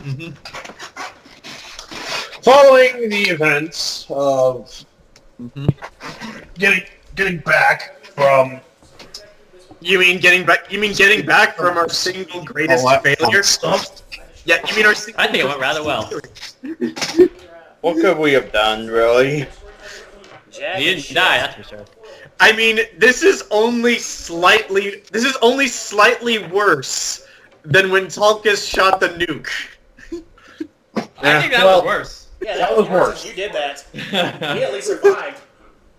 Mm-hmm. Following the events of getting back from... You mean getting back from our single greatest failure? Stuff. Yeah, you mean our single... I think it went rather well. What could we have done, really? He didn't die, that's for sure. I mean, this is only slightly worse than when Tulkas shot the nuke. I think that was worse. Yeah, that was worse. You did that. He at least survived.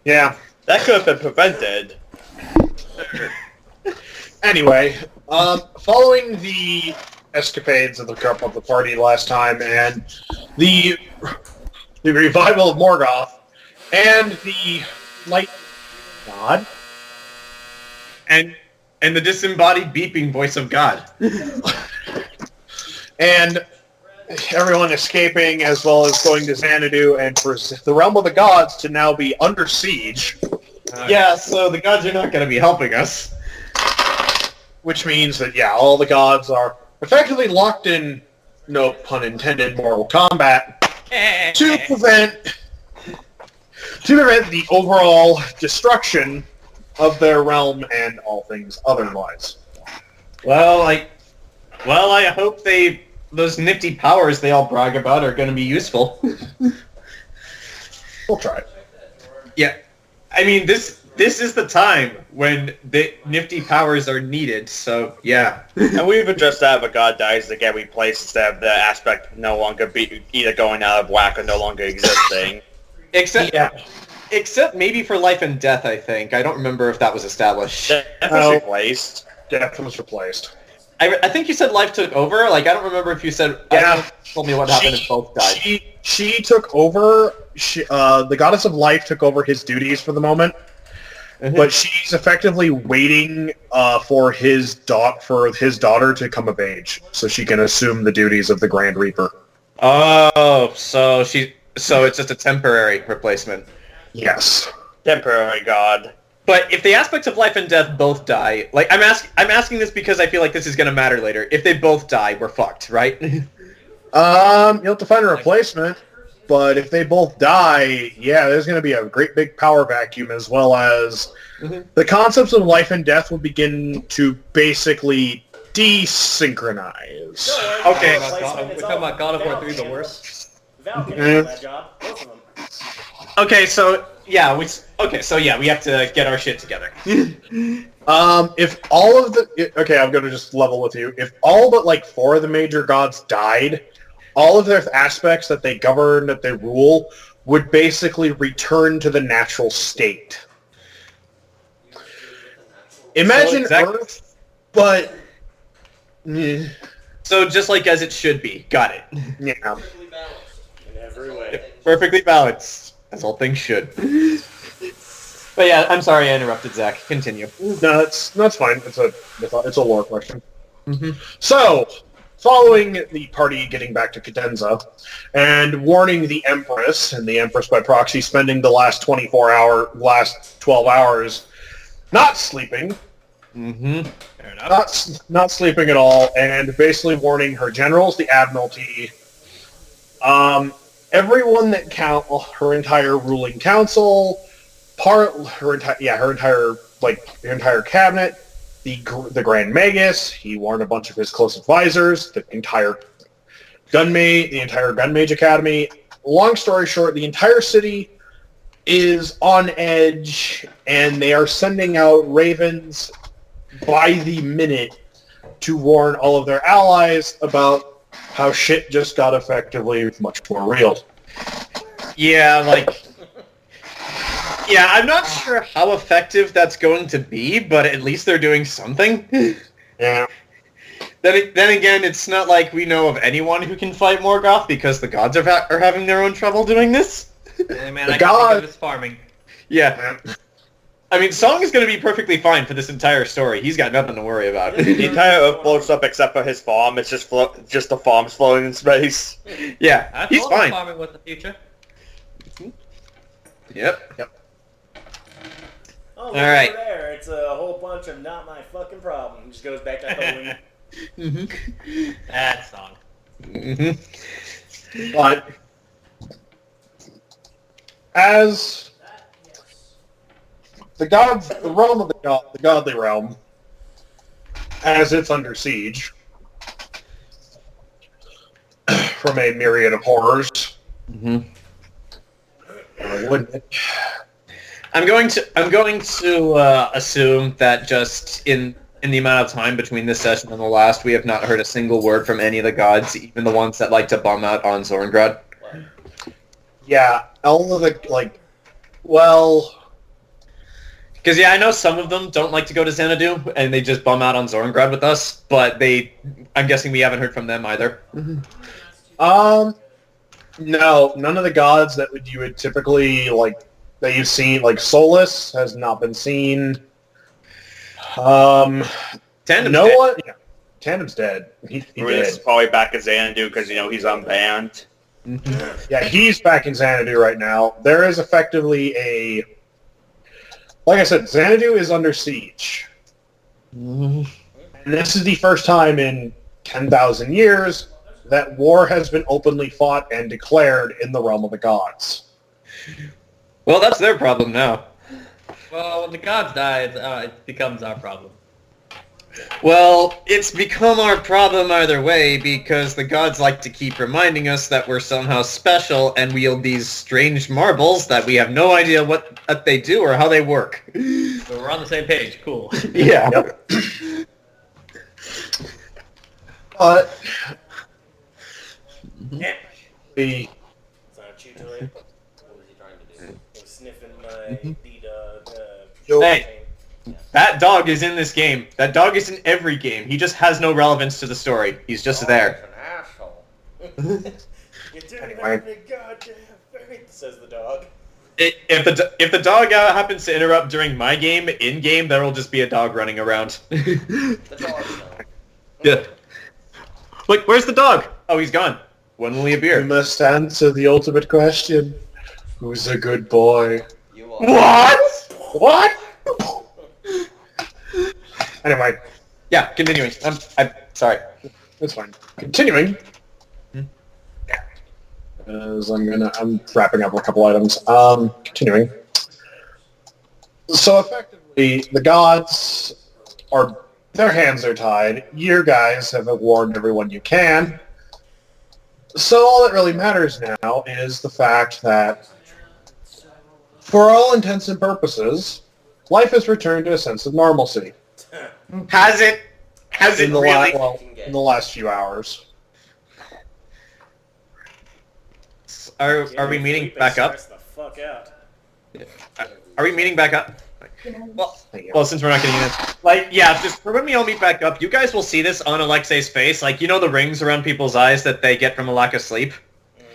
Yeah. That could have been prevented. Anyway, following the escapades of the party last time and the revival of Morgoth and the light god And the disembodied beeping voice of God. and everyone escaping as well as going to Xanadu and for the realm of the gods to now be under siege, Yeah, so the gods are not going to be helping us. which means that, yeah, all the gods are effectively locked in, no pun intended, mortal combat to prevent the overall destruction of their realm and all things otherwise. Well, I hope those nifty powers they all brag about are going to be useful. We'll try it. Yeah, I mean, this is the time when the nifty powers are needed, so yeah. And we've addressed that if a god dies to get replaced instead of the aspect no longer be either going out of whack or no longer existing. Except maybe for life and death, I think. I don't remember if that was established. Death was replaced. Death was replaced. I think you said life took over. Like, I don't remember if you said... I don't know if you told me what happened if both died. She took over... the goddess of life took over his duties for the moment. But she's effectively waiting for his daughter to come of age, so she can assume the duties of the Grand Reaper. Oh, so it's just a temporary replacement. Yes. Temporary god. But if the aspects of life and death both die, like I'm asking this because I feel like this is going to matter later. If they both die, we're fucked, right? You'll have to find a replacement. But if they both die, yeah, there's going to be a great big power vacuum, as well as the concepts of life and death will begin to basically desynchronize. Okay. We're talking about God of War 3, but worse. Val can handle that job. Both of them. Okay, so we have to get our shit together. If all of the... Okay, I'm going to just level with you. If all but, like, 4 of the major gods died, all of their aspects that they govern, that they rule, would basically return to the natural state. Imagine Earth, but... So just like as it should be. Got it. Yeah. In every way. Perfectly balanced, as all things should. But yeah, I'm sorry I interrupted, Zach. Continue. No, that's fine. It's a lore question. So, following the party getting back to Cadenza, and warning the Empress, and the Empress by proxy spending the last 12 hours not sleeping. Fair enough. Not sleeping at all, and basically warning her generals, the Admiralty, everyone that her entire ruling council, her entire cabinet, the Grand Magus. He warned a bunch of his close advisors, the entire gun mage academy. Long story short, the entire city is on edge, and they are sending out ravens by the minute to warn all of their allies about how shit just got effectively much more real. Yeah, I'm not sure how effective that's going to be, but at least they're doing something. Yeah. Then again, it's not like we know of anyone who can fight Morgoth because the gods are having their own trouble doing this. Hey, man, I can think of this farming. Yeah. I mean, Song is going to be perfectly fine for this entire story. He's got nothing to worry about. The entire Earth floats up except for his farm. It's just the farm's floating in space. Yeah, he's fine. Farming was the future. Yep. Oh, look All right. over there. It's a whole bunch of not my fucking problem. Just goes back to Halloween. That song. Mm-hmm. But as the gods, the realm of the godly realm, as it's under siege from a myriad of horrors, Mm-hmm. wouldn't it? I'm going to assume that just in the amount of time between this session and the last, we have not heard a single word from any of the gods, even the ones that like to bum out on Zorengrad. Yeah, all of the well, Because I know some of them don't like to go to Xanadu, and they just bum out on Zorengrad with us. But I'm guessing we haven't heard from them either. no, none of the gods that you would typically that you've seen, like Solus has not been seen. Tandem's no dead. one. Yeah, Tandem's dead. He Ruth is did. probably back at Xanadu because he's unbanned. Mm-hmm. Yeah, he's back in Xanadu right now. There is effectively like I said, Xanadu is under siege. Mm-hmm. And this is the first time in 10,000 years that war has been openly fought and declared in the realm of the gods. Well, that's their problem now. Well, when the gods die, it becomes our problem. Well, it's become our problem either way because the gods like to keep reminding us that we're somehow special and wield these strange marbles that we have no idea what they do or how they work. So we're on the same page. Cool. Yeah. Yep. But Yeah. the It's not you, Julie. What was he trying to do? He was sniffing my Hey. That dog is in this game. That dog is in every game. He just has no relevance to the story. He's just there. An asshole. You're doing everything goddamn right, says the dog. If the dog happens to interrupt during my game, in-game, there will just be a dog running around. The dog's not. Yeah. Like, where's the dog? Oh, he's gone. When will he you appear? must answer the ultimate question. Who's a good boy? You are. What? What? Anyway, Yeah, continuing. I'm sorry. that's fine. Continuing. As I'm wrapping up a couple items. Continuing. So effectively, the gods their hands are tied. You guys have warned everyone you can. So all that really matters now is the fact that, for all intents and purposes, life has returned to a sense of normalcy. Has it? Has it In the really? in the last few hours. Are we meeting back up? The fuck out. Are we meeting back up? Thank you. Well, since we're not getting in, just for when we all meet back up, you guys will see this on Alexei's face. Like, you know the rings around people's eyes that they get from a lack of sleep?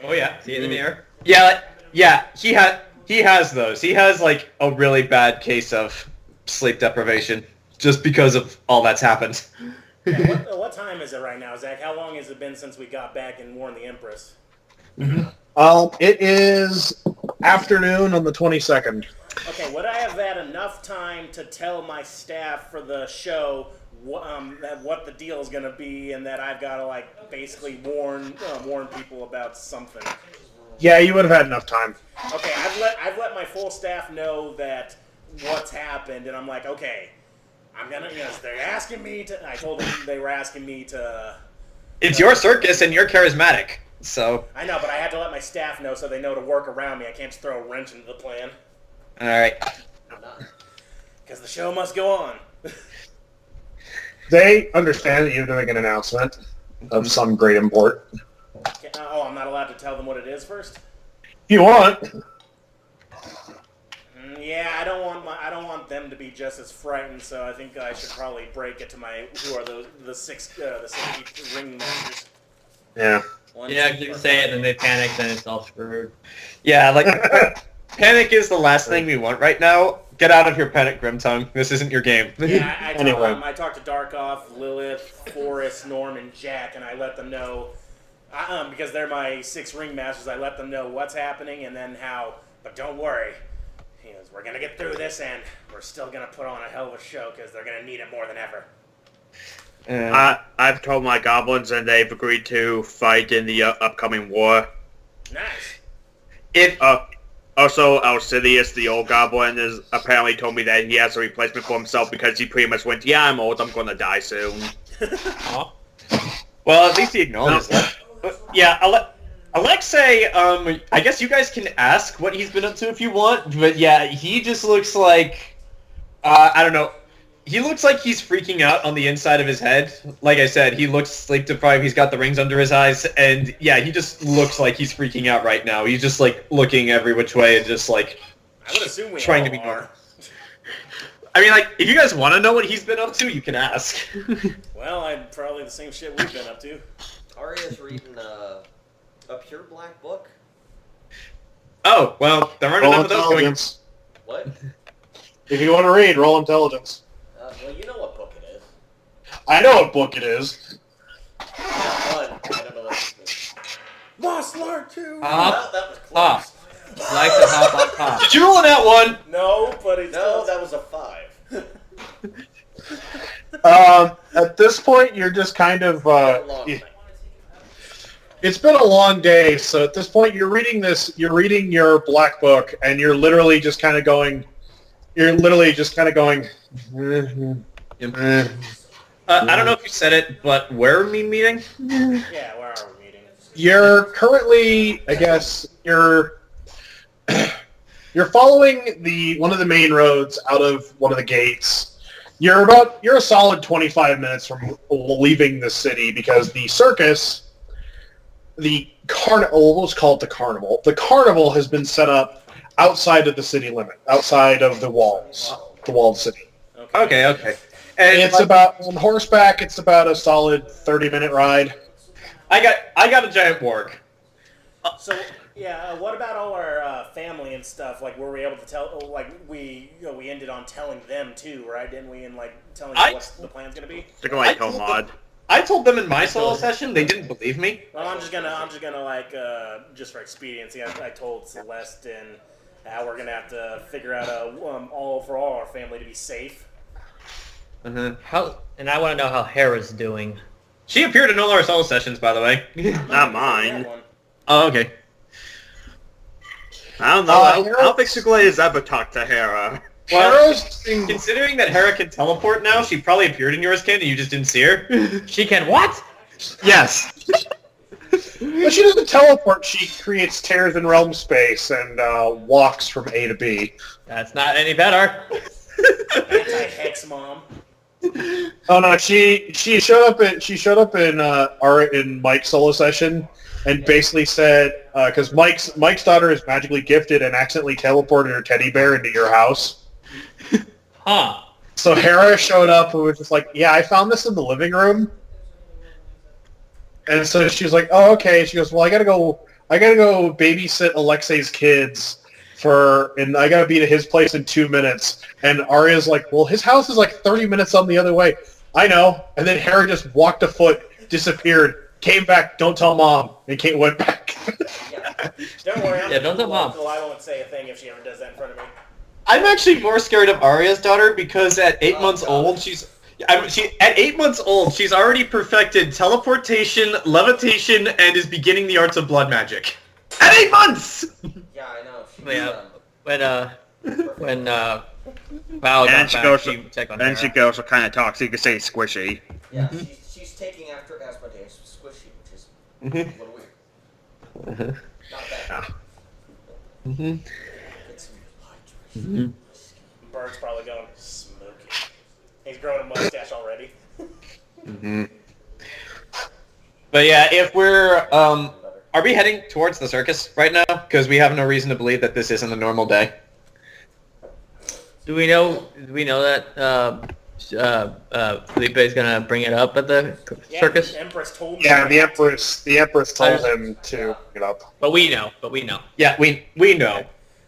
Oh yeah, see it in the mirror. Yeah, he has those. He has, like, a really bad case of sleep deprivation just because of all that's happened. Yeah, what time is it right now, Zach? How long has it been since we got back and warned the Empress? It is afternoon on the 22nd. Okay, would I have had enough time to tell my staff for the show what the deal is going to be, and that I've got to basically warn people about something? Yeah, you would have had enough time. Okay, I've let my full staff know that what's happened, and I'm like, okay, I'm gonna. They're asking me to. I told them they were asking me to. It's your circus and you're charismatic, so... I know, but I had to let my staff know so they know to work around me. I can't just throw a wrench into the plan. Alright. Because the show must go on. They understand that you're doing an announcement of some great import. I'm not allowed to tell them what it is first? If you want. Yeah, I don't want them to be just as frightened, so I think I should probably break it to who are the six ring masters. Yeah. Yeah, you say it and they panic, then it's all screwed. Yeah, panic is the last thing we want right now. Get out of here, Panic Grimtongue. This isn't your game. Yeah, Anyway. I talked to Darkoff, Lilith, Forrest, Norm, and Jack, and I let them know, because they're my six ringmasters, I let them know what's happening and then how, but don't worry, we're going to get through this and we're still going to put on a hell of a show because they're going to need it more than ever. I've told my goblins, and they've agreed to fight in the upcoming war. Nice. Also, Alcidius, the old goblin, has apparently told me that he has a replacement for himself because he pretty much went, "Yeah, I'm old. I'm going to die soon." Well, at least he acknowledges that. But, yeah, Alexei, I guess you guys can ask what he's been up to if you want, but yeah, he just looks like, I don't know, he looks like he's freaking out on the inside of his head. Like I said, he looks sleep-deprived, he's got the rings under his eyes, and yeah, he just looks like he's freaking out right now. He's just, like, looking every which way and just, like, I would assume we trying all to be are. normal. I mean, like, if you guys want to know what he's been up to, you can ask. Well, I'm probably the same shit we've been up to. Aria's reading a pure black book. Oh, well, there aren't Roll enough of those going. intelligence. What? If you want to read, roll intelligence. Well, you know what book it is. I know what book it is. Yeah, but I don't know what it is. Lost Lord 2! Well, that was Hop. close. Like the hop. Did you roll in that one? No, but it's No, close. that was a 5. At this point, you're just kind of... A long night. It's been a long day, so at this point, you're reading your black book, and you're literally just kind of going... I don't know if you said it, but where are we meeting? Yeah, where are we meeting? You're currently, I guess, you're following one of the main roads out of one of the gates. You're a solid 25 minutes from leaving the city because the circus, let's call it the carnival. The carnival has been set up outside of the city limit, outside of the walled city. Okay. And It's on horseback. It's about a solid 30-minute ride. I got a giant warg. So, yeah, what about all our family and stuff? Like, were we able to tell? Like, we ended on telling them too, right? Didn't we? And like telling them what the plan's gonna be. They're going to kill Mod. I told them in my solo session. They didn't believe me. Well, I'm just gonna like, just for expediency, I told Celeste and we're gonna have to figure out for all our family to be safe. How? And I want to know how Hera's doing. She appeared in all our solo sessions, by the way. Not mine. Oh, okay. I don't know. I don't think Sugulite has ever talked to Hera. Well, considering that Hera can teleport now, she probably appeared in yours, Ken, and you just didn't see her. She can what? Yes. But she doesn't teleport. She creates tears in realm space and walks from A to B. That's not any better. Anti-hex mom. Oh no, she showed up in Mike's solo session and basically said because Mike's daughter is magically gifted and accidentally teleported her teddy bear into your house. Huh. So Hera showed up and was just like, "Yeah, I found this in the living room." And so she was like, "Oh, okay." She goes, "Well, I gotta go babysit Alexei's kids and I gotta be to his place in 2 minutes." And Aria's like, "Well, his house is like 30 minutes on the other way." I know. And then Hera just walked a foot, disappeared, came back, "Don't tell Mom," and went back. Don't worry, I'm don't tell Mom. I won't say a thing if she ever does that in front of me. I'm actually more scared of Aria's daughter because at 8 months old, she's already perfected teleportation, levitation, and is beginning the arts of blood magic. At 8 months! Yeah, I know. When Val got back, she checked on And she Hera. goes kind of talks. You could say squishy. Yeah, she's taking after Asmodeus Squishy, which is a little weird. Not bad. Get some hydration. Bird's probably going smoky. He's growing a mustache already. But yeah, if we're, are we heading towards the circus right now? Because we have no reason to believe that this isn't a normal day. Do we know that Phillipe is gonna bring it up at the circus? The Empress told me. Yeah, the Empress told him to get up. But we know. Yeah, we know.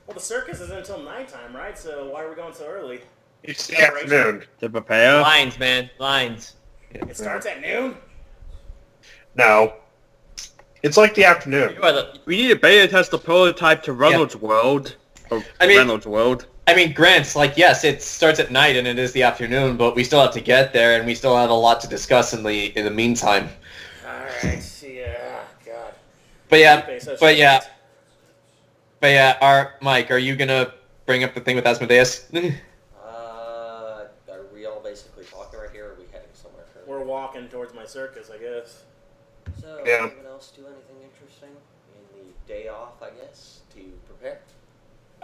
Well, the circus isn't until nighttime, right? So why are we going so early? It's the afternoon. To prepare. Lines, man. Lines. It starts at noon? No. It's like the afternoon. You are the... We need a beta test the prototype to Reynolds World. Reynolds World. I mean, grants, like, yes, it starts at night and it is the afternoon, but we still have to get there, and we still have a lot to discuss in the meantime. Alright, yeah, God. But yeah, Phillipe, so but yeah, shit. but yeah, Mike, are you gonna bring up the thing with Asmodeus? Are we all basically talking right here, or are we heading somewhere currently? We're walking towards my circus, I guess. So, Yeah. anyone else do anything interesting in the day off, I guess, to prepare?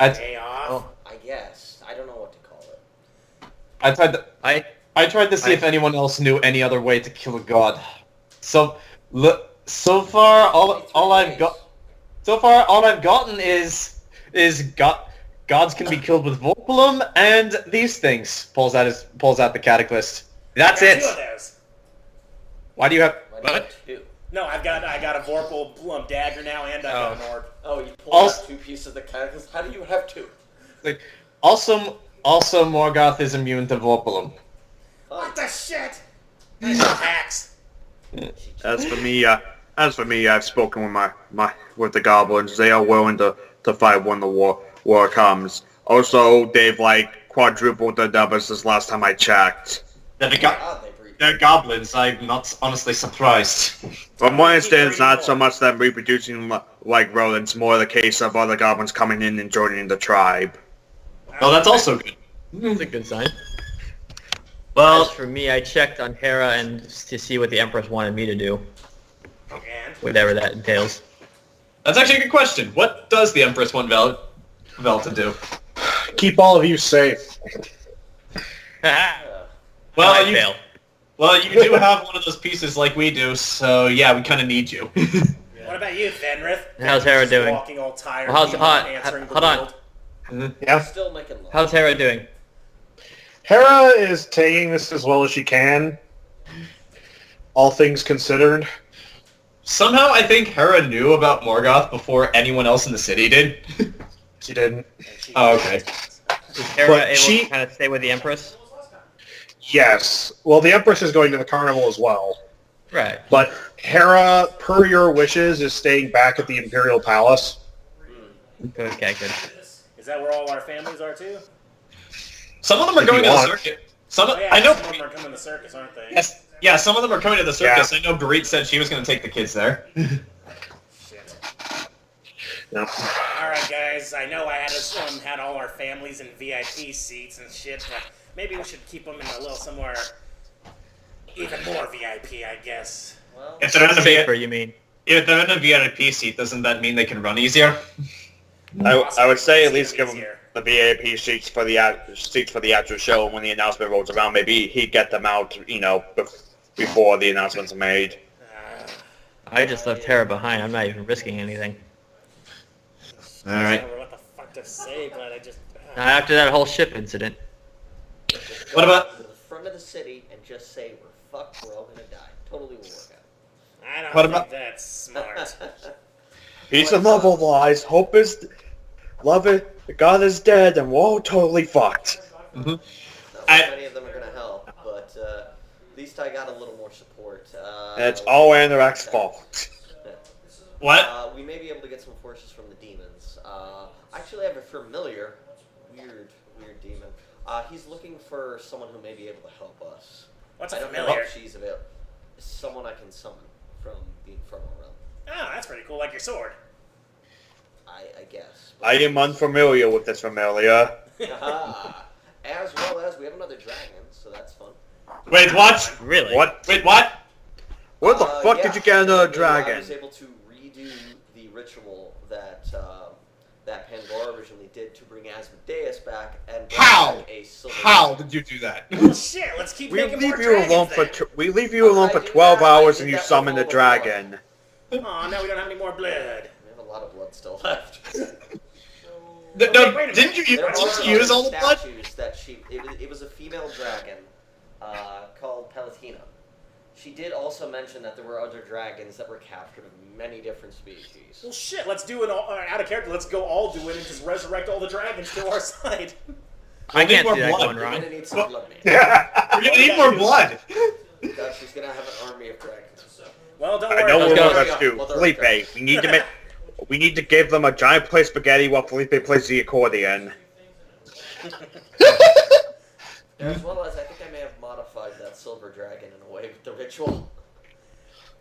Day off? I guess. I don't know what to call it. I tried to see if anyone else knew any other way to kill a god. So far, all I've gotten is gods can be killed with Vorpalum and these things. Pulls out the cataclysm. That's I got it. 2 of those. Why do you have Why do you what? have two? No, I got a Vorpal Plum dagger now, and I got an orb. Oh, you pulled Also- out 2 pieces of the cataclysm? How do you have 2? Like, also Morgoth is immune to Vorpalum. What the shit? Nice hacks. As for me, I've spoken with the goblins. They are willing to fight when the war comes. Also, they've quadrupled the numbers since last time I checked. God, they breathe. They're goblins. I'm not honestly surprised. From my understanding, it's not so much them reproducing like rodents, more the case of other goblins coming in and joining the tribe. Well, that's also good. That's a good sign. Well, As for me, I checked on Hera and to see what the Empress wanted me to do, And whatever that entails. that's actually a good question. What does the Empress want Vel to do? Keep all of you safe. Well, fail. you do have one of those pieces like we do, so yeah, we kind of need you. what about you, Venreth? How's Hera Just doing? Walking all tired. Well, not answering the hold on. world. Yeah. Still making love. How's Hera doing? Hera is taking this as well as she can, all things considered. Somehow, I think Hera knew about Morgoth before anyone else in the city did. She didn't. And she- Oh, okay. Is Hera But able she- to kind of stay with the Empress? Yes. Well, the Empress is going to the carnival as well. Right. But Hera, per your wishes, is staying back at the Imperial Palace. Good, okay, good. Is that where all our families are too? Some of them are If going you to the want. circuit. Some, Oh, yeah, I know. some of them are coming to the circus, aren't they? Yes, yeah, some of them are coming to the circus. I know Barit said she was going to take the kids there. Shit. No. All right, guys. I know I had all our families in VIP seats and shit, but maybe we should keep them in a little somewhere even more VIP, I guess. Well, If they're in Safer, a you mean? VIP seat, doesn't that mean they can run easier? I would say at least give him Easier. the VIP seats for the actual show, and when the announcement rolls around, maybe he'd get them out, before the announcements are made. I just left Hera behind. I'm not even risking anything. All I right. don't know what the fuck to say, but I just. Not after that whole ship incident. just What go about- to the front of the city and just say we're fucked, we're all gonna die. Totally will work I don't What think about- that's smart. out. Peace and love all lies. Hope is love it. God is dead, and we're all totally fucked. Not I- that many of them are gonna help, but at least I got a little more support. And it's all Anorak's fault. What? We may be able to get some forces from the demons. Actually, I have a familiar, weird demon. He's looking for someone who may be able to help us. What's I a don't know familiar? if she's available. Someone I can summon from the Infernal Realm. Oh, that's pretty cool, like your sword. I guess. I am unfamiliar with this familiar. Aha. As well as we have another dragon, so that's fun. Wait, what? Really? What? Wait, what? Where the fuck did you get another I dragon? was able to redo the ritual that that Pandora originally did to bring Asmodeus back and bring How? back a silver. How did you do that? Well, shit, let's keep We making leave more you dragons alone for then. we leave you alone for I did 12 that- I hours did and you that with summon the all the dragon. Aw, now we don't have any more blood. We have a lot of blood still left. No, wait a didn't you There are just use all the blood? statues that it was a female dragon called Palatina. She did also mention that there were other dragons that were captured of many different species. Well, shit, let's do it all, out of character. Let's go all do it and just resurrect all the dragons to our side. I can't more see that blood. going We're wrong. gonna need some Well- blood, man. Yeah. We're gonna need more blood. God, she's gonna have an army of dragons. Well, don't I worry. know Let's what go. we're going to do. Phillipe, we need to give them a giant plate spaghetti while Phillipe plays the accordion. As well as I think I may have modified that silver dragon in a way with the ritual.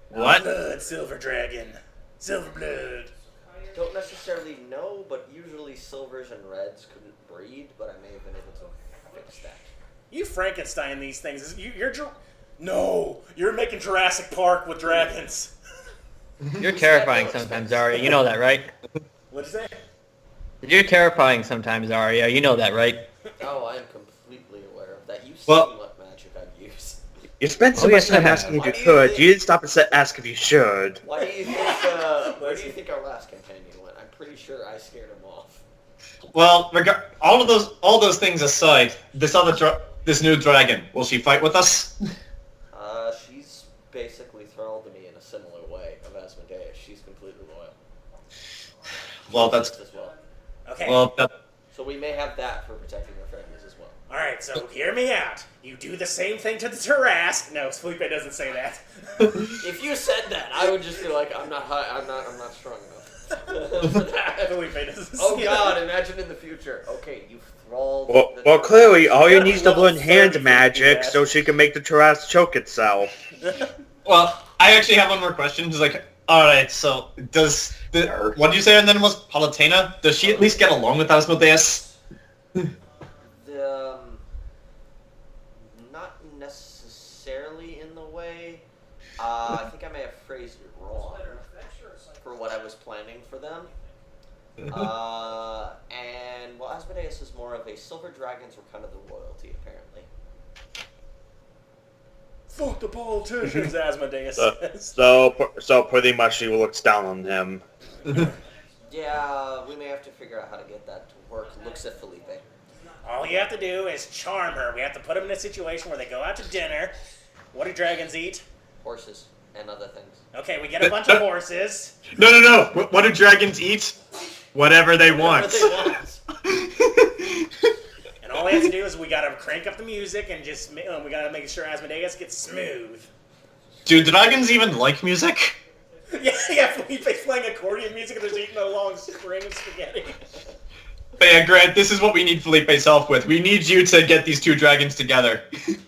What? Blood, silver dragon. Silver blood. Don't necessarily know, but usually silvers and reds couldn't breed, but I may have been able to fix that. You Frankenstein these things. No, you're making Jurassic Park with dragons. You're terrifying sometimes, Aria. You know that, right? What'd you say? You're terrifying sometimes, Aria. You know that, right? Oh, I am completely aware of that. You've Well- seen what magic I use. You spent so Oh, much yes, I time have. asking if Why you do you could. think- You didn't stop and ask if you should. Why do you think? Where do you think our last companion went? I'm pretty sure I scared him off. Well, all those things aside, this new dragon, will she fight with us? She's basically thralled to me in a similar way of Asmodeus. She's completely loyal. Well, that's As well. Okay. So we may have that for protecting our friends as well. Alright, so hear me out. You do the same thing to the Tarrasque. No, Phillipe doesn't say that. If you said that, I would just be like, I'm not strong enough for that. Phillipe doesn't Oh say God! that. Imagine in the future. Okay, you thralled. Well, clearly, all you gotta need be is to level learn 30 hand to do magic that. so she can make the Tarrasque choke itself. Well, I actually have one more question. It's like, alright, so what did you say her name was? Palatena? Does she at least get along with Asmodeus? Not necessarily in the way. I think I may have phrased it wrong for what I was planning for them. And well, Asmodeus is more of a silver dragons were kind of the royalty apparently. Fuck the politicians, Asmodeus So, says. so pretty much she looks down on him. Yeah, we may have to figure out how to get that to work. Looks at Phillipe. All you have to do is charm her. We have to put them in a situation where they go out to dinner. What do dragons eat? Horses and other things. Okay, we get a bunch of horses. No. What do dragons eat? Whatever they want. Whatever they want. And all we have to do is we gotta crank up the music and just we gotta make sure Asmodeus gets smooth. Do dragons even like music? Yeah, Felipe's playing accordion music and there's eating a long string of spaghetti. But yeah, Grant, this is what we need Felipe's help with. We need you to get these two dragons together.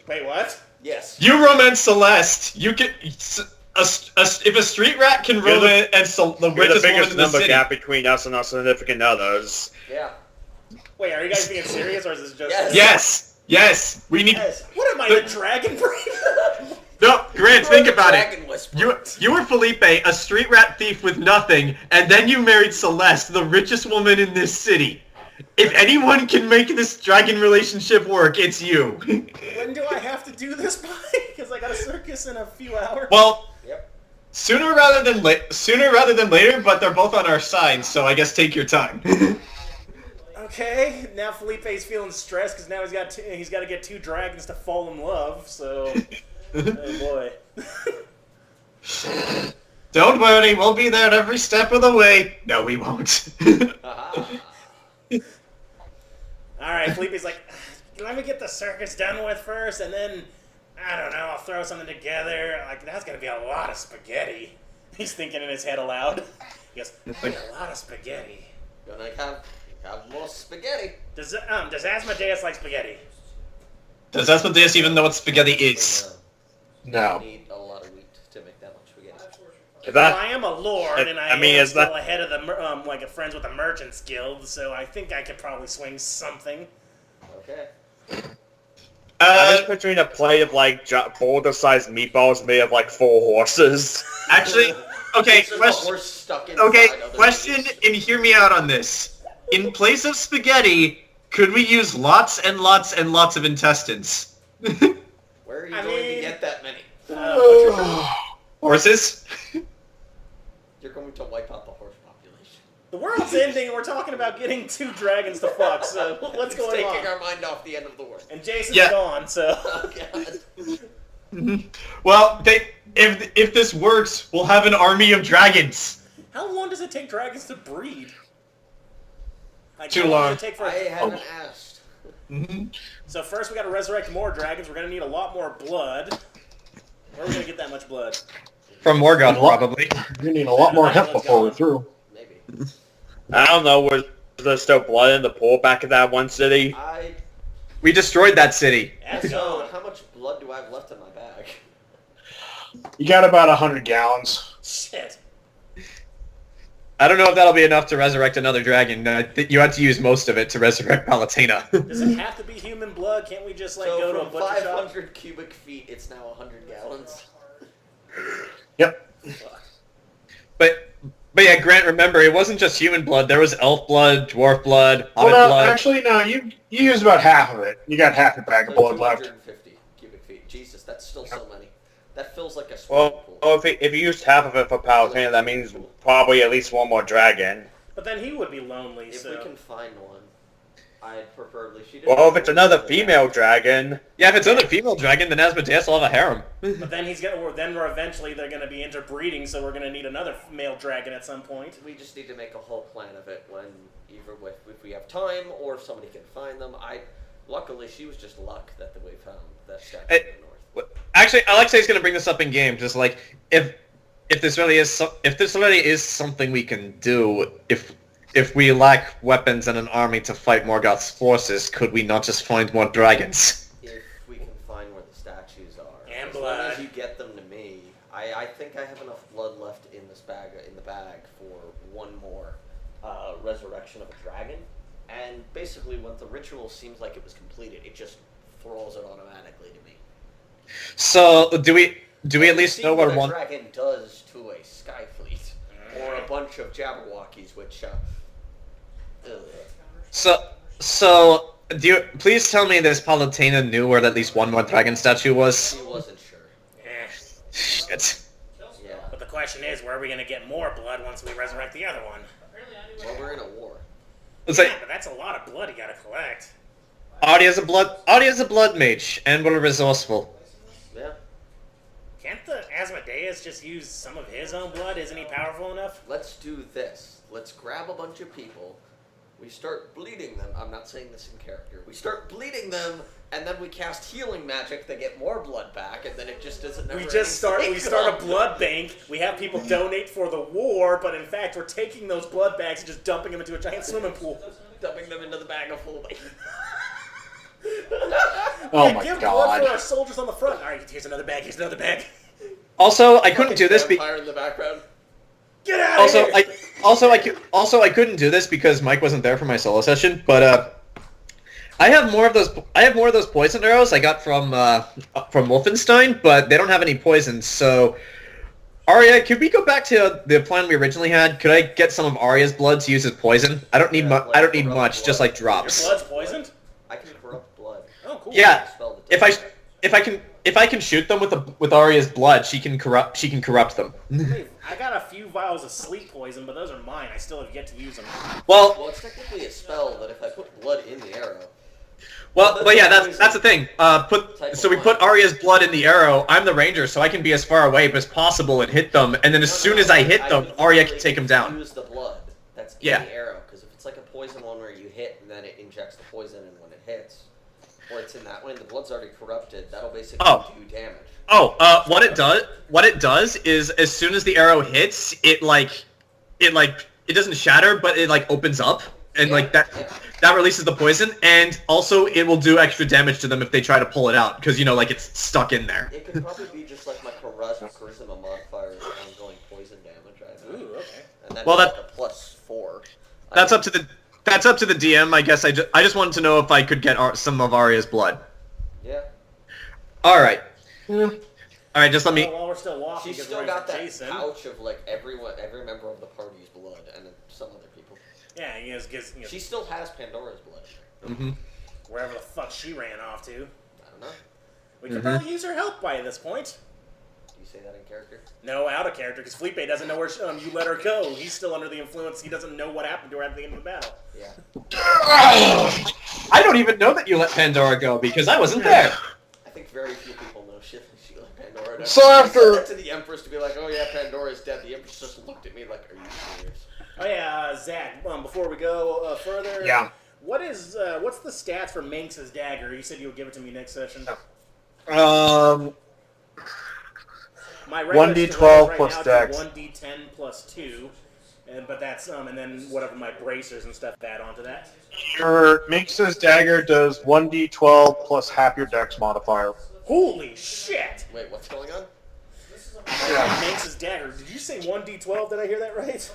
Wait, what? Yes. You romance Celeste. You can... if a street rat can You're the- romance the You're the richest woman biggest in the number city... gap between us and our significant others. Yeah. Wait, are you guys being serious or is this just... Yes. Yes! We need... Yes. What am I, the dragon breeder? No, Grant, think about it. Dragon whisperer. You were Philippe, a street rat thief with nothing, and then you married Celeste, the richest woman in this city. If anyone can make this dragon relationship work, it's you. When do I have to do this by? Because I got a circus in a few hours. Well, Yep. sooner rather than later, but they're both on our side, so I guess take your time. Okay, now Felipe's feeling stressed because now he's got to get two dragons to fall in love. So, oh boy. Don't worry, we'll be there every step of the way. No, we won't. Aha. All right, Felipe's like, let me get the circus done with first, and then I don't know, I'll throw something together. Like that's gonna be a lot of spaghetti. He's thinking in his head aloud. He goes, a lot of spaghetti. Gonna have more spaghetti. Does Asmodeus like spaghetti? Does Asmodeus even know what spaghetti is? No. You need a lot of wheat to make that much spaghetti. Well, I am a lord, and I am is still that- ahead of the friends with the Merchants Guild, so I think I could probably swing something. Okay. I'm just picturing a plate of like boulder-sized meatballs made of like 4 horses. Actually, okay, There's a question. horse stuck inside Okay, other question, meats. and hear me out on this. In place of spaghetti, could we use lots and lots and lots of intestines? Where are you I going mean- to get that many? Horses? You're going to wipe out the horse population. The world's ending, and we're talking about getting two dragons to fuck, so what's It's going taking on? our mind off the end of the world. And Jason's Yeah. gone, so... Oh, God. Well, if this works, we'll have an army of dragons. How long does it take dragons to breed? Like, Too how long. Does it take for... I haven't asked. So first we gotta resurrect more dragons, we're gonna need a lot more blood. Where are we gonna get that much blood? From Morgoth, probably. You need a lot more hemp before we're through. Maybe. I don't know. there's still blood in the pool back in that one city? We destroyed that city. That's So, gone. how much blood do I have left in my bag? You got about 100 gallons. Shit. I don't know if that'll be enough to resurrect another dragon. I think you had to use most of it to resurrect Palutena. Does it have to be human blood? Can't we just like So go to a from butcher shop? 500 cubic feet, it's now 100 gallons. Yep. But yeah, Grant, remember, it wasn't just human blood. There was elf blood, dwarf blood, Well, hobbit no, blood. actually, no. You used about half of it. You got half your bag of So blood left. 250 cubic feet. Jesus, that's still so many. That feels like a swimming pool. Well, if you used half of it for Palutena, that means probably at least one more dragon. But then he would be lonely, If so... we can find one, I'd preferably... Well, if it's another female dragon... Yeah, if it's another female dragon, then Asmodeus will have a harem. But then we're eventually they're gonna be interbreeding, so we're gonna need another male dragon at some point. We just need to make a whole plan of it when, either if we have time or if somebody can find them. Luckily, she was just luck that we found that statue in the north. Actually, Alexei's gonna bring this up in game. Just like if this really is something we can do, if we lack weapons and an army to fight Morgoth's forces, could we not just find more dragons? If we can find where the statues are. And as blood. long as you get them to me, I think I have enough blood left in the bag for one more resurrection of a dragon. And basically, when the ritual seems like it was completed, it just throws it automatically to me. So do we at least know what what a one? dragon does to a sky fleet or a bunch of Jabberwockies, which So do you please tell me this Palutena knew where at least one more dragon statue was? he wasn't sure. Eh. Shit. Yeah. But the question is, where are we gonna get more blood once we resurrect the other one? Well, we're in a war. It's Yeah, like but that's a lot of blood you gotta collect. Aria's a blood mage, and we're resourceful. Yeah. Can't the Asmodeus just use some of his own blood? Isn't he powerful enough? Let's do this. Let's grab a bunch of people. We start bleeding them. I'm not saying this in character. We start bleeding them, and then we cast healing magic to get more blood back, and then it just doesn't. We start a blood bank. We have people donate for the war, but in fact, we're taking those blood bags and just dumping them into a giant swimming pool. dumping them into the bag of holding. Oh Yeah, my give blood god. for our soldiers on the front. All right, here's another bag. Here's another bag. Also, I couldn't do this. Vampire in the background. Get out of here! I couldn't do this because Mike wasn't there for my solo session. But I have more of those poison arrows I got from Wolfenstein, but they don't have any poison. So, Aria, could we go back to the plan we originally had? Could I get some of Aria's blood to use as poison? I don't need Yeah, I don't need corrupt much, blood. just like Your drops. blood's poisoned? I can corrupt blood. Oh, cool. Yeah, Spell the if I can shoot them with Aria's blood, she can corrupt them. I got a few vials of sleep poison, but those are mine. I still have yet to use them. Well, Well, it's technically a spell that if I put blood in the arrow. but yeah, that's the thing. We put Aria's blood in the arrow. I'm the ranger, so I can be as far away as possible and hit them. And then as soon as I hit them, Aria can take them down. Use the blood that's in Yeah. the arrow, because if it's like a poison one where you hit and then it injects the poison, and when it hits, or it's in that one, the blood's already corrupted. That'll basically do damage. What it does is as soon as the arrow hits, it doesn't shatter, but it like opens up, and that releases the poison, and also it will do extra damage to them if they try to pull it out, because it's stuck in there. It could probably be just like my charisma modifier is ongoing poison damage. I know. Ooh, okay. And then Well, like a +4. That's up to the DM, I guess. I just wanted to know if I could get some of Aria's blood. Yeah. All right. All right, just let me. While we're still walking, She's because still we're got that Jayson. pouch of like every member of the party's blood, and then some other people. Yeah, he gives She still has Pandora's blood. Mm-hmm. wherever the fuck she ran off to. I don't know. We could probably use her help by this point. Do you say that in character? No, out of character, because Phillipe doesn't know where you let her go. He's still under the influence. He doesn't know what happened to her at the end of the battle. Yeah. I don't even know that you let Pandora go because I wasn't there. I think very few people know shit that she let Pandora down. So I said after- that to the Empress to be like, oh yeah, Pandora's dead. The Empress just looked at me like, are you serious? Oh yeah, Zach. Before we go further, Yeah. what's the stats for Minx's dagger? You said you would give it to me next session. My regular 1d12 score right plus now dex. 1d10 plus 2. But that's and then whatever my bracers and stuff add onto that. Your Minx's dagger does 1d12 plus half your dex modifier. Holy shit! Wait, what's going on? Minx's dagger. Did you say 1d12? Did I hear that right?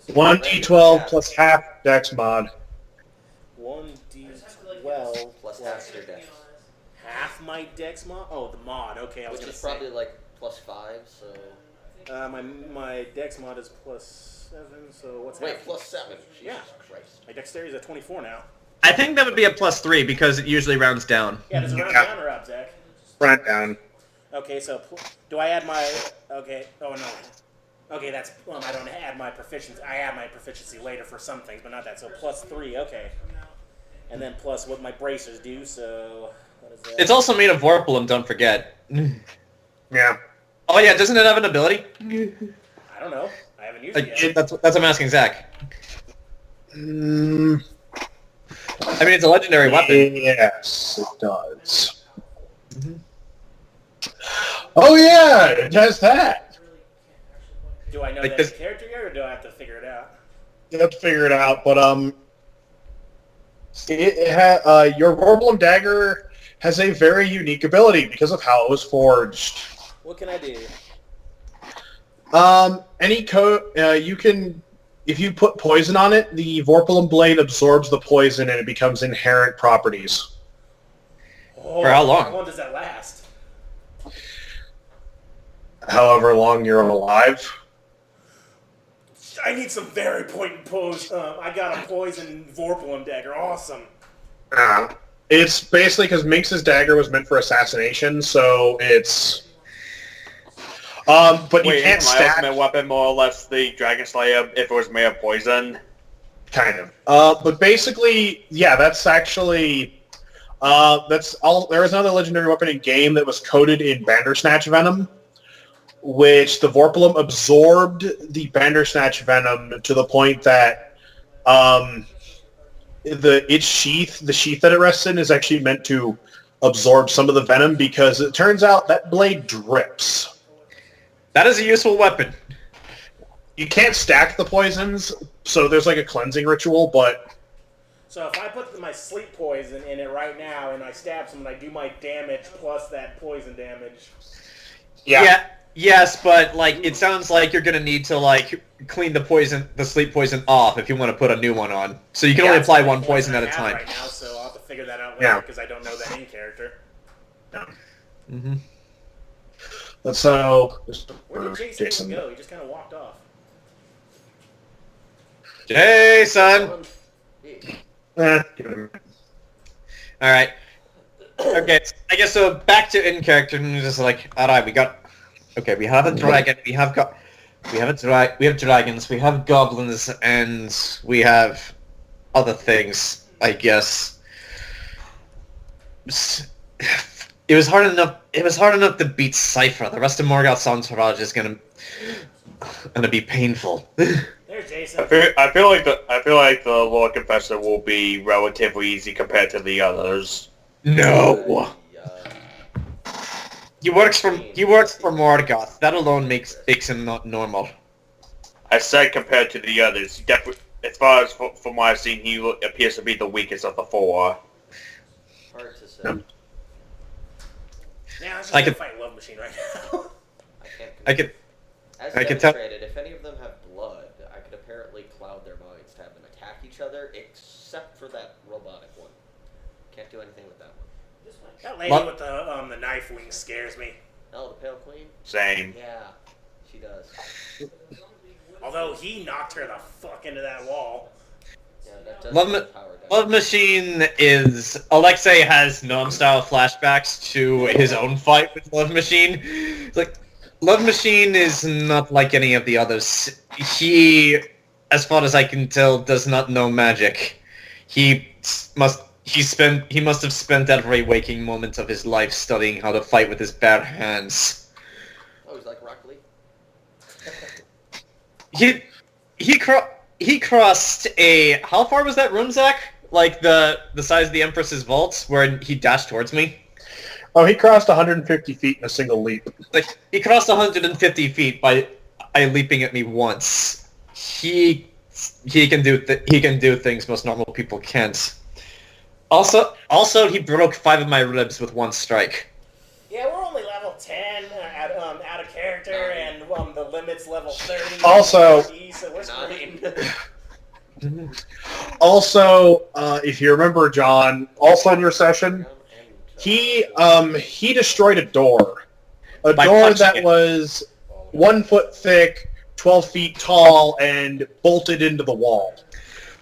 1d12 plus half dex mod. 1d12 Plus half your dex. half my dex mod. Oh, the mod. Okay, I was Which gonna is say. probably like plus 5, so... My dex mod is plus 7. So what's Wait, half? plus 7. Jesus Yeah. Christ. My dexterity is at 24 now. I think that would be a +3 because it usually rounds down. Yeah, does it round Yeah. down or up, Zach? Front down. Okay, so do I add my? Okay. Oh no. Okay, that's I don't add my proficiency. I add my proficiency later for some things, but not that. So +3. Okay. And then plus what my bracers do. So what is that? It's also made of Vorpalum, don't forget. Yeah. Oh yeah, doesn't it have an ability? I don't know. I haven't used it yet. That's what I'm asking Zach. Mm, I mean, it's a legendary weapon. yes, it does. Oh yeah, it has that. Do I know Like that this- character yet, or do I have to figure it out? You have to figure it out, but your Vorpalum dagger has a very unique ability because of how it was forged. What can I do? You can, if you put poison on it, the Vorpalum blade absorbs the poison and it becomes inherent properties. Oh, For how long? How long does that last? However long you're alive. I need some very potent pose. I got a poison Vorpalum dagger. Awesome. It's basically because Minx's dagger was meant for assassination, so it's... but you Wait, can't isn't my stack... ultimate weapon more or less the Dragon Slayer if it was made of poison? Kind of. But basically, yeah, that's actually... that's all. There was another legendary weapon in game that was coated in Bandersnatch venom, which the Vorpalum absorbed the Bandersnatch venom to the point that the sheath that it rests in is actually meant to absorb some of the venom because it turns out that blade drips. That is a useful weapon. You can't stack the poisons, so there's like a cleansing ritual, but... So if I put my sleep poison in it right now and I stab someone, I do my damage plus that poison damage. Yeah. Yes, but like it sounds like you're gonna need to like clean the sleep poison off if you want to put a new one on. So you can only That's apply the one poison I at a have time. right now, so I'll have to figure that out Yeah. later because I don't know that in character. Mm-hmm. That's how... Where did Jayson go? He just kind of walked off. Jason. Give it a minute. All right. Okay. I guess so. Back to in character, and just like, all right, we got. Okay, we have a dragon. We have dragons. We have goblins, and we have other things. I guess. It was hard enough. It was hard enough to beat Cypher. The rest of Morgoth's entourage is gonna be painful. There's Jayson. I feel like the Lord Confessor will be relatively easy compared to the others. No. He works for Morgoth. That alone makes him not normal. I said compared to the others. He definitely, as far as from what I've seen, he appears to be the weakest of the four. Hard to say. Yep. Now I'm just I gonna could- fight Love Machine right now. I could. As I could tell- demonstrated, if any of them have blood, I could apparently cloud their minds to have them attack each other, except for that robotic one. Can't do anything with that one. That lady What? with the knife wing scares me. Oh, the Pale Queen? Same. Yeah, she does. Although he knocked her the fuck into that wall. Yeah, that does Love, have power down. Love Machine is... Alexei has Gnome-style flashbacks to his own fight with Love Machine. It's like, Love Machine is not like any of the others. He, as far as I can tell, does not know magic. He must have spent every waking moment of his life studying how to fight with his bare hands. Oh, he's like Rock Lee? He crossed a... How far was that room, Zach? Like the size of the Empress's vault, where he dashed towards me? Oh, he crossed 150 feet in a single leap. Like, he crossed 150 feet by leaping at me once. he can do things most normal people can't. Also, he broke 5 of my ribs with one strike. Yeah, we're only level 10 out of character, and the limit's level 30. Also- so we're screwed. 9. Also, if you remember, John, also in your session, he destroyed a door. A By door punching that it. was 1 foot thick, 12 feet tall, and bolted into the wall.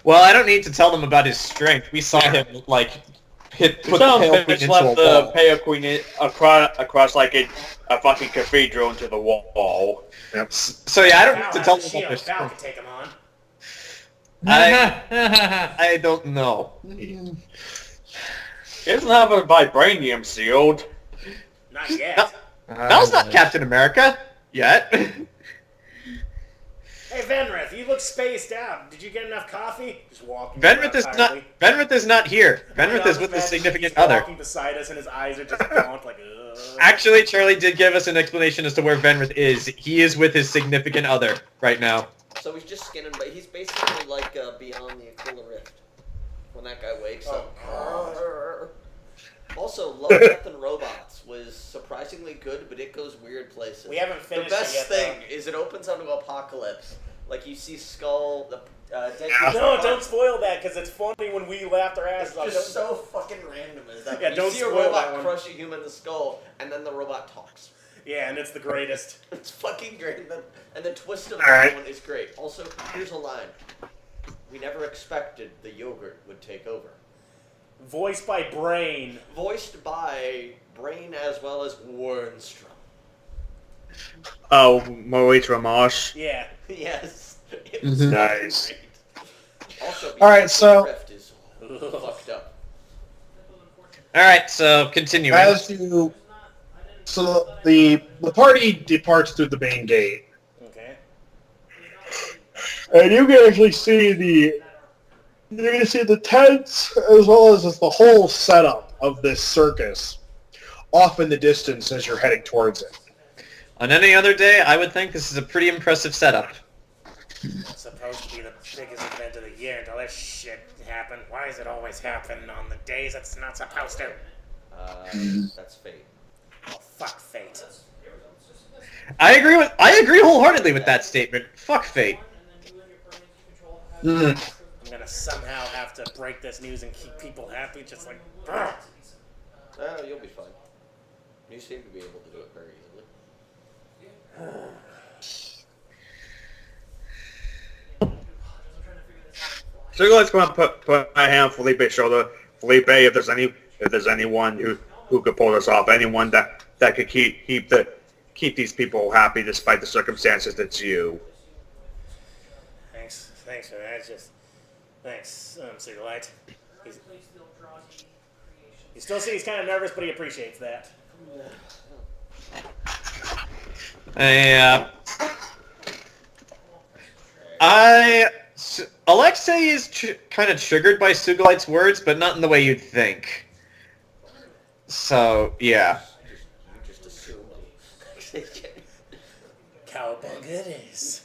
Well, I don't need to tell them about his strength. We saw him put the Pale Queen into a left the wall. Pale Queen across like a fucking cathedral into the wall. Yep. So yeah, I don't need to tell them Shield. about their Val can strength. take him on. I don't know. He doesn't have a vibranium shield. Not yet. Val's not Captain America yet. Hey, Venreth, you look spaced out. Did you get enough coffee? Just walking. Venreth is not. Venreth is not here. Venreth is with his He's significant other. walking beside us, and his eyes are just gaunt, like. Ugh. Actually, Charlie did give us an explanation as to where Venreth is. He is with his significant other right now. So he's just skinning, but he's basically like beyond the Aquila Rift. When that guy wakes up. Also, Love, Death, and Robots was surprisingly good, but it goes weird places. We haven't The finished best it yet, thing is it opens onto Apocalypse. Like, you see Skull, the dead No, don't spoil that, because it's funny when we laughed our It's asses off. just so fucking random as that. Yeah, You don't see a spoil that robot one. crush a human in the skull, and then the robot talks. Yeah, and it's the greatest. It's fucking great. And the twist of All right. that one is great. Also, here's a line. We never expected the yogurt would take over. Voiced by Brain. Voiced by Brain as well as Warnstrom. Oh, Maurice Ramash. Yeah. Yes. It was Nice. great. Also, All right, so- Rift is fucked up. All right, so continuing. So the party departs through the main gate, Okay. and you can actually see the tents as well as the whole setup of this circus off in the distance as you're heading towards it. On any other day, I would think this is a pretty impressive setup. It's supposed to be the biggest event of the year until this shit happened. Why does it always happen on the days it's not supposed to? That's fate. Oh, fuck fate. I agree wholeheartedly with that statement. Fuck fate. I'm gonna somehow have to break this news and keep people happy, just like, brr. Oh, you'll be fine. You seem to be able to do it very easily. Sugulite's going to put my hand on Phillipe's shoulder. Phillipe, if there's anyone who could pull this off, anyone that could keep these people happy despite the circumstances, it's you. Thanks for that. Thanks, Sugulite. You still see he's kind of nervous, but he appreciates that. Alexei is kind of triggered by Sugulite's words, but not in the way you'd think. So, yeah. You just assume them. Cowabunga it is.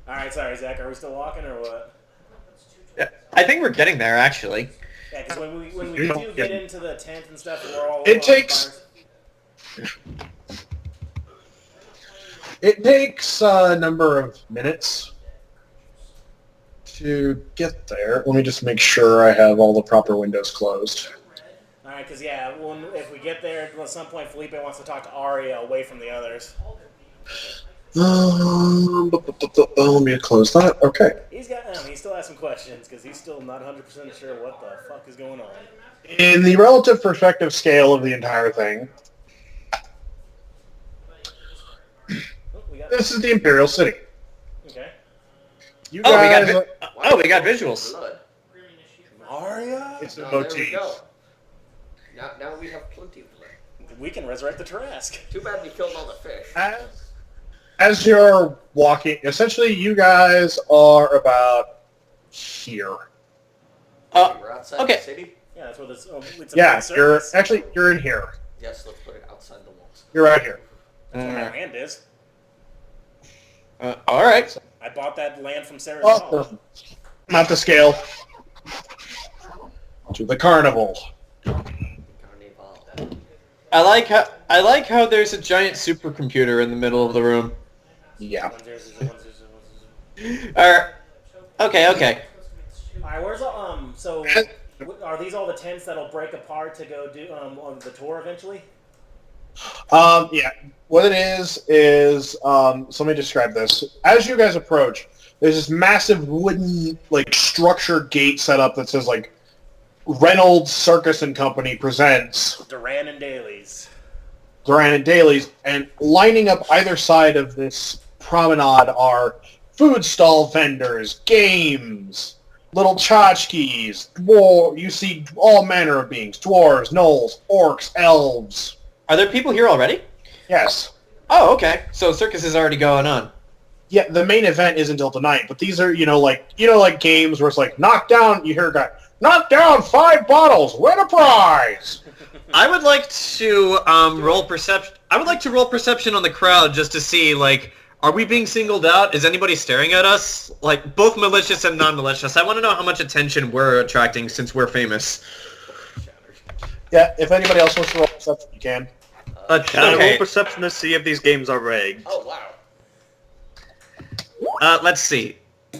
Alright, sorry, Zach. Are we still walking or what? Yeah, I think we're getting there, actually. Yeah, because when we do get into the tent and stuff, we're all... It takes a number of minutes to get there. Let me just make sure I have all the proper windows closed. Alright, because yeah, if we get there, at some point Phillipe wants to talk to Aria away from the others. Let me close that. Okay. He still has some questions, because he's still not 100% sure what the fuck is going on. In the relative perspective scale of the entire thing, this is the Imperial City. Okay. You Oh, guys, we got visuals. Blood. Aria? it's a Oh, there we motif. go. Now we have plenty of blood. We can resurrect the Trask. Too bad we killed all the fish. As you're walking, essentially you guys are about here. We're outside okay. the city? Yeah, that's what it's a Yeah, big you're circus. you're in here. Yes, let's put it outside the walls. You're right here. That's where my hand is. All right. I bought that land from Sarah's Awesome. Not to scale. To the carnival. Carnival. I like how there's a giant supercomputer in the middle of the room. Yeah. Okay. Alright, where's so are these all the tents that'll break apart to go do on the tour eventually? Yeah. What it is so let me describe this. As you guys approach, there's this massive wooden structure gate set up that says Reynolds Circus and Company presents Duran and Dailies. And lining up either side of this promenade are food stall vendors, games, little tchotchkes, you see all manner of beings, dwarves, gnolls, orcs, elves. Are there people here already? Yes. Oh, okay. So circus is already going on. Yeah, the main event isn't until tonight, but these are, games where it's knock down, you hear a guy, knock down 5 bottles, win a prize! I would like to roll perception. I would like to roll perception on the crowd just to see, are we being singled out? Is anybody staring at us? Both malicious and non-malicious. I want to know how much attention we're attracting since we're famous. Yeah, if anybody else wants to roll perception, you can. Can I roll Okay. perception to see if these games are rigged? Oh, wow. Let's see.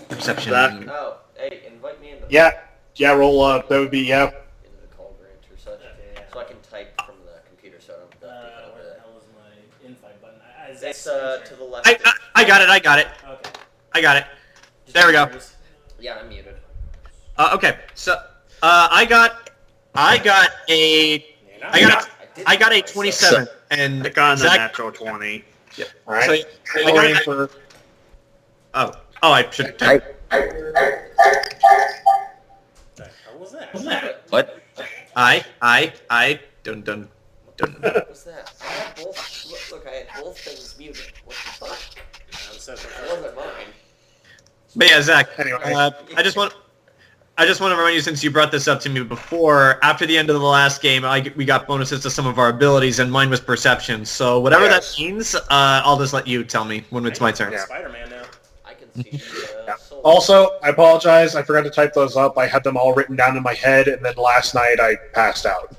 Perception. That- Oh, hey, invite me into Yeah, roll, that would be, into the call grant or such. Okay, So I can type from the computer so I don't have to Where the hell is my invite button? It's to the left. I got it. Okay. I got it. There we go. Yeah, I'm muted. Okay. So I got a 27 and I got a Zach. natural 20. alright. So, I Roll got in it. for... Oh, I should. What was that? What? Dun. What was that? I had both. Look, I had both things muted. What the fuck? It wasn't mine. But yeah, Zach. Anyway. I just want to remind you, since you brought this up to me before, after the end of the last game, we got bonuses to some of our abilities, and mine was perception. So whatever that means, I'll just let you tell me when it's my turn. Spider-Man now. I can see soul. Also, I apologize, I forgot to type those up. I had them all written down in my head, and then last night I passed out.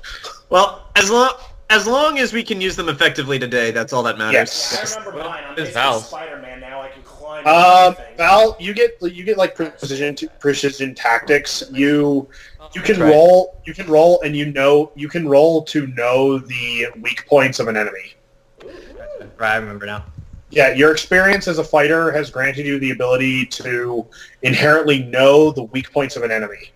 Well, as long as we can use them effectively today, that's all that matters. Yes. I remember mine. I'm It's basically Val. Spider-Man now. I can climb anything. Val, you get precision tactics. You can right. roll, and you can roll to know the weak points of an enemy. Right, I remember now. Yeah, your experience as a fighter has granted you the ability to inherently know the weak points of an enemy.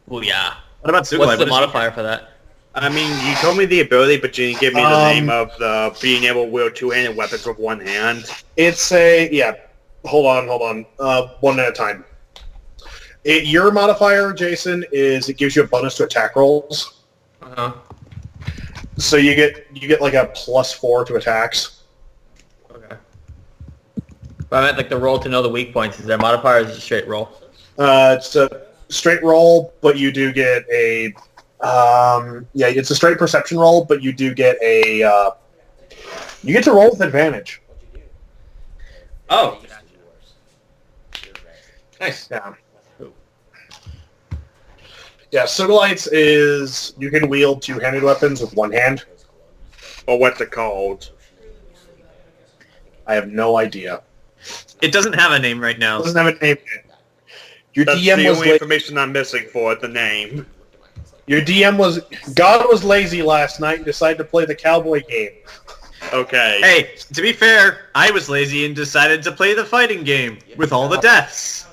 Well, yeah. What about Sugulite? What's What the is- modifier for that? I mean, you told me the ability, but you didn't give me the name of the being able to wield two-handed weapons with one hand. It's hold on, one at a time. Your modifier, Jayson, is it gives you a bonus to attack rolls. Uh-huh. So you get like a +4 to attacks. Okay. But I meant like the roll to know the weak points. Is there a modifier or is it a straight roll? It's a straight roll, but you do get a it's a straight perception roll, but you do get a you get to roll with advantage. Oh, nice. Yeah. Yeah, Sugulites is you can wield two-handed weapons with one hand. Or what's it called? I have no idea. It doesn't have a name right now. It doesn't have a name yet. Your That's DM the was only information I'm missing for it, the name. God was lazy last night and decided to play the cowboy game. Okay. Hey, to be fair, I was lazy and decided to play the fighting game with all the deaths.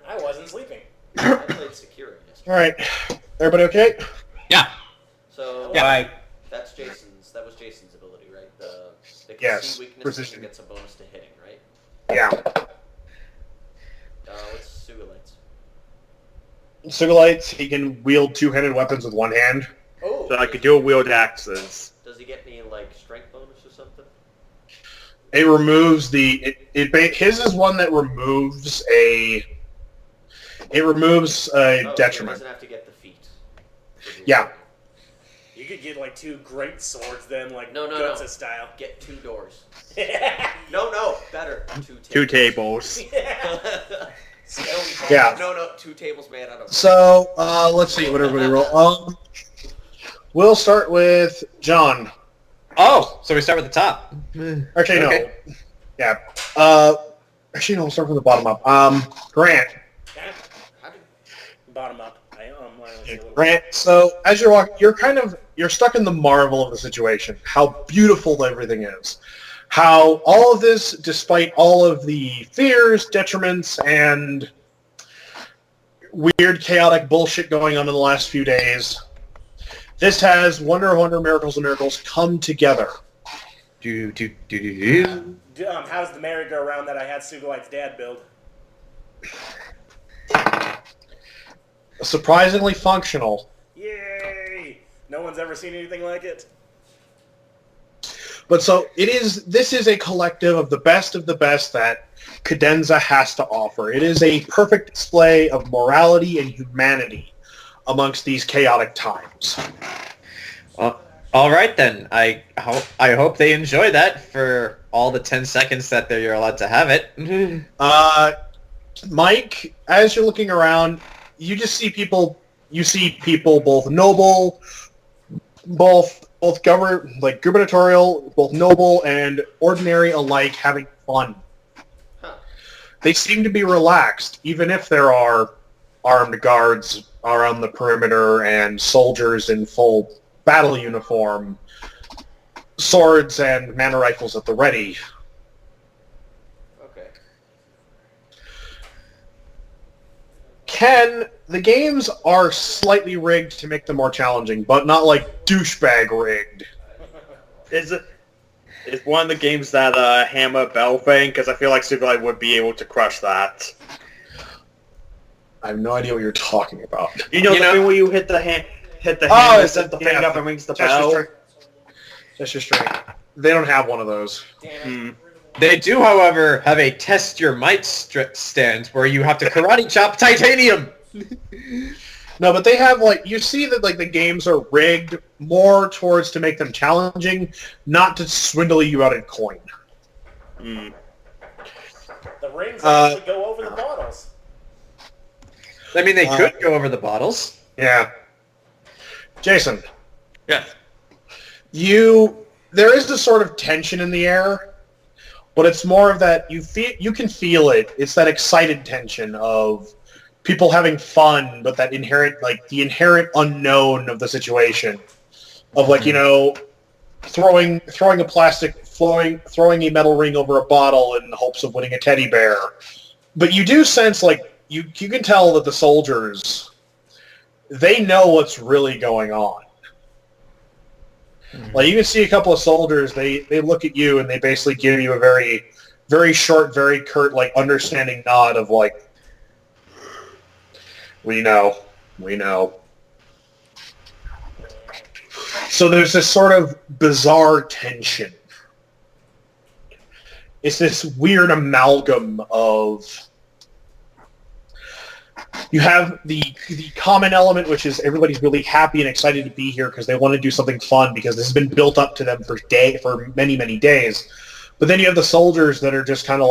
I wasn't sleeping. I played Security yesterday. All right, everybody okay? Yeah. So Yeah. that was Jason's ability, right? They can Yes, see weaknesses precision. and gets a bonus to hitting, right? Yeah. What's Sugulite's? Sugulites, he can wield two-handed weapons with one hand. Oh, So I could dual wield axes. Does he get any like strength bonus or something? It removes his is one that removes a So he detriment. doesn't have to get the feat. Yeah. You could get like 2 great swords then, like No. Guts' style. Get 2 doors. No, better. 2 tables. Yeah. No, 2 tables made out of. So, let's see what everybody roll. We'll start with John. Oh, so we start with the top. Actually, Okay. no. Yeah. Actually, no, we'll start from the bottom up. Grant. Bottom up. Grant, so as you're walking, you're stuck in the marvel of the situation. How beautiful everything is. How all of this, despite all of the fears, detriments, and weird, chaotic bullshit going on in the last few days, this has wonder, miracles, and miracles come together. Do. How's the merry-go-round that I had Sugulite's dad build? Surprisingly functional. Yay! No one's ever seen anything like it. But so this is a collective of the best that Cadenza has to offer. It is a perfect display of morality and humanity amongst these chaotic times. All right then. I hope they enjoy that for all the 10 seconds that you're allowed to have it. Mike, as you're looking around, you just see people. You see people both noble, both gubernatorial, both noble and ordinary alike, having fun. Huh. They seem to be relaxed, even if there are armed guards around the perimeter and soldiers in full battle uniform, swords and mana rifles at the ready. Okay. Ken, the games are slightly rigged to make them more challenging, but not like douchebag rigged. Is one of the games that hammer bell thing? Because I feel like Sugulite would be able to crush that. I have no idea what you're talking about. You know the thing where you hit the hammer, set the thing up, and rings the bell? Gesture string. They don't have one of those. Damn it. They do, however, have a test your might stand where you have to karate chop titanium. No, but they have you see that the games are rigged more towards to make them challenging, not to swindle you out in coin. The rings actually go over the bottles. I mean, they could go over the bottles. Yeah. Jayson, Yes. there is a sort of tension in the air, but it's more of that you can feel it. It's that excited tension of people having fun, but that the inherent unknown of the situation, of throwing a metal ring over a bottle in the hopes of winning a teddy bear. But you do sense you can tell that the soldiers, they know what's really going on. Mm-hmm. You can see a couple of soldiers, they look at you and they basically give you a very, very short, very curt, understanding nod of we know. So there's this sort of bizarre tension. It's this weird amalgam of... You have the common element, which is everybody's really happy and excited to be here because they want to do something fun because this has been built up to them for many, many days. But then you have the soldiers that are just kind of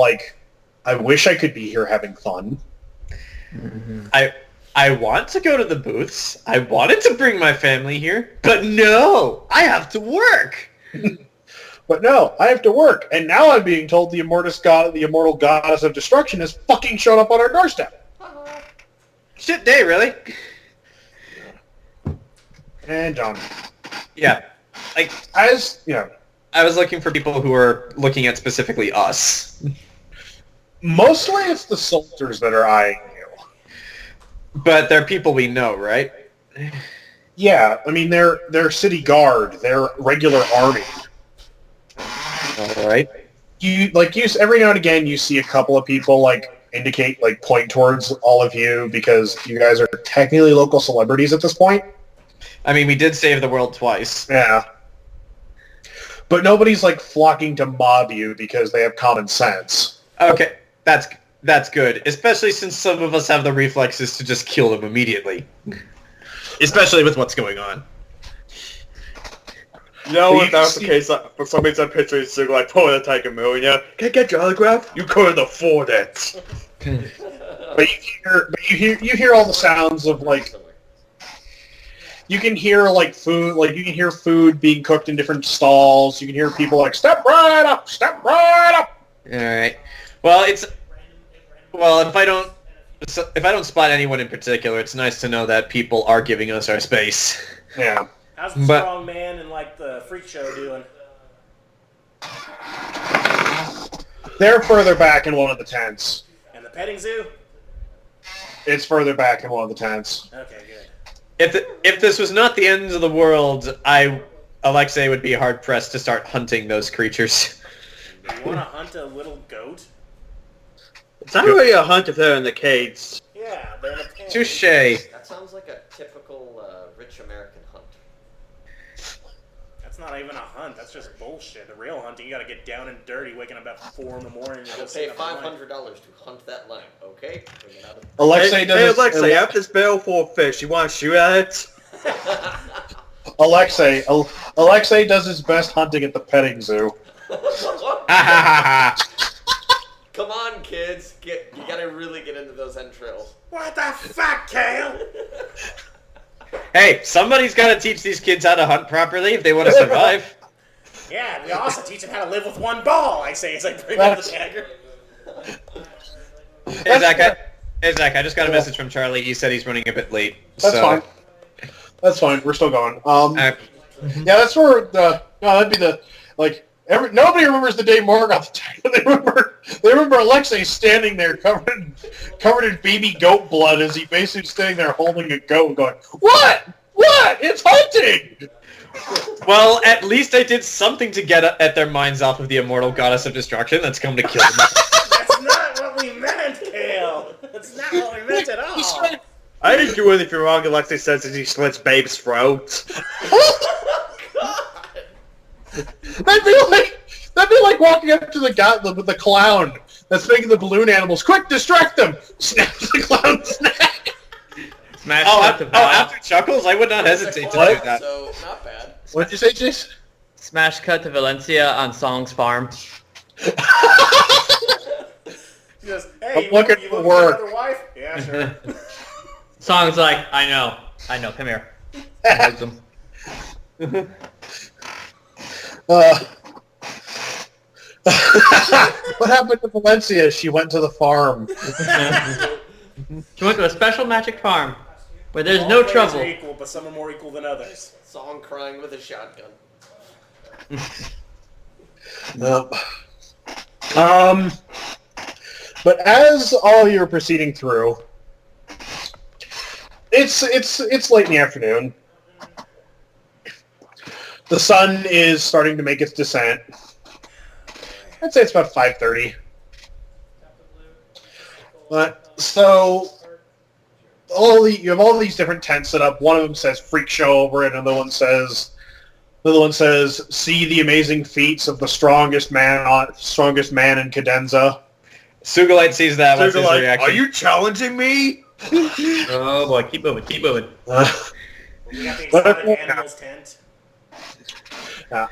I wish I could be here having fun. Mm-hmm. I want to go to the booths. I wanted to bring my family here, but no, I have to work. But no, I have to work, and now I'm being told the immortal goddess of destruction has fucking shown up on our doorstep. Shit day, really? And John. Yeah. I was looking for people who are looking at specifically us. Mostly it's the soldiers that are eyeing you. But they're people we know, right? Yeah, I mean, they're city guard. They're regular army. All right. You every now and again you see a couple of people indicate point towards all of you because you guys are technically local celebrities at this point. I mean, we did save the world twice. Yeah. But nobody's flocking to mob you because they have common sense. Okay, that's good. Especially since some of us have the reflexes to just kill them immediately. Especially with what's going on. You know, But if that was the case, for some reason I'm picturing Sugulite pulling a Tiger Million. Can I get your autograph? You couldn't afford it. But you hear all the sounds of like you can hear like food, like you can hear food being cooked in different stalls. You can hear people like step right up. All right. Well, if I don't spot anyone in particular, it's nice to know that people are giving us our space. Yeah. How's the strong man and like the freak show doing? They're further back in one of the tents. And the petting zoo? It's further back in one of the tents. Okay, good. If this was not the end of the world, Alexei would be hard pressed to start hunting those creatures. You want to hunt a little goat? It's not really a hunt if they're in the cage. Yeah, they're in a pen. Touche. That sounds like a typical rich American hunt. That's not even a hunt. That's just bullshit. The real hunting, you gotta get down and dirty, waking up at 4 in the morning and go You'll sit pay up all night. $500 to hunt that lamb, okay? Bring it out of Alexei does Hey, his, Alexei, I have this barrel full of fish. You want to shoot at it? Alexei does his best hunting at the petting zoo. Come on, kids. You gotta really get into those entrails. What the fuck, Khale? Hey, somebody's got to teach these kids how to hunt properly if they want to survive. Yeah, we also teach them how to live with one ball, I say as I bring up the dagger. Hey, Zach, I just got a message from Charlie. He said he's running a bit late. That's so. fine. That's fine. We're still going. Uh, Yeah, that's where that'd be the nobody remembers the day Morgoth died. They remember Alexei standing there covered in baby goat blood as he basically standing there holding a goat and going, "What? It's hunting!" Well, at least I did something to get at their minds off of the immortal goddess of destruction that's come to kill them. That's not what we meant, Khale. That's not what we meant at all. I didn't do anything wrong, Alexei says as he slits Babe's throat. That'd be like walking up to the clown that's making the balloon animals. Quick, distract them! Snaps the clown's neck. Smash After Chuckles, I would not hesitate to do that. So, not bad. What'd you say, Jason? Smash cut to Valencia on Song's farm. He goes, hey, I'm looking you for looking work. another wife? Yeah, sure. Song's like, I know, come here. Hugs him. What happened to Valencia? She went to the farm. She went to a special magic farm where there's All no players trouble. are equal, but some are more equal than others. Song crying with a shotgun. No. But as all you're proceeding through, it's late in the afternoon. The sun is starting to make its descent. I'd say it's about 5:30. But so you have all these different tents set up. One of them says "Freak Show" over it. Another one says, "See the amazing feats of the strongest man in Cadenza." Sugulite sees that. What's his Sugulite, reaction? are you challenging me? Oh boy, keep moving. We got the exotic animals tent.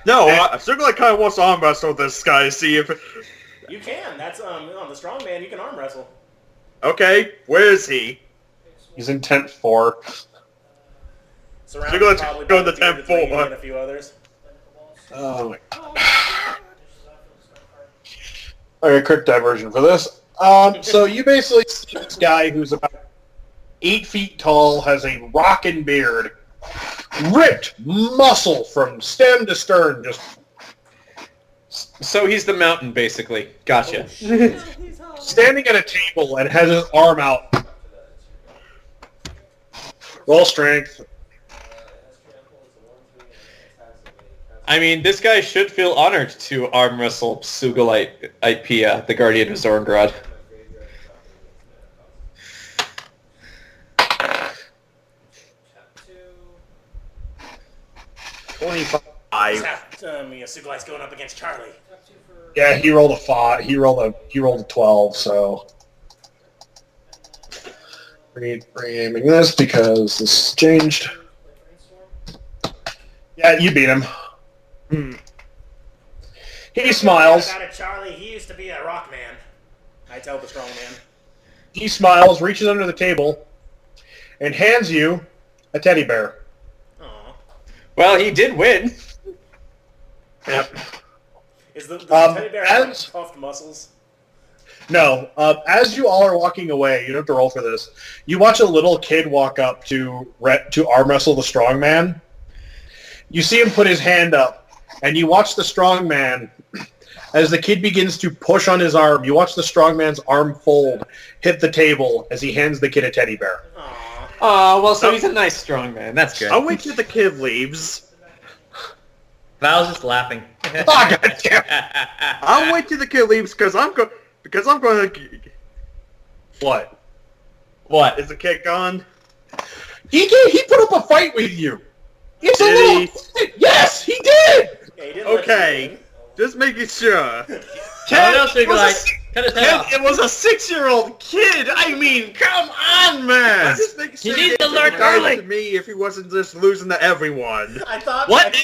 No, Sugulite kind of wants to arm wrestle this guy to see if... You can. That's on the strong man. You can arm wrestle. Okay, where is he? He's in tent 4. Surrounded Sugulite's probably going by to the tent bearded 4. lady and a few others. Oh my god. Okay, quick diversion for this. So you basically see this guy who's about 8 feet tall, has a rockin' beard, ripped muscle from stem to stern, just So he's the mountain, basically. Gotcha. standing at a table and has his arm out. Roll strength. I mean, this guy should feel honored to arm wrestle Sugulite Ipia, the guardian of Zorengrad. Sugulite's going up against Charlie. Yeah, he rolled a 5. He rolled a 12. So re-aiming this because this changed. Yeah, you beat him. He smiles. About it, Charlie. He used to be a rock man. I tell the strong man. He smiles, reaches under the table, and hands you a teddy bear. Aw. Well, he did win. Yep. Does the teddy bear have as- puffed muscles? No. As you all are walking away, you don't have to roll for this. You watch a little kid walk up to arm wrestle the strong man. You see him put his hand up, and you watch the strong man. As the kid begins to push on his arm, you watch the strong man's arm fold, hit the table as he hands the kid a teddy bear. Aw. Oh, well, so he's a nice strong man. That's good. I'll wait till the kid leaves. Val's just laughing. Oh, God damn. I'll wait till the kid leaves because I'm going to... What? What? Is the kid gone? He put up a fight with you. It's a Did little... he? Yes, he did! Yeah, he didn't let you Okay. win. Just making sure. Ted, else we like? Cut his head Ted, off. it was a 6-year-old kid. I mean, come on, man. I'm just making sure He needs to he learn didn't die early. to me if he wasn't just losing to everyone. I thought... What?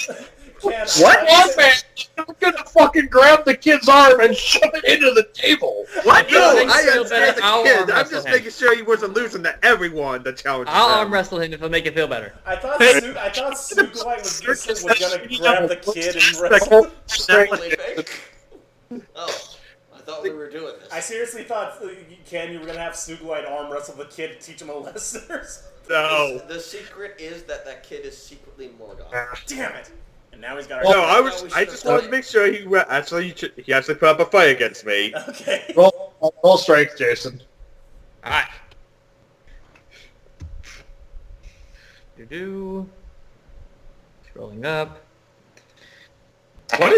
Ken, What? I One man, you're gonna fucking grab the kid's arm and shove it into the table. What? No, Makes I you feel understand better. the I'll kid. arm I'm wrestle just him. making sure he wasn't losing to everyone that challenged I'll him. arm wrestle him if it'll make it feel better. I thought Sugulite was gonna grab the kid and wrestle. Oh, I thought we were doing this. I seriously thought, Ken, you were gonna have Sugulite arm wrestle the kid to teach him a lesson or something. No. The secret is that kid is secretly Morgoth. Damn it! And now he's got No, our... I just wanted to make sure he actually put up a fight against me. Okay. Roll strength, Jayson. Alright. Scrolling up. What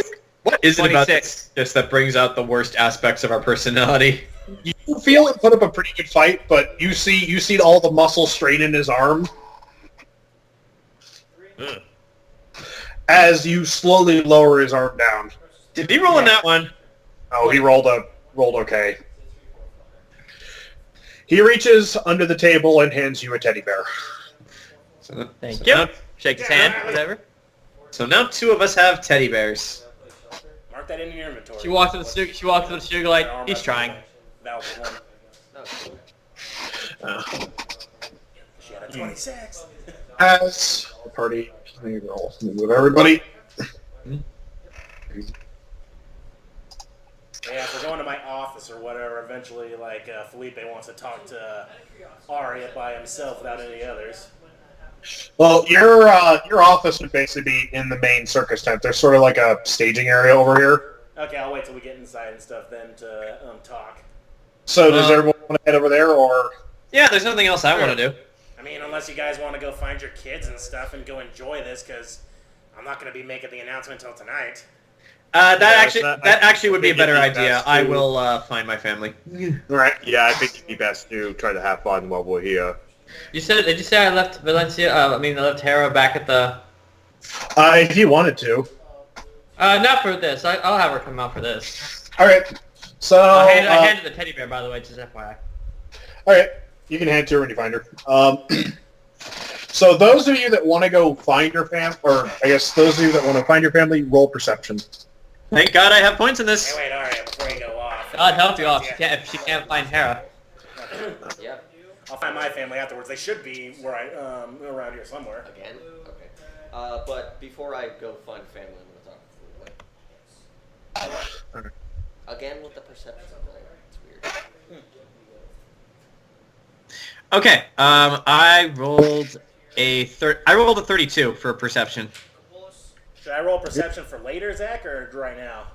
is it about 26. this that brings out the worst aspects of our personality? You feel it put up a pretty good fight, but you see all the muscle strain in his arm as you slowly lower his arm down. Did he roll in that one? Oh, he rolled okay. He reaches under the table and hands you a teddy bear. Thank you. Shake his hand, whatever. So now 2 of us have teddy bears. Mark that in your inventory. She walks with the Sugulite. He's trying. That was the one. No, cool. She had a 26. As the party, let me roll. Move everybody. Yeah, if we're going to my office or whatever, eventually, like, Phillipe wants to talk to Aria by himself without any others. Well, your office would basically be in the main circus tent. There's sort of like a staging area over here. Okay, I'll wait till we get inside and stuff then to talk. So does everyone want to head over there, or? Yeah, there's nothing else I want to do. I mean, unless you guys want to go find your kids and stuff and go enjoy this, because I'm not going to be making the announcement until tonight. That that actually would be a think better it'd be idea. best I to- will find my family. All right. Yeah, I think it'd be best to try to have fun while we're here. Did you say I left Valencia? I left Hera back at the... If you wanted to. Not for this. I'll have her come out for this. All right. So. I handed the teddy bear, by the way, just FYI. All right. You can hand it to her when you find her. So those of you that want to go find your or I guess those of you that want to find your family, roll perception. Thank God I have points in this. Hey, wait, Aria, before you go off. God help you off if she can't find Hera. Yeah. I'll find my family afterwards. They should be where around here somewhere. Again? Okay. But before I go find family, I'm going to talk to Phillipe. Again with the perception roll. It's weird. Okay. I rolled a 32 for perception. Should I roll perception for later, Zach, or right now?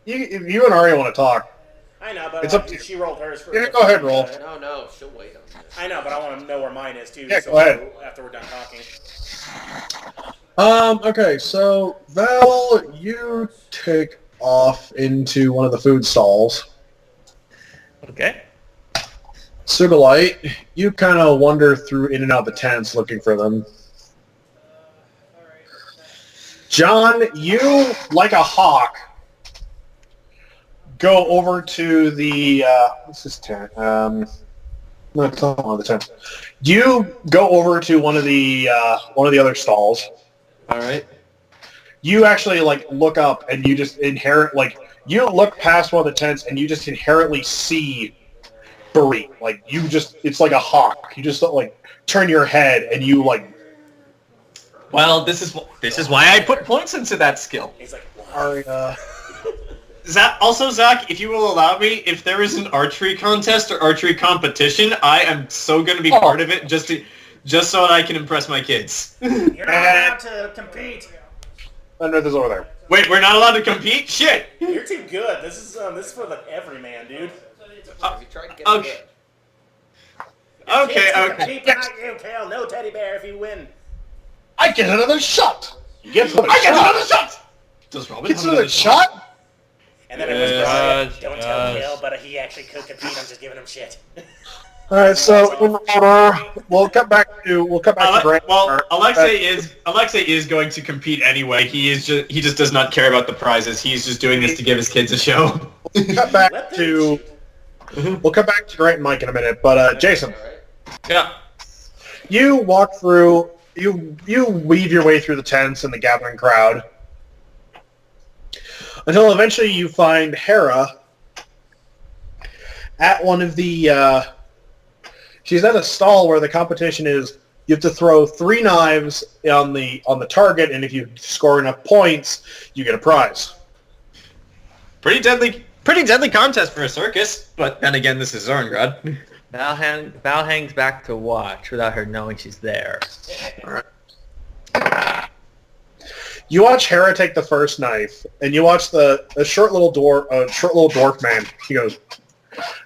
If you and Aria want to talk, I know, but It's up to you. she rolled hers first. Yeah, go ahead, roll. No, she'll wait on this. I know, but I want to know where mine is too. Yeah, so go ahead. After we're done talking. Okay, so Val, you take off into one of the food stalls. Okay. Sugulite, you kind of wander through in and out the tents looking for them. John, you, like a hawk, go over to the, what's this tent? No, it's not one of the tents. You go over to one of the other stalls. All right. you actually like look up and you just you look past one of the tents and you just inherently see Buri. Like it's like a hawk. You just like turn your head and you like. Well, this is why I put points into that skill. He's like, what? Aria. Zach, if you will allow me, if there is an archery contest or archery competition, I am so going to be part of it just so that I can impress my kids. You're not allowed to compete. Venreth is over there. Wait, we're not allowed to compete? Shit! You're too good. This is for the everyman, dude. Have you tried getting Okay. Okay, Kids can okay. compete, but not you, Khale. No teddy bear if you win. I get another shot. You get another I get shot. another shot! Does Robin Gets have another shot. And then it was don't tell Khale, but he actually could compete. I'm just giving him shit. All right, so in order, we'll cut back to Grant. Well, Alexei is going to compete anyway. He just does not care about the prizes. He's just doing this to give his kids a show. We'll cut back to Grant and Mike in a minute, but Jayson, Yeah. you walk through. You weave your way through the tents and the gathering crowd until eventually you find Hera at one of the. She's at a stall where the competition is. You have to throw 3 knives on the target, and if you score enough points, you get a prize. Pretty deadly contest for a circus, but then again, this is Zorengrad. Val hangs back to watch without her knowing she's there. You watch Hera take the first knife, and you watch the short little dwarf man. He goes,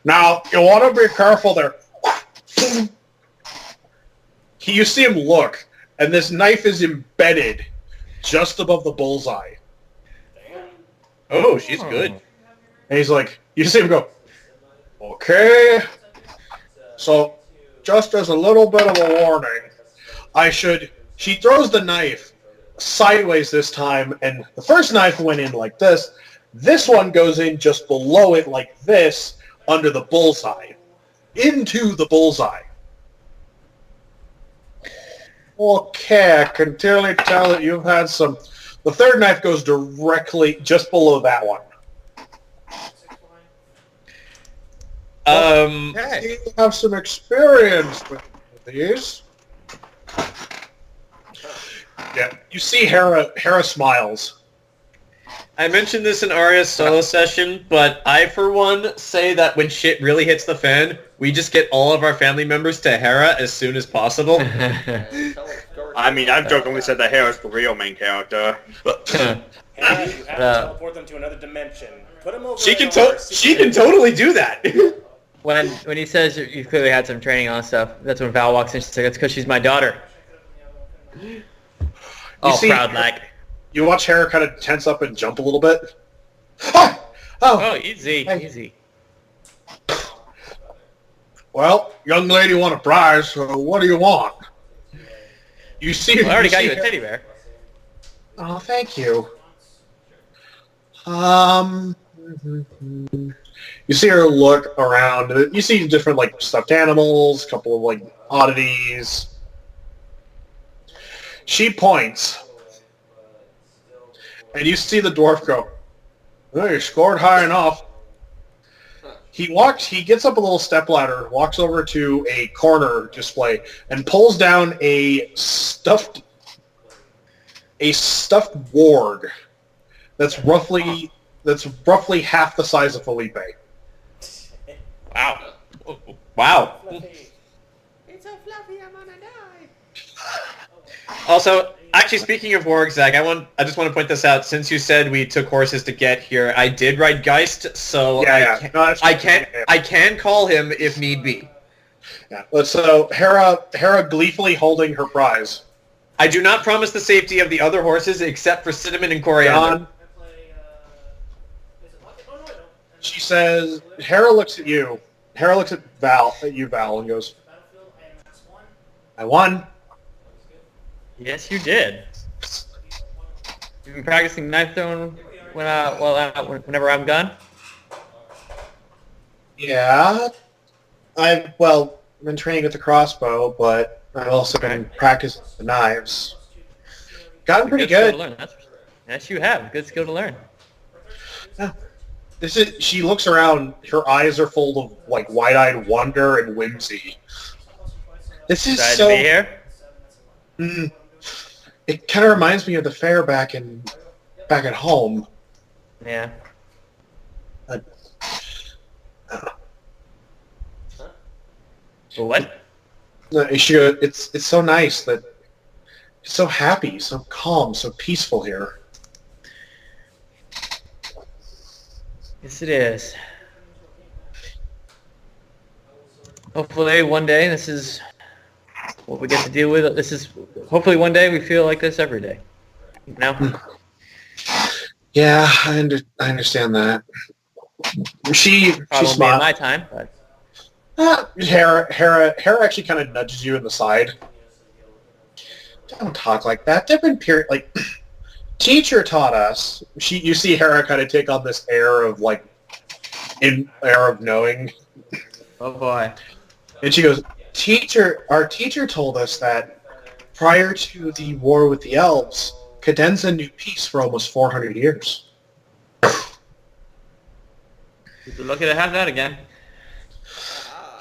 "Now you want to be careful there." You see him look, and this knife is embedded just above the bullseye. Oh, she's good. And he's like, you see him go, "Okay, so just as a little bit of a warning, she throws the knife sideways this time, and the first knife went in like this. This one goes in just below it like this, under the bullseye. Into the bullseye. Okay, I can clearly tell that you've had some... The third knife goes directly just below that one. You have some experience with these. Yeah, you see Hera smiles. I mentioned this in Aria's solo session, but I, for one, say that when shit really hits the fan, we just get all of our family members to Hera as soon as possible. I mean, I've jokingly said that Hera's the real main character. Hera, you have to teleport them to another dimension. Put them over. She can totally do that. When he says you clearly had some training on stuff, that's when Val walks in. She's like, "That's because she's my daughter." Proud like. You watch Hera kind of tense up and jump a little bit. Oh, easy, easy. Well, young lady want a prize, so what do you want? You see, I already got you a teddy bear. Oh, thank you. You see her look around. You see different like stuffed animals, a couple of like oddities. She points. And you see the dwarf go, "Oh, you scored high enough." He gets up a little stepladder, walks over to a corner display, and pulls down a stuffed warg that's roughly half the size of Phillipe. Wow. Wow. It's so fluffy, I'm gonna die. Also, actually, speaking of wargs, Zach, I just want to point this out. Since you said we took horses to get here, I did ride Geist, so I can call him if need be. Yeah. So Hera gleefully holding her prize. I do not promise the safety of the other horses except for Cinnamon and Coriander. She says, Hera looks at you. Hera looks at Val, and goes, "I won." Yes, you did. You've been practicing knife throwing whenever I'm gone? Yeah. I've been training with the crossbow, but I've also been practicing the knives. Gotten pretty good. Yes, you have. Good skill to learn. Yeah. She looks around, her eyes are full of like wide-eyed wonder and whimsy. This is Excited so... to be here? It kind of reminds me of the fair back at home. Yeah. What? She goes, it's so nice that it's so happy, so calm, so peaceful here. Yes, it is. Hopefully one day this is what we get to deal with. Hopefully one day we feel like this every day. You know? Yeah, I understand that. She Probably in smiled. my time, but Hera actually kind of nudges you in the side. Don't talk like that. There've been teacher taught us. You see Hera kind of take on this air of knowing. oh boy. And she goes, our teacher told us that prior to the war with the elves, Cadenza knew peace for almost 400 years. We're lucky to have that again.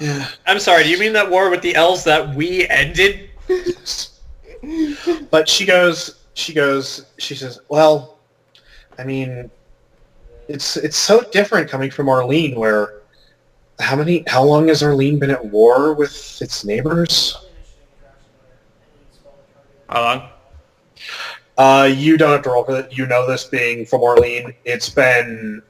Yeah. I'm sorry, do you mean that war with the elves that we ended? But she says, well, I mean, it's so different coming from Orlean, where how long has Orlean been at war with its neighbors? How long? You don't have to roll for that. You know this being from Orlean. It's been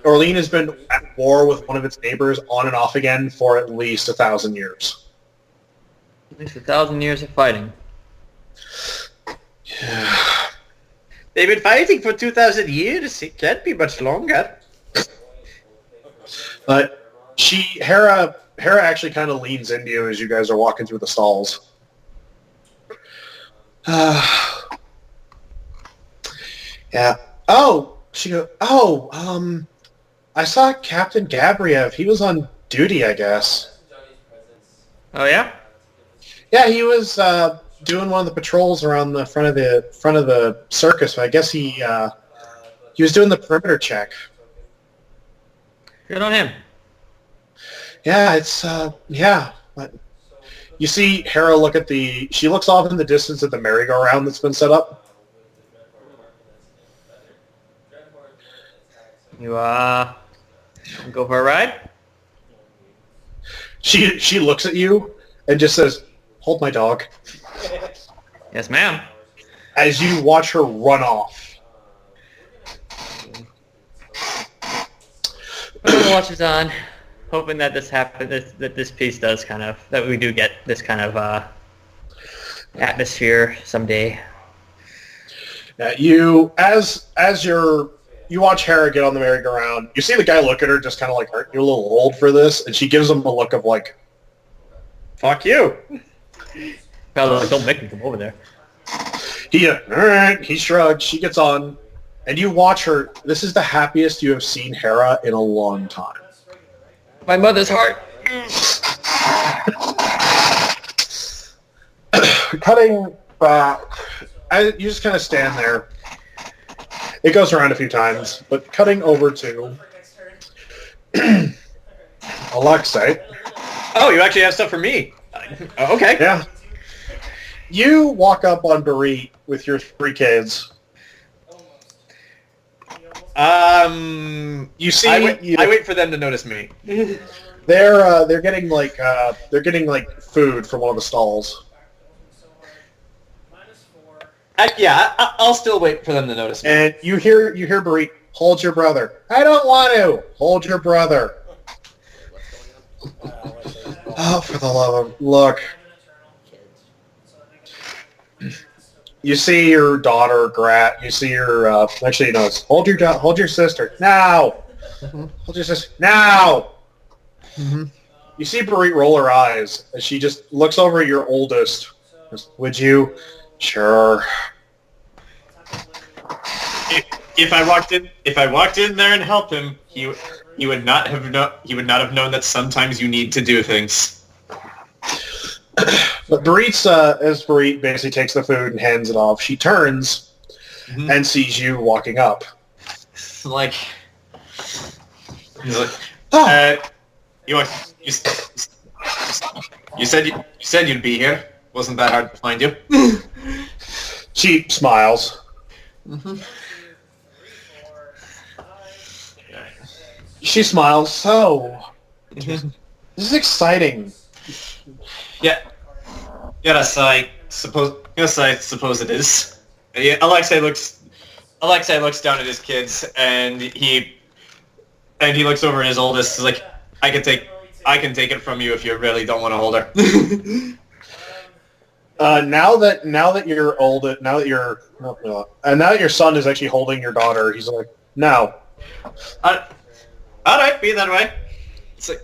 Orlean has been at war with one of its neighbors on and off again for at least 1,000 years. At least 1,000 years of fighting. Yeah. They've been fighting for 2,000 years. It can't be much longer. But Hera actually kind of leans into you as you guys are walking through the stalls. Yeah. Oh, she goes, I saw Captain Gabriev. He was on duty, I guess. Oh yeah? Yeah, he was doing one of the patrols around the front of the circus. I guess he was doing the perimeter check. Good on him. Yeah, it's yeah. But you see Hera look at she looks off in the distance at the merry-go-round that's been set up. You go for a ride? She looks at you and just says, "Hold my dog," Yes, ma'am. as you watch her run off. Overwatch is on, hoping that this happens. That this piece does that we do get this kind of atmosphere someday. You you watch Hera get on the merry-go-round. You see the guy look at her, just kind of like, "Aren't you a little old for this?" And she gives him a look of like, Fuck you. Probably like, don't make me come over there. all right, he shrugs. She gets on, and you watch her. This is the happiest you have seen Hera in a long time. My mother's heart. Cutting back, you just kind of stand there. It goes around a few times, but cutting over to Alexei. Oh, you actually have stuff for me. Okay. Yeah. You walk up on Barit with your 3 kids. You see, I wait for them to notice me. they're getting like food from one of the stalls. I'll still wait for them to notice me. And you hear Barit, "Hold your brother." "I don't want to." "Hold your brother." Oh, for the love of... Look. You see your daughter, Grat. You see your... actually, no, it's hold your sister. Now! Hold your sister. Now! You see Barit roll her eyes as she just looks over at your oldest. "Would you?" "Sure." If I walked in there and helped him, he would not have known that sometimes you need to do things. But Barit's, as Barit basically takes the food and hands it off, she turns and sees you walking up. He's like, Oh. you said you'd be here. Wasn't that hard to find you? She smiles. She smiles. So, this is exciting. Yeah. Yes, I suppose it is. Yeah, Alexei looks down at his kids, and he looks over at his oldest. He's like, I can take it from you if you really don't want to hold her. Now that your son is actually holding your daughter, he's like, no. All right, be that way. It's like,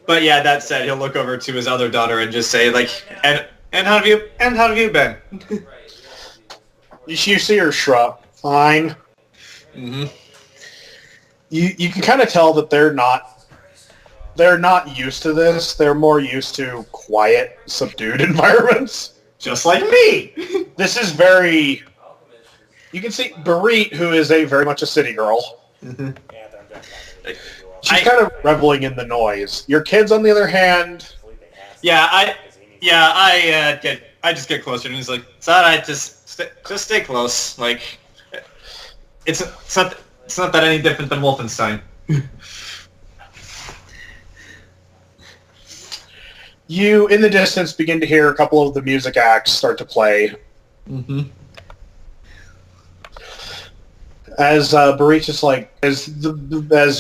but yeah. That said, he'll look over to his other daughter and just say like, and how have you been? You see her shrug. Fine. Mm-hmm. You can kind of tell that they're not used to this. They're more used to quiet, subdued environments. Just like me. This is very. You can see Barit, who is very much a city girl. She's kind of reveling in the noise. Your kids, on the other hand. I just get closer, and he's like, "It's all right, just stay close. Like, it's not that any different than Wolfenstein." You, in the distance, begin to hear a couple of the music acts start to play. Mm-hmm. As Barit just like as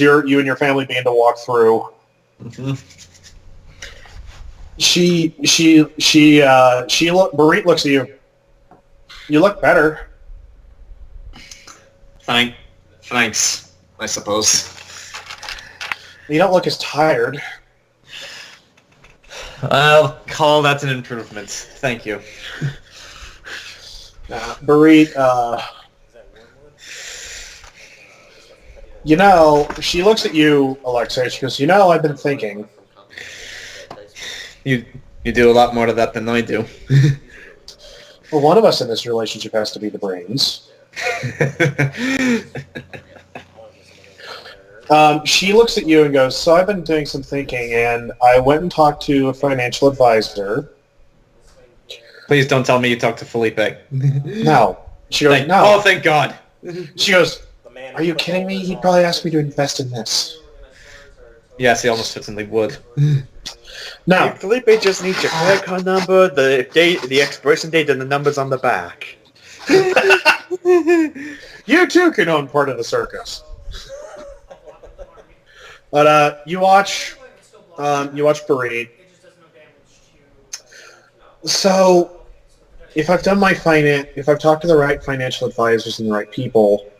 you and your family begin to walk through. Mm-hmm. Barit looks at you. You look better. Thanks, I suppose. You don't look as tired. I'll call that an improvement. Thank you. Barit, she looks at you, Alexei. She goes, I've been thinking. You do a lot more to that than I do. Well, one of us in this relationship has to be the brains. She looks at you and goes, so I've been doing some thinking, and I went and talked to a financial advisor. Please don't tell me you talked to Phillipe. No. She goes, no. Oh, thank God. She goes, are you kidding me? He'd probably ask me to invest in this. Yes, he almost certainly would. No. Phillipe just needs your credit card number, the expiration date, and the numbers on the back. You too can own part of the circus. But you watch Barit. So, if I've talked to the right financial advisors and the right people,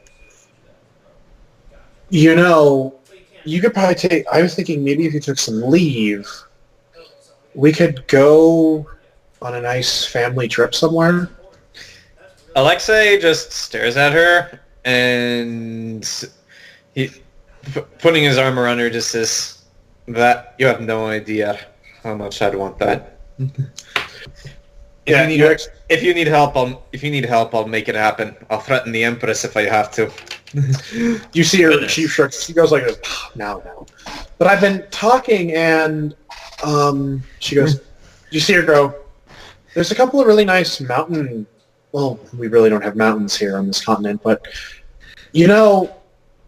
you could probably take. I was thinking maybe if you took some leave, we could go on a nice family trip somewhere. Alexei just stares at her, and he, putting his arm around her, just says, "That you have no idea how much I'd want that." If you need help, I'll make it happen. I'll threaten the Empress if I have to. You see her. She shrugs. She goes like this. No. But I've been talking, and she goes. You see her go. There's a couple of really nice mountain. Well, we really don't have mountains here on this continent, but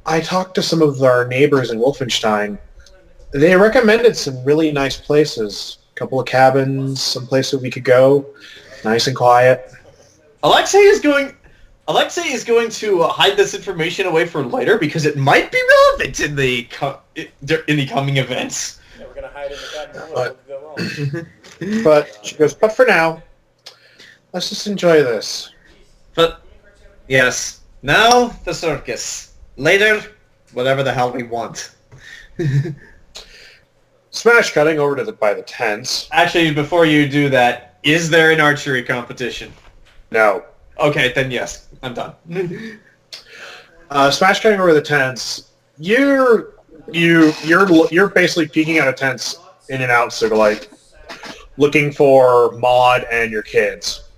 I talked to some of our neighbors in Wolfenstein. They recommended some really nice places. A couple of cabins, some place that we could go, nice and quiet. Alexei is going to hide this information away for later because it might be relevant in the coming events. Yeah, we're gonna hide in the cabin. What could go wrong? But she goes, but for now, let's just enjoy this. But yes, now the circus. Later, whatever the hell we want. Smash cutting over to by the tents. Actually, before you do that, is there an archery competition? No. Okay, then yes, I'm done. Smash cutting over the tents. You're basically peeking out of tents in and out, Sugulite, looking for Maud and your kids.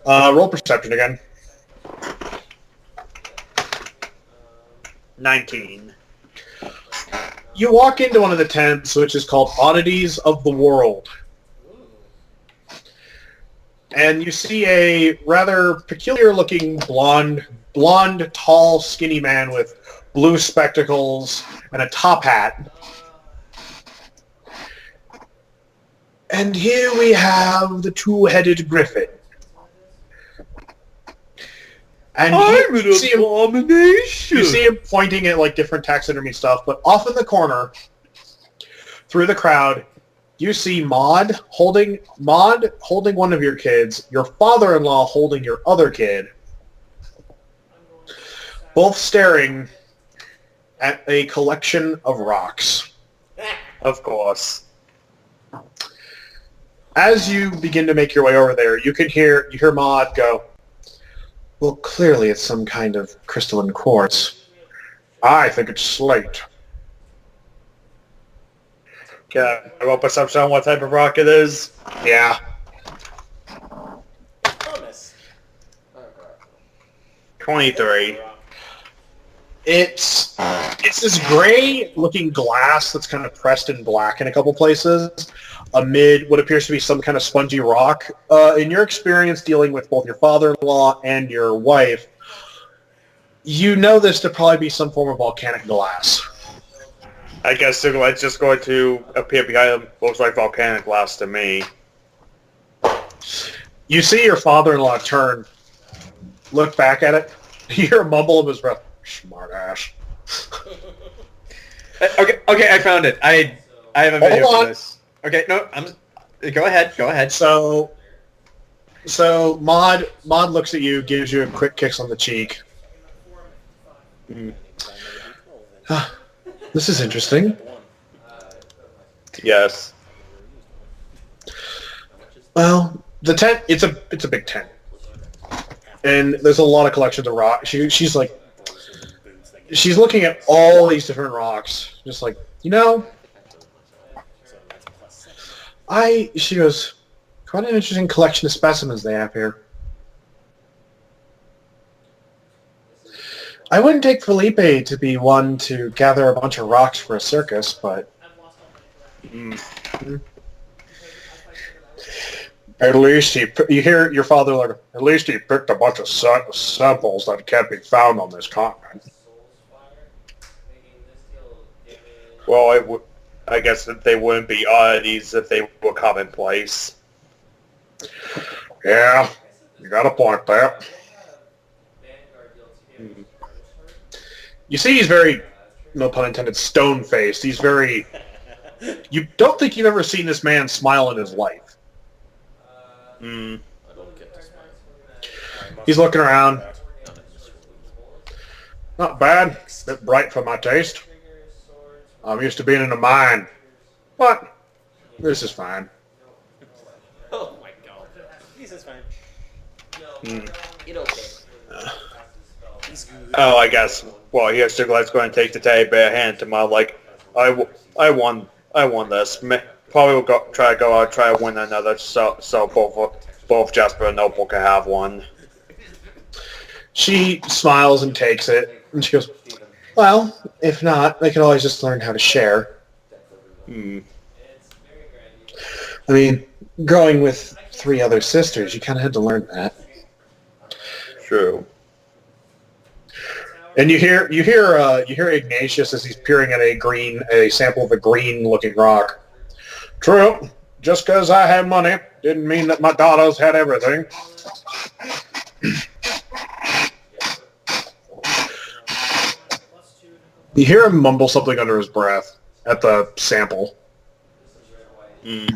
Roll perception again. 19. You walk into one of the tents, which is called Oddities of the World. And you see a rather peculiar-looking blonde, tall, skinny man with blue spectacles and a top hat. And here we have the two-headed griffin. And I'm an you see him abomination! You see him pointing at like different taxidermy stuff, but off in the corner, through the crowd, you see Maud holding one of your kids, your father-in-law holding your other kid, both staring at a collection of rocks. Of course. As you begin to make your way over there, you hear Maud go, "Well, clearly it's some kind of crystalline quartz. I think it's slate." Can I roll perception on what type of rock it is? Yeah. Promise. 23. It's this gray-looking glass that's kind of pressed in black in a couple places, amid what appears to be some kind of spongy rock. In your experience dealing with both your father-in-law and your wife, you know this to probably be some form of volcanic glass. I guess Sugulite's just going to appear behind him. Looks like volcanic glass to me. You see your father-in-law turn, look back at it, you hear a mumble of his breath. Smart ass. Okay, I found it. I have a video Hold for on. this. Okay, no, go ahead. So Maud looks at you, gives you a quick kiss on the cheek. This is interesting. Yes. Well, the tent, it's a big tent. And there's a lot of collections of rock. She's looking at all these different rocks, just like, she goes, quite an interesting collection of specimens they have here. I wouldn't take Phillipe to be one to gather a bunch of rocks for a circus, but at least you hear your father like, at least he picked a bunch of samples that can't be found on this continent. Well, I guess that they wouldn't be oddities if they were commonplace. Yeah, you got a point there. You see he's very, no pun intended, stone-faced. He's very... You don't think you've ever seen this man smile in his life. He's looking around. Not bad. Bit bright for my taste. I'm used to being in a mine. But this is fine. Oh my god. This is fine. It okay. He's good. Oh, I guess. Well, here Sugulite's going to take the teddy bear hand to Maud like, I won this. Probably will try to win another, so both Jasper and Noble can have one. She smiles and takes it, and she goes, well, if not, they can always just learn how to share. I mean, growing with 3 other sisters, you kind of had to learn that. True. And you hear Ignatius as he's peering at a sample of a green-looking rock. True. Just because I had money didn't mean that my daughters had everything. You hear him mumble something under his breath at the sample. He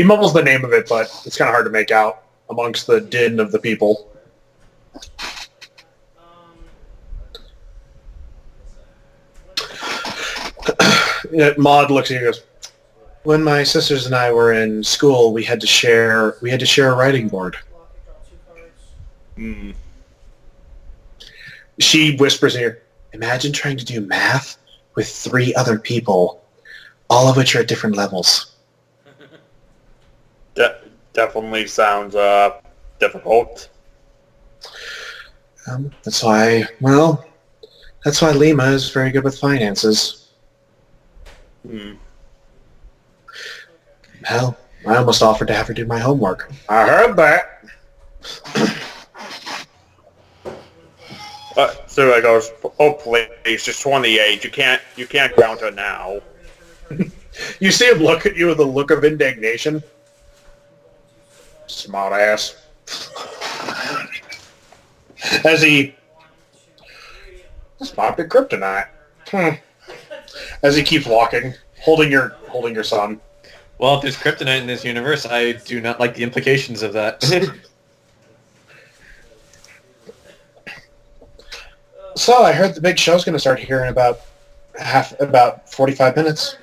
mumbles the name of it, but it's kind of hard to make out amongst the din of the people. Maud looks at you and goes, when my sisters and I were in school, we had to share a writing board. Hmm. She whispers in here, imagine trying to do math with 3 other people, all of which are at different levels. Definitely sounds difficult. That's why Lima is very good with finances. Hmm. Hell, I almost offered to have her do my homework. I heard that. So I goes, oh please, she's 28. You can't ground her now. You see him look at you with a look of indignation. Smart ass. As he... This might be kryptonite. As he keeps walking, holding your son. Well, if there's kryptonite in this universe, I do not like the implications of that. So I heard the big show's going to start here in about 45 minutes.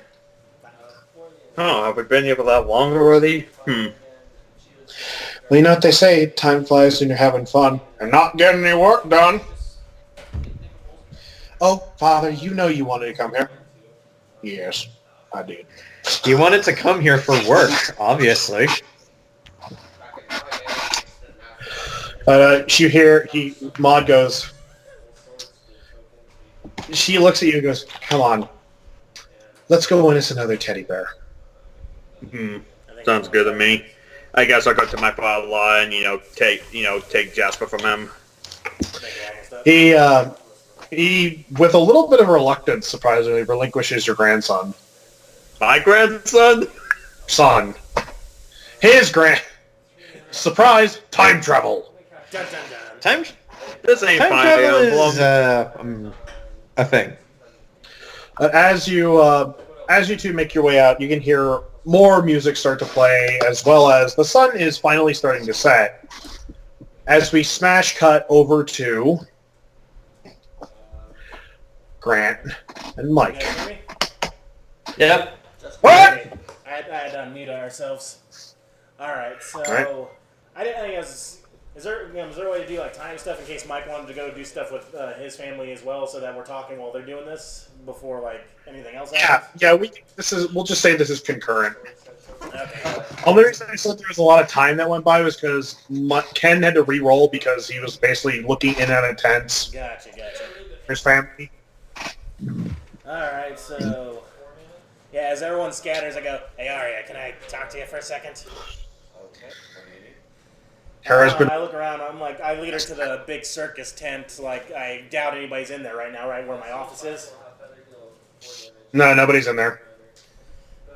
Oh, have we been here for that long already? Well, you know what they say, time flies when you're having fun and not getting any work done. Oh, Father, you know you wanted to come here. Yes, I did. He wanted to come here for work, obviously. You hear, Maud goes, she looks at you and goes, come on, let's go win us another teddy bear. Hmm. Sounds good to me. I guess I'll go to my father-in-law and take Jasper from him. He, with a little bit of reluctance, surprisingly, relinquishes your grandson. My grandson? Son. His surprise, time travel. Dun, dun, dun. This ain't Time Fire travel Emblem. is a thing. As you two make your way out, you can hear more music start to play, as well as the sun is finally starting to set. As we smash cut over to Grant and Mike. You guys hear me? Yep. What? Okay. I had to unmute ourselves. Alright, so... Alright. I guess... Is there a way to do like time stuff in case Mike wanted to go do stuff with his family as well, so that we're talking while they're doing this before like anything else happens? Yeah. We'll just say this is concurrent. Okay. Only reason I said there was a lot of time that went by was because Ken had to re-roll because he was basically looking in at intense Gotcha. for his family. Alright, so... Yeah, as everyone scatters, I go, hey Aria, can I talk to you for a second? Tara's been... I look around, I'm like, I lead her to the big circus tent, like, I doubt anybody's in there right now, right where my office is. No, nobody's in there.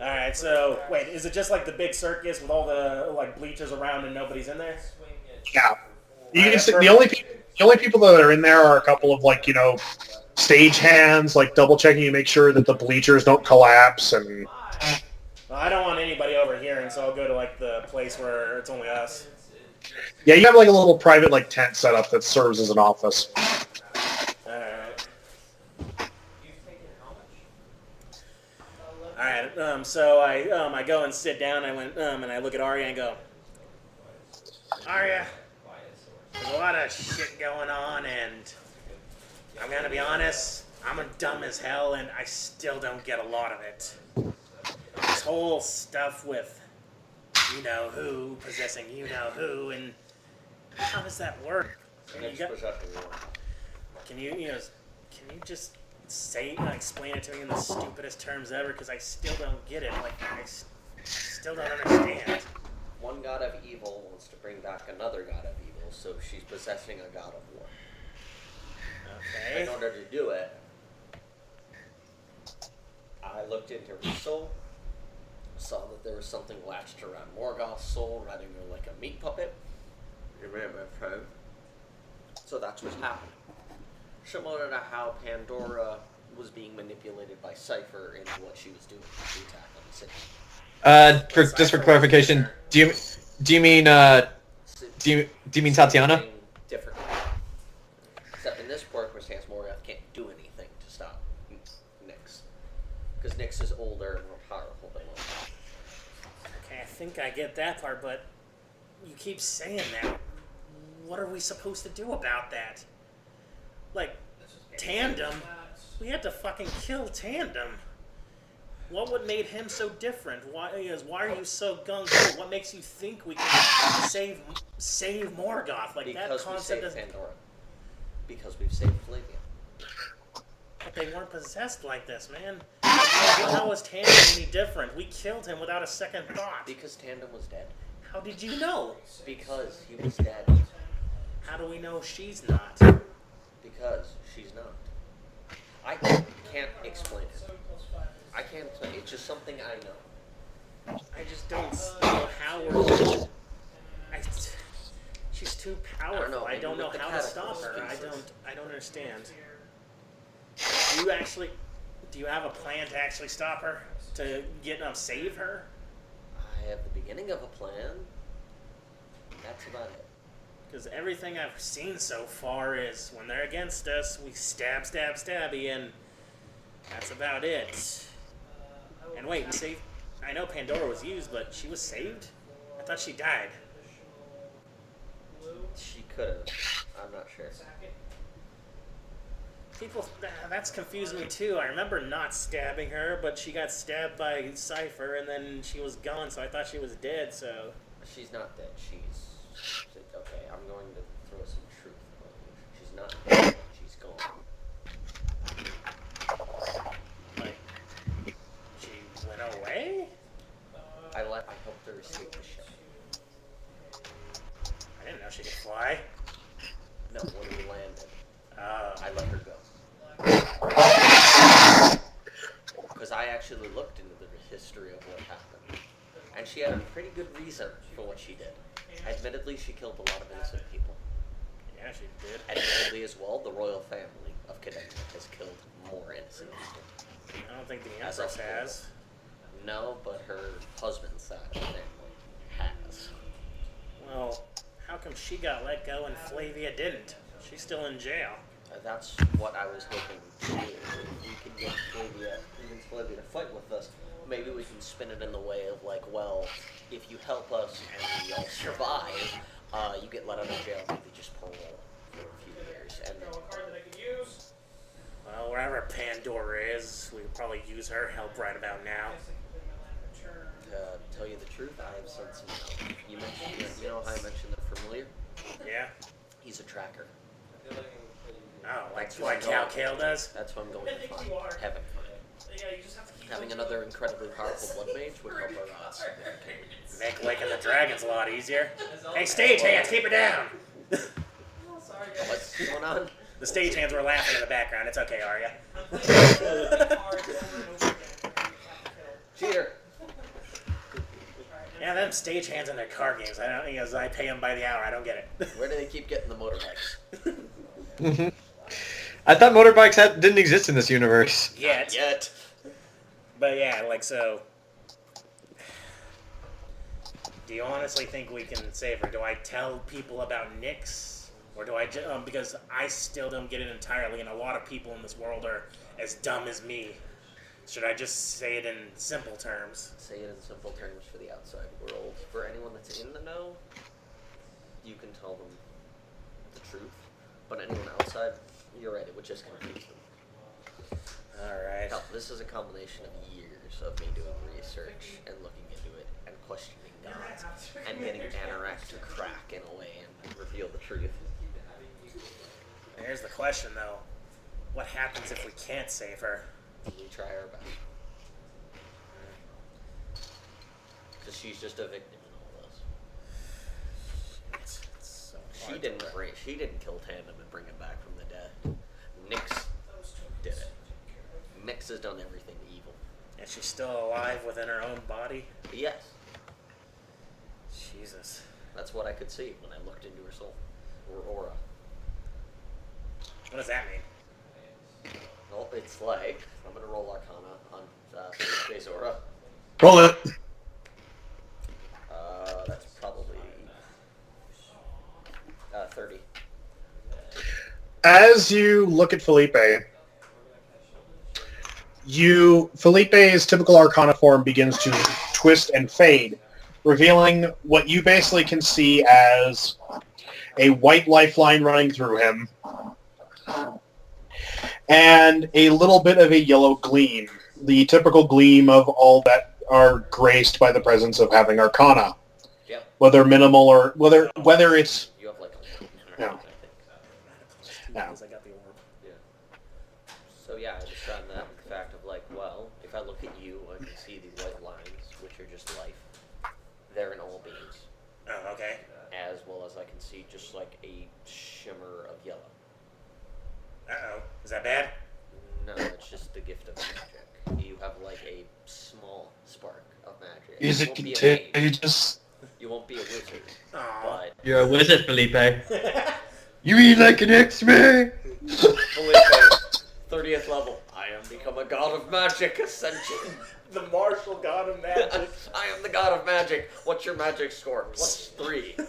Alright, so, wait, is it just like the big circus with all the, like, bleachers around and nobody's in there? Yeah. You can see, the only people that are in there are a couple of, like, stage hands, like, double-checking to make sure that the bleachers don't collapse, and... Well, I don't want anybody overhearing, so I'll go to, like, the place where it's only us. Yeah, you have, like, a little private, like, tent set up that serves as an office. Alright. Alright, so I go and sit down, and I look at Aria and go, Aria, there's a lot of shit going on, and I'm gonna be honest, I'm dumb as hell, and I still don't get a lot of it. This whole stuff with you-know-who possessing you-know-who, and how does that work? Can you just explain it to me in the stupidest terms ever, because I still don't get it, like, I still don't understand. One god of evil wants to bring back another god of evil, so she's possessing a god of war. Okay. In order to do it, I looked into her soul, saw that there was something latched around Morgoth's soul, riding her like a meat puppet. Remember, pro? So that's what's happening. Similar to how Pandora was being manipulated by Cypher into what she was doing with the attack on the city. Just for clarification, do you mean Tatiana? Differently. Except in this circumstance, Morgoth can't do anything to stop Nyx. Because Nyx is older and more powerful than Morgoth. Okay, I think I get that part, but you keep saying that. what are we supposed to do about that? Like, Tandem? We had to fucking kill Tandem. What would made him so different? Why are you so gung-ho? What makes you think we can save Morgoth? Like, Because that concept we is... saved Pandora. Because we've saved Flavia. But they weren't possessed like this, man. How was Tandem any different? We killed him without a second thought. Because Tandem was dead. How did you know? Because he was dead. How do we know she's not? Because she's not. I can't explain it. I can't explain it. It's just something I know. I just don't know how we're... She's too powerful. I don't know how to stop her. I don't understand. Do you have a plan to actually stop her? To save her? I have the beginning of a plan. That's about it. Because everything I've seen so far is when they're against us, we stab, stabby, and that's about it. And wait, we saved... I know Pandora was used, but she was saved? I thought she died. She could have. I'm not sure. People, that's confused me too. I remember not stabbing her, but she got stabbed by Cypher, and then she was gone, so I thought she was dead, so... She's not dead. Okay, I'm going to throw some truth on you. She's not dead. She's gone. Like, she went away? I helped her escape the ship. I didn't know she could fly. No, when we landed, Oh. I let her go. Because I actually looked into the history of what happened. And she had a pretty good reason for what she did. Admittedly, she killed a lot of innocent people. Yeah, she did. Admittedly as well, the royal family of Cadet has killed more innocent people. I don't think the As a Empress whole. has. No, but her husband's side of the family has. Well, how come she got let go and Flavia didn't? She's still in jail. That's what I was hoping to do. If we can get Flavia to fight with us, maybe we can spin it in the way of like, well, if you help us and we all survive, you get let out of jail, maybe just parole for a few years. And then, Well, wherever Pandora is, we could probably use her help right about now. to tell you the truth, I have sent some help. You know how I mentioned the familiar? Yeah? He's a tracker. Oh, That's like what how I'm going- Khale does? That's what I'm going to find. Heaven. Having another incredibly powerful blood mage would help our odds significantly. Make waking the dragons a lot easier. Hey, stagehands, keep her down! What's going on? The stagehands were laughing in the background. It's okay, Aria. Cheater! Yeah, them stagehands in their card games. I don't because I pay them by the hour. I don't get it. Where do they keep getting the motorbikes? I thought motorbikes didn't exist in this universe. Yet. But yeah, like so. Do you honestly think we can save her? Do I tell people about Nyx? Or do I because I still don't get it entirely, and a lot of people in this world are as dumb as me. Should I just say it in simple terms? Say it in simple terms for the outside world. For anyone that's in the know, you can tell them the truth. But anyone outside, you're right, it would just confuse them. Alright. Hell, this is a combination of years of me doing research and looking into it and questioning gods and getting Anorak to crack in a way and reveal the truth. Here's the question, though. What happens if we can't save her? We try our best. Because she's just a victim in all this. It's so She hard didn't to- she didn't kill Tandem and bring him back from the dead. Nyx did it. Nyx has done everything evil. And she's still alive within her own body? But yes, Jesus. that's what I could see when I looked into her soul. Or aura. What does that mean? Well, it's like, I'm going to roll Arcana on Space Aura. Roll it. That's probably 30. As you look at Phillipe's typical Arcana form begins to twist and fade, revealing what you basically can see as a white lifeline running through him, and a little bit of a yellow gleam, the typical gleam of all that are graced by the presence of having Arcana. Yep. Whether minimal or whether it's You have like a... Yeah. I think. Yeah. Because I got the orb. Yeah. So yeah, I just found that the fact of like, well, if I look at you, I can see these white lines, which are just life. They're in all beings. Oh, okay. As well as I can see just like a shimmer of yellow. Uh-oh. Is that bad? No, it's just the gift of magic. You have like a small spark of magic. Is You it won't be a mage. contagious? You won't be a wizard, Aw. but You're a wizard, Phillipe. You mean like an X-ray? Phillipe, 30th level. I am become a god of magic ascension. The martial god of magic. I am the god of magic. What's your magic score? +3.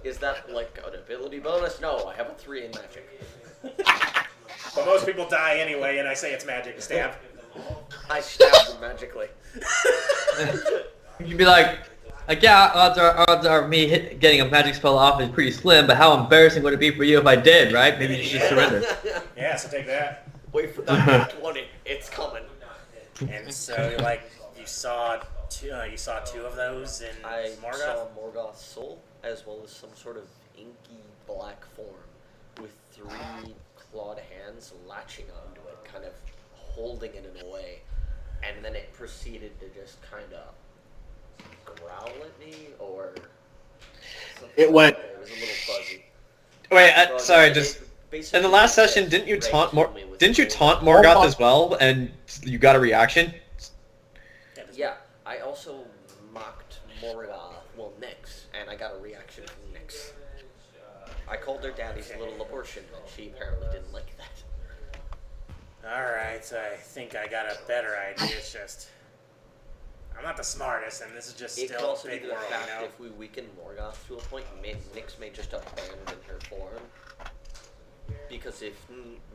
Is that like an ability bonus? No, I have a 3 in magic. But most people die anyway, and I say it's magic. Stab. I stab them magically. You'd be like, yeah, odds are me getting a magic spell off is pretty slim, but how embarrassing would it be for you if I did, right? Maybe you should just surrender. Yeah, so take that. Wait for that 20. It's coming. And so, like, you saw two of those in I Morgoth? saw Morgoth's soul, as well as some sort of inky black form with 3 clawed hands latching onto it, kind of holding it in a way, and then it proceeded to just kind of growl at me, or something. It went- It was a little fuzzy. Wait, Well, sorry, it just basically in the last said, session, didn't you "Ray taunt killed me with Didn't you gold." taunt Morgoth as well, and you got a reaction? Yeah, I also mocked Morgoth, well, Nyx, and I got a reaction from Nyx. I called her daddy's little abortion, and she apparently didn't like that. Alright, I think I got a better idea. It's just... I'm not the smartest, and this is just It could still a also be big the world, fact you know? if we weaken Morgoth to a point, Nyx may just abandon her form. Because if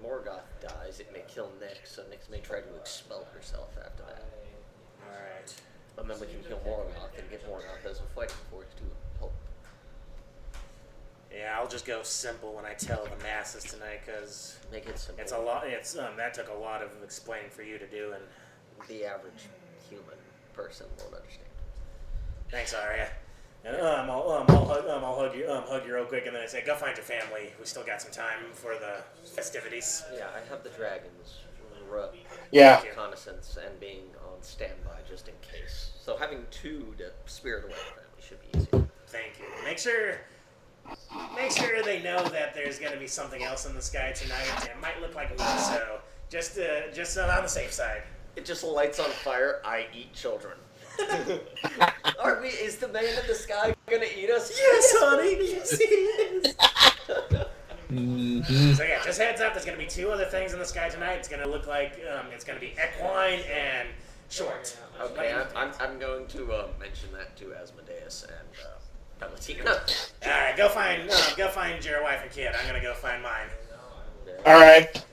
Morgoth dies, it may kill Nyx, so Nyx may try to expel herself after that. Alright. And then we can kill Morgoth and get Morgoth as a fighting force to help. Yeah, I'll just go simple when I tell the masses tonight, because Make it simple. it's a lot. It's that took a lot of explaining for you to do, and The average human person won't understand. thanks, Aria. And I'll hug you real quick, and then I say, go find your family. We still got some time for the festivities. Yeah, I have the dragons Yeah. reconnaissance and being on standby just in case. So having 2 to spirit away the family should be easy. Thank you. Make sure they know that there's going to be something else in the sky tonight. It might look like me, so just on the safe side. It just lights on fire. I eat children. Is the man in the sky gonna eat us? Yes, honey. Yes, he is. So yeah, just heads up. There's going to be 2 other things in the sky tonight. It's going to look like it's going to be equine and short. Okay, I'm going to mention that to Asmodeus and Valentina. All right, go find your wife and kid. I'm going to go find mine. All right.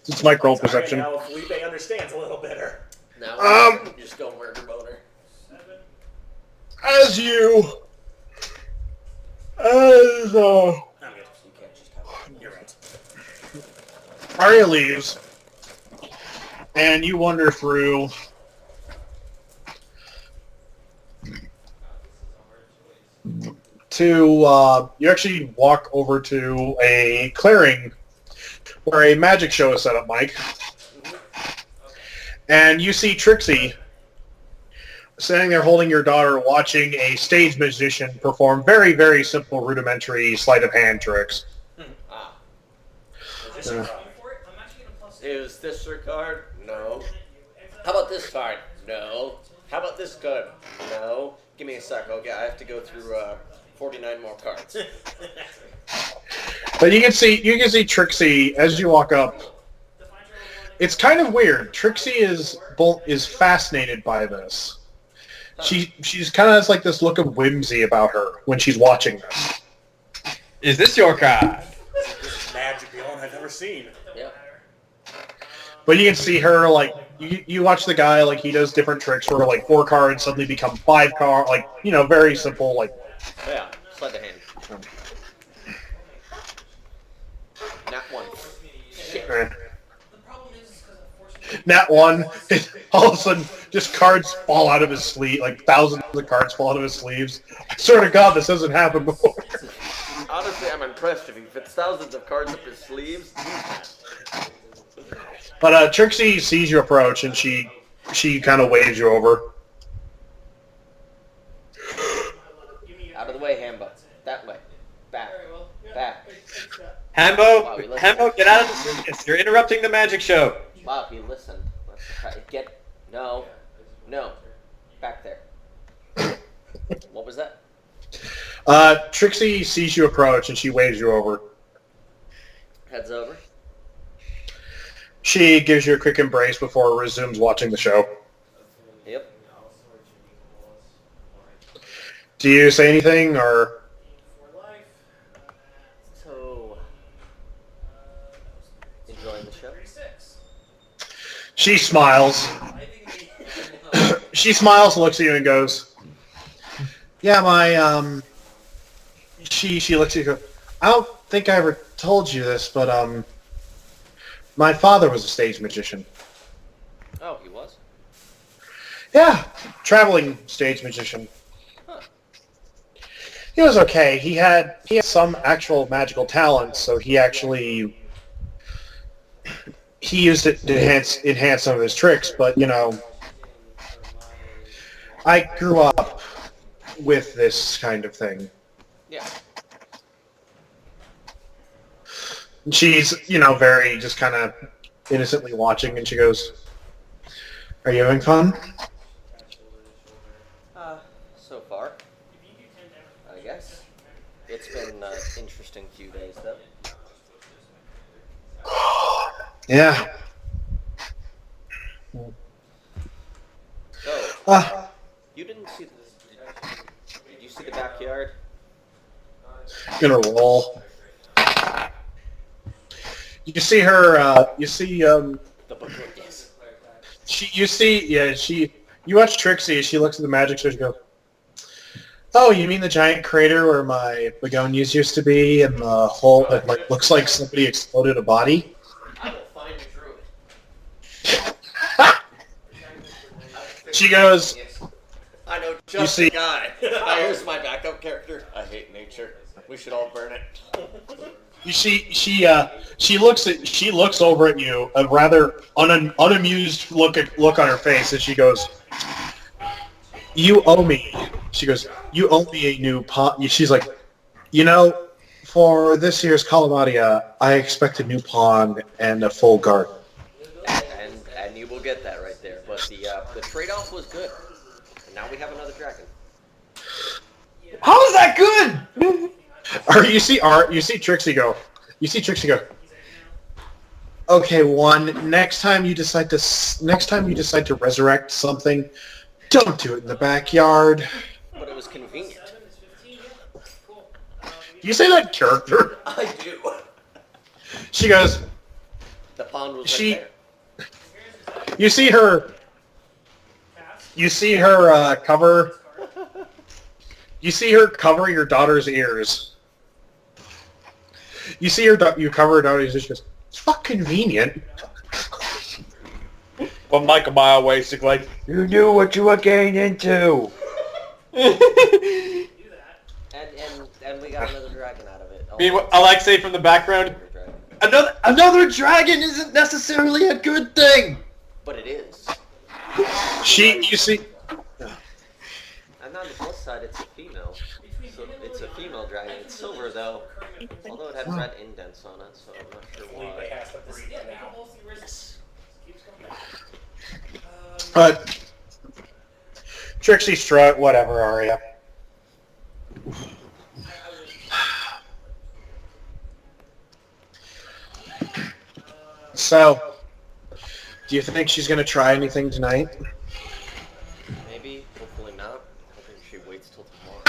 It's micro perception. Now Phillipe understands a little better. Now just go murder boner. As I'm good. You can't just have You're right. Aria leaves, and you wander through to, you actually walk over to a clearing where a magic show is set up, Mike. And you see Trixie sitting there holding your daughter, watching a stage musician perform very, very simple, rudimentary sleight of hand tricks. Ah. Is this your Is this your card? No. How about this card? No. How about this card? No. Give me a sec. Okay, I have to go through 49 more cards. But you can see Trixie as you walk up. It's kind of weird. Trixie is fascinated by this. She's kind of has like this look of whimsy about her when she's watching this. Is this your card? This is magic beyond I've ever seen. Yeah. But you can see her like you watch the guy, like, he does different tricks where, like, 4 cards suddenly become 5 cards, like, very simple, like... Yeah, slide the hand. Nat 1. Shit. Nat 1, all of a sudden, just cards fall out of his sleeve, like, thousands of cards fall out of his sleeves. I swear to God, this hasn't happened before. Honestly, I'm impressed if he fits thousands of cards up his sleeves. But Trixie sees you approach, and she kind of waves you over. Out of the way, Hambo. That way. Back. Back. Hambo, get out of the circus. You're interrupting the magic show. Wow, he listened. Let's try. No. Back there. What was that? Trixie sees you approach, and she waves you over. Heads over. She gives you a quick embrace before resumes watching the show. Yep. Do you say anything, or... So... enjoying the show? She smiles. She smiles, looks at you, and goes, "Yeah, my, She looks at you and goes, I don't think I ever told you this, but, my father was a stage magician." Oh, he was? Yeah, traveling stage magician. Huh. He was okay. He had some actual magical talent, so he used it to enhance some of his tricks, but, I grew up with this kind of thing. Yeah. And she's, very just kind of innocently watching, and she goes, "Are you having fun?" So far. I guess. It's been an interesting few days, though. Yeah. So, you didn't see the... Did you see the backyard? Gonna roll. You see her, The book, yes. you watch Trixie as she looks at the magic show, she goes, "Oh, you mean the giant crater where my begonias used to be, and the hole that, like, looks like somebody exploded a body?" I will find a druid. She goes, I know just the guy. Here's my backup character. I hate nature. We should all burn it. she looks over at you, a rather unamused look on her face, as she goes, "You owe me." She goes, "You owe me a new pawn." She's like, "For this year's Aria, I expect a new pawn and a full guard." And you will get that right there. But the trade-off was good. And now we have another dragon. How is that good? Or you see Trixie go. "Okay, next time you decide to resurrect something, don't do it in the backyard." But it was convenient. You say that in character? I do. She goes, The pond was right there. You see her cover. You see her cover your daughter's ears. You see you cover her daughter's ears. She goes, "It's fucking convenient." From like a mile away, she's like, "You knew what you were getting into." And we got another dragon out of it. Meanwhile, Alexei from the background. Another dragon isn't necessarily a good thing. But it is. You see. And on the plus side, it's a female. So it's a female dragon. It's silver, though. Although it had red indents on it, so I'm not sure Phillipe why. has to breed now. Trixie strut, whatever, Aria. So, do you think she's going to try anything tonight? Maybe, hopefully not. Hoping she waits till tomorrow.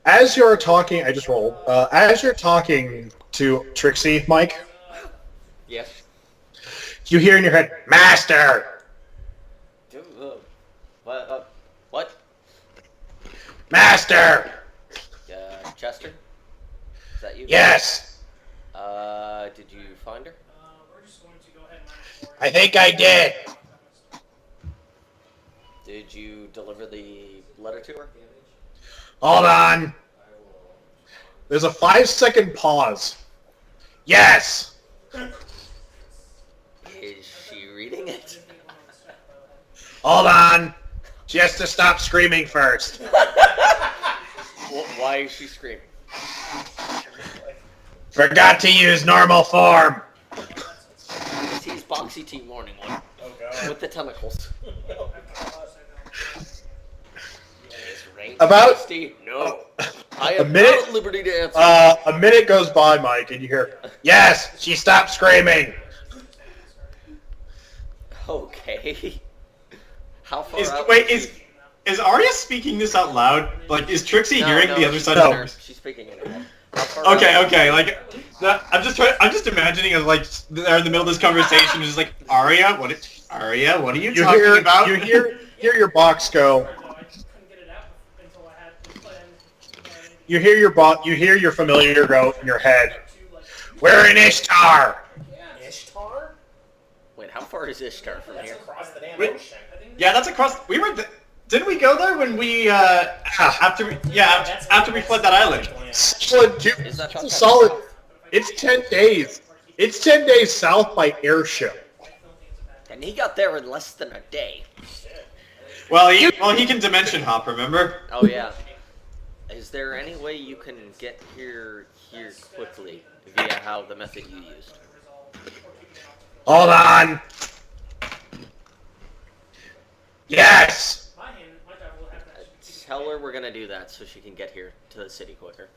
As you're talking, I just rolled. As you're talking to Trixie, Mike, Yes. You hear in your head, Master! What? Master! Chester? Is that you? Yes! Did you find her? We're just going to go ahead and I think I did. Did you deliver the letter to her? Hold on. There's a 5-second pause. Yes! Is she reading it? Hold on. She has to stop screaming first. Why is she screaming? Forgot to use normal form. He's Boxy Team Morning one. Oh god. With the tentacles. About- Steve, no. I A am minute- not at liberty to answer. A minute goes by, Mike, and you hear, yes, she stopped screaming. Okay. How far Is, out? wait, is Aria speaking this out loud? Like, is Trixie hearing the other she's side No. of speaking- her? She's speaking in her head. How far Okay, out- okay, like, I'm just imagining as like they're in the middle of this conversation, just like Aria, what are you You talking hear, about? you hear your box go. You hear your familiar go in your head. We're in Ishtar. Ishtar? Wait, how far is Ishtar from That's here? across the damn Wait. ocean. Yeah, that's across. We were. Didn't we go there when we after we fled that island? Solid two. Is that It's a not- solid. It's 10 days. It's 10 days south by airship. And he got there in less than a day. Well, he can dimension hop. Remember? Oh yeah. Is there any way you can get here quickly via how the method you used? Hold on. Yes. Tell her we're gonna do that so she can get here to the city quicker.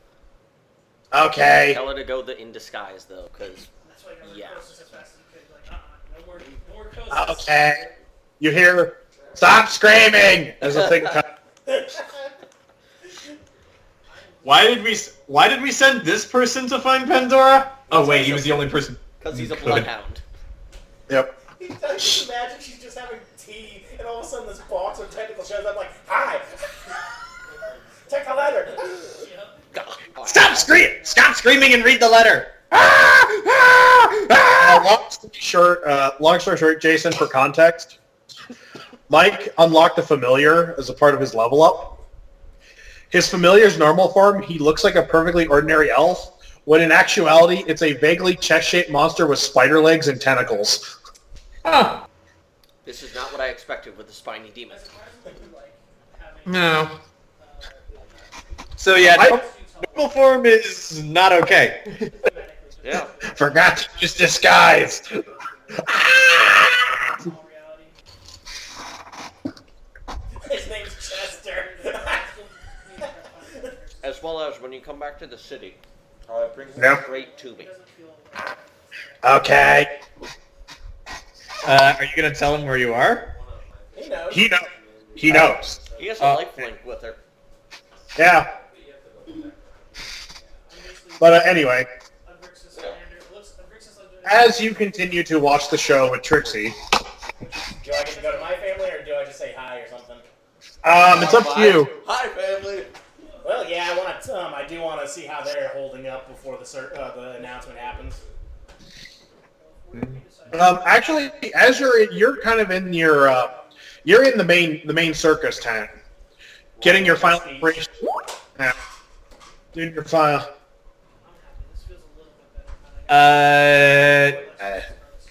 Okay. Tell her to go in disguise though, because yeah. Okay. You hear, stop screaming as the thing comes. Why did we send this person to find Pandora? Oh wait, he was the only person. Because he's a Good. bloodhound. Yep. Just imagine she's just having tea, and all of a sudden this box with tentacles shows up like, hi! Take the letter! Stop screaming and read the letter. Long story short, Jayson, for context, Mike unlocked a familiar as a part of his level up. His familiar's normal form, he looks like a perfectly ordinary elf, when in actuality, it's a vaguely chest-shaped monster with spider legs and tentacles. Huh. This is not what I expected with the spiny demon. No. So yeah, normal form is not okay. Yeah. Forgot to use disguise. His name's Chester. As well as when you come back to the city, bring him Yeah. straight to me. Okay. Are you gonna tell him where you are? He knows. He knows. He has a life link with her. Yeah. But anyway, as you continue to watch the show with Trixie, Do I get to go to my family, or do I just say hi or something? it's up to you. Hi, family. Well, yeah, I do want to see how they're holding up before the announcement happens. Actually, as you're kind of in your, you're in the main circus tent, getting your final information. Yeah. Doing your file.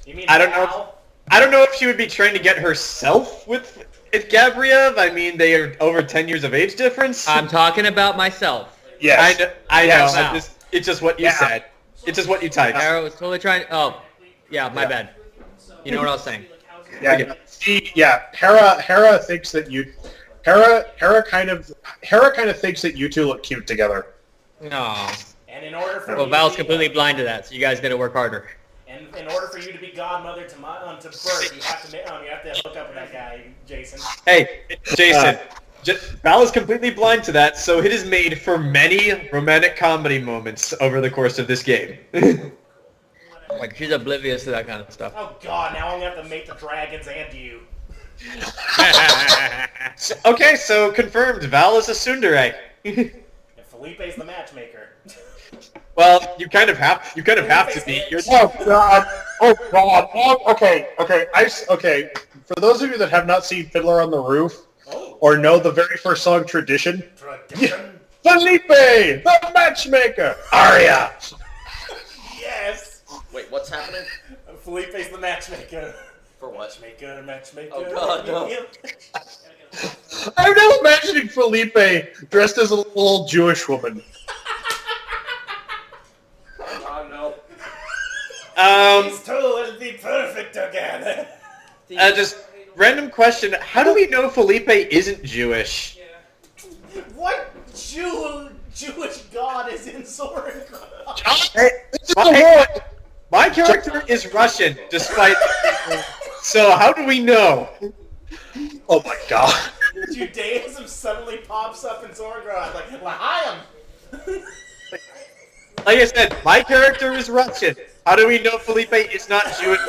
You mean I don't know. Al? I don't know if she would be trying to get herself with Gabriev. I mean, they are over 10 years of age difference. I'm talking about myself. Yes. I know. Yes. It's just what you Yeah. said. It's just what you typed. Arrow was totally trying. Oh, yeah, my bad. You know what I was saying. Yeah. Hera thinks that you. Hera kind of thinks that you two look cute together. No. And in order for Well, you Val's to be, completely blind to that, so you guys got to work harder. and in order for you to be godmother to Bert, you have to hook up with that guy, Jayson. Hey, Jayson. Val is completely blind to that, so it is made for many romantic comedy moments over the course of this game. Like, she's oblivious to that kind of stuff. Oh god, now I'm gonna have to make the dragons and you. Okay, so confirmed. Val is a tsundere. And Phillipe's the matchmaker. Well, you kind of have to be. You're Oh god! Oh god! Okay. Okay. For those of you that have not seen Fiddler on the Roof or know the very first song, Tradition, Tradition. Phillipe, the matchmaker, Aria. Yes. Wait, what's happening? Phillipe's the matchmaker. For what? Matchmaker. Oh, God, no. I'm now imagining Phillipe dressed as a little Jewish woman. Oh, no. These two will be perfect together. just random question. How do we know Phillipe isn't Jewish? What Jewish god is in Zorengrad? My character is Russian, despite... So how do we know? Oh my god. Judaism suddenly pops up in Zorengrad, like, L'chaim! Like I said, my character is Russian. How do we know Phillipe is not Jewish?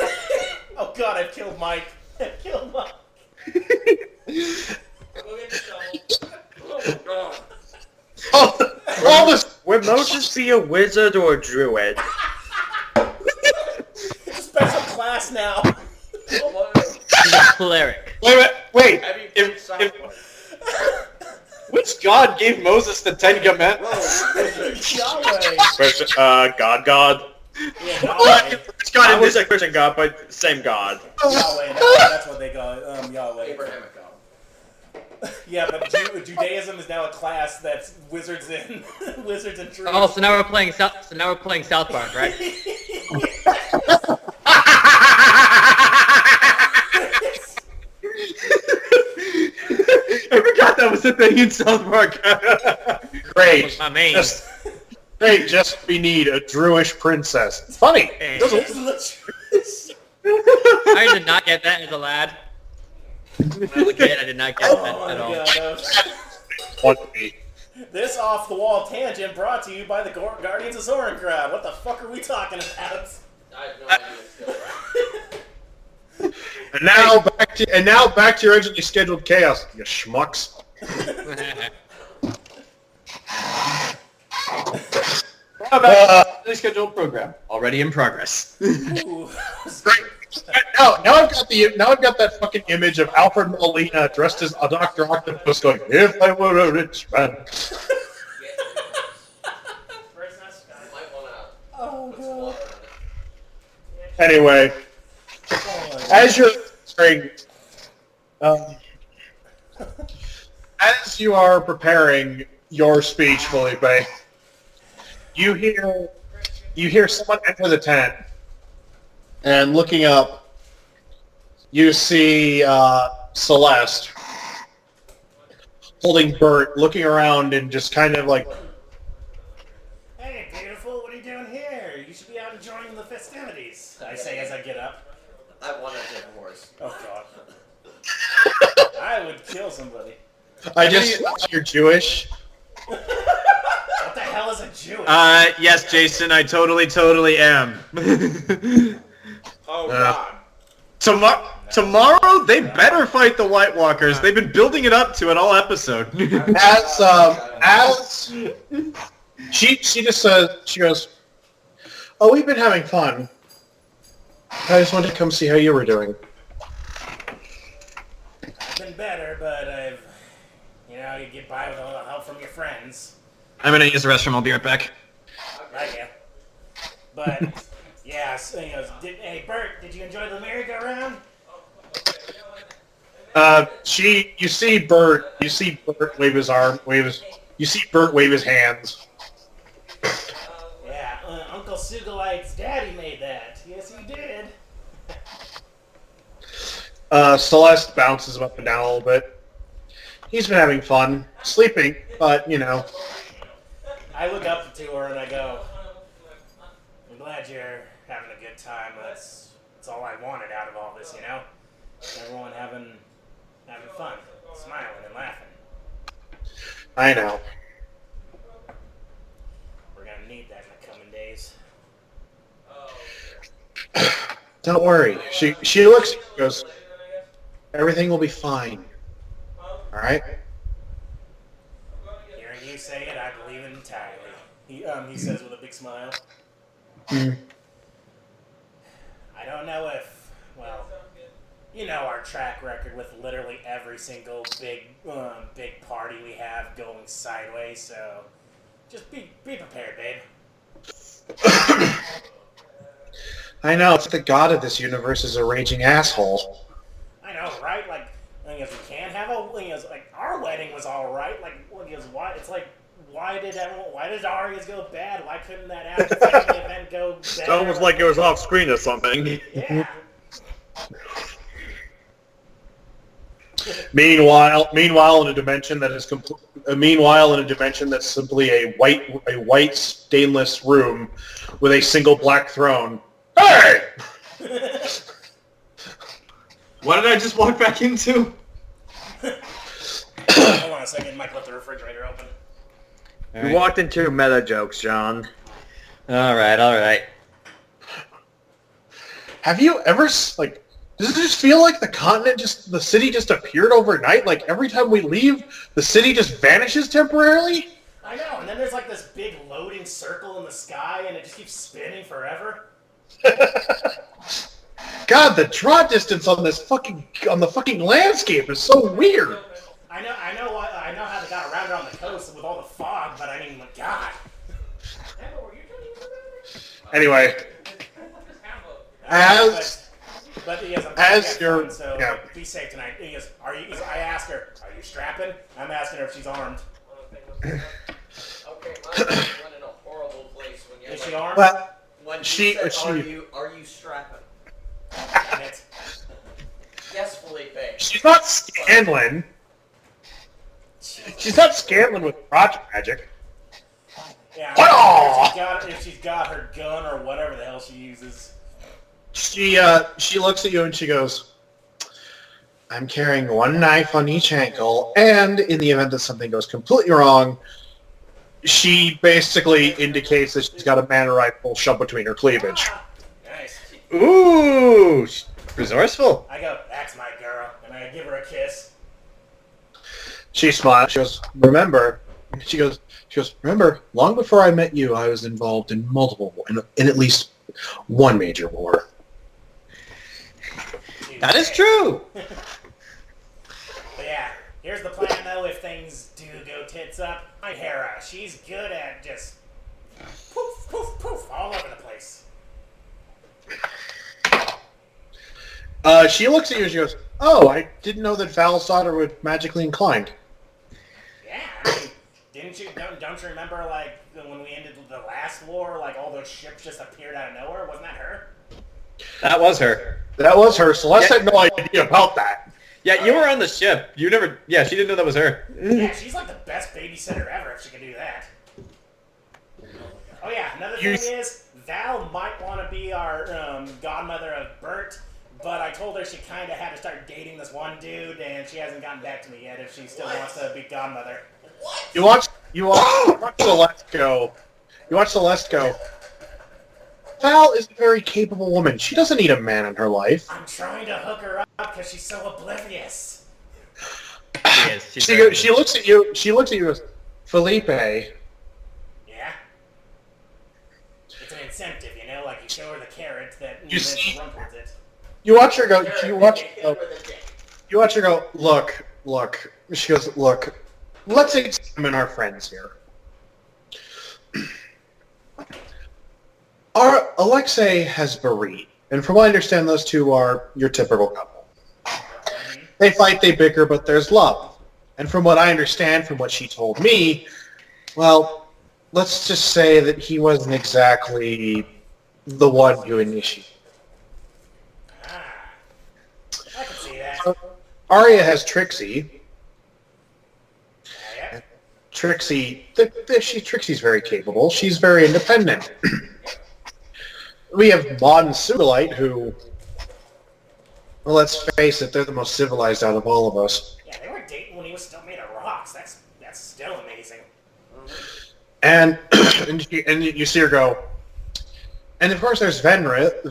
Oh god, I've killed Mike. I've killed Mike. All this. Would Moses be a wizard or a druid? It's a special class now. She's a cleric. Wait. Have you If- played if- Southward? Which god gave Moses the Ten Commandments? Yahweh. God. Yeah, Yahweh. Which god? I was a Christian god, but same god. Yahweh, that's what they call it. Yahweh. Abrahamic God. Yeah, but Judaism is now a class that's wizards and wizards and druids. Oh, so now we're playing South Park, right? I forgot that was a thing in South Park. Great. My main. Just we need a Druish princess. It's funny. It doesn't- I did not get that as a lad. When I was a kid, I did not get Oh that my at all. god, that was... want to be. This off-the-wall tangent brought to you by the Guardians of Zorengrad. What the fuck are we talking about? I have no idea still. And now back to your originally scheduled chaos, you schmucks. How about the scheduled program? Already in progress. Ooh. Great. Now I've got that fucking image of Alfred Molina dressed as a Dr. Octopus going, "If I were a rich man." Might wanna Oh put some god. water on it. Anyway, Oh my god. as you're saying, as you are preparing your speech, Phillipe, you hear someone enter the tent, and looking up, you see Celeste holding Bert, looking around and just kind of like, Hey, beautiful, what are you doing here? You should be out enjoying the festivities. I say as I get up. I want a divorce. Oh god. I would kill somebody. I just, you're Jewish. What the hell is a Jew? Yes, Jason, I totally am. Oh god. Tomorrow, they better fight the White Walkers. They've been building it up to it all episode. As she just says, she goes, "Oh, we've been having fun. I just wanted to come see how you were doing." I've been better, but you get by with a little help from your friends. I'm gonna use the restroom. I'll be right back. Right, yeah. But, yeah, so, hey, Bert, did you enjoy the merry-go-round? You see Bert wave his arm, you see Bert wave his hands. Yeah, Uncle Sugulite's daddy made that. Yes, he did. Celeste bounces up and down a little bit. He's been having fun, sleeping, but, I look up to her and I go, I'm glad you're having a good time. That's all I wanted out of all this, Everyone having fun, smiling and laughing. I know. We're gonna need that in the coming days. Don't worry. She looks, goes, everything will be fine. All right? Hearing you say it, I believe it entirely. He says with a big smile. Mm. I don't know if, well, you know our track record with literally every single big party we have going sideways, so just be prepared, babe. I know, it's the god of this universe is a raging asshole. I know, right? Like, we can't have like, our wedding was all right. Like, why? It's like, why did Aria's go bad? Why couldn't that after fighting event go bad? It's almost like it was off screen or something. Yeah. Meanwhile, in a dimension that is that's simply a white stainless room with a single black throne. Hey! What did I just walk back into? Hold on a second. Mike left the refrigerator open. You walked into meta jokes, John. All right. Have you ever does it just feel like the city just appeared overnight? Like every time we leave, the city just vanishes temporarily? I know, and then there's like this big loading circle in the sky, and it just keeps spinning forever. God, the draw distance on the fucking landscape is so weird. I know how they got around it on the coast with all the fog, but I mean, my God. Anyway, But he goes, be safe tonight. He goes, I asked her, are you strapping? I'm asking her if she's armed. Okay, my mind's in a horrible place when you're Is she armed? Well, When she- said, she- are you strapping? Damn it. Yes, Phillipe. she's not Scanlan. She's not Scanlan with crotch magic. Yeah, Oh! if she's got her gun or whatever the hell she uses. She looks at you and she goes, I'm carrying one knife on each ankle, and in the event that something goes completely wrong, she basically indicates that she's got a mana rifle shoved between her cleavage. Nice. Ooh, resourceful. I go, that's my girl, and I give her a kiss. She smiles. She goes, remember, long before I met you, I was involved in in at least one major war. That is true. But yeah, here's the plan though. If things do go tits up, my Hera, she's good at just poof, poof, poof, all over the place. She looks at you and she goes, oh, I didn't know that Val's daughter was magically inclined. Yeah, I mean, don't you remember like when we ended the last war, like all those ships just appeared out of nowhere? Wasn't that her? That was her. That was her. Celeste had no idea about that. Yeah, you were on the ship. You never... Yeah, she didn't know that was her. Yeah, she's like the best babysitter ever if she can do that. Oh yeah, another thing is, Val might want to be our godmother of Bert, but I told her she kind of had to start dating this one dude, and she hasn't gotten back to me yet if she still wants to be godmother. You watch Celeste go. You watch Celeste go. Val is a very capable woman. She doesn't need a man in her life. I'm trying to hook her up because she's so oblivious. She looks at you. She looks at you and goes, Phillipe. Yeah? It's an incentive, you know? Like you show her the carrot that rumples it. You watch her go. You watch her go. Look. She goes. Look. Let's examine our friends here. Our Alexei has Barit, and from what I understand, those two are your typical couple. They fight, they bicker, but there's love. And from what I understand, from what she told me, well, let's just say that he wasn't exactly the one who initiated. I can see that. Aria has Trixie. Yeah. Trixie's very capable. She's very independent. We have Maud and Sugulite, who, well, let's face it, they're the most civilized out of all of us. Yeah, they were dating when he was still made of rocks. That's still amazing. And and you see her go. And of course, there's Venreth,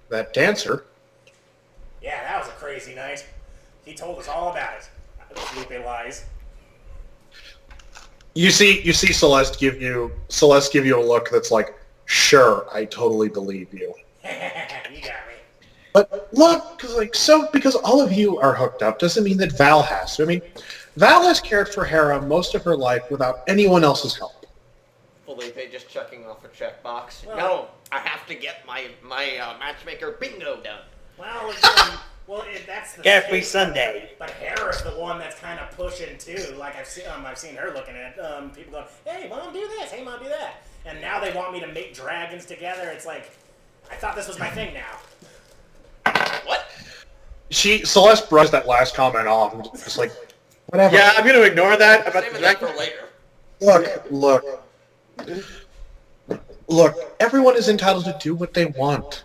that dancer. Yeah, that was a crazy night. He told us all about it. Phillipe lies. You see Celeste give you a look that's like, sure, I totally believe you. You got me. But look, because all of you are hooked up doesn't mean that Val has to. I mean, Val has cared for Hera most of her life without anyone else's help. Phillipe just checking off a checkbox. Well, no, I have to get my matchmaker bingo done. Well, that's the Every thing. Sunday. But Hera's the one that's kind of pushing too. Like I've seen her looking at people going, "Hey, mom, do this. Hey, mom, do that." And now they want me to make dragons together. It's like, I thought this was my thing now. What? Celeste brushed that last comment off and just like, whatever. Yeah, I'm going to ignore that about the Saving that dragon. for later. Look, everyone is entitled to do what they want.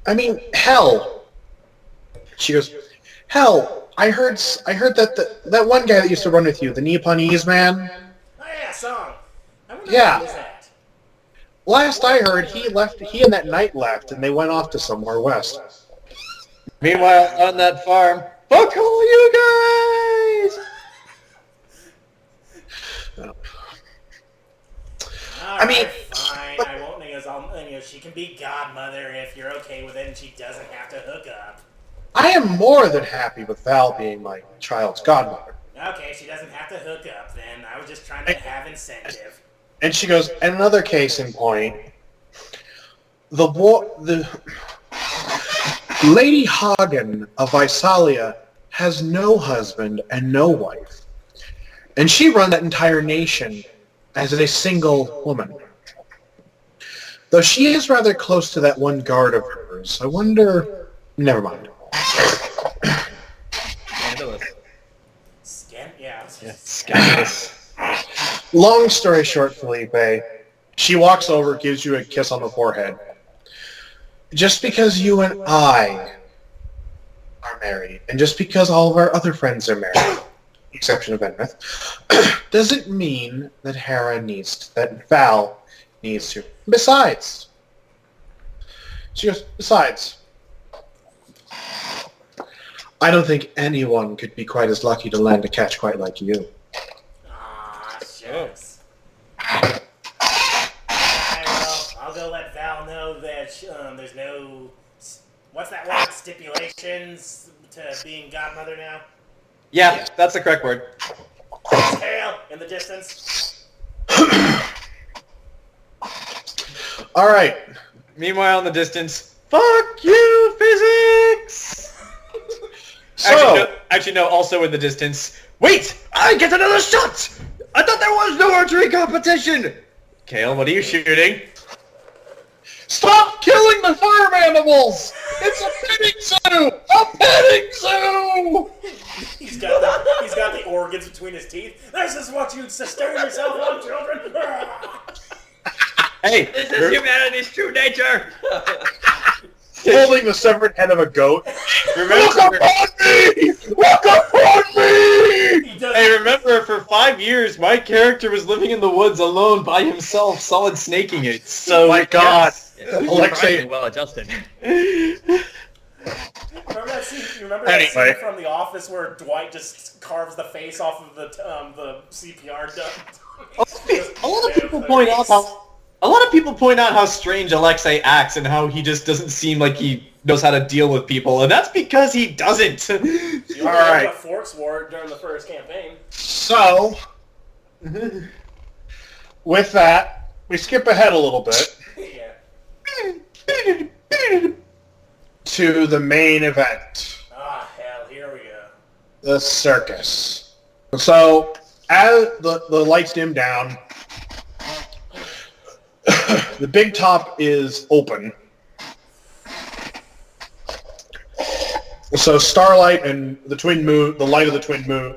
I mean, hell. She goes, hell, I heard that that one guy that used to run with you, the Nepalese man. Oh yeah, song. I wonder Yeah. who was that. Last I heard, he and that knight left, and they went off to somewhere west. Meanwhile, on that farm, fuck all you guys! All mean, right, fine. I won't. She can be godmother if you're okay with it, and she doesn't have to hook up. I am more than happy with Val being my child's godmother. Okay, she doesn't have to hook up then. I was just trying to have incentive. And she goes, and another case in point, the Lady Hagen of Visalia has no husband and no wife. And she runs that entire nation as a single woman. Though she is rather close to that one guard of hers, I wonder... Never mind. Scandalous. Long story short, Phillipe, she walks over, gives you a kiss on the forehead. Just because you and I are married, and just because all of our other friends are married, with the exception of Venreth, doesn't mean that that Val needs to. Besides, she goes, I don't think anyone could be quite as lucky to land a catch quite like you. Aw, shucks. I'll go let Val know that there's no... What's that word? Stipulations to being godmother now? Yeah, that's the correct word. Khale in the distance. All right. Meanwhile, in the distance, fuck you, physics! Actually, no, also in the distance, wait! I get another shot! I thought there was no archery competition! Khale, what are you shooting? Stop killing the farm animals! It's a petting zoo! A petting zoo! He's got the organs between his teeth. This is what you sustain yourself on, children! Hey! This is humanity's true nature! Holding the severed head of a goat. Remember, Look upon me! Look upon me! hey, remember, for 5 years, my character was living in the woods alone by himself, solid snaking it. So, My God. Alexei, well adjusted. Remember that scene? You remember that Anyway. scene from The Office where Dwight just carves the face off of the CPR gun? A lot of people point out how strange Alexei acts and how he just doesn't seem like he knows how to deal with people, and that's because he doesn't. You All right. what Forks wore during the first campaign. So, with that, we skip ahead a little bit Yeah. to the main event, Ah, hell, here we go. the circus. So, as the lights dim down, the big top is open. So starlight and the twin moon, the light of the twin moon,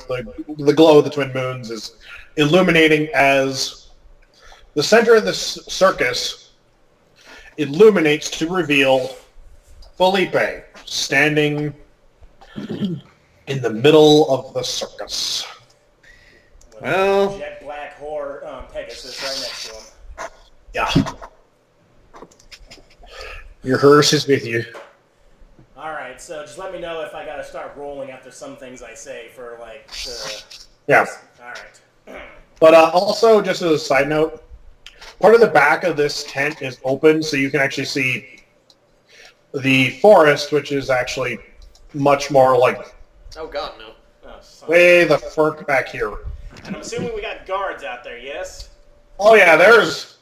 the glow of the twin moons is illuminating as the center of the circus illuminates to reveal Phillipe standing in the middle of the circus. Well- With jet black whore Pegasus right next to him. Yeah. Your hearse is with you. All right, so just let me know if I gotta start rolling after some things I say for like the. Yeah. All right. But also, just as a side note, part of the back of this tent is open, so you can actually see the forest, which is actually much more like Oh God, no. Oh, son. way the furk back here. And I'm assuming we got guards out there, yes? Oh yeah, there's.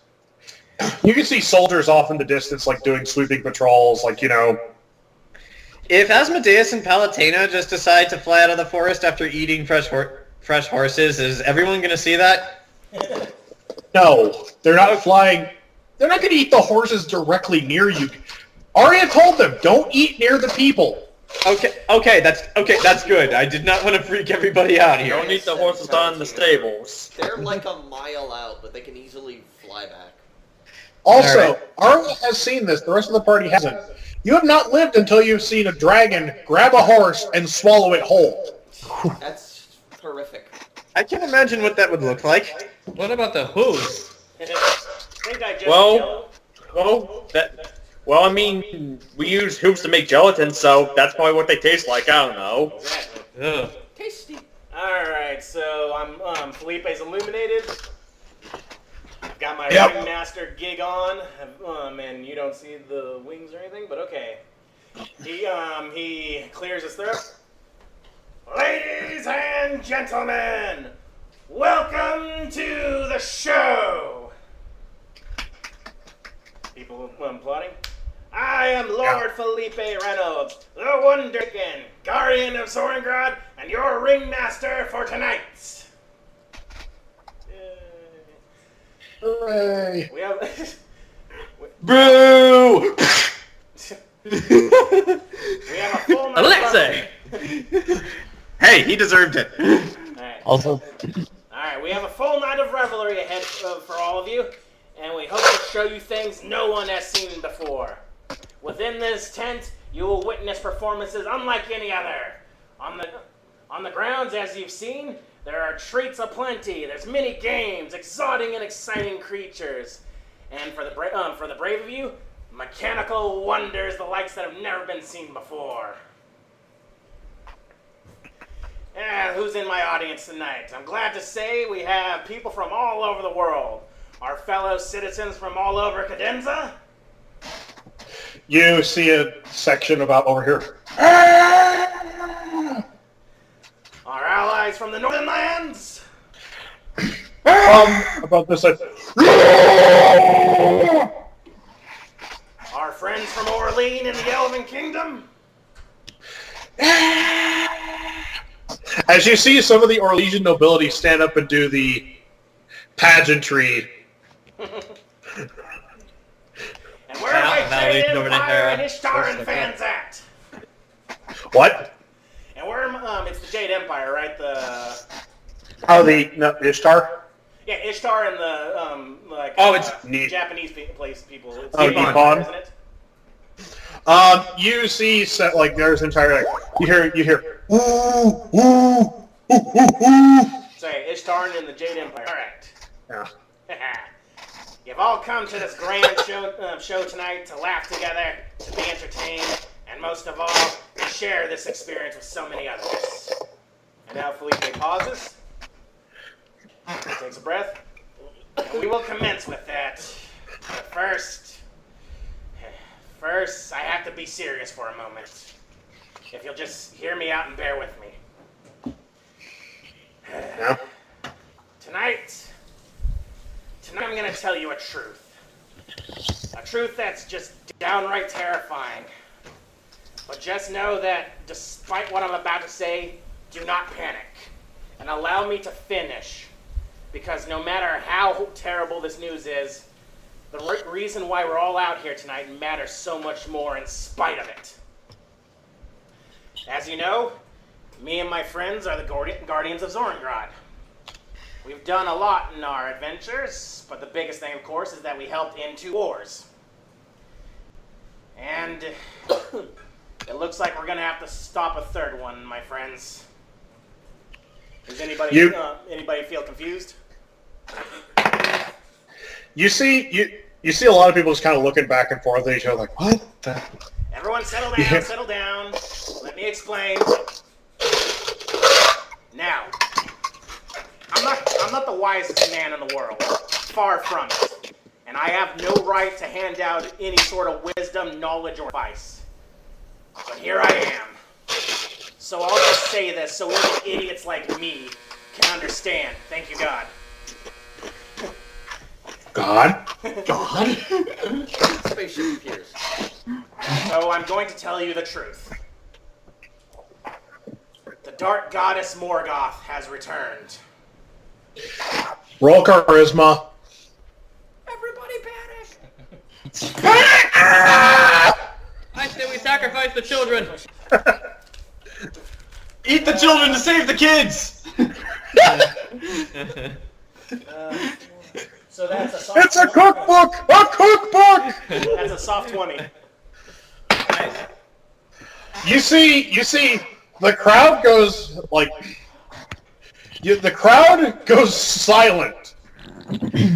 You can see soldiers off in the distance, like doing sweeping patrols, like If Asmodeus and Palutena just decide to fly out of the forest after eating fresh horses, is everyone going to see that? No, they're not flying. They're not going to eat the horses directly near you. Aria told them, don't eat near the people. Okay, that's good. I did not want to freak everybody out here. Don't eat the horses on the stables. They're like a mile out, but they can easily fly back. Also, Aria has seen this. The rest of the party hasn't. You have not lived until you've seen a dragon grab a horse and swallow it whole. That's horrific. I can imagine what that would look like. What about the hooves? Think I just Well, I mean, we use hooves to make gelatin, so that's probably what they taste like. I don't know. Exactly. Ugh. Tasty. Alright, so I'm Phillipe's illuminated. I've got my Yep. ringmaster gig on, and you don't see the wings or anything, but okay. He clears his throat. Ladies and gentlemen, welcome to the show. People applauding. I am Lord Phillipe Reynolds, the Wonder-Stricken, Guardian of Zorengrad, and your ringmaster for tonight. Hooray. We have Boo! we have a full night. Alexei! Hey, he deserved it. Alright. Also, Alright, we have a full night of revelry ahead for all of you, and we hope to show you things no one has seen before. Within this tent, you will witness performances unlike any other. On the grounds, as you've seen, there are treats aplenty. There's many games, exciting and exciting creatures, and for the brave of you, mechanical wonders, the likes that have never been seen before. And who's in my audience tonight? I'm glad to say we have people from all over the world. Our fellow citizens from all over Cadenza. You see a section about over here. Our allies from the Northern Lands. About this side. Our friends from Orlean in the Elven Kingdom. As you see some of the Orlesian nobility stand up and do the pageantry. And where are my Jade Valley's over Empire and there. Ishtaran fans at? What? And where, it's the Jade Empire, right? Oh, the Ishtar? Yeah, Ishtar and the, it's neat. Japanese people. It's Oh, Nippon, Nippon? isn't it? You see, there's entire, you hear, ooh, ooh, ooh, ooh, ooh. Sorry, Ishtar and the Jade Empire. All right. Yeah. You've all come to this grand show tonight to laugh together, to be entertained, and most of all, to share this experience with so many others. And now Phillipe pauses, takes a breath, and we will commence with that. But first, I have to be serious for a moment. If you'll just hear me out and bear with me. Yeah. Tonight I'm going to tell you a truth. A truth that's just downright terrifying. But just know that despite what I'm about to say, do not panic. And allow me to finish. Because no matter how terrible this news is, the reason why we're all out here tonight matters so much more in spite of it. As you know, me and my friends are the Guardians of Zorengrad. We've done a lot in our adventures, but the biggest thing, of course, is that we helped end 2 wars. And it looks like we're going to have to stop a 3rd one, my friends. Does anybody feel confused? You see a lot of people just kind of looking back and forth at each other like, what the? Everyone settle down, settle down. Let me explain. Now, I'm not the wisest man in the world. Far from it. And I have no right to hand out any sort of wisdom, knowledge, or advice. But here I am. So I'll just say this so even idiots like me can understand. Thank you, God. God? God? Spaceship appears. So I'm going to tell you the truth. The dark goddess Morgoth has returned. Roll charisma. Everybody panic! I say we sacrifice the children. Eat the children to save the kids! So that's a soft It's a cookbook! A cookbook! That's a soft 20. You see, the crowd goes, like... the crowd goes silent.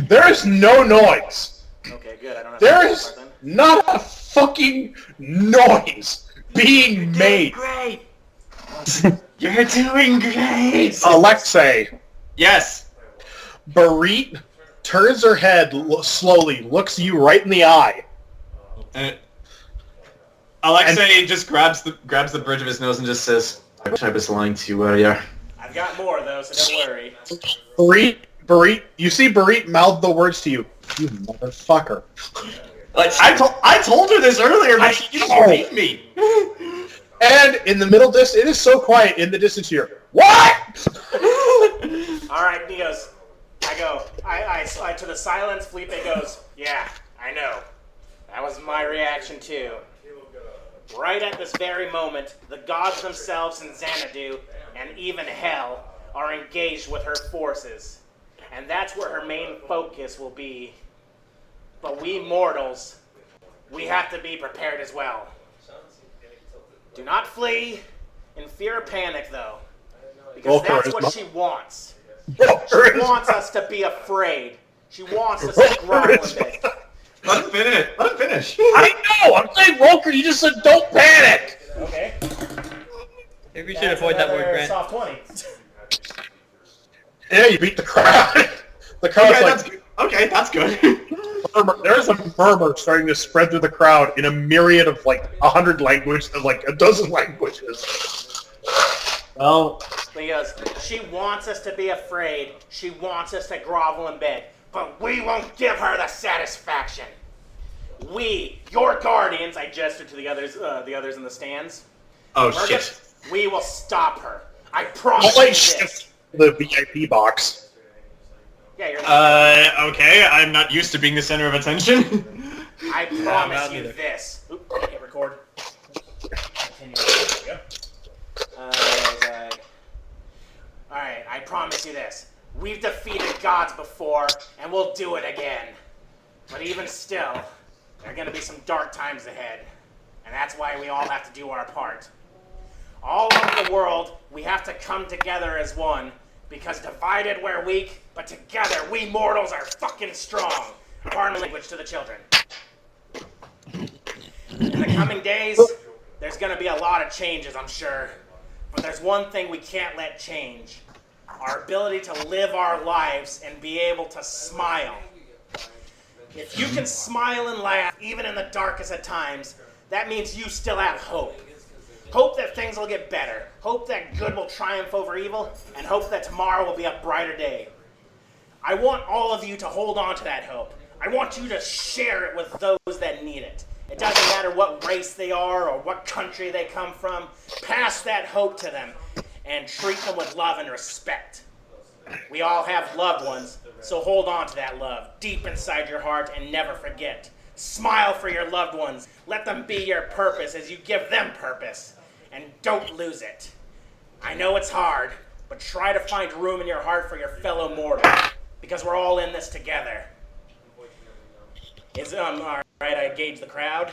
There is no noise. Okay, good. I don't have There to is not a fucking noise being made. Great! You're doing great! Alexei, Yes! Barit turns her head slowly, looks you right in the eye. Alexei just grabs the bridge of his nose and just says, I wish I was lying to you earlier. I've got more, though, so don't worry. Barit, you see Barit mouth the words to you. You motherfucker. Like, I told her this earlier, but she didn't believe me. And in the middle distance, it is so quiet in the distance here. What? Alright, he goes, I to the silence, Phillipe goes, yeah, I know. That was my reaction too. Right at this very moment, the gods themselves in Xanadu, and even Hell, are engaged with her forces. And that's where her main focus will be. But we mortals, we have to be prepared as well. Do not flee in fear or panic, though. Because that's what she wants. She wants us to be afraid. She wants us to grovel in bed. Let him finish. Let him finish. I know! I'm saying Roker, you just said don't panic! Okay. Maybe we should avoid that word, Grant. Soft 20. Yeah, you beat the crowd. The crowd's Okay, like, that's good. Okay, that's good. there's a murmur starting to spread through the crowd in a myriad of like 100 languages, like a dozen languages. Well, He goes, she wants us to be afraid. She wants us to grovel in bed. But we won't give her the satisfaction. We, your guardians, I gestured to the others in the stands. oh shit. We will stop her. I promise I'll you like this. shift the VIP box. Yeah, you're Okay, I'm not used to being the center of attention. I promise not you either. this. Oop, hit record. Continue. There we go. Alright, I promise you this. We've defeated gods before, and we'll do it again. But even still, there are going to be some dark times ahead. And that's why we all have to do our part. All over the world, we have to come together as one. Because divided we're weak, but together we mortals are fucking strong. Pardon language to the children. In the coming days, there's going to be a lot of changes, I'm sure. But there's one thing we can't let change. Our ability to live our lives and be able to smile. If you can smile and laugh, even in the darkest of times, that means you still have hope. Hope that things will get better. Hope that good will triumph over evil. And hope that tomorrow will be a brighter day. I want all of you to hold on to that hope. I want you to share it with those that need it. It doesn't matter what race they are or what country they come from. Pass that hope to them and treat them with love and respect. We all have loved ones, so hold on to that love deep inside your heart and never forget. Smile for your loved ones. Let them be your purpose as you give them purpose. And don't lose it. I know it's hard, but try to find room in your heart for your fellow mortal, because we're all in this together. All right, I gauge the crowd.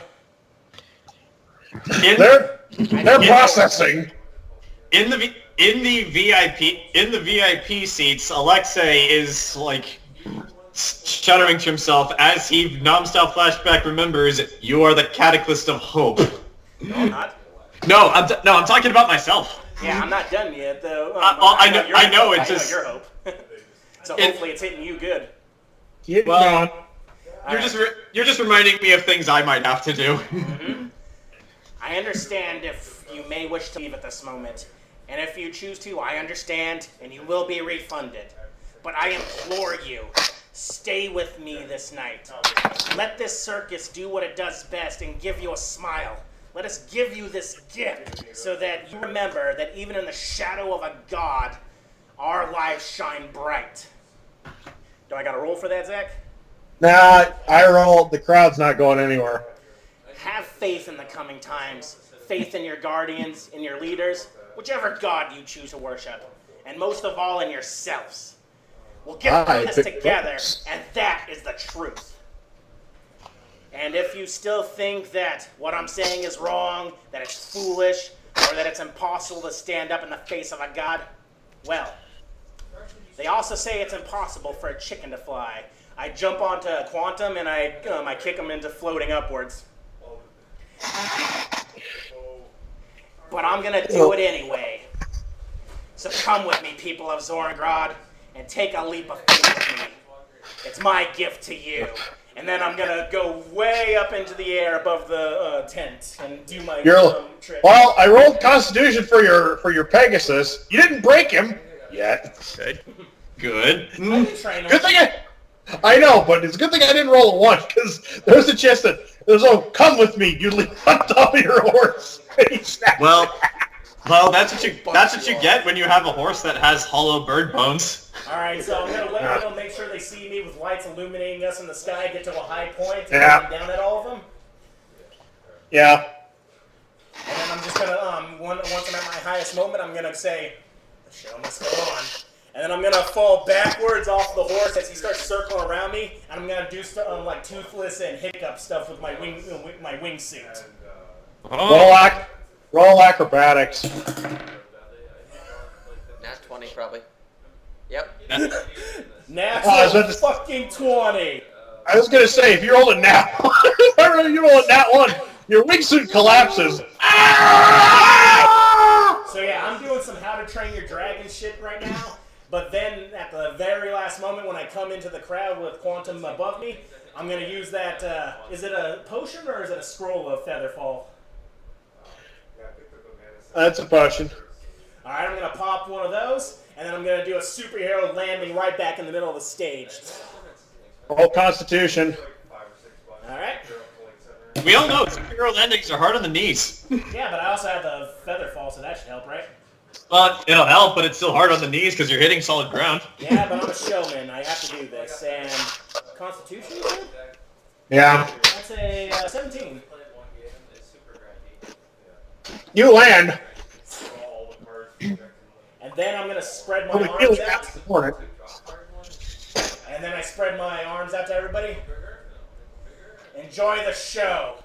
They're processing. In the VIP seats, Alexei is like shuddering to himself as he non-stop flashback remembers, you are the cataclysm of hope. No, I'm not. No, I'm talking about myself. Yeah, I'm not done yet, though. I know, it's I just... know your hope. So hopefully it's hitting you good. Well, Alright. you're just reminding me of things I might have to do. Mm-hmm. I understand if you may wish to leave at this moment. And if you choose to, I understand, and you will be refunded. But I implore you, stay with me this night. Let this circus do what it does best and give you a smile. Let us give you this gift so that you remember that even in the shadow of a god, our lives shine bright. Do I got to roll for that, Zach? Nah, I rolled. The crowd's not going anywhere. Have faith in the coming times. Faith in your guardians, in your leaders, whichever god you choose to worship. And most of all, in yourselves. We'll get through this together, and that is the truth. And if you still think that what I'm saying is wrong, that it's foolish, or that it's impossible to stand up in the face of a god, well, they also say it's impossible for a chicken to fly. I jump onto Quantum and I kick him into floating upwards. But I'm gonna do it anyway. So come with me, people of Zorengrad, and take a leap of faith with me. It's my gift to you. And then I'm gonna go way up into the air above the tent and do my trick. Well, I rolled Constitution for your Pegasus. You didn't break him yet. Good. I didn't train him. Good thing I know, but it's a good thing I didn't roll a 1, because there's a chance that come with me. You leap on top of your horse. And he snaps. Well, that's what you get when you have a horse that has hollow bird bones. Alright, so I'm gonna let them make sure they see me with lights illuminating us in the sky, get to a high point, and Yeah. down at all of them. Yeah. And then I'm just gonna, once I'm at my highest moment, I'm gonna say, the show must go on. And then I'm gonna fall backwards off the horse as he starts circling around me, and I'm gonna do stuff like Toothless and Hiccup stuff with my wingsuit. Roll acrobatics. Nat 20 probably. Yep. Natural fucking 20. I was gonna say, if you roll a nat 1, your wingsuit collapses. So yeah, I'm doing some How to Train Your Dragon shit right now. But then at the very last moment when I come into the crowd with Quantum above me, I'm going to use that, is it a potion or is it a scroll of Featherfall? That's a potion. Alright, I'm going to pop one of those, and then I'm going to do a superhero landing right back in the middle of the stage. Roll Constitution. Alright. We all know superhero landings are hard on the knees. Yeah, but I also have the Featherfall, so that should help, right? Well, it'll help, but it's still hard on the knees because you're hitting solid ground. Yeah, but I'm a showman. I have to do this. And Constitution, you said? Yeah. That's a 17. You land. And then I'm going to spread my arms out. And then I spread my arms out to everybody. Enjoy the show.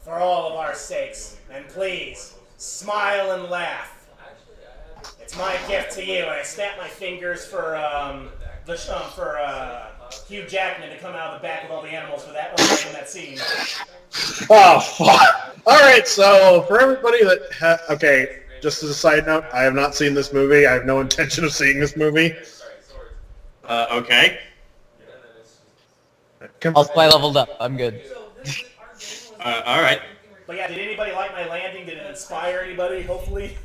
For all of our sakes. And please, smile and laugh. It's my gift to you. And I snap my fingers for Hugh Jackman to come out of the back with all the animals for that one in that scene. Oh, fuck. Alright, so for everybody that... okay, just as a side note, I have not seen this movie. I have no intention of seeing this movie. Okay. Also, I leveled up. I'm good. Alright. But yeah, did anybody like my landing? Did it inspire anybody, hopefully?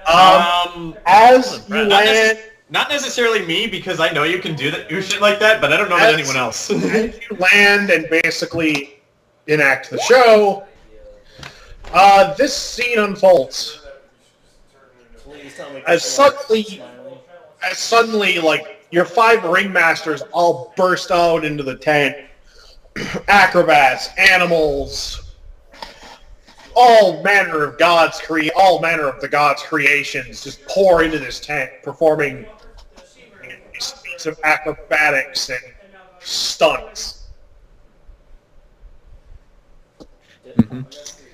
As you land... Not necessarily me, because I know you can do shit like that, but I don't know about anyone else. As you land and basically enact the show, this scene unfolds. Please tell me As suddenly, like, your 5 ringmasters all burst out into the tent. Acrobats, animals, all manner of the gods' creations just pour into this tent, performing feats of acrobatics and stunts.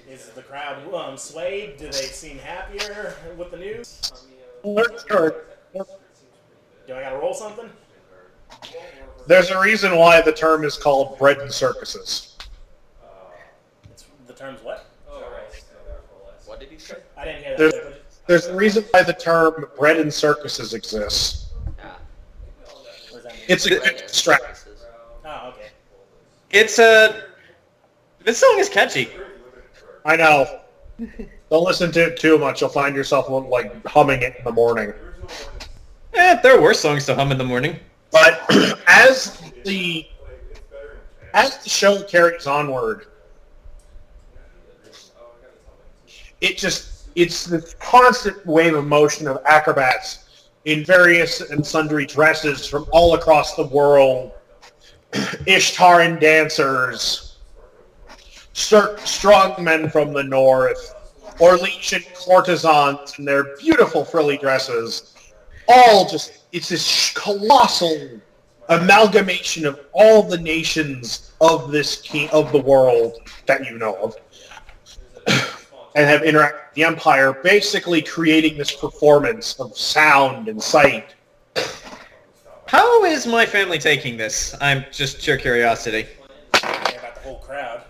Is the crowd swayed? Do they seem happier with the news? Do I gotta roll something? There's a reason why the term is called bread and circuses. The term's what? What did you say? I didn't hear that. There's a reason why the term bread and circuses exists. Yeah. What does that mean? It's a good distraction. Oh, okay. This song is catchy. I know. Don't listen to it too much. You'll find yourself like humming it in the morning. There are worse songs to hum in the morning. But as the show carries onward, it's this constant wave of motion of acrobats in various and sundry dresses from all across the world, Ishtarian dancers, strong men from the north, Orlesian courtesans in their beautiful frilly dresses. It's this colossal amalgamation of all the nations of of the world that you know of, and have interacted with the Empire, basically creating this performance of sound and sight. How is my family taking this? I'm just sheer curiosity. About the whole crowd.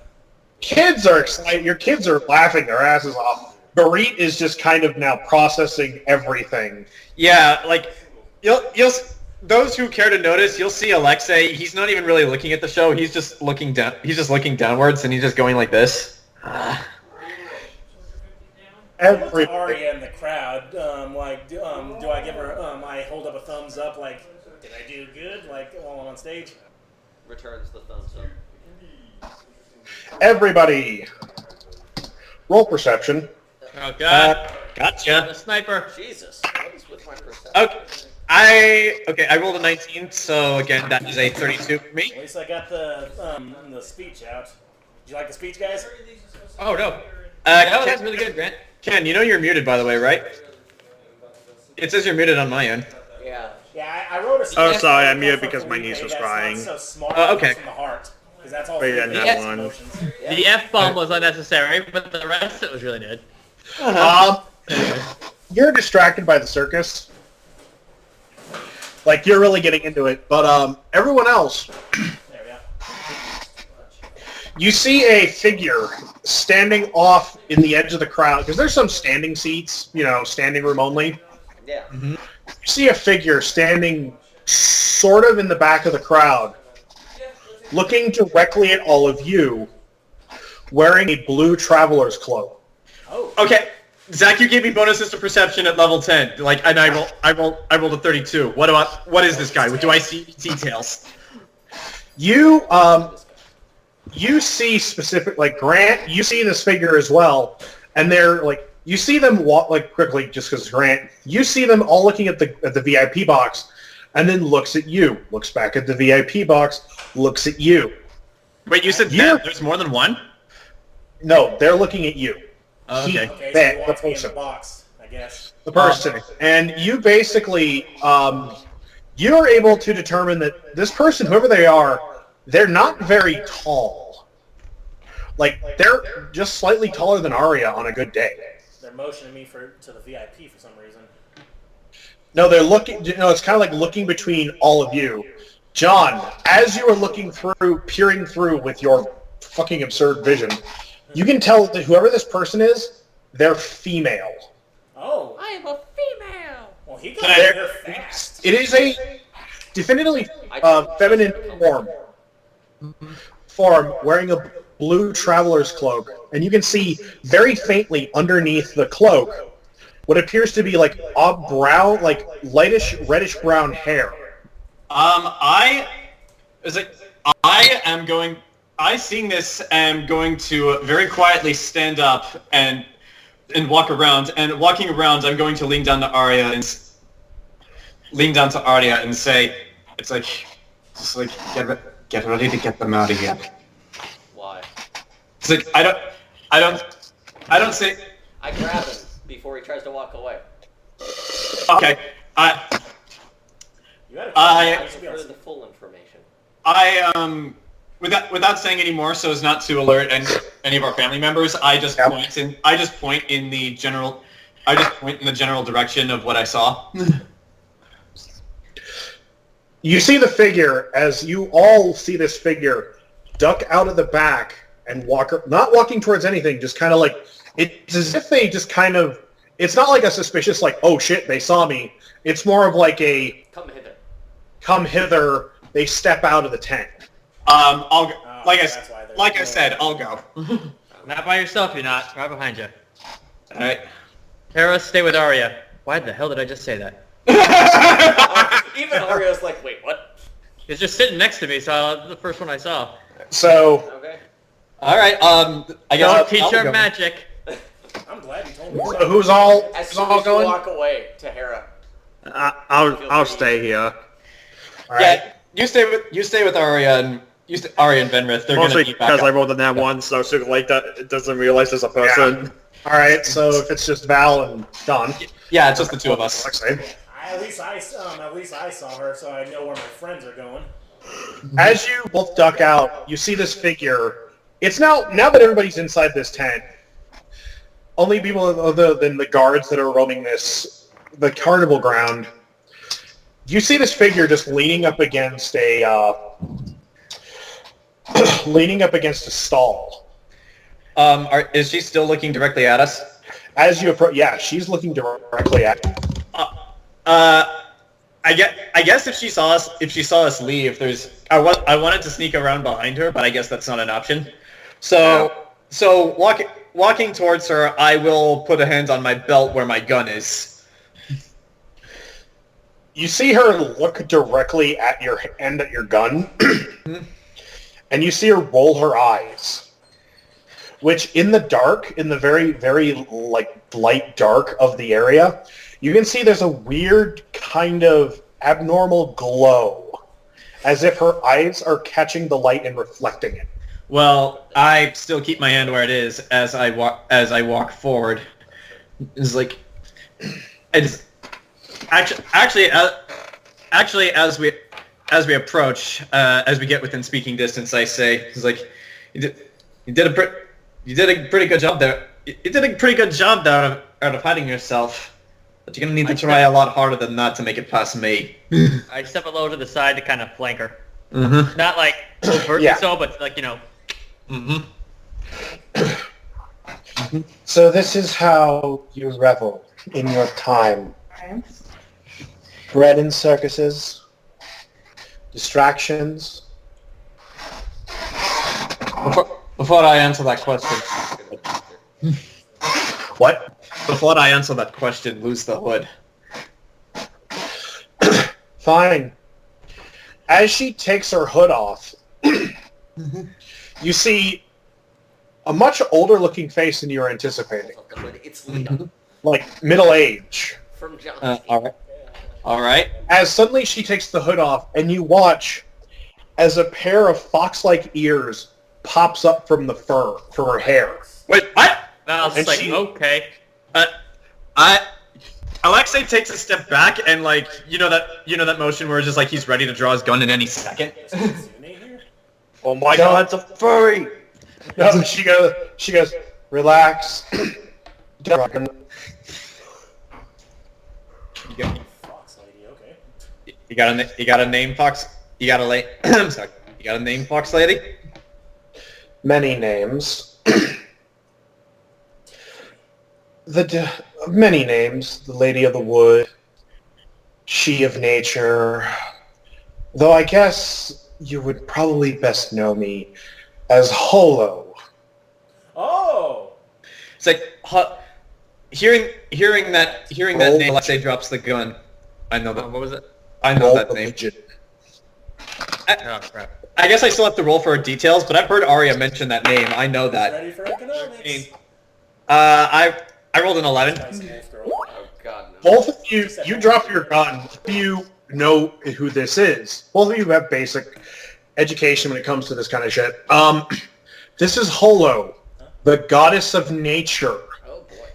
Kids are excited. Your kids are laughing their asses off. Barit is just kind of now processing everything. Yeah, like you'll those who care to notice, you'll see Alexei. He's not even really looking at the show. He's just looking down. He's just looking downwards, and he's just going like this. Every Aria in the crowd, do I give her? I hold up a thumbs up, like, did I do good? Like while I'm on stage. Returns the thumbs up. everybody, roll perception. Oh god. Gotcha. The sniper. Jesus, what is with my perception? Okay. I rolled a 19, so again that is a 32 for me. At least I got the speech out. Did you like the speech, guys? Oh no. Ken, That's really good, Grant. Ken, you know you're muted, by the way, right? It says you're muted on my end. Yeah. Yeah, I wrote a speech. Oh, sorry, I'm muted because my niece was That's crying. not so smart. Okay. From the heart, because that's all. Wait, yeah, three that people's one. emotions. The F-bomb was unnecessary, but the rest of it was really good. You're distracted by the circus. Like, you're really getting into it. But everyone else, There we go. you see a figure standing off in the edge of the crowd, because there's some standing seats, standing room only. Yeah. You see a figure standing sort of in the back of the crowd, looking directly at all of you, wearing a blue traveler's cloak. Oh. Okay, Zach, you gave me bonuses to perception at level 10. And I rolled a 32. What is this guy? Do I see details? You see specific, Grant, you see this figure as well, and they're you see them walk quickly just because Grant. You see them all looking at the VIP box, and then looks at you, looks back at the VIP box, looks at you. Wait, you said there's more than one? No, they're looking at you. Oh, okay. Okay, so That, you the want to be in the person. box, I guess. The person. And you basically, you're able to determine that this person, whoever they are, they're not very tall. They're just slightly taller than Aria on a good day. They're motioning me to the VIP for some reason. No, they're looking, it's kind of like looking between all of you. John, as you are looking through, peering through with your fucking absurd vision, you can tell that whoever this person is, they're female. Oh. I am a female. Well, he got here fast. It is a definitively feminine form wearing a blue traveler's cloak, and you can see very faintly underneath the cloak what appears to be brown, lightish reddish brown hair. Seeing this, am going to very quietly stand up and walk around. And walking around, I'm going to lean down to Aria and say, get ready to get them out of here. Why? It's I don't say. I grab him before he tries to walk away. Okay, You had I heard the full information. Without saying any more, so as not to alert any of our family members, I just point in the general direction of what I saw. You see the figure, as you all see this figure, duck out of the back and not walking towards anything, just kind of It's as if they just kind of... It's not like a suspicious, like, oh shit, they saw me. It's more of like a... Come hither. Come hither, they step out of the tent. I'll go. Oh, Like that's why they're- I said, I'll go. Not by yourself, you're not. Right behind you. All right. Hera, stay with Aria. Why the hell did I just say that? Even Aria's like, wait, what? He's just sitting next to me, so the first one I saw. So, Okay. All right. I guess Don't teach I'll your go. magic. I'm glad you told me. so who's all As who's soon all as you going? walk away to Hera. I'll stay here. All right. Yeah, you stay with Aria and Aria and Venreth. They're Mostly gonna be back because I up. rolled a nat 1, so Sugulite that doesn't realize there's a person. All right. So if it's just Val and Don, Yeah, it's just the two of us. Alexei. At least I saw her, so I know where my friends are going. As you both duck out, you see this figure. It's now that everybody's inside this tent. Only people other than the guards that are roaming the carnival ground. You see this figure just leaning up against a stall. Is she still looking directly at us? As you approach, yeah, she's looking directly at you. I guess if she saw us leave, I wanted to sneak around behind her, but I guess that's not an option. So walking towards her, I will put a hand on my belt where my gun is. You see her look directly at your gun, and you see her roll her eyes. Which, in the dark, in the very, very light dark of the area, you can see there's a weird kind of abnormal glow, as if her eyes are catching the light and reflecting it. Well, I still keep my hand where it is as I walk forward. It's like, actually, as we approach, as we get within speaking distance, I say, it's like, you did a pretty good job there. You did a pretty good job there out of hiding yourself. But you're gonna need to try a lot harder than that to make it past me. I step a little to the side to kind of flank her. Mm-hmm. Not like overtly Yeah. so, but like, you know. Mm-hmm. So this is how you revel in your time. Bread and circuses, distractions. Before I answer that question, What? before I answer that question, lose the hood. Fine. As she takes her hood off, you see a much older looking face than you were anticipating. It's Leah Like middle age. from John. All right. As suddenly she takes the hood off and you watch as a pair of fox-like ears pops up from the fur, from her hair. Wait, what? I was And like, she- okay. Alexei takes a step back and you know that motion where it's just like he's ready to draw his gun in any second. Oh my god, it's a furry! No, she goes, relax. Fox lady, okay. You got a name, Fox? You got a I'm sorry. You got a name, Fox lady? Many names. Many names. The Lady of the Wood, She of Nature. Though I guess you would probably best know me as Holo. Oh! It's like hearing that name, Alexei drops the gun. I know that. What was it? I know that name. Religion. Oh, crap. I guess I still have to roll for details, but I've heard Aria mention that name. I know that. Ready for economics? I rolled an 11. Nice wolf girl. Oh god, no. Both of you drop your gun. You know who this is. Both of you have basic education when it comes to this kind of shit. This is Holo, the goddess of nature, Oh boy.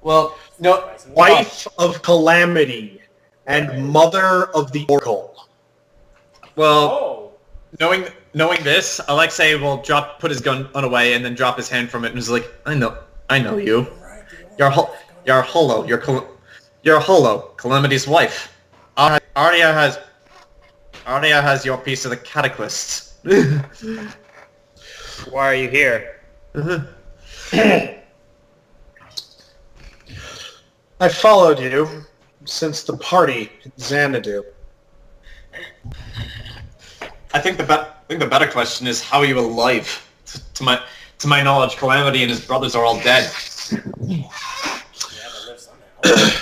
Well, no. wife of calamity, and mother of the oracle. Well, Oh! knowing this, Alexei will put his gun away, and then drop his hand from it, and is like, I know you. You're Holo. You're Holo, Calamity's wife. Aria has your piece of the cataclysm. Why are you here? I followed you since the party in Xanadu. I think the better question is, how are you alive? To my knowledge, Calamity and his brothers are all dead. Yeah, but live somehow.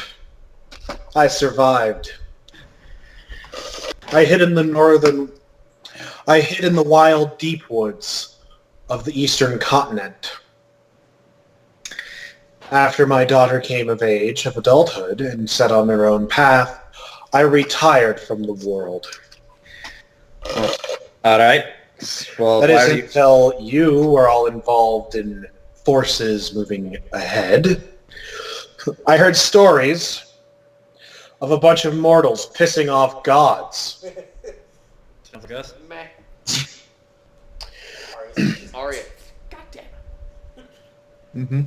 I survived. I hid in the wild, deep woods of the eastern continent. After my daughter came of age, of adulthood, and set on their own path, I retired from the world. All right. Well, That is until you were all involved in forces moving ahead. I heard stories of a bunch of mortals pissing off gods. Sounds like us. Meh. Aria. God damn it. Mm-hmm.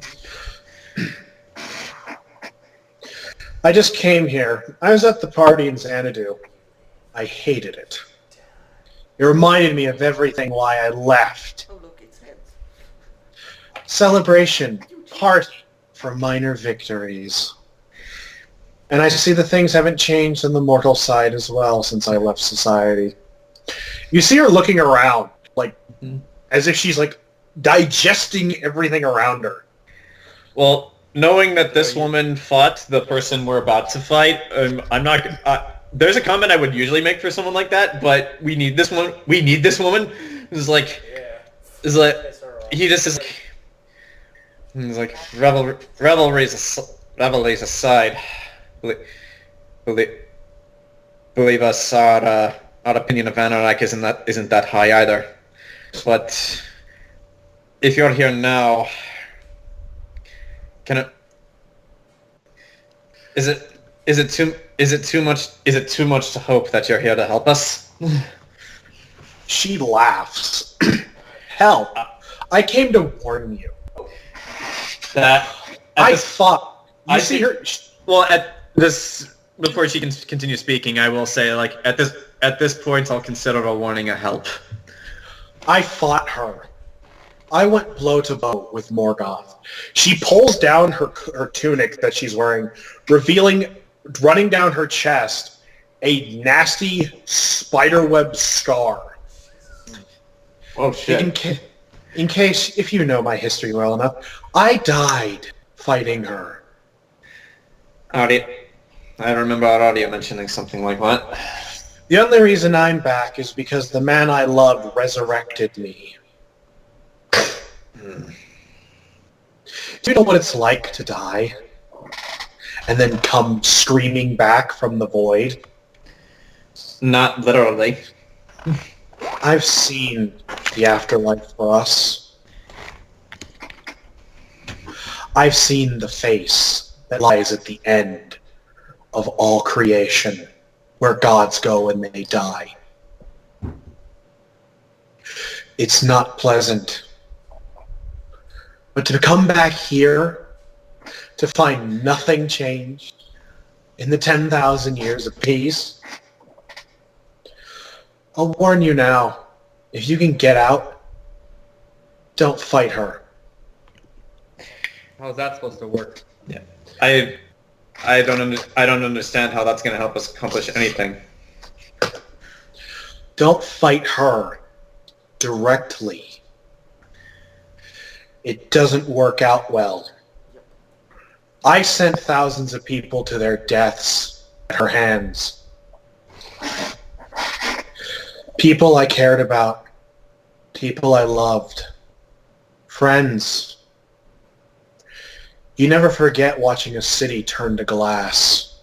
I just came here. I was at the party in Xanadu. I hated it. It reminded me of everything why I left. Oh, look, it's heads. Celebration, party for minor victories. And I see the things haven't changed on the mortal side as well since I left society. You see her looking around, like, as if she's, like, digesting everything around her. Well, knowing that this woman fought the person we're about to fight, I'm not. There's a comment I would usually make for someone like that, but we need this one. We need this woman. It's like, he just is. He's like revelries aside. Believe us, our opinion of Anorak isn't that high either. But if you're here now, is it too much to hope that you're here to help us? She laughs. Hell, I came to warn you. I thought. You see her. Well, at this, before she can continue speaking, I will say, like, at this point, I'll consider a warning a help. I fought her. I went blow to blow with Morgoth. She pulls down her tunic that she's wearing, revealing, running down her chest, a nasty spiderweb scar. Oh, shit. In case, if you know my history well enough, I died fighting her. I remember Aria mentioning something like that. The only reason I'm back is because the man I loved resurrected me. Do you know what it's like to die? And then come screaming back from the void? Not literally. I've seen the afterlife for us. I've seen the face that lies at the end of all creation, where gods go when they die. It's not pleasant. But to come back here, to find nothing changed in the 10,000 years of peace, I'll warn you now, if you can get out, don't fight her. How's that supposed to work? Yeah. I don't understand how that's going to help us accomplish anything. Don't fight her directly. It doesn't work out well. I sent thousands of people to their deaths at her hands. People I cared about. People I loved. Friends. You never forget watching a city turn to glass.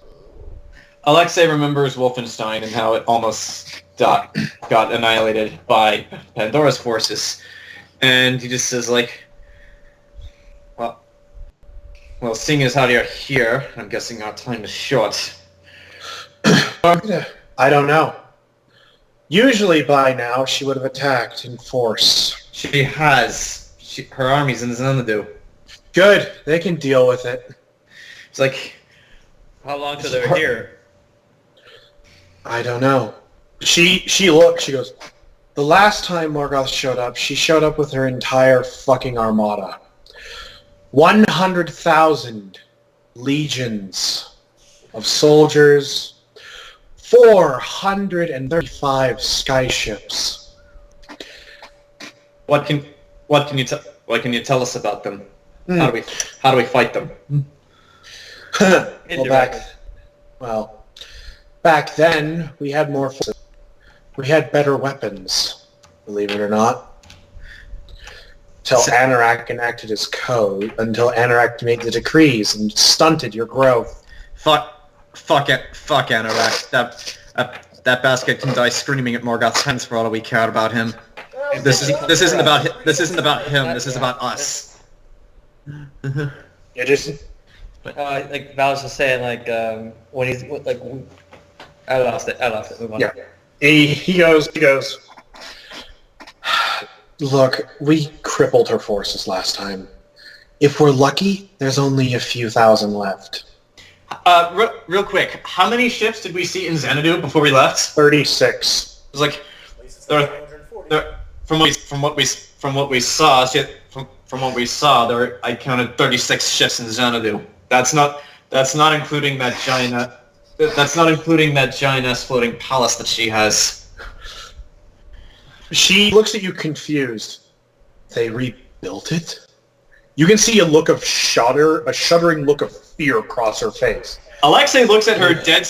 Alexei remembers Wolfenstein and how it almost got annihilated by Pandora's forces. And he just says, like, well, seeing as how you're here, I'm guessing our time is short. I don't know. Usually by now she would have attacked in force. She has. Her army's in Xanadu. Good. They can deal with it. It's like, How long till they're here? I don't know. She looked, she goes, the last time Morgoth showed up, she showed up with her entire fucking armada. 100,000 legions of soldiers, 435 skyships. What can you tell us about them? How do we fight them? Back then we had more forces. We had better weapons, believe it or not. Until Anorak enacted his code, until Anorak made the decrees and stunted your growth. Fuck Anorak. That bastard can die screaming at Morgoth's hands for all we care about him. This isn't about him. This is about us. Yeah, Jayson? Like Val was just saying, when he's like, I lost it. Move on. Yeah. He goes, look, we crippled her forces last time. If we're lucky, there's only a few thousand left. Real quick, how many ships did we see in Xanadu before we left? 36. It was like, from what we saw, I counted 36 ships in Xanadu. That's not including that giant. That's not including that giant-ass floating palace that she has. She looks at you confused. They rebuilt it? You can see a shuddering look of fear across her face. Alexei looks at her dead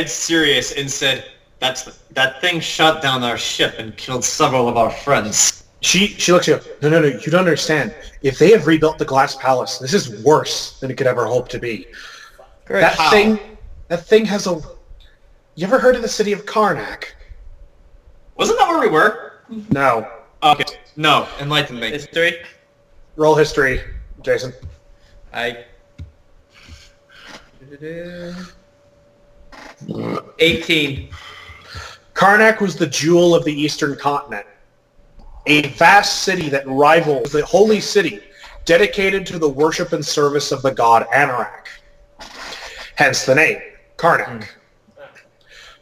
serious and said, that thing shot down our ship and killed several of our friends. She looks at you. No, you don't understand. If they have rebuilt the glass palace, this is worse than it could ever hope to be. Great. That thing has a... You ever heard of the city of Karnak? Wasn't that where we were? No. Okay. No. Enlighten me. History. Roll history, Jayson. 18. Karnak was the jewel of the eastern continent. A vast city that rivals the holy city, dedicated to the worship and service of the god Anorak. Hence the name, Karnak.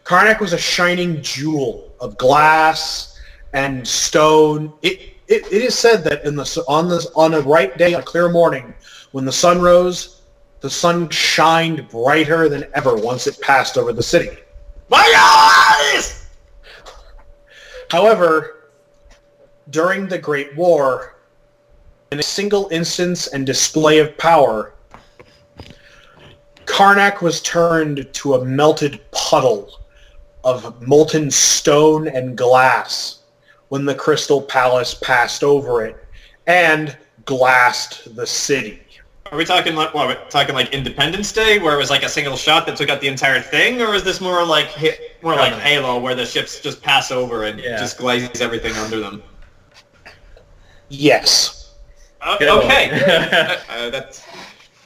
Karnak was a shining jewel of glass and stone. It is said that on a bright day, a clear morning, when the sun rose, the sun shined brighter than ever once it passed over the city. My eyes! However, during the Great War, in a single instance and display of power, Karnak was turned to a melted puddle of molten stone and glass when the Crystal Palace passed over it and glassed the city. Are we talking like Independence Day, where it was like a single shot that took out the entire thing, or is this more like Halo, where the ships just pass over and just glaze everything under them? Yes. Okay.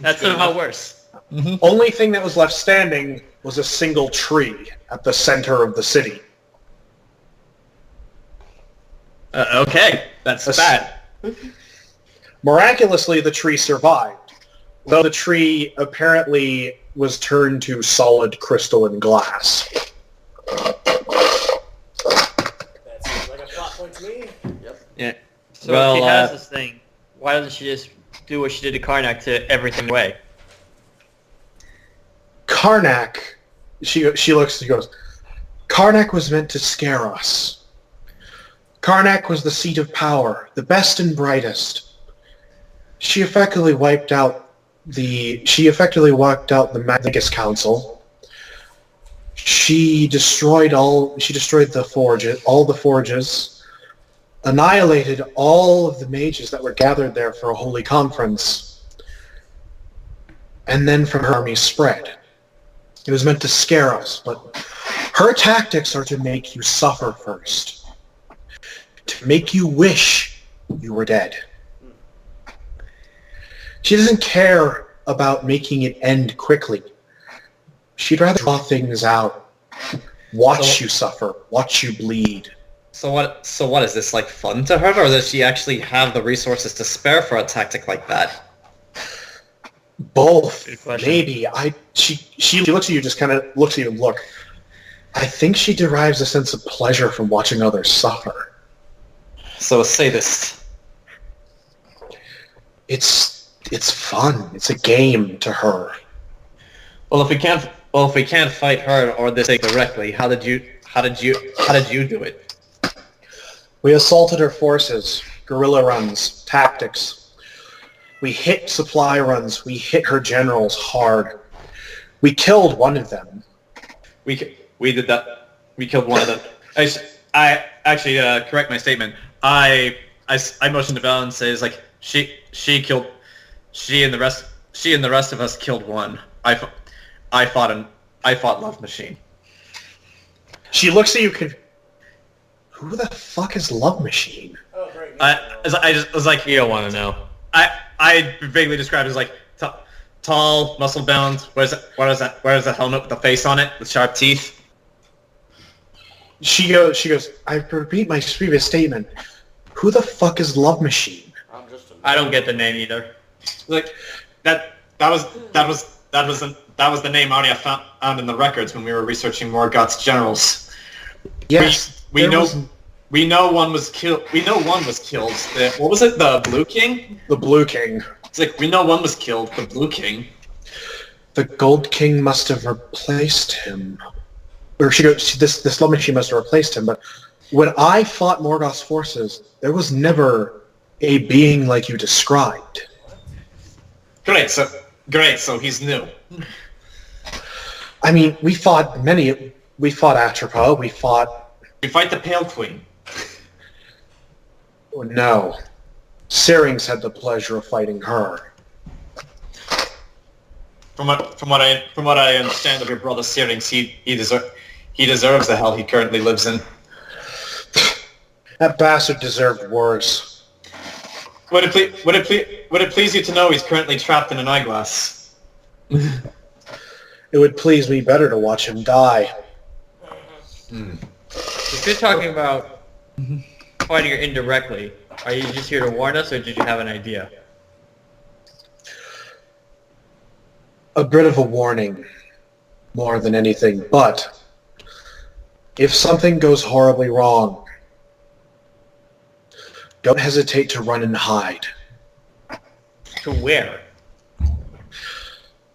That's somehow worse. Mm-hmm. Only thing that was left standing was a single tree at the center of the city. Okay, that's bad. Miraculously, the tree survived, though the tree apparently was turned to solid crystal and glass. That seems like a plot point to me. Yep. Yeah. So if she has this thing, why doesn't she just do what she did to Karnak to everything away? Karnak, she goes, Karnak was meant to scare us. Karnak was the seat of power, the best and brightest. She effectively wiped out the Magus Council. She destroyed all the forges, annihilated all of the mages that were gathered there for a holy conference. And then from her army spread. It was meant to scare us, but her tactics are to make you suffer first. To make you wish you were dead. She doesn't care about making it end quickly. She'd rather draw things out. Watch you suffer. Watch you bleed. So what is this, like, fun to her, or does she actually have the resources to spare for a tactic like that? Both. Maybe. She looks at you, just kind of looks at you and look. I think she derives a sense of pleasure from watching others suffer. So a sadist. It's It's fun. It's a game to her. Well, if we can't fight her or this thing directly, how did you do it? We assaulted her forces, guerrilla runs, tactics. We hit supply runs. We hit her generals hard. We killed one of them. We did that. We killed one of them. I actually correct my statement. I motioned to Val and says like she and the rest of us killed one. I fought Love Machine. She looks at you. Who the fuck is Love Machine? Oh, great. I was like, You don't want to know. I vaguely described it as like tall, muscle bound. Where's that helmet with the face on it with sharp teeth? She goes, I repeat my previous statement. Who the fuck is Love Machine? I'm just a I don't get the name either. Like that was the name Aria found in the records when we were researching Morgoth's generals. Yes. We know one was killed. We know one was killed. What was it? The Blue King? The Blue King. It's like we know one was killed. The Blue King. The Gold King must have replaced him. Or she goes, this Love Machine must have replaced him, but when I fought Morgoth's forces, there was never a being like you described. Great. So he's new. I mean, we fought Atropa, we fight the Pale Queen. no. Syrinx had the pleasure of fighting her. From what I understand of your brother Syrinx, he deserves the hell he currently lives in. That bastard deserved worse. Would it please you to know he's currently trapped in an eyeglass? It would please me better to watch him die. If you're talking about fighting her indirectly, are you just here to warn us, or did you have an idea? A bit of a warning, more than anything, but if something goes horribly wrong, don't hesitate to run and hide. To where?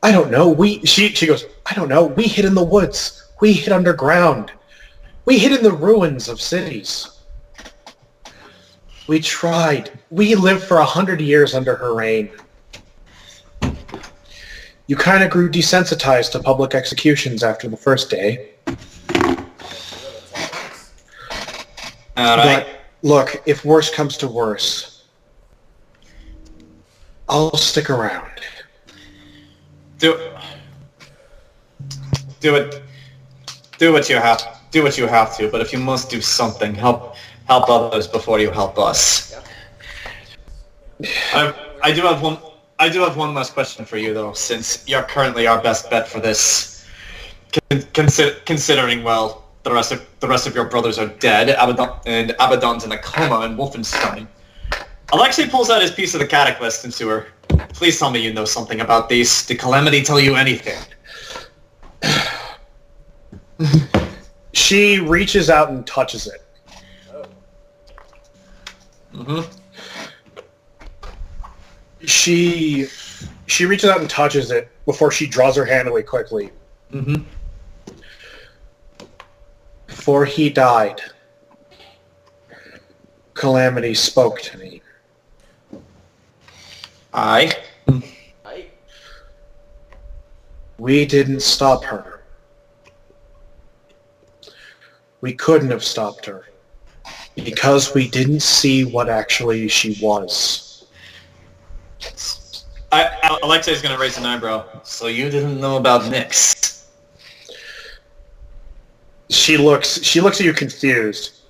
I don't know. She goes, I don't know. We hid in the woods. We hid underground. We hid in the ruins of cities. We tried. We lived for 100 years under her reign. You kind of grew desensitized to public executions after the first day. Alright. But look, if worse comes to worse, I'll stick around. Do what you have to, but if you must do something, help others before you help us. I do have one last question for you though, since you're currently our best bet for this. Considering well, the rest of your brothers are dead, Abaddon's in a coma in Wolfenstein. Alexei pulls out his piece of the cataclysm into her. Please tell me you know something about these. Did Calamity tell you anything? She reaches out and touches it. Mm-hmm. She reaches out and touches it before she draws her hand away quickly. Mm-hmm. Before he died, Calamity spoke to me. Aye. We didn't stop her. We couldn't have stopped her. Because we didn't see what actually she was. Alexei's gonna raise an eyebrow. So you didn't know about Nyx? She looks at you confused.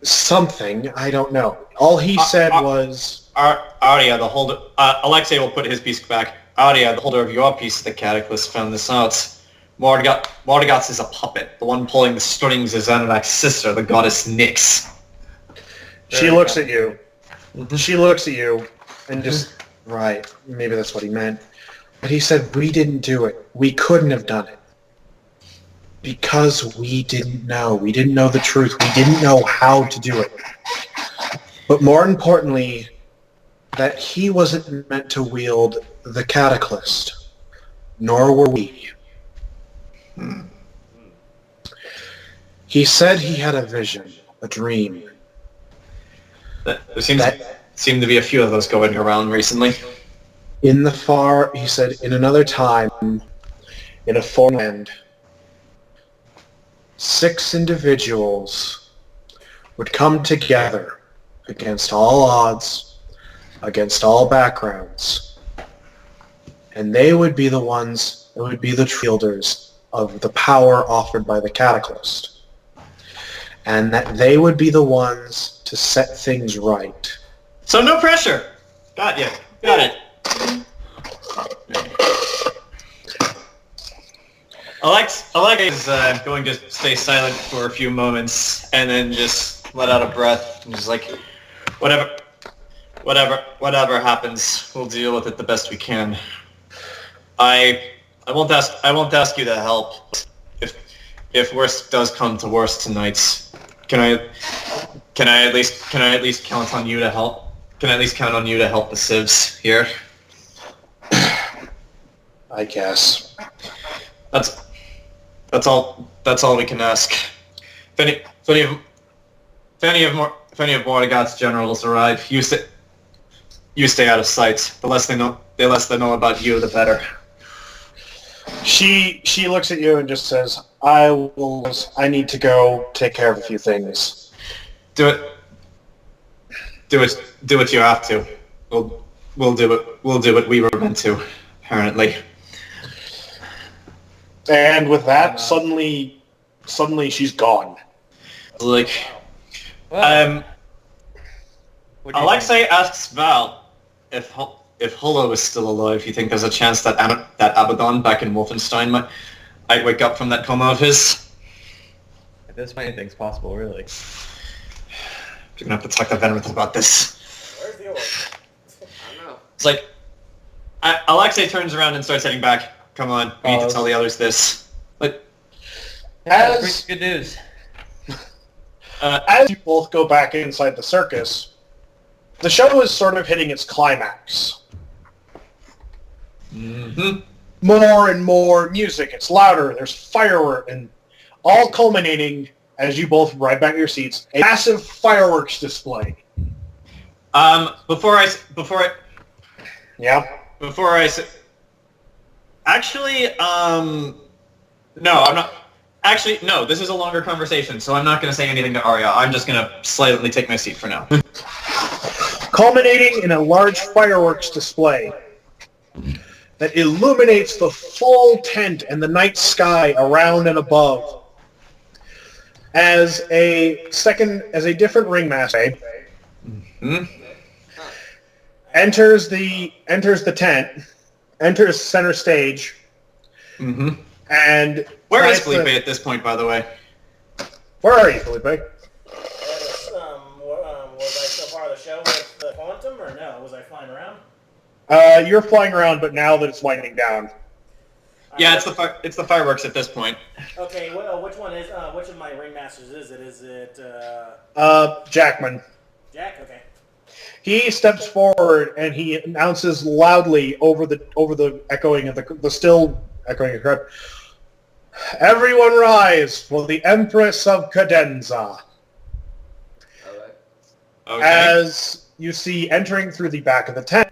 Something, I don't know. All he said was... Aria, the holder... Alexei will put his piece back. Aria, the holder of your piece of the cataclysm, found this out. Morgoth's is a puppet. The one pulling the strings is Ananak's sister, the goddess Nyx. She looks at you. She looks at you and just... Right, maybe that's what he meant. But he said, we didn't do it. We couldn't have done it. Because we didn't know. We didn't know the truth. We didn't know how to do it. But more importantly, that he wasn't meant to wield the Cataclysm, nor were we. He said he had a vision, a dream. There seem to be a few of those going around recently. He said, in another time, in a foreign land, 6 individuals would come together against all odds, against all backgrounds, and they would be the ones that would be the wielders of the power offered by the Cataclysm, and that they would be the ones to set things right. So no pressure. Got you. Got it. Alexei is going to stay silent for a few moments and then just let out a breath and just like, whatever happens, we'll deal with it the best we can. I won't ask you to help if worst does come to worst tonight. Can I at least count on you to help? Can I at least count on you to help the civs here? I guess. That's all we can ask. If any of Mordegoth's generals arrive, you stay out of sight. The less they know about you, the better. She looks at you and just says, I need to go take care of a few things. Do what you have to. We'll do what we were meant to, apparently. And with that, suddenly she's gone. Like, Alexei asks Val if Holo is still alive. You think there's a chance that Abaddon back in Wolfenstein might wake up from that coma of his? At this point, anything's possible, really. You're gonna have to talk to Venreth about this. Where's the orc? I don't know. It's like Alexei turns around and starts heading back. Come on, we need to tell the others this. But That's good news. as you both go back inside the circus, the show is sort of hitting its climax. Mm-hmm. More and more music. It's louder. There's fireworks, and all culminating as you both ride back to your seats. A massive fireworks display. Before I actually, no, I'm not. Actually, no, this is a longer conversation, so I'm not going to say anything to Aria. I'm just going to silently take my seat for now. Culminating in a large fireworks display that illuminates the full tent and the night sky around and above. As a different ringmaster enters the tent, enters center stage, and where is Phillipe at this point, by the way? Where are you, Phillipe? Was I still part of the show with the Quantum, or no? Was I flying around? You're flying around, but now that it's winding down. Yeah, it's the fireworks at this point. Okay, which one is? Which of my ringmasters is it? Is it? Jackman. Jack. Okay. He steps forward and he announces loudly over the echoing of the still echoing of the crowd. Everyone rise for the Empress of Cadenza. Okay. As you see entering through the back of the tent,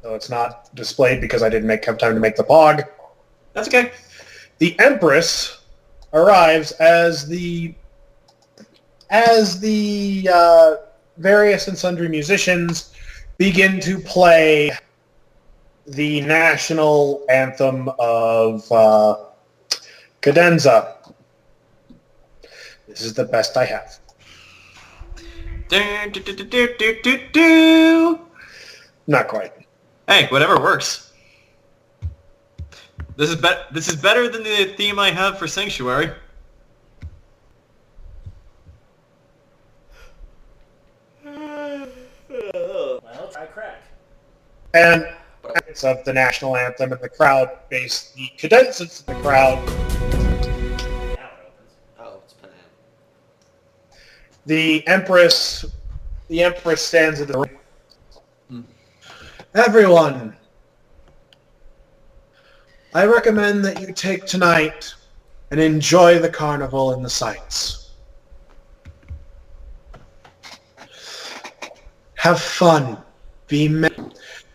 though it's not displayed because I didn't have time to make the pog. That's okay. The Empress arrives as the various and sundry musicians begin to play the national anthem of Cadenza. This is the best I have. Not quite. Hey, whatever works. This is better than the theme I have for Sanctuary. Well, try crack. And it's of the national anthem and the crowd based the cadenzas of the crowd. Now it opens. Oh, it's Panam. The Empress stands at the ring. Everyone, I recommend that you take tonight and enjoy the carnival and the sights. Have fun, be merry,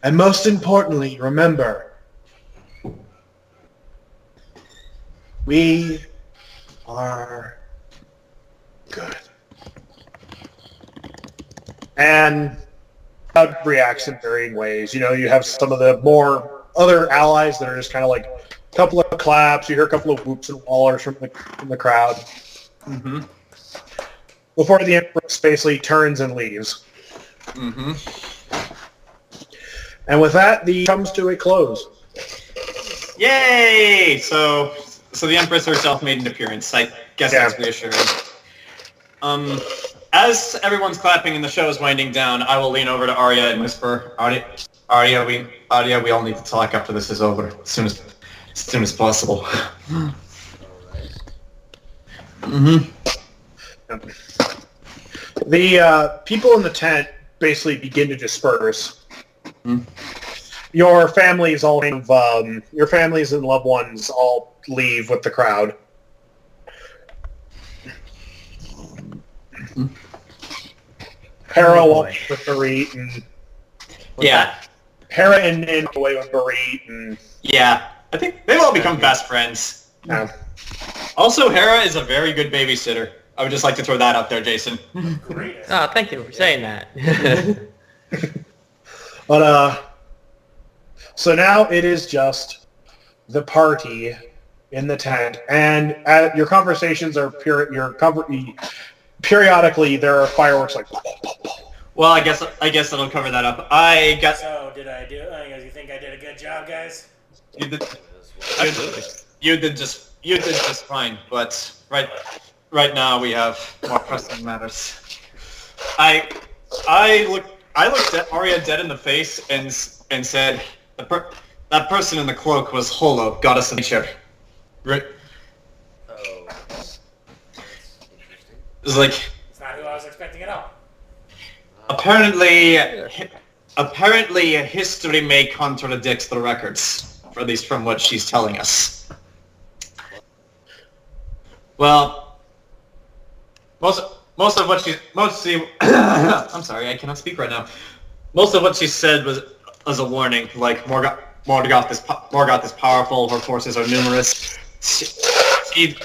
and most importantly, remember, we are good. And crowd reacts in varying ways. You know, you have some of the more other allies that are just kind of like a couple of claps. You hear a couple of whoops and wallers from the crowd. Mm-hmm. Before the Empress basically turns and leaves. Mm-hmm. And with that, the comes to a close. Yay! So the Empress herself made an appearance. I guess that's reassuring. As everyone's clapping and the show is winding down, I will lean over to Aria and whisper, Aria, we all need to talk after this is over, as soon as possible. Mm-hmm. The people in the tent basically begin to disperse. Mm-hmm. Your families and loved ones all leave with the crowd. Hera walks with Barit, and Hera and Nin go away with Barit, and I think they've all become best friends. Also, Hera is a very good babysitter. I would just like to throw that out there, Jayson. Great. Oh, thank you for saying that. But so now it is just the party in the tent, and your conversations are periodically there are fireworks like. Well, I guess that'll cover that up. So, did I do? You think I did a good job, guys? You did just fine, but right now we have more pressing matters. I looked at Aria dead in the face and said, that person in the cloak was Holo, goddess of nature. Right? Oh, that's interesting. It's like, It's not who I was expecting at all. apparently history may contradict the records, or at least from what she's telling us. Well, most of what I'm sorry, I cannot speak right now. Most of what she said was a warning, like Morgoth is powerful, her forces are numerous. She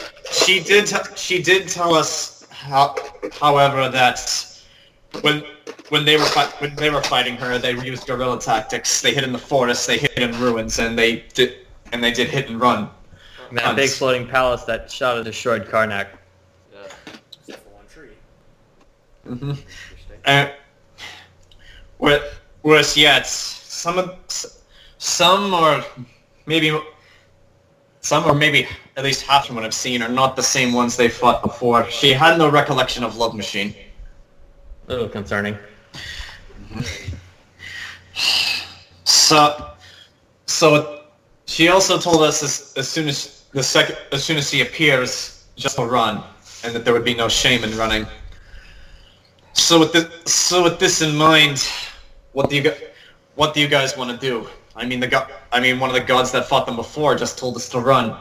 did tell us, however, that when they were fighting her, they used guerrilla tactics. They hid in the forest, they hid in ruins, and they did hit and run. That big floating palace that shot and destroyed Karnak. Yeah. Except for one tree. Mm-hmm. Worse yet, some or maybe at least half of what I've seen are not the same ones they fought before. She had no recollection of Love Machine. A little concerning. So she also told us as soon as she appears, just to run, and that there would be no shame in running. So with this in mind, what do you guys want to do? I mean, one of the gods that fought them before just told us to run.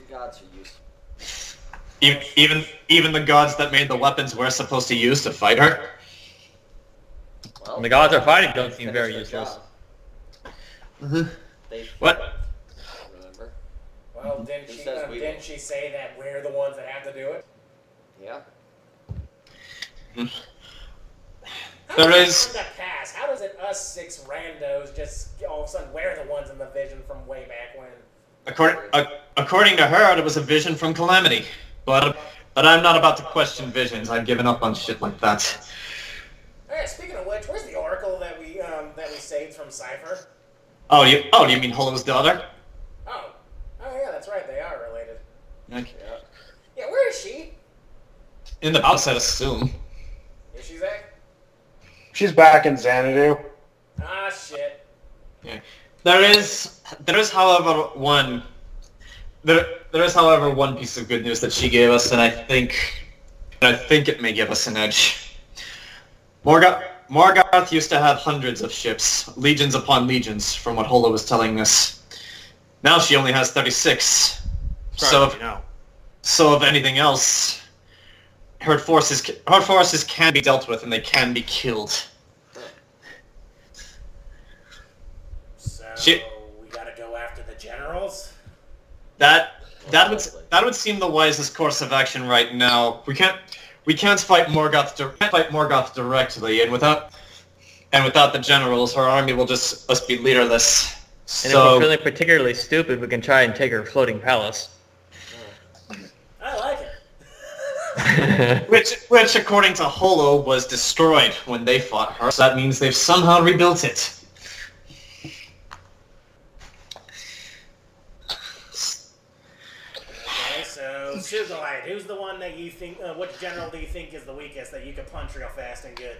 Gods are useful. Even the gods that made the weapons we're supposed to use to fight her. Well, The gods are fighting don't seem very useless. What? Remember? Well, Who didn't says we she say that we're the ones that have to do it? Yeah. There is. How does it us six randos just all of a sudden we're the ones in the vision from way back when? According to her, it was a vision from Calamity. But I'm not about to question visions. I've given up on shit like that. Alright, speaking of which, where's the oracle that we saved from Cypher? Oh, you mean Holo's daughter? Oh yeah, that's right. They are related. Okay. Yeah, where is she? In the house, I'd assume. Is she Zach? She's back in Xanadu. Ah shit. Yeah. There is, however, one piece of good news that she gave us, and I think it may give us an edge. Morgoth Morgoth used to have hundreds of ships, legions upon legions, from what Holo was telling us. Now she only has 36. So if anything else, her forces can be dealt with and they can be killed. So we gotta go after the generals. That would seem the wisest course of action right now. We can't fight Morgoth directly, and without the generals, her army will just be leaderless. And if we're feeling particularly stupid, we can try and take her floating palace. I like it. which according to Holo was destroyed when they fought her. So that means they've somehow rebuilt it. Okay, so Sugulite, who's the one that you think? What general do you think is the weakest that you can punch real fast and good?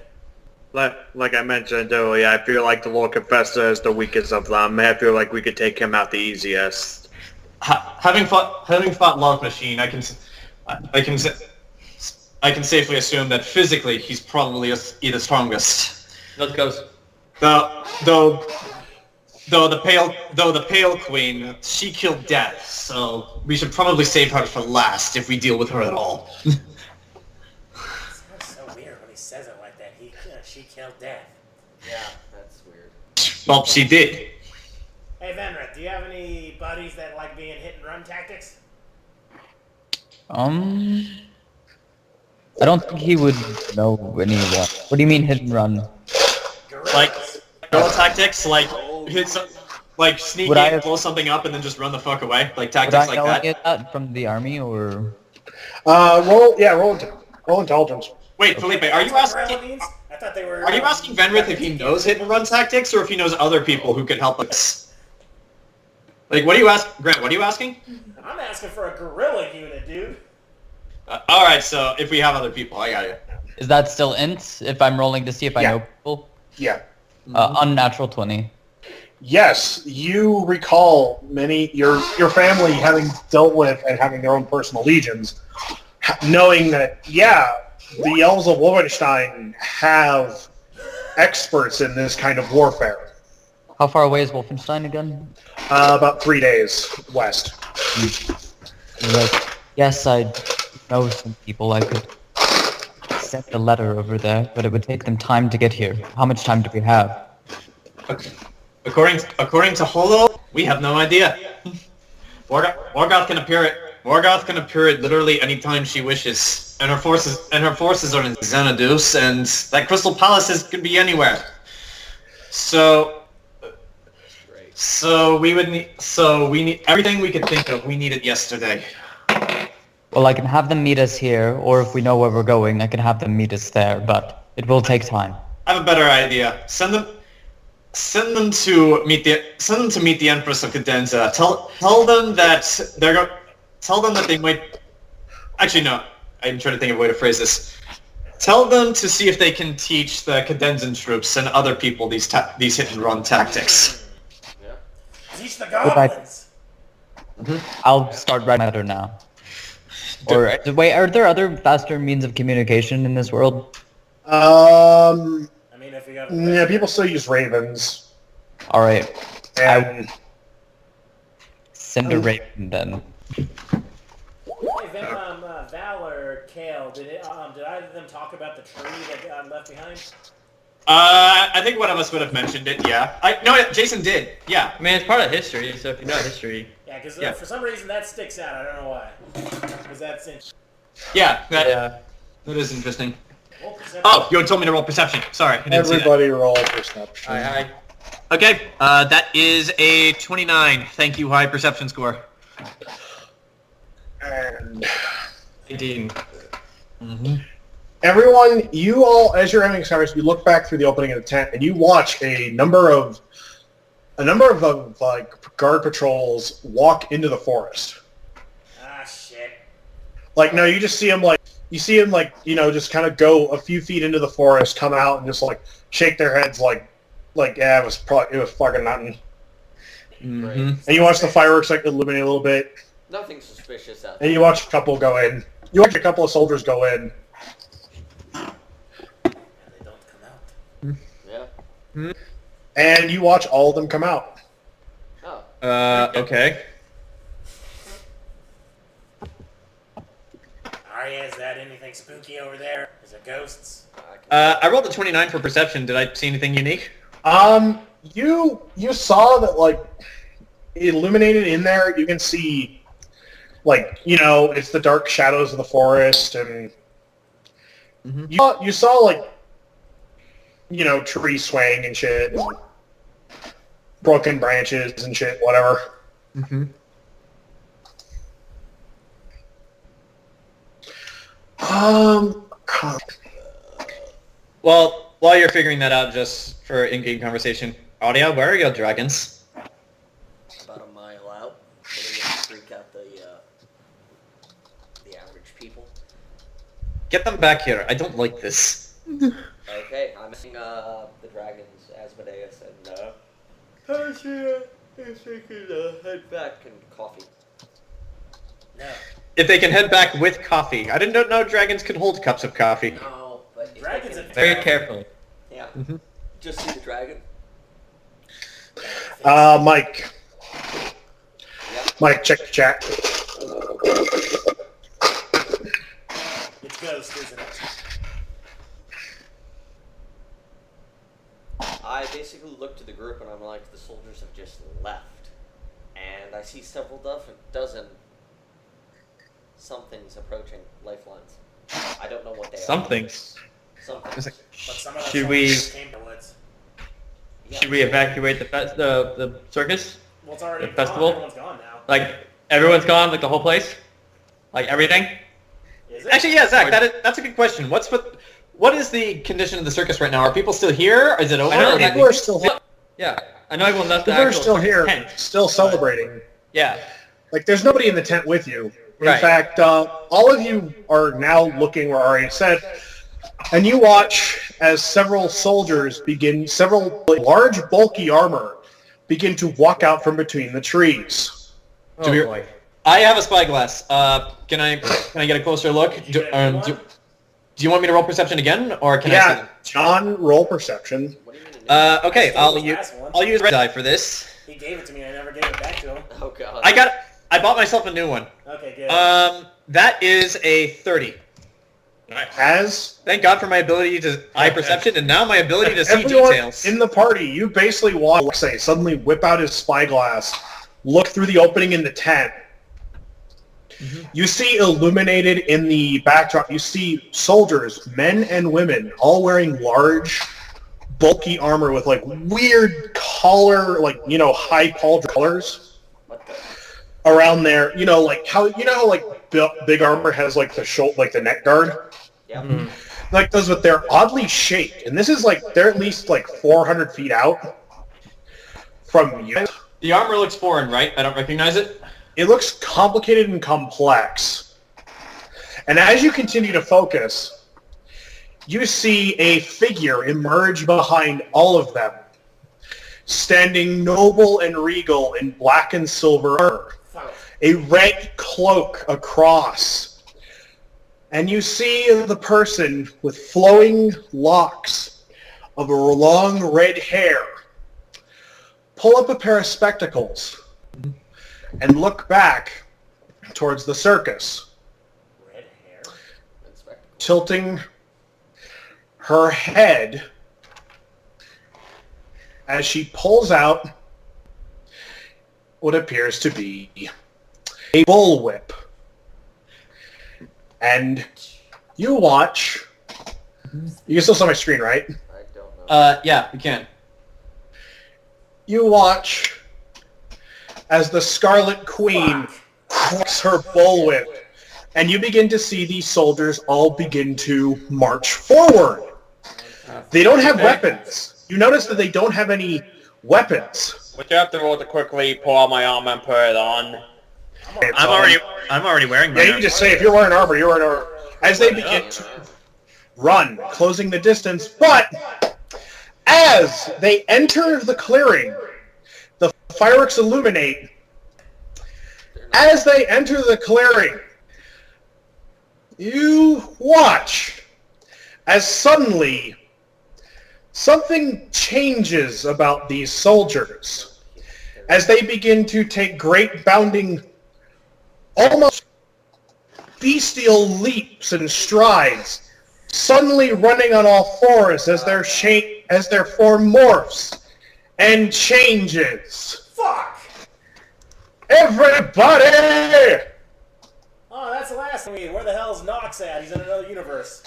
Like I mentioned earlier, I feel like the Lord Confessor is the weakest of them. I feel like we could take him out the easiest. Having fought Love Machine, I can safely assume that physically he's probably the strongest. Let's go. Though the Pale Queen, she killed Death, so we should probably save her for last if we deal with her at all. It sounds so weird when he says it like that. She killed Death. Yeah, that's weird. Well, she did. Hey Venreth, do you have any buddies that like being hit and run tactics? I don't think he would know anyone. What do you mean hit and run? Like guerrilla tactics, like sneak Would I in, have- blow something up, and then just run the fuck away, like Would tactics I like know that. any of that from the army, or... Roll intelligence. Wait, Phillipe, are you That's what asking? umbrella means? I thought they were. Are you asking Venreth if he knows hit and run tactics, or if he knows other people who could help us? Like, what do you ask, Grant? What are you asking? I'm asking for a guerrilla unit, dude. All right, so if we have other people, I got you. Is that still int, if I'm rolling to see if I Yeah. know people? Yeah. Unnatural 20. Yes, you recall your family having dealt with and having their own personal legions, knowing that the elves of Wolfenstein have experts in this kind of warfare. How far away is Wolfenstein again? About 3 days west. Like, yes, I know some people. I could send a letter over there, but it would take them time to get here. How much time do we have? According to Holo, we have no idea. Morgoth can appear at literally any time she wishes, and her forces are in Xanadus, and that Crystal Palace could be anywhere. So we need everything we could think of. We need it yesterday. Well, I can have them meet us here, or if we know where we're going, I can have them meet us there, but it will take time. I have a better idea. Send them to meet the Empress of Cadenza. Tell them that they might. Actually, no. I'm trying to think of a way to phrase this. Tell them to see if they can teach the Cadenzan troops and other people these hit and run tactics. Yeah. Teach the goblins. I'll start writing a letter now. Or wait, are there other faster means of communication in this world? I mean, if we got. Yeah, people still use ravens. All right, And send a raven then. Hey, Val or Khale, did either of them talk about the tree that got left behind? I think one of us would have mentioned it. Yeah. Jayson did. Yeah. I mean, it's part of history, so if you know history... Yeah, because Yeah. for some reason that sticks out. I don't know why. Because that's interesting. Yeah. That is interesting. Roll perception. Oh, you had told me to roll perception. Sorry, I didn't see that. everybody roll perception. Hi. Okay, that is a 29. Thank you, high perception score. And 18. everyone, you all, as you're having service, you look back through the opening of the tent and you watch a number of like guard patrols walk into the forest. Ah, shit. Like, no, you just see them just kind of go a few feet into the forest, come out, and just like shake their heads, like yeah, it was fucking nothing. Right. And you watch the fireworks like illuminate a little bit, Nothing suspicious out and there. you watch a couple go in. You watch a couple of soldiers go in. And they don't come out. And you watch all of them come out. Oh. Okay. Aria, is that anything spooky over there? Is it ghosts? I rolled a 29 for perception. Did I see anything unique? You saw that, like, illuminated in there, you can see, like, it's the dark shadows of the forest, and you saw like, trees swaying and shit, and broken branches and shit, whatever. Well, while you're figuring that out, just for in-game conversation, Aria, where are your dragons? About a mile out. So they freak out the average people. Get them back here. I don't like this. Okay, I'm seeing the dragons, Asmodeus, and Aria, if they could head back and coffee. No. If they can head back with coffee. I didn't know dragons could hold cups of coffee. No, but if Dragons they and can, Very carefully. yeah. Just see the dragon. Mike. Yeah. Mike, check the chat. It's ghost, isn't it? I basically look to the group and I'm like, the soldiers have just left. And I see several dozen somethings approaching lifelines. I don't know what they are. Somethings. Something. It's like, But some of those Should we- soldiers came to woods. Yeah. Should we evacuate the circus? Well, it's already The festival? gone. Everyone's gone now. Like, everyone's gone? Like, the whole place? Like, everything? Is it? Actually, yeah, Zach, that's a good question. What is the condition of the circus right now? Are people still here? Is it over? I know Or that People are still here. Yeah. I know everyone left the People are actual still circus here, tent. still celebrating. Yeah. Like, there's nobody in the tent with you. In Right. fact, all of you are now looking where Aria said, and you watch as several large, bulky armor begin to walk out from between the trees. Oh, boy. I have a spyglass. Can I get a closer look? Do you want me to roll perception again, or can I see Yeah, them? John, roll perception. What do you mean? Okay, Stole I'll his use last one. red die for this. He gave it to me and I never gave it back to him. Oh god. I bought myself a new one. Okay, good. That is a 30. As Thank God for my ability to eye perception, and now my ability to see everyone details. in the party, you basically watch Alexei suddenly whip out his spyglass, look through the opening in the tent. You see illuminated in the backdrop, you see soldiers, men and women, all wearing large, bulky armor with like weird collar, like, high pauldron colors What the? around there. Like how big armor has like the neck guard? Yep. Like those, but they're oddly shaped. And this is like, they're at least like 400 feet out from you. The armor looks foreign, right? I don't recognize it. It looks complicated and complex. And as you continue to focus, you see a figure emerge behind all of them, standing noble and regal in black and silver armor, a red cloak across. And you see the person with flowing locks of a long red hair pull up a pair of spectacles and look back towards the circus, Red hair. tilting her head as she pulls out what appears to be a bullwhip. And you watch. You can still see my screen, right? I don't know. Yeah, we can. You watch as the Scarlet Queen cracks her bullwhip, and you begin to see these soldiers all begin to march forward. They don't have weapons. You notice that they don't have any weapons. Would you have to roll to quickly pull out my armor and put it on? I'm already wearing Yeah, you can just say if you're wearing armor, you're wearing armor. As they begin to run, closing the distance, but as they enter the clearing, the fireworks illuminate. As they enter the clearing, you watch as suddenly something changes about these soldiers as they begin to take great bounding, almost bestial leaps and strides, suddenly running on all fours as their form morphs and changes. Fuck! Everybody! Oh, that's the last one. Where the hell's Nox at? He's in another universe.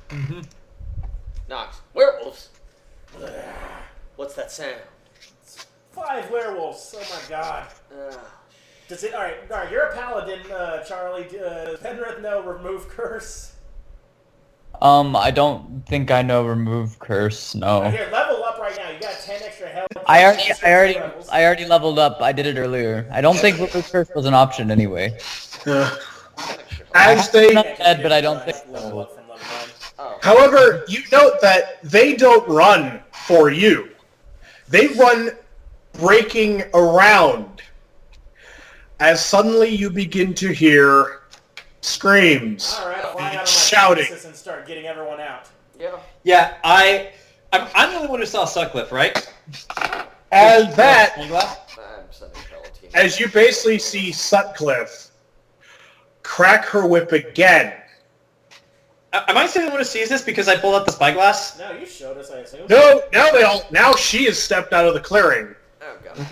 Mm-hmm. Nox, werewolves. What's that sound? 5 werewolves. Oh my god. Does it? All right. You're a paladin, Charlie. Does Venreth know remove curse? I don't think I know remove curse. No. Here, level up right now. You got 10 extra health. I already leveled up. I did it earlier. I don't think remove curse was an option anyway. As they, Not dead, but I don't think. Level up from level 9. however, you note that they don't run for you. They run breaking around. As suddenly you begin to hear screams, All right, I'll fly out of my shouting. Circus and start getting everyone out. Yeah. Yeah, I'm the only one who saw Sutcliffe, right? And that, I'm sending Palatine. as you basically see Sutcliffe crack her whip again. Am I the only one who sees this because I pulled out the spyglass? No, you showed us, I assume. No, now she has stepped out of the clearing. Oh, God.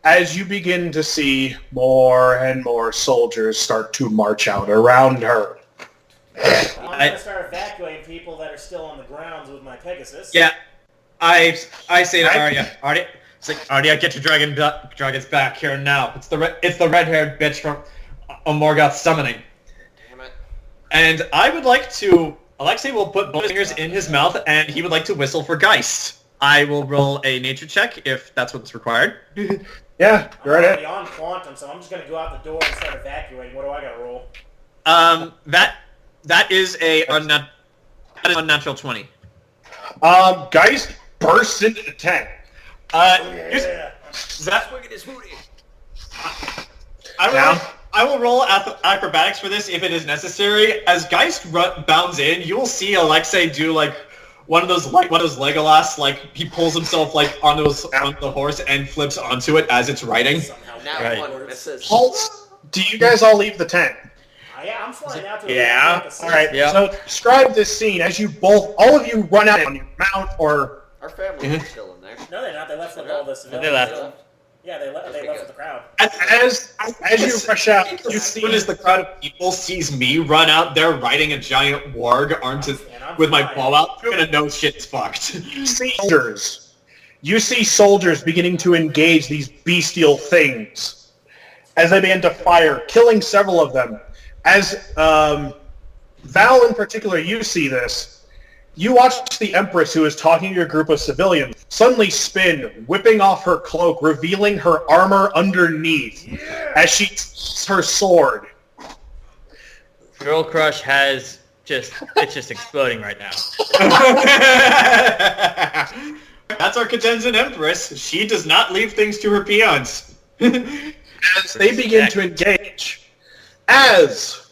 As you begin to see more and more soldiers start to march out around her. I'm going to start evacuating people that are still on the grounds with my Pegasus. Yeah, I say to Aria, it's like, Aria, get your dragons back here now. It's the red-haired bitch from Morgoth's summoning. Damn it. And I would like to... Alexei will put both fingers in his mouth, and he would like to whistle for Geist. I will roll a nature check, if that's what's required. Yeah, I'm you're right. already on Quantum, so I'm just going to go out the door and start evacuating. What do I got to roll? That is a unnatural 20. Geist bursts into the tent. Yeah. I will roll acrobatics for this if it is necessary. As Geist bounds in, you will see Alexei do like one of those Legolas, like he pulls himself like onto the horse and flips onto it as it's riding. Now one misses. Do you guys all leave the tent? Yeah, I'm flying out to Yeah. All right. Yeah. So describe this scene as all of you run out on your mount or. Our family is still in there. No, they're not. They left with all the civilians. They left. Yeah, they left with the crowd. As you rush out, you As see soon as the crowd of people sees me run out there riding a giant warg with my bow out, you're gonna know shit's fucked. soldiers. You see soldiers beginning to engage these bestial things as they begin to fire, killing several of them. As Val in particular, you see this. You watch the Empress, who is talking to a group of civilians, suddenly spin, whipping off her cloak, revealing her armor underneath as she takes her sword. Girl Crush it's just exploding right now. That's our Cadenza Empress. She does not leave things to her peons. As they begin to engage, as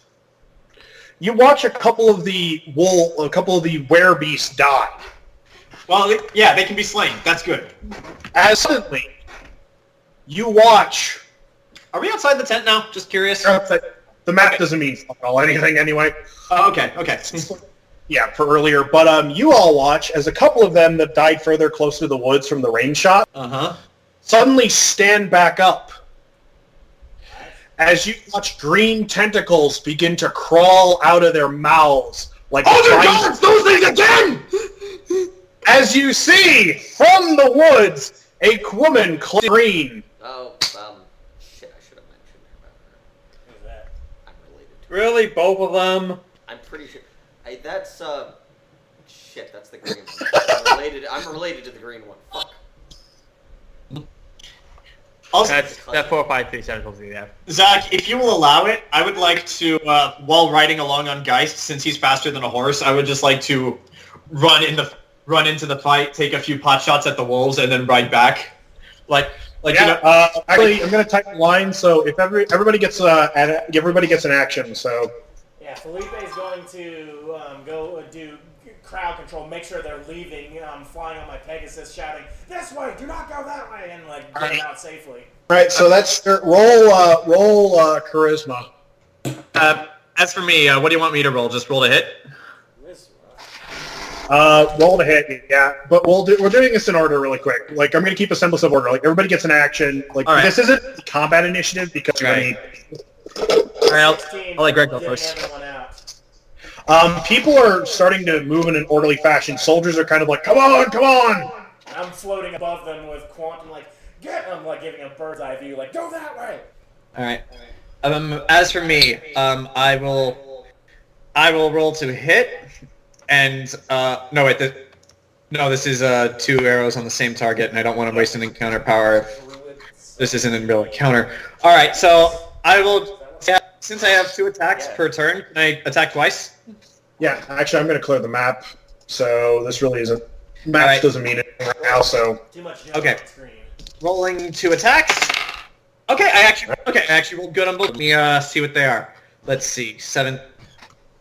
you watch a couple of the werebeasts die. Well, yeah, they can be slain. That's good. As suddenly, you watch. Are we outside the tent now? Just curious. The map doesn't mean fuck all anything anyway. Oh, okay. Yeah, for earlier. But you all watch as a couple of them that died further close to the woods from the rain shot suddenly stand back up. As you watch green tentacles begin to crawl out of their mouths like those things again! As you see from the woods a woman green. Oh, shit, I should have mentioned about her. Who's that? I'm related to her. Really? Both of them? I'm pretty sure. That's, shit, that's the green one. I'm related to the green one. Fuck. That's that 453 tentacles you have. Zach, if you will allow it, I would like to, while riding along on Geist, since he's faster than a horse, I would just like to run into the fight, take a few pot shots at the wolves, and then ride back. Actually, I'm going to type the line, so if everybody gets an action, so... Yeah, Phillipe is going to go do crowd control, make sure they're leaving. I'm flying on my Pegasus, shouting, "This way! Do not go that way!" and like get them out safely. All right, so that's roll charisma. As for me, what do you want me to roll? Just roll to hit? Roll to hit, yeah. But we're doing this in order really quick. Like, I'm going to keep a semblance of order. Like, everybody gets an action. Like, right. This isn't combat initiative because you're going All right, I'll let Greg go Getting first. everyone out. people are starting to move in an orderly fashion. Soldiers are kind of like, come on, come on! I'm floating above them with quantum, like, get them, like giving a bird's eye view, like, go that way. All right. As for me, I will roll to hit, and no wait, this is 2 arrows on the same target, and I don't want to waste an encounter power. This isn't a real encounter. All right, so I will. Since I have 2 attacks per turn, can I attack twice? Yeah, actually, I'm going to clear the map. So this really isn't. Map Alright. doesn't mean anything right now. So Too much Okay. on screen. Rolling 2 attacks. Okay, I actually rolled good on both. Let me see what they are. Let's see. 7.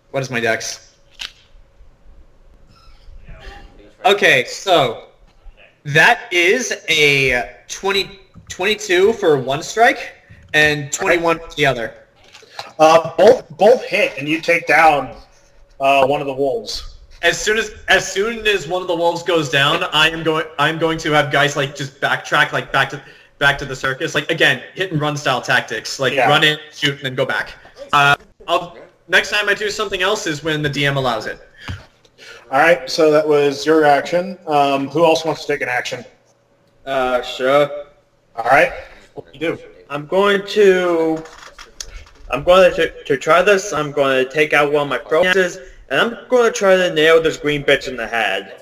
What is my dex? Okay, so that is a 22 for 1 strike and 21 for the other. both hit, and you take down one of the wolves. As soon as one of the wolves goes down, I'm going to have guys like just backtrack like back to the circus, like again hit and run style tactics, like run in, shoot, and then go back. Next time I do something else is when the DM allows it. All right, so that was your action. Who else wants to take an action? Sure. All right, what do you do? I'm going to try this. I'm going to take out one of my promises, and I'm going to try to nail this green bitch in the head.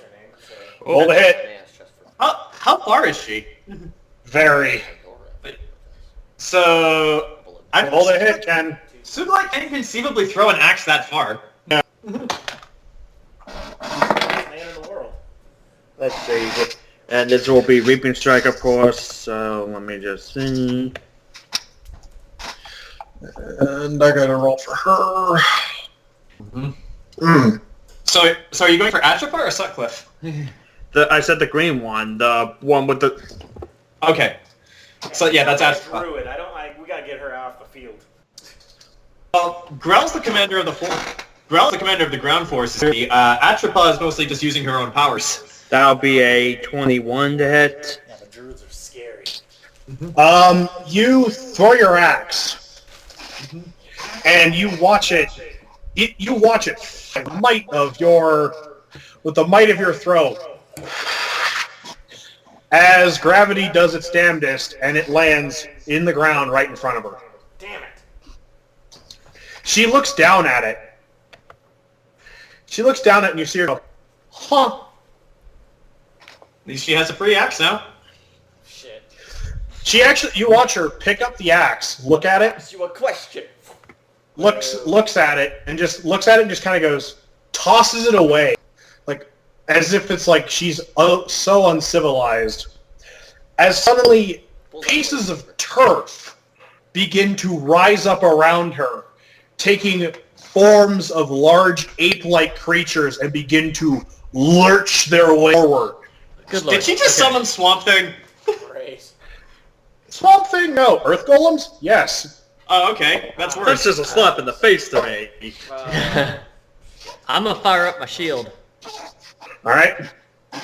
Roll the hit. How far is she? Very. So I'm Roll the hit, Ken. Sugulite can't conceivably throw an axe that far. Man in the world. Let's see. And this will be Reaping Strike, of course. So let me just see. And I got to roll for her. So are you going for Atropar or Sutcliffe? I said the green one, the one with the. Okay. So yeah, that's Atropar. Druid. We gotta get her off the field. Well, Grell's the commander of the Grell's the commander of the ground forces. Atropar is mostly just using her own powers. That'll be a 21 to hit. Yeah, the druids are scary. You throw your axe, and you watch it. You watch it with the might of your throw, as gravity does its damnedest, and it lands in the ground right in front of her. Damn it. She looks down at it. And you see her go, huh? At least she has a free axe now. Shit. You watch her pick up the axe, look at it, Ask you a question. looks at it, and just kind of goes, tosses it away, like as if it's like she's so uncivilized. As suddenly pieces of turf begin to rise up around her, taking forms of large ape-like creatures and begin to lurch their way forward. Did she just summon Swamp Thing? Great. Swamp Thing? No. Earth Golems? Yes. Oh, okay. That's worse. That's just a slap in the face to me. I'm gonna fire up my shield. All right.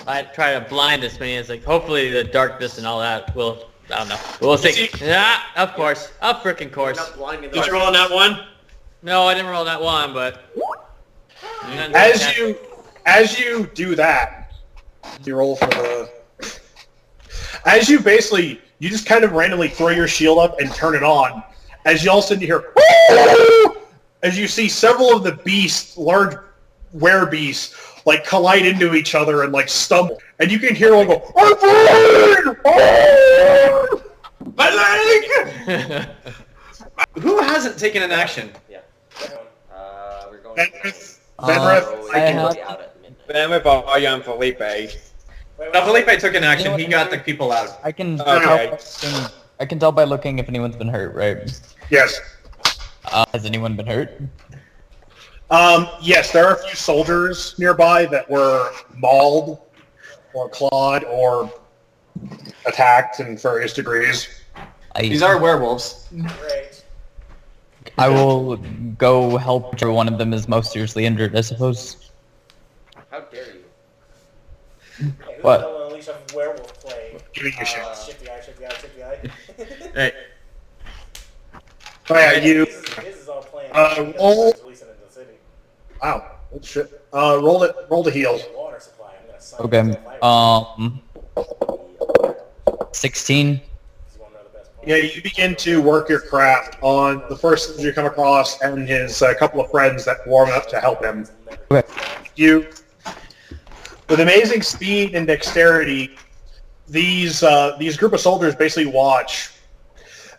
I try to blind this man. It's like, hopefully the darkness and all that will, I don't know. We'll see. Yeah, of course. Of frickin' course. Not blinding Did you roll on that one? No, I didn't roll that one, but... As you do that, you roll for the... As you just kind of randomly throw your shield up and turn it on, as you all of a sudden hear... As you see several of the beasts, large werebeasts, like collide into each other and like stumble. And you can hear one go, "I'm blind! My leg! Who hasn't taken an action? Yeah. We're going. Venreth, I have- Out at midnight. Venreth, Aria, and Phillipe. No, Phillipe took an action. He got the people out. I can Okay. I can tell by looking if anyone's been hurt, right? Yes. Has anyone been hurt? Yes, there are a few soldiers nearby that were mauled or clawed or attacked in various degrees. These are werewolves. Great. I will go help whichever one of them is most seriously injured, I suppose. How dare you? Hey, who's What? gonna unleash a werewolf plague? Giving you shit. Shift the eye, shift the eye, shift the eye. Hey, Oh yeah, you. His is all planned. Roll. Release it into the city. Wow. Oh, shit. Roll it. Roll to heal. Water supply. I'm gonna sign Okay. it. 16. Yeah, you begin to work your craft on the first soldier you come across and his couple of friends that warm up to help him. Okay. You, with amazing speed and dexterity, these group of soldiers basically watch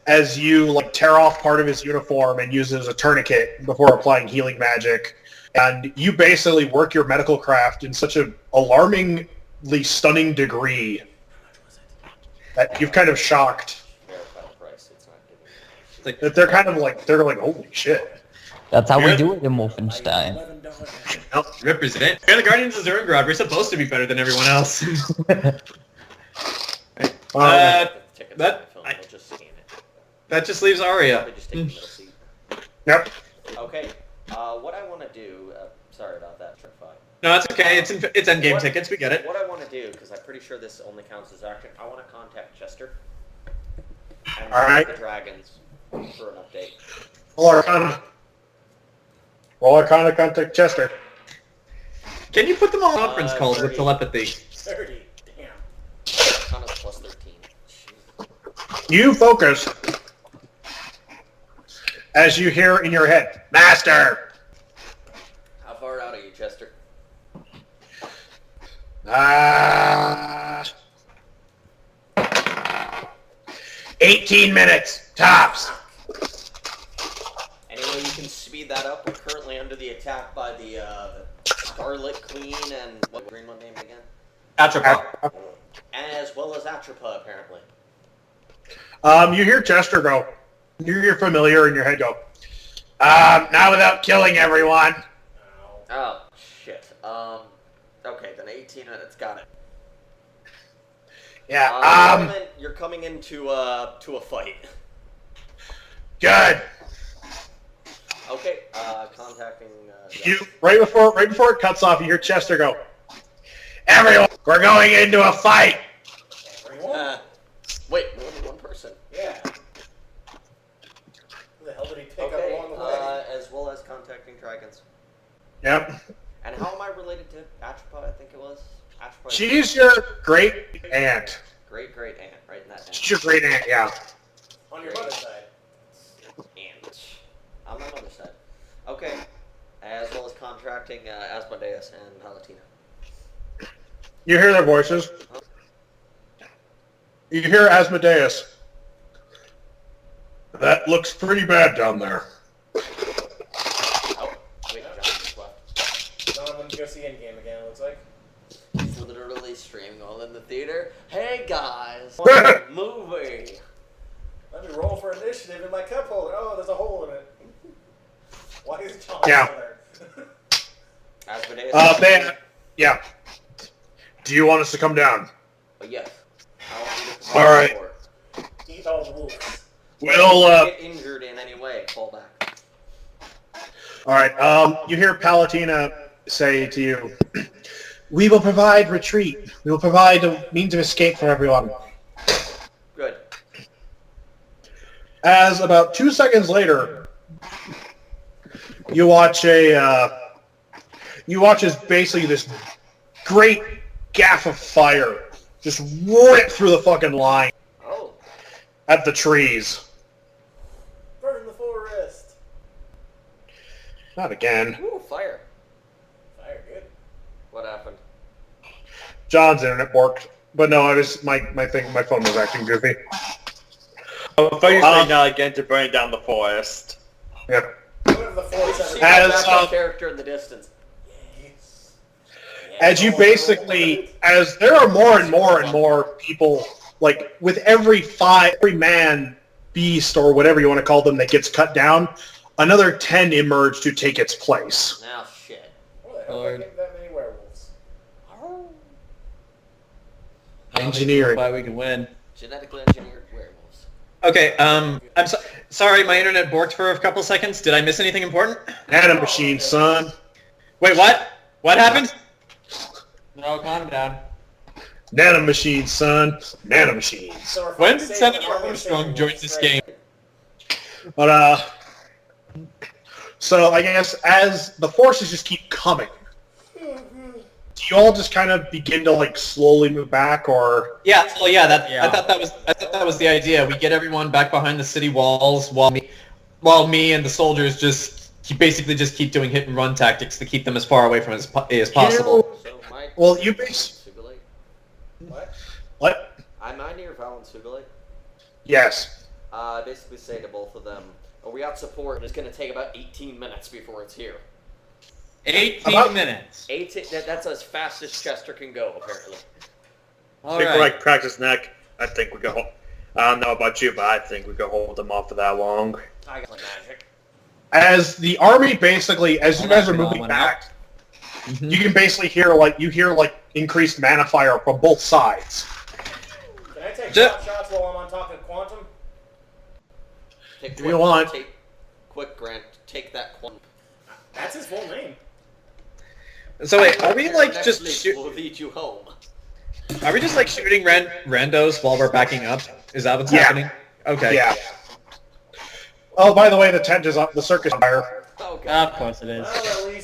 as you like tear off part of his uniform and use it as a tourniquet before applying healing magic. And you basically work your medical craft in such an alarmingly stunning degree that you've kind of shocked. That they're kind of like, holy shit. That's how we do it in Wolfenstein. represent. We're the Guardians of Zorengrad. We're supposed to be better than everyone else. That just leaves Aria. Yep. Okay. What I want to do. Sorry about that, Trify. No, it's okay. It's endgame tickets. We get it. What I want to do, because I'm pretty sure this only counts as action, I want to contact Chester. And Alright. the dragons for an update. Roll Arcana, contact Chester. Can you put them on conference calls with 30. telepathy? 30. Damn. Arcana's plus 13. Jeez. You focus as you hear in your head, Master! How far out are you, Chester? 18 minutes, tops. Any way you can speed that up? We're currently under the attack by the Scarlet Queen and what green one named again? Atropa. As well as Atropa, apparently. You hear Chester go. You hear familiar in your head go. Not without killing everyone. Oh, shit. Okay, then 18 minutes, got it. Yeah, Golem, you're coming into to a fight. good. Okay, contacting. You right before it cuts off, you hear Chester go. Everyone, we're going into a fight. Wait, more than one person. Yeah. Who the hell did he pick up Okay, along the way? as well as contacting dragons. Yep. And how am I related to Atropa? I think it was. Atropa. She's your great aunt. Great aunt, right in that. She's your great aunt, yeah. On your mother's side. Aunt. On my mother's side. Okay. As well as contracting Asmodeus and Palatina. You hear their voices. You hear Asmodeus. That looks pretty bad down there. Oh, wait, John just left. None of them go see Endgame again, it looks like. He's literally streaming all in the theater. Hey guys, movie. Let me roll for initiative in my cup holder. Oh, there's a hole in it. Why is John Yeah. there? Asmodeus. Yeah. Do you want us to come down? Yes. How long do you All right. Eat all the wolves. We'll, get injured in any way, fall back. Alright, you hear Palatina say to you, we will provide retreat. We will provide a means of escape for everyone. Good. As about 2 seconds later, you watch as basically this great gaff of fire just rip through the fucking line Oh. at the trees. Burn the forest. Not again. Ooh, fire. Fire, good. What happened? John's internet worked, but no, it was my phone was acting goofy. I thought you were saying now again to burn down the forest. Yeah. Go to the forest. See As, my backup character in the distance. Yes. As you basically, as there are more and more people, like with every man, beast, or whatever you want to call them that gets cut down, another 10 emerge to take its place. Now shit. Where the hell Lord. did I get that many werewolves? Engineering. Why we can win. Genetically engineered werewolves. Okay, I'm sorry, my internet borked for a couple seconds. Did I miss anything important? Nanomachine, son. Wait, what? What happened? No, calm down. Nanomachine, son. Nanomachines. So we're When finally did saving Senator army Armstrong saving join wolves, this great. game? But, so I guess as the forces just keep coming, do you all just kind of begin to, like, slowly move back, or... Yeah, well, yeah, Yeah. I thought that was the idea. We get everyone back behind the city walls while me and the soldiers basically keep doing hit and run tactics to keep them as far away from as possible. So my Well, you base... Sugulite. What? What? I'm not near Val and Sugulite. Yes. I basically say to both of them, we got support, and it's going to take about 18 minutes before it's here. 18 minutes. 18, that's as fast as Chester can go, apparently. I All think right. we're like practice neck. I think we can hold. I don't know about you, but I think we can hold them off for that long. I got my magic. As the army basically, as you I'll guys are knock it all moving one back, Mm-hmm. you can basically hear, increased mana fire from both sides. Can I take Ju- shots while I'm on talking quantum? Take Do you want- Quick, Grant, take that quantum. That's his full name. So wait, are we like Next just leap will lead you home. are we just like shooting randos while we're backing up? Is that what's Yeah. happening? Okay. Yeah. Oh, by the way, the tent is up. The circus fire. Oh, God. Of course it is.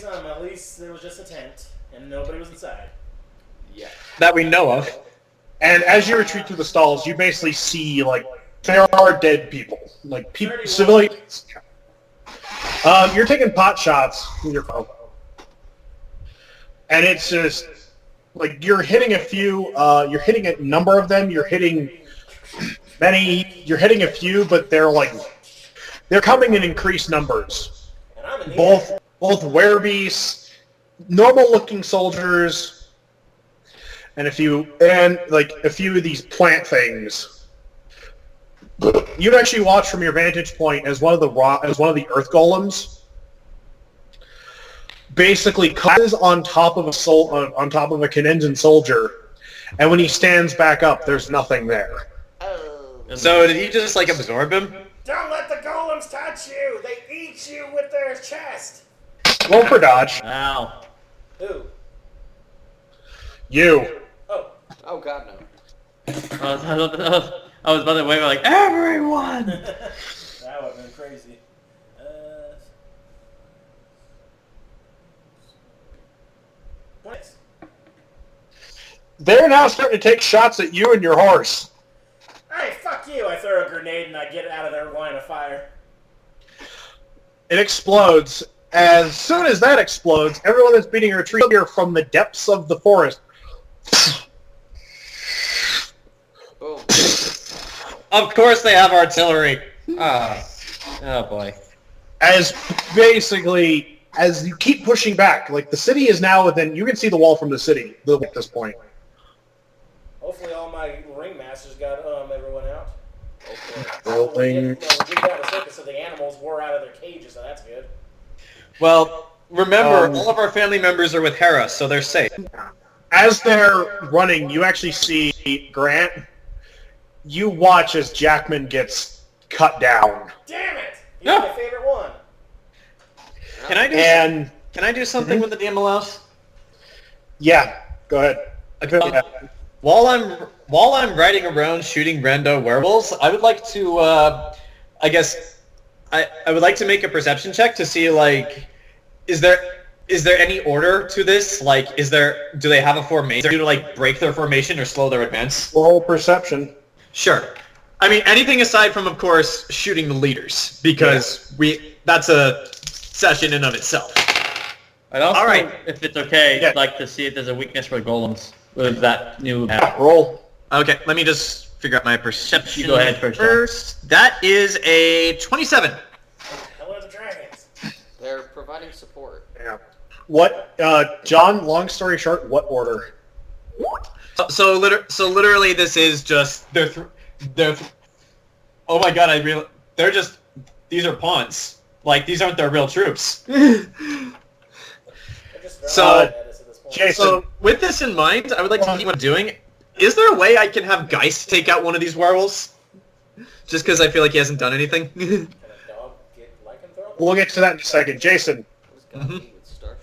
Well, at least there was just a tent and nobody was inside. Yeah. That we know of. And as you retreat through the stalls, you basically see, like, there are dead people. Like, civilians. You're taking pot shots with your bow. And it's just, like, you're hitting a few, you're hitting a number of them, you're hitting a few, but they're coming in increased numbers. And I'm in the Both air. werebeasts, normal-looking soldiers, and a few of these plant things. You'd actually watch from your vantage point as one of the earth golems basically collapses on top of a Kenenjan soldier, and when he stands back up, there's nothing there. Oh. So did he just like absorb him? Don't let the golems touch you! They eat you with their chest! Roll for dodge. Ow. Who? You. Oh. Oh, God, no. I was about to wave like, everyone! That would have been crazy. Nice. They're now starting to take shots at you and your horse. Hey, fuck you! I throw a grenade and I get out of their line of fire. It explodes. As soon as that explodes, everyone that's beating a retreat here from the depths of the forest. Boom. Of course they have artillery. Oh boy. As you keep pushing back, like the city is now within, you can see the wall from the city at this point. Hopefully all my ringmasters got everyone out. Okay. Building. We got a circus, so the animals were out of their cages, so that's good. Well, remember, all of our family members are with Hera, so they're safe. As they're running, you actually see Grant. You watch as Jackman gets cut down. Damn it! He's No. my favorite one. Can I do something with the DM allows? Yeah, go ahead. Okay. While I'm riding around shooting rando werewolves, I would like to, I guess, I would like to make a perception check to see, like, is there any order to this? Like, do they have a formation? Do they, like, break their formation or slow their advance? Roll perception. Sure. I mean, anything aside from, of course, shooting the leaders, because that's a session in of itself. I'd also, All right. if it's okay, Yeah. like to see if there's a weakness for golems with that new map. Roll. Okay, let me just figure out my perception. You go ahead first, John. First, that is a 27. Hell are the dragons? They're providing support. Yeah. What, John, long story short, what order? So literally, this is just they're. Oh my god! They're just these are pawns. Like, these aren't their real troops. They're just very So- bad at us at this point. Jayson, So, with this in mind, I would like to keep on doing. Is there a way I can have Geist take out one of these werewolves? Just because I feel like he hasn't done anything. Can a dog get lycanthrope? we'll get to that in a second. Jason, Who's got me with Stark?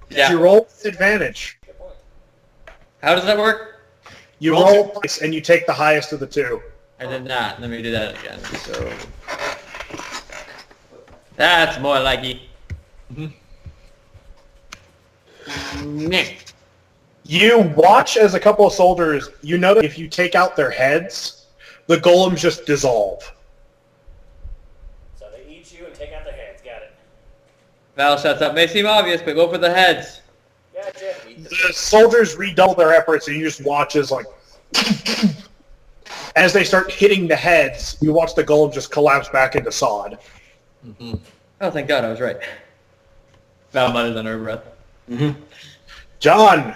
Yeah. you roll with advantage. Good point. How does that work? You Roll roll twice, and you take the highest of the two. I did not. Let me do that again. So that's more like it. You watch as a couple of soldiers, you know that if you take out their heads, the golems just dissolve. So they eat you and take out their heads. Got it. Val shuts up. May seem obvious, but go for the heads. Gotcha. The soldiers redouble their efforts, and you just watch as, like, as they start hitting the heads, you watch the golem just collapse back into sod. Oh, thank God, I was right. Val muttered under her breath. John,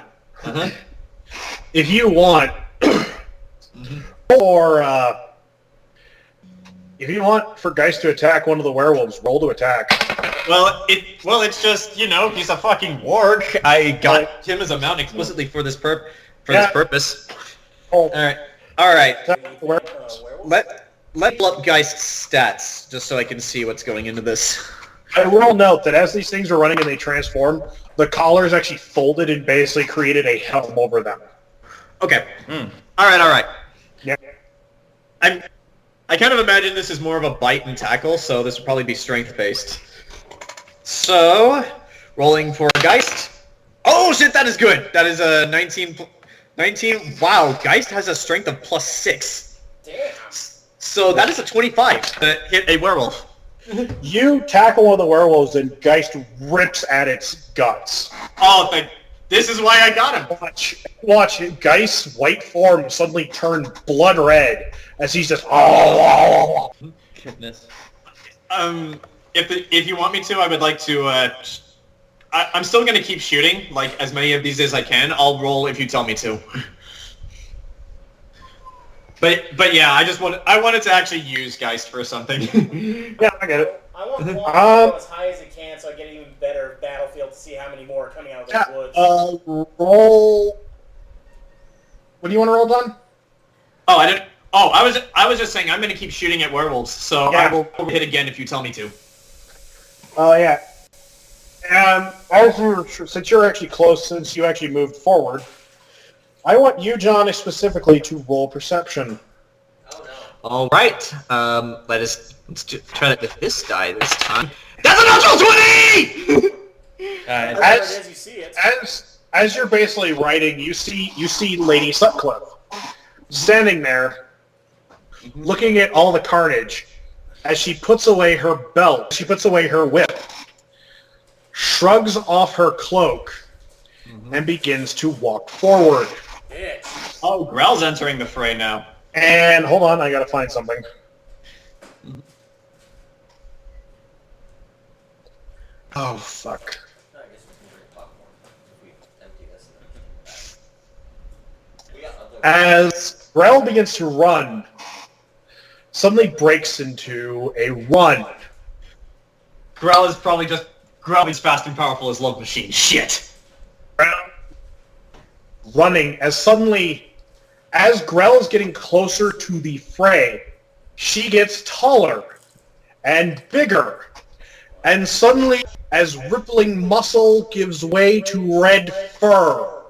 if you want, or if you want for Geist to attack one of the werewolves, roll to attack. It's just, he's a fucking warg. I got him as a mount Explicitly explicitly for this Yeah. purpose. Oh, All right. attack the werewolf. Werewolves? Let pull up Geist's stats just so I can see what's going into this. I will note that as these things are running and they transform, the collars actually folded and basically created a helm over them. Okay. All right. Yeah. I kind of imagine this is more of a bite and tackle, so this will probably be strength based. So, rolling for Geist. Oh shit, that is good. That is a 19. Wow, Geist has a strength of +6. Damn. So that is a 25 to hit a werewolf. You tackle one of the werewolves and Geist rips at its guts. Oh, this is why I got him. Watch Geist's white form suddenly turn blood red as he's just Goodness. If you want me to, I would like to. I'm still gonna keep shooting, like as many of these as I can. I'll roll if you tell me to. But yeah, I wanted to actually use Geist for something. Yeah, I get it. I want Quantum to go as high as it can so I get an even better battlefield to see how many more are coming out of those woods. Roll. What do you want to roll, Don? Oh, I didn't. Oh, I was just saying I'm gonna keep shooting at werewolves, so Yeah. I will hit again if you tell me to. Oh, yeah. Since you're actually close, since you actually moved forward, I want you, John, specifically to roll perception. Oh no. All right. Let's try it with this die this time. That's a natural 20. Alright. Whatever it is, you see it. As you're basically writing, you see Lady Sutcliffe standing there, looking at all the carnage. As she puts away her belt, she puts away her whip, shrugs off her cloak, and begins to walk forward. Bitch. Oh, Grell's entering the fray now. And hold on, I gotta find something. Oh fuck! I guess we can drink popcorn if we empty this. We got other. As Grell begins to run, suddenly breaks into a run. Grell is probably just Grell is fast and powerful as Love Machine. Shit. Running as suddenly, as Grell is getting closer to the fray, she gets taller and bigger. And suddenly, as rippling muscle gives way to red fur,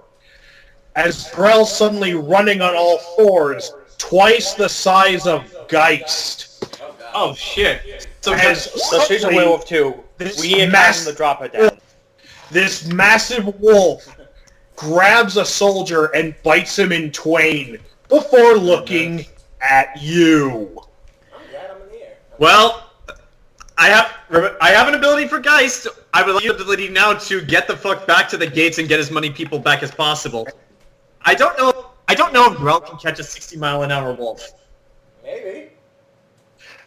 as Grell suddenly running on all fours, twice the size of Geist. Oh shit. So, As so she's a suddenly werewolf too. this We need mass- time to drop it down. This massive wolf grabs a soldier and bites him in twain before looking at you. I'm glad I'm in the air. Well, I have an ability for Geist. I would like the ability now to get the fuck back to the gates and get as many people back as possible. I don't know if Grell can catch a 60-mile-an-hour wolf. Maybe.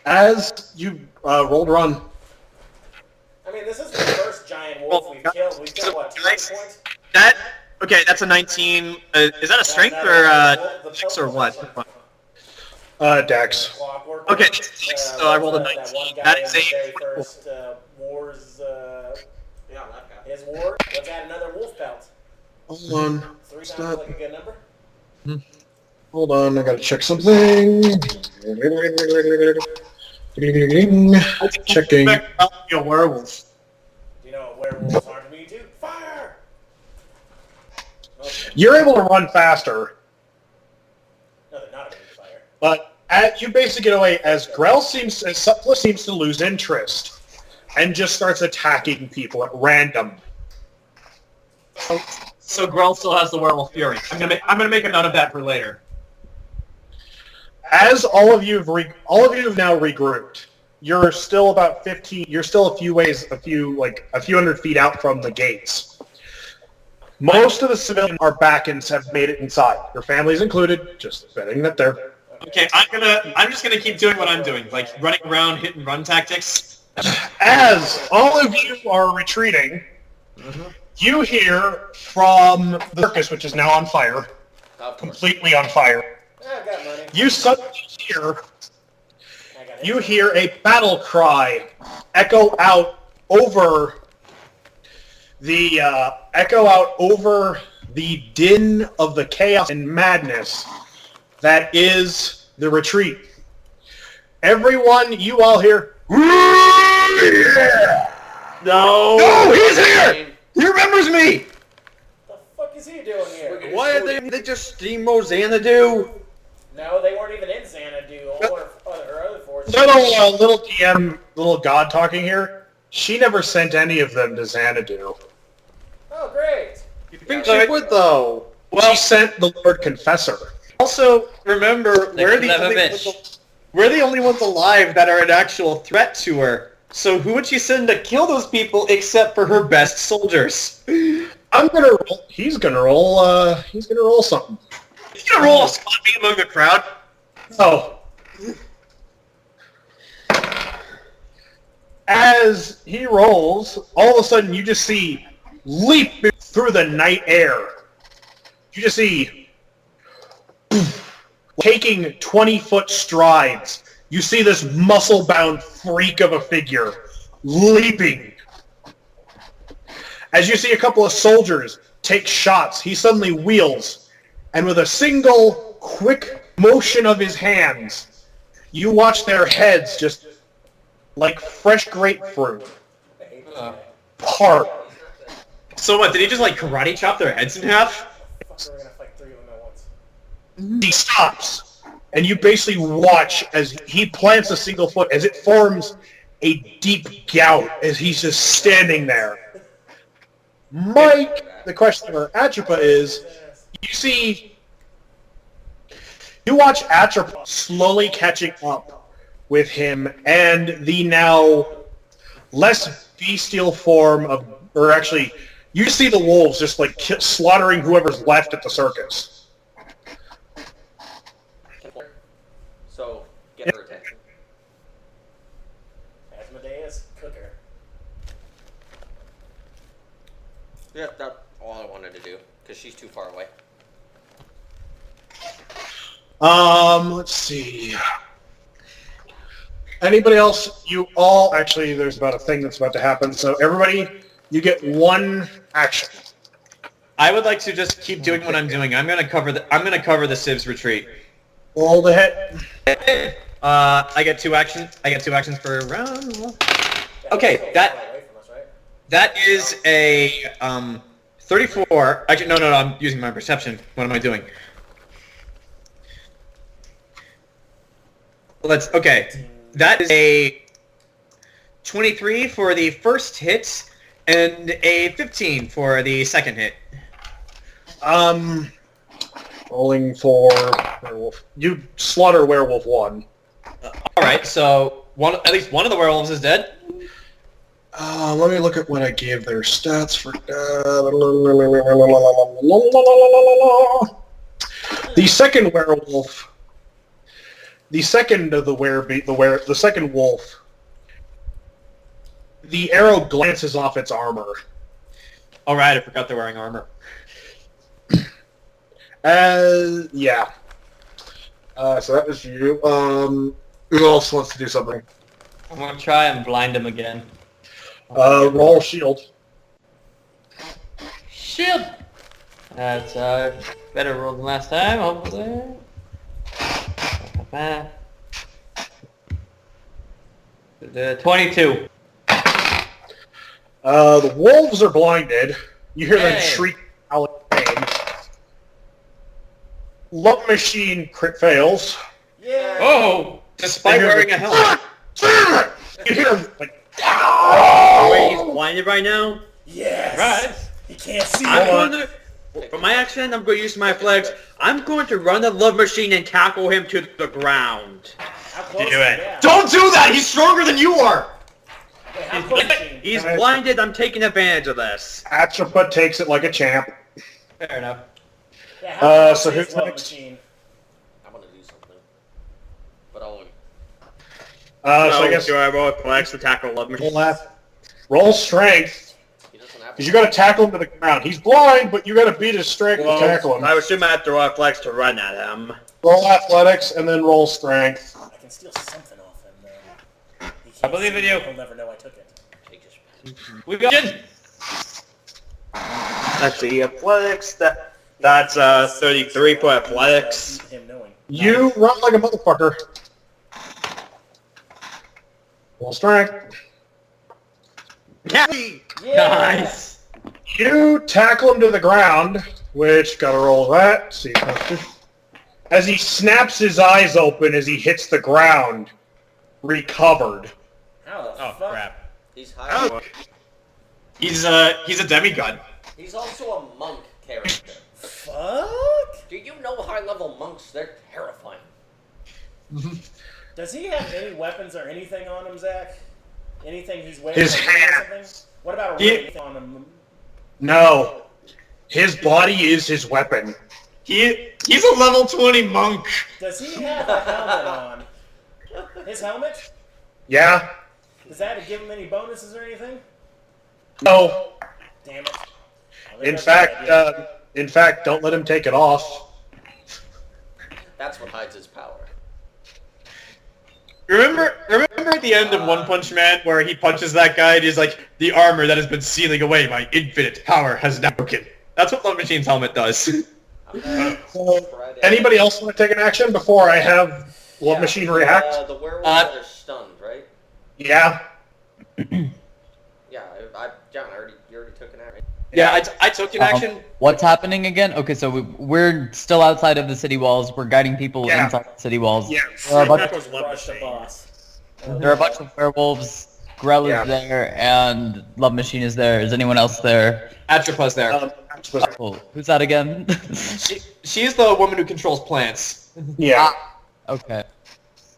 As you rolled run, I mean, this is the first giant wolf we've killed. We've killed, what, 200 points? Okay, that's a 19. Is that a strength or 6 or what? Dex. Clockwork. Okay, so I rolled a 19. That one guy That in is the a very first wars. Yeah, that guy. His war. Let's add another wolf pelt. Hold on. 3 Stop. sounds like a good number. Hold on, I gotta check something. Checking. Be a werewolf. You know what werewolves are to me too. Fire! Okay. You're able to run faster, No, they're not immune to fire. but you basically get away as Supla seems to lose interest and just starts attacking people at random. So Grell still has the werewolf fury. I'm gonna make a note of that for later. As all of you have now regrouped, you're still about 15. You're still a few hundred feet out from the gates. Most of the civilians are back and have made it inside. Your families included. Just betting that they're. Okay, I'm just gonna keep doing what I'm doing, like running around, hit and run tactics. As all of you are retreating, you hear from the circus, which is now on fire, completely on fire. I got money. You suddenly hear a battle cry echo out over the din of the chaos and madness that is the retreat. Everyone, you all hear. No! No, he's here! He remembers me! What the fuck is he doing here? Why did they just steamroll Xanadu? No, they weren't even in Xanadu. All our other forces. Little DM, little god talking here. She never sent any of them to Xanadu. Oh, great. You think she would, though? She sent the Lord Confessor. Also, remember, They we're couldn't the, have a only bitch. ones, we're the only ones alive that are an actual threat to her. So who would she send to kill those people except for her best soldiers? I'm gonna roll. He's gonna roll. He's gonna roll something. You gonna roll a spot me among the crowd? Oh. As he rolls, all of a sudden you just see leap through the night air. You just see taking 20-foot strides. You see this muscle-bound freak of a figure leaping. As you see a couple of soldiers take shots, he suddenly wheels, and with a single quick motion of his hands, you watch their heads just like fresh grapefruit part. So what, did he just like karate chop their heads in half? Fuck, we're gonna fight 3 of them at once. He stops, and you basically watch as he plants a single foot, as it forms a deep gout as he's just standing there. Mike, the question for Atropa is, you watch Atropa slowly catching up with him and the now less bestial form of, or actually, you see the wolves just like slaughtering whoever's left at the circus. So, get her attention. Asmodeus, cooker. Yeah, that's all I wanted to do, because she's too far away. Let's see. Anybody else? You all, actually, there's about a thing that's about to happen. So everybody, you get one action. I would like to just keep doing what I'm doing. I'm gonna cover the Civ's retreat. Roll the hit. I get 2 actions. I get 2 actions per round. Okay, that is a 34. Actually, no, I'm using my perception. What am I doing? Okay. That is a 23 for the first hit and a 15 for the second hit. Rolling for werewolf. You slaughter werewolf 1. All right, so at least one of the werewolves is dead. Let me look at what I gave their stats for. The second werewolf. The second of the second wolf. The arrow glances off its armor. All right, I forgot they're wearing armor. Yeah. So that was you. Who else wants to do something? I'm gonna try and blind him again. Roll shield. Shield! That's better roll than last time, hopefully. 22. The wolves are blinded. You hear them Hey. shriek out in pain. Love machine crit fails. Yeah. Oh! Despite Here's wearing the- a helmet. You hear them like, Wait, he's blinded right now? Yes. Right. He can't see I'm me. going to... For my action, I'm going to use my flex. I'm going to run the love machine and tackle him to the ground. How close? Do it. Yeah. Don't do that! He's stronger than you are! Wait, how close? Gene? He's blinded. I'm taking advantage of this. Atrapa takes it like a champ. Fair enough. Yeah, how close so is who's Love next? Machine? I'm gonna do something. But I'll... So I guess do I roll a flex to tackle love machine? roll strength. He doesn't have Because you got to tackle him to the ground. He's blind, but you got to beat his strength to tackle him. I would assume I have to roll a flex to run at him. Roll athletics and then roll strength. I can steal something off him, though. He I can't believe see in me. you. He'll never know I took it. Take his... We got it! Let's see, athletics. That's 33 for athletics. Him knowing. You run like a motherfucker. Roll strength. Yeah. Nice! You tackle him to the ground, which gotta roll that. See, as he snaps his eyes open as he hits the ground, recovered. How the Oh fuck? crap. He's high. He's a demigod. He's also a monk character. Fuck? Do you know high-level monks? They're terrifying. Does he have any weapons or anything on him, Zach? Anything he's wearing? His like, ring or hand. something? What about a He- ring on him? No. His body is his weapon. He's a level 20 monk. Does he have a helmet on? His helmet? Yeah? Does that give him any bonuses or anything? No. Damn it. Well, there In goes my idea. fact, don't let him take it off. That's what hides his power. Remember at the end of One Punch Man where he punches that guy and he's like, the armor that has been sealing away my infinite power has now broken. That's what Love Machine's helmet does. I'm gonna So, try to... anybody else want to take an action before I have Love Machine react? The werewolves that are stunned, right? Yeah. Yeah, John, you already took an action, right? Yeah, I took an action. What's happening again? Okay, so we're still outside of the city walls. We're guiding people Yeah. inside the city walls. Yeah. There are a bunch, was love Crush the machine. boss. there are a bunch of werewolves. Grell Yeah. is there, and Love Machine is there. Is anyone else there? Atrapa's there. Oh, who's that again? She's the woman who controls plants. Yeah. Okay, It's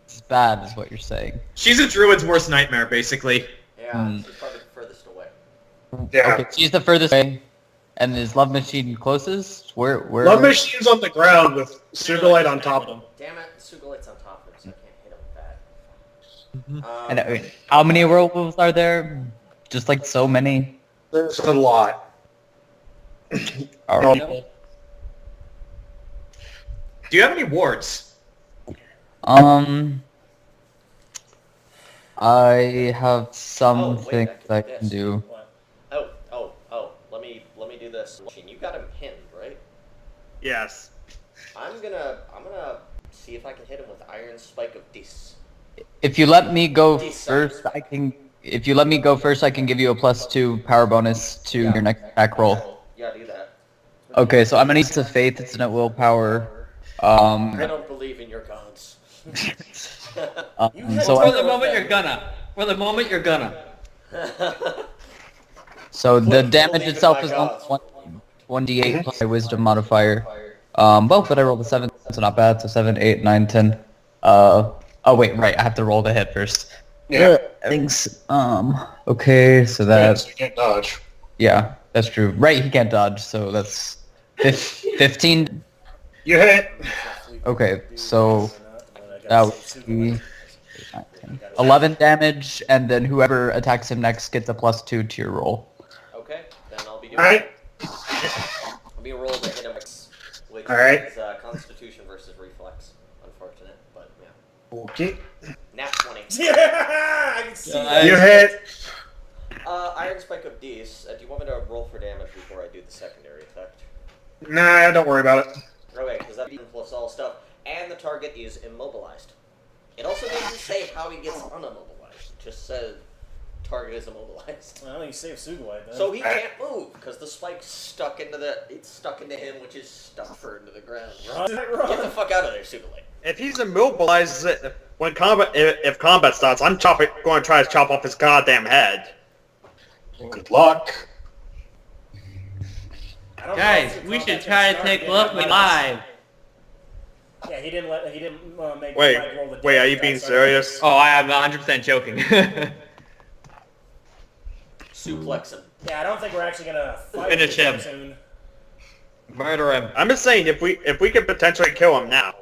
it's bad, is what you're saying. She's a druid's worst nightmare, basically. Yeah, she's probably the furthest away. Yeah. Okay, she's the furthest away, and is Love Machine closest? Where? Love Machine's on the ground with Sugulite on top of him. Damn it, Sugulite's on top of him, so I can't hit him with that. And how many werewolves are there? Just like so many. There's a lot. Alright. Do you have any wards? I have some Oh, wait, things I I can do can this. do. Oh, let me do this. You got him pinned, right? Yes. I'm gonna see if I can hit him with Iron Spike of Dis. If you let me go Decide. first, I can. If you let me go first, I can give you a +2 power bonus to your next attack roll. Yeah, do that. Okay, so I'm gonna need to faith. It's not willpower. I don't believe in your gods. So For I'm, the moment you're gonna. For the moment you're gonna. so the Put damage believe in itself my is gods. 1d8 plus my wisdom modifier. Well, but I rolled a 7, so not bad. So 7, 8, 9, 10. Oh wait, right. I have to roll the hit first. Yeah. Thanks. Okay, so that's You can't dodge. yeah, that's true. Right, he can't dodge, so that's 15. You hit. Okay, so that would be 11 damage, and then whoever attacks him next gets a +2 to your roll. Okay, then I'll be doing. Alright. I'll be rolled to hit him, which Alright. is Constitution versus Reflex. Okay. Nat 20. Yeah, I can see that. You hit. Iron Spike of D's. Do you want me to roll for damage before I do the secondary effect? Nah, don't worry about it. Okay, because that plus all stuff. And the target is immobilized. It also doesn't say how he gets unimmobilized. It just says target is immobilized. Well, you save Sugulite then. So he can't move, because the spike's stuck into him, which is stuck fur into the ground. Run. Get the fuck out of there, Sugulite. If he's immobilized, when if combat starts, I'm going to try to chop off his goddamn head. Good luck. I don't know Guys, if the we should combat's try gonna to start take again. Lovely live. Yeah, he didn't make Wait, Mike roll the wait, are damage you die, being so- serious? Oh, I am 100% joking. Suplex him. Yeah, I don't think we're actually gonna fight Finish him him. soon. Murder him. I'm just saying, if we could potentially kill him now.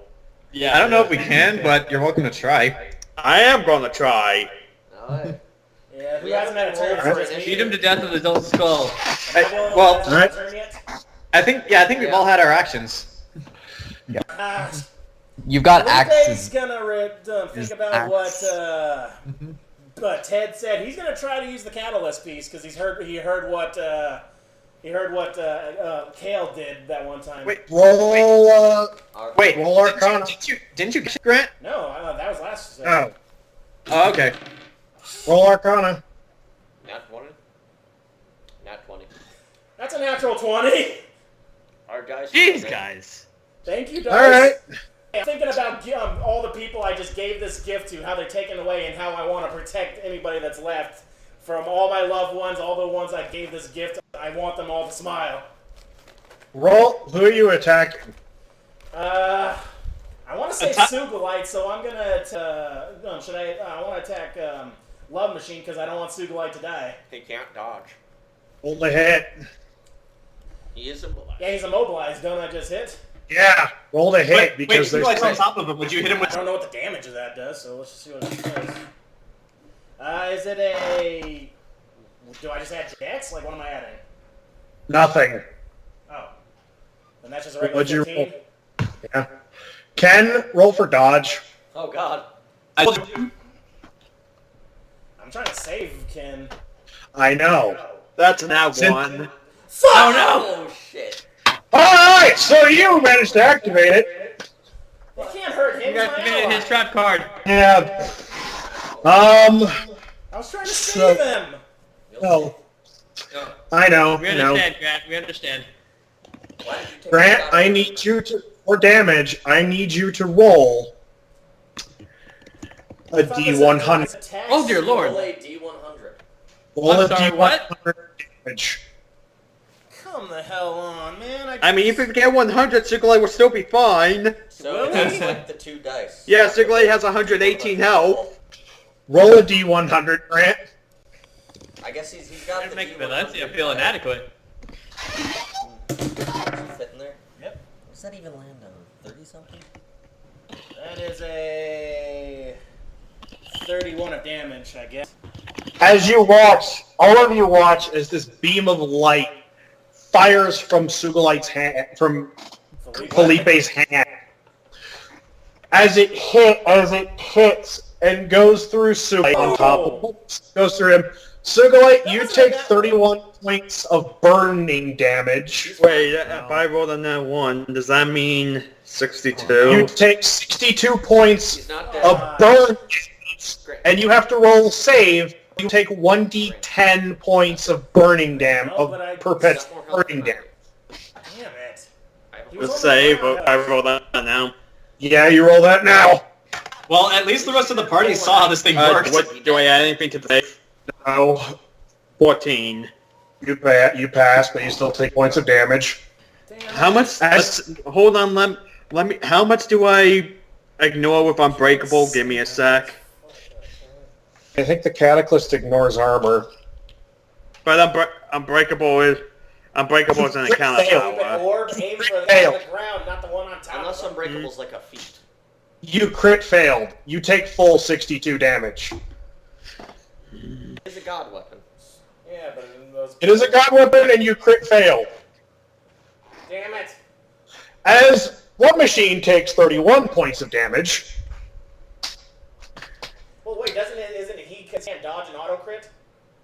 Yeah. I don't know if we can, but you're welcome to try. I am going to try. Alright. Yeah, who We hasn't had a turn haven't for his Beat him to death with his own skull. Well, Alright. Turn yet? I think we've all had our actions. Ah, You've got Felipe's axes. gonna think about what Ted said. He's gonna try to use the catalyst piece because he heard what Khale did that one time. Wait, Roll, wait, roll Arcana. didn't you get Grant? No, that was last. Oh, Oh, okay. roll Arcana. Nat 20? Nat 20. That's a natural 20. Our guys. Jeez, guys. Thank you, Dice. All right. I'm thinking about all the people I just gave this gift to, how they're taken away, and how I want to protect anybody that's left from all my loved ones, all the ones I gave this gift. I want them all to smile. Roll. Who are you attacking? I want to say Sugulite, so I'm gonna. I want to attack Love Machine because I don't want Sugulite to die. He can't dodge. Roll the hit. He is immobilized. Yeah, he's immobilized. Don't I just hit? Yeah. Roll the hit because wait, there's. on top of him. Would you hit him I with? don't know what the damage of that does, so let's just see what it does. Is it a... Do I just add Dex? Like, what am I adding? Nothing. Oh. Then that's just a regular What'd you 15? Yeah. Ken, roll for dodge. Oh god. I'm trying to save Ken. I know. That's an out Since- one. Oh no! Oh shit. Alright, so you managed to activate it. It can't hurt him. You He's my activated ally. his trap card. Yeah. I was trying to save him. Well, I know, We I know. understand, Grant. We understand. Why did you take Grant, that I out? need you to, for damage, I need you to roll a I thought this D100. was attacks. Oh, dear Lord. Roll a D100. Roll I'm a sorry, D100 what? damage. Come the hell on, man. I mean, if we get 100, Sugulite will still be fine. So Really? it's like the two dice. Yeah, Sugulite has 118 health. Roll a D100, Grant. I guess he's got That the makes D100 Valencia feel inadequate. Fit in there? Yep. What's that even land on? 30 something? That is a 31 of damage, I guess. As you watch, all of you watch as this beam of light fires from Sugulite's hand, from Philippe's hand. As it hits and goes through Sugulite on top of goes through him. Sugulite, you take 31 points of burning damage. Wait, if I rolled on that one, does that mean You 62? take 62 points He's not dead. of burn damage, and you have to roll save. You take 1d10 points of burning damage, No, but I- of perpetual burning damage. Damn it. He Let's was on save, the but ground. I roll that now. Yeah, you roll that now. Well, at least the rest of the party saw how this thing worked. What, do I add anything to the save? No, 14. you pass, but you still take points of damage. How much? Hold on, let me. How much do I ignore with Unbreakable? Give me a sec. I think the Cataclysm ignores armor. But Unbreakable is an account of Fail. Stupid power. orb, aim for the Fail. one on the ground, not the one on top. Unless of him. Unbreakable's like a feat. You crit failed. You take full 62 damage. It's a god weapon. Yeah, but in those... It is a god weapon, and you crit failed. Damn it. As One Machine takes 31 points of damage. Well, wait, isn't he can't dodge an auto crit?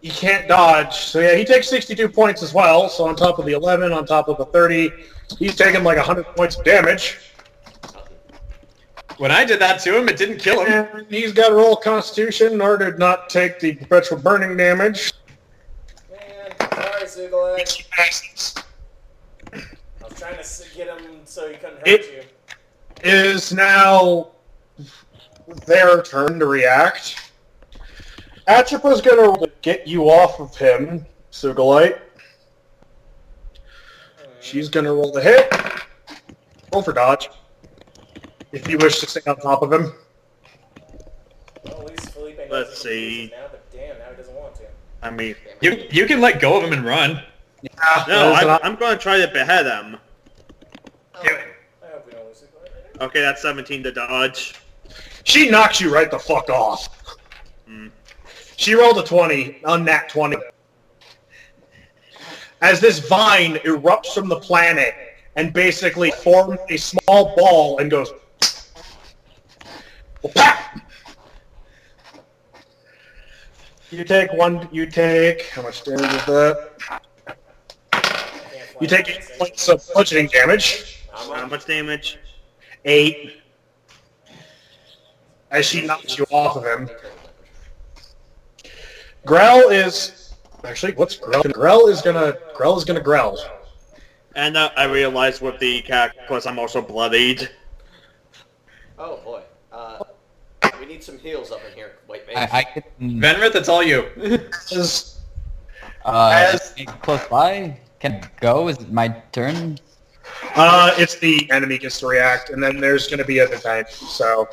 He can't dodge. So yeah, he takes 62 points as well. So on top of the 11, on top of the 30, he's taking like 100 points of damage. When I did that to him, it didn't kill him. And he's got to roll Constitution in order to not take the perpetual burning damage. Man, sorry, Sugulite. I was trying to get him so he couldn't hurt you. It is now their turn to react. Atropa's going to get you off of him, Sugulite. She's going to roll the hit. Roll for dodge. If you wish to stay on top of him. Well, at least Phillipe knows Let's he can see. use this now, but damn, now he doesn't want to. I mean, You can let go of him and run. Yeah, no, I'm going to try to behead him. I hope we don't lose Sugulite. Okay, that's 17 to dodge. She knocks you right the fuck off. She rolled a 20, on nat 20. As this vine erupts from the planet and basically forms a small ball and goes... Well, pap! You take how much damage is that? You take 8 points of bludgeoning damage. How much damage? 8. As she knocks you off of him. Grell is... Actually, what's Grell? Grell is gonna growl. And I realized with the cactus I'm also bloodied. Oh boy. We need some heals up in here, white mage. I can... Venreth, it's all you. As close by? Can I go? Is it my turn? it's the enemy gets to react, and then there's gonna be a event, so...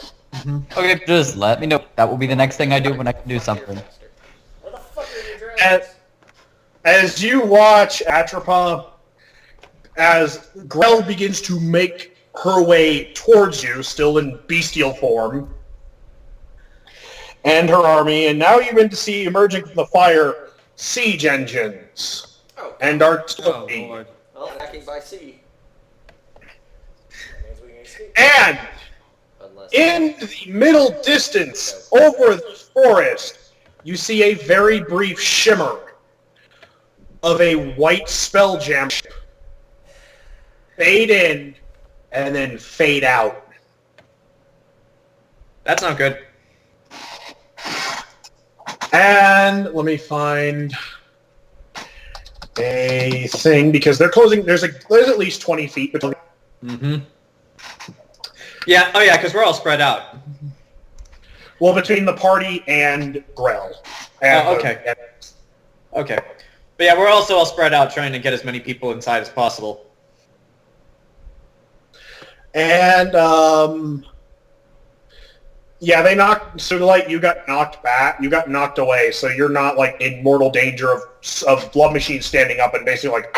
Okay, just let me know. That will be the next thing I do when I can do something. Where the fuck are your dragons? As you watch Atropa, as Grell begins to make her way towards you, still in bestial form, and her army, and now you begin to see emerging from the fire siege engines and artillery. Well, attacking by sea. That means we can escape. And Unless in the middle distance, over the forest, you see a very brief shimmer of a white spelljam fade in and then fade out. That's not good. And let me find a thing, because they're closing. There's at least 20 feet between. Yeah, oh yeah, because we're all spread out. Well, between the party and Grell. Okay. Okay. But yeah, we're also all spread out trying to get as many people inside as possible. And, yeah, they knocked... Sugulite, you got knocked back. You got knocked away, so you're not, like, in mortal danger of Blood Machine standing up and basically, like...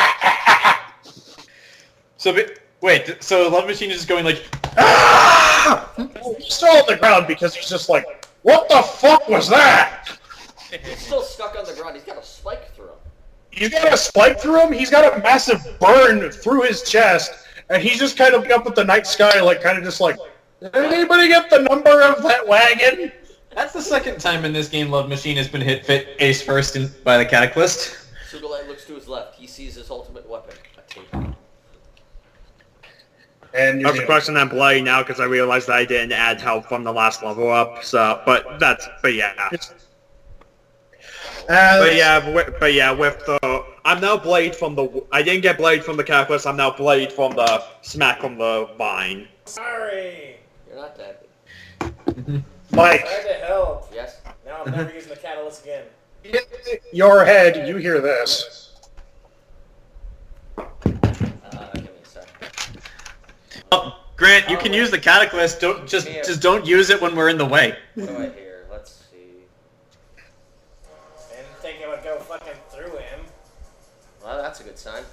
So, wait, so Love Machine is just going like... He's still on the ground because he's just like, what the fuck was that? he's still stuck on the ground. He's got a spike through him. He's got a spike through him, he's got a massive burn through his chest, and he's just kind of up at the night sky, like, kind of just like, did anybody get the number of that wagon? That's the second time in this game Love Machine has been hit face first by the Cataclysm. Sugulite looks to his left. He sees his ultimate weapon, a tape. And I was questioning that bloody now because I realized that I didn't add health from the last level up. So, but yeah. But yeah, with the I'm now blade from the. I didn't get blade from the Cataclysm. I'm now blade from the smack from the vine. Sorry. You're not dead. Mike, Tried to help. Yes. Now I'm never using the catalyst again. in your head, you hear this. Give me a sec. Grant, you can use the Cataclysm. Just don't use it when we're in the way. What do I hear? Let's see. Didn't think it would go fucking through him. Well, that's a good sign.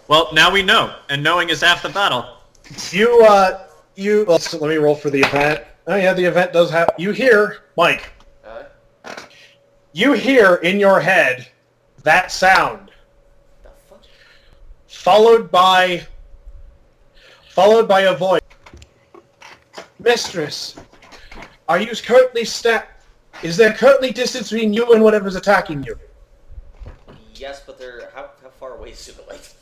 Well, now we know, and knowing is half the battle. Well, so let me roll for the event. Oh yeah, the event does have. You hear, Mike. You hear in your head that sound, The fuck? followed by a voice. Mistress, Are you currently Is there currently distance between you and whatever's attacking you? Yes, but they're how far away is Sugulite?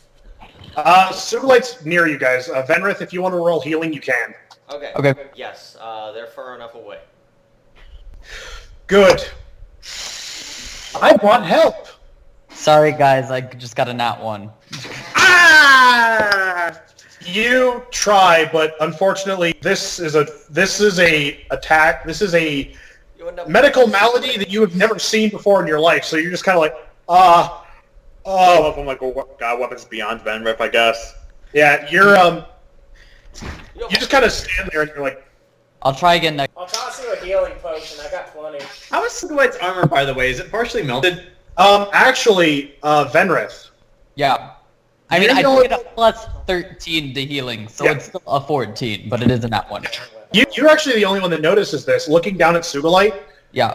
Sugulite's near you guys. Venreth, if you want to roll healing, you can. Okay. Okay. Yes, they're far enough away. Good. I brought help. Sorry, guys. I just got a nat 1. Ah! You try, but unfortunately, this is a attack. This is a You end up medical malady that you have never seen before in your life. So you're just kind of like, All of them like got weapons beyond Venreth, I guess. yeah. You just kind of stand there and you're like, I'll try again next. I'll toss you a healing potion. I got plenty. How is Sugulite's armor, by the way? Is it partially melted? actually, Venreth. Yeah. I mean, You I know did get a plus 13 to healing, so Yeah. it's still a 14, but it is a nat 1. You're actually the only one that notices this. Looking down at Sugulite, Yeah.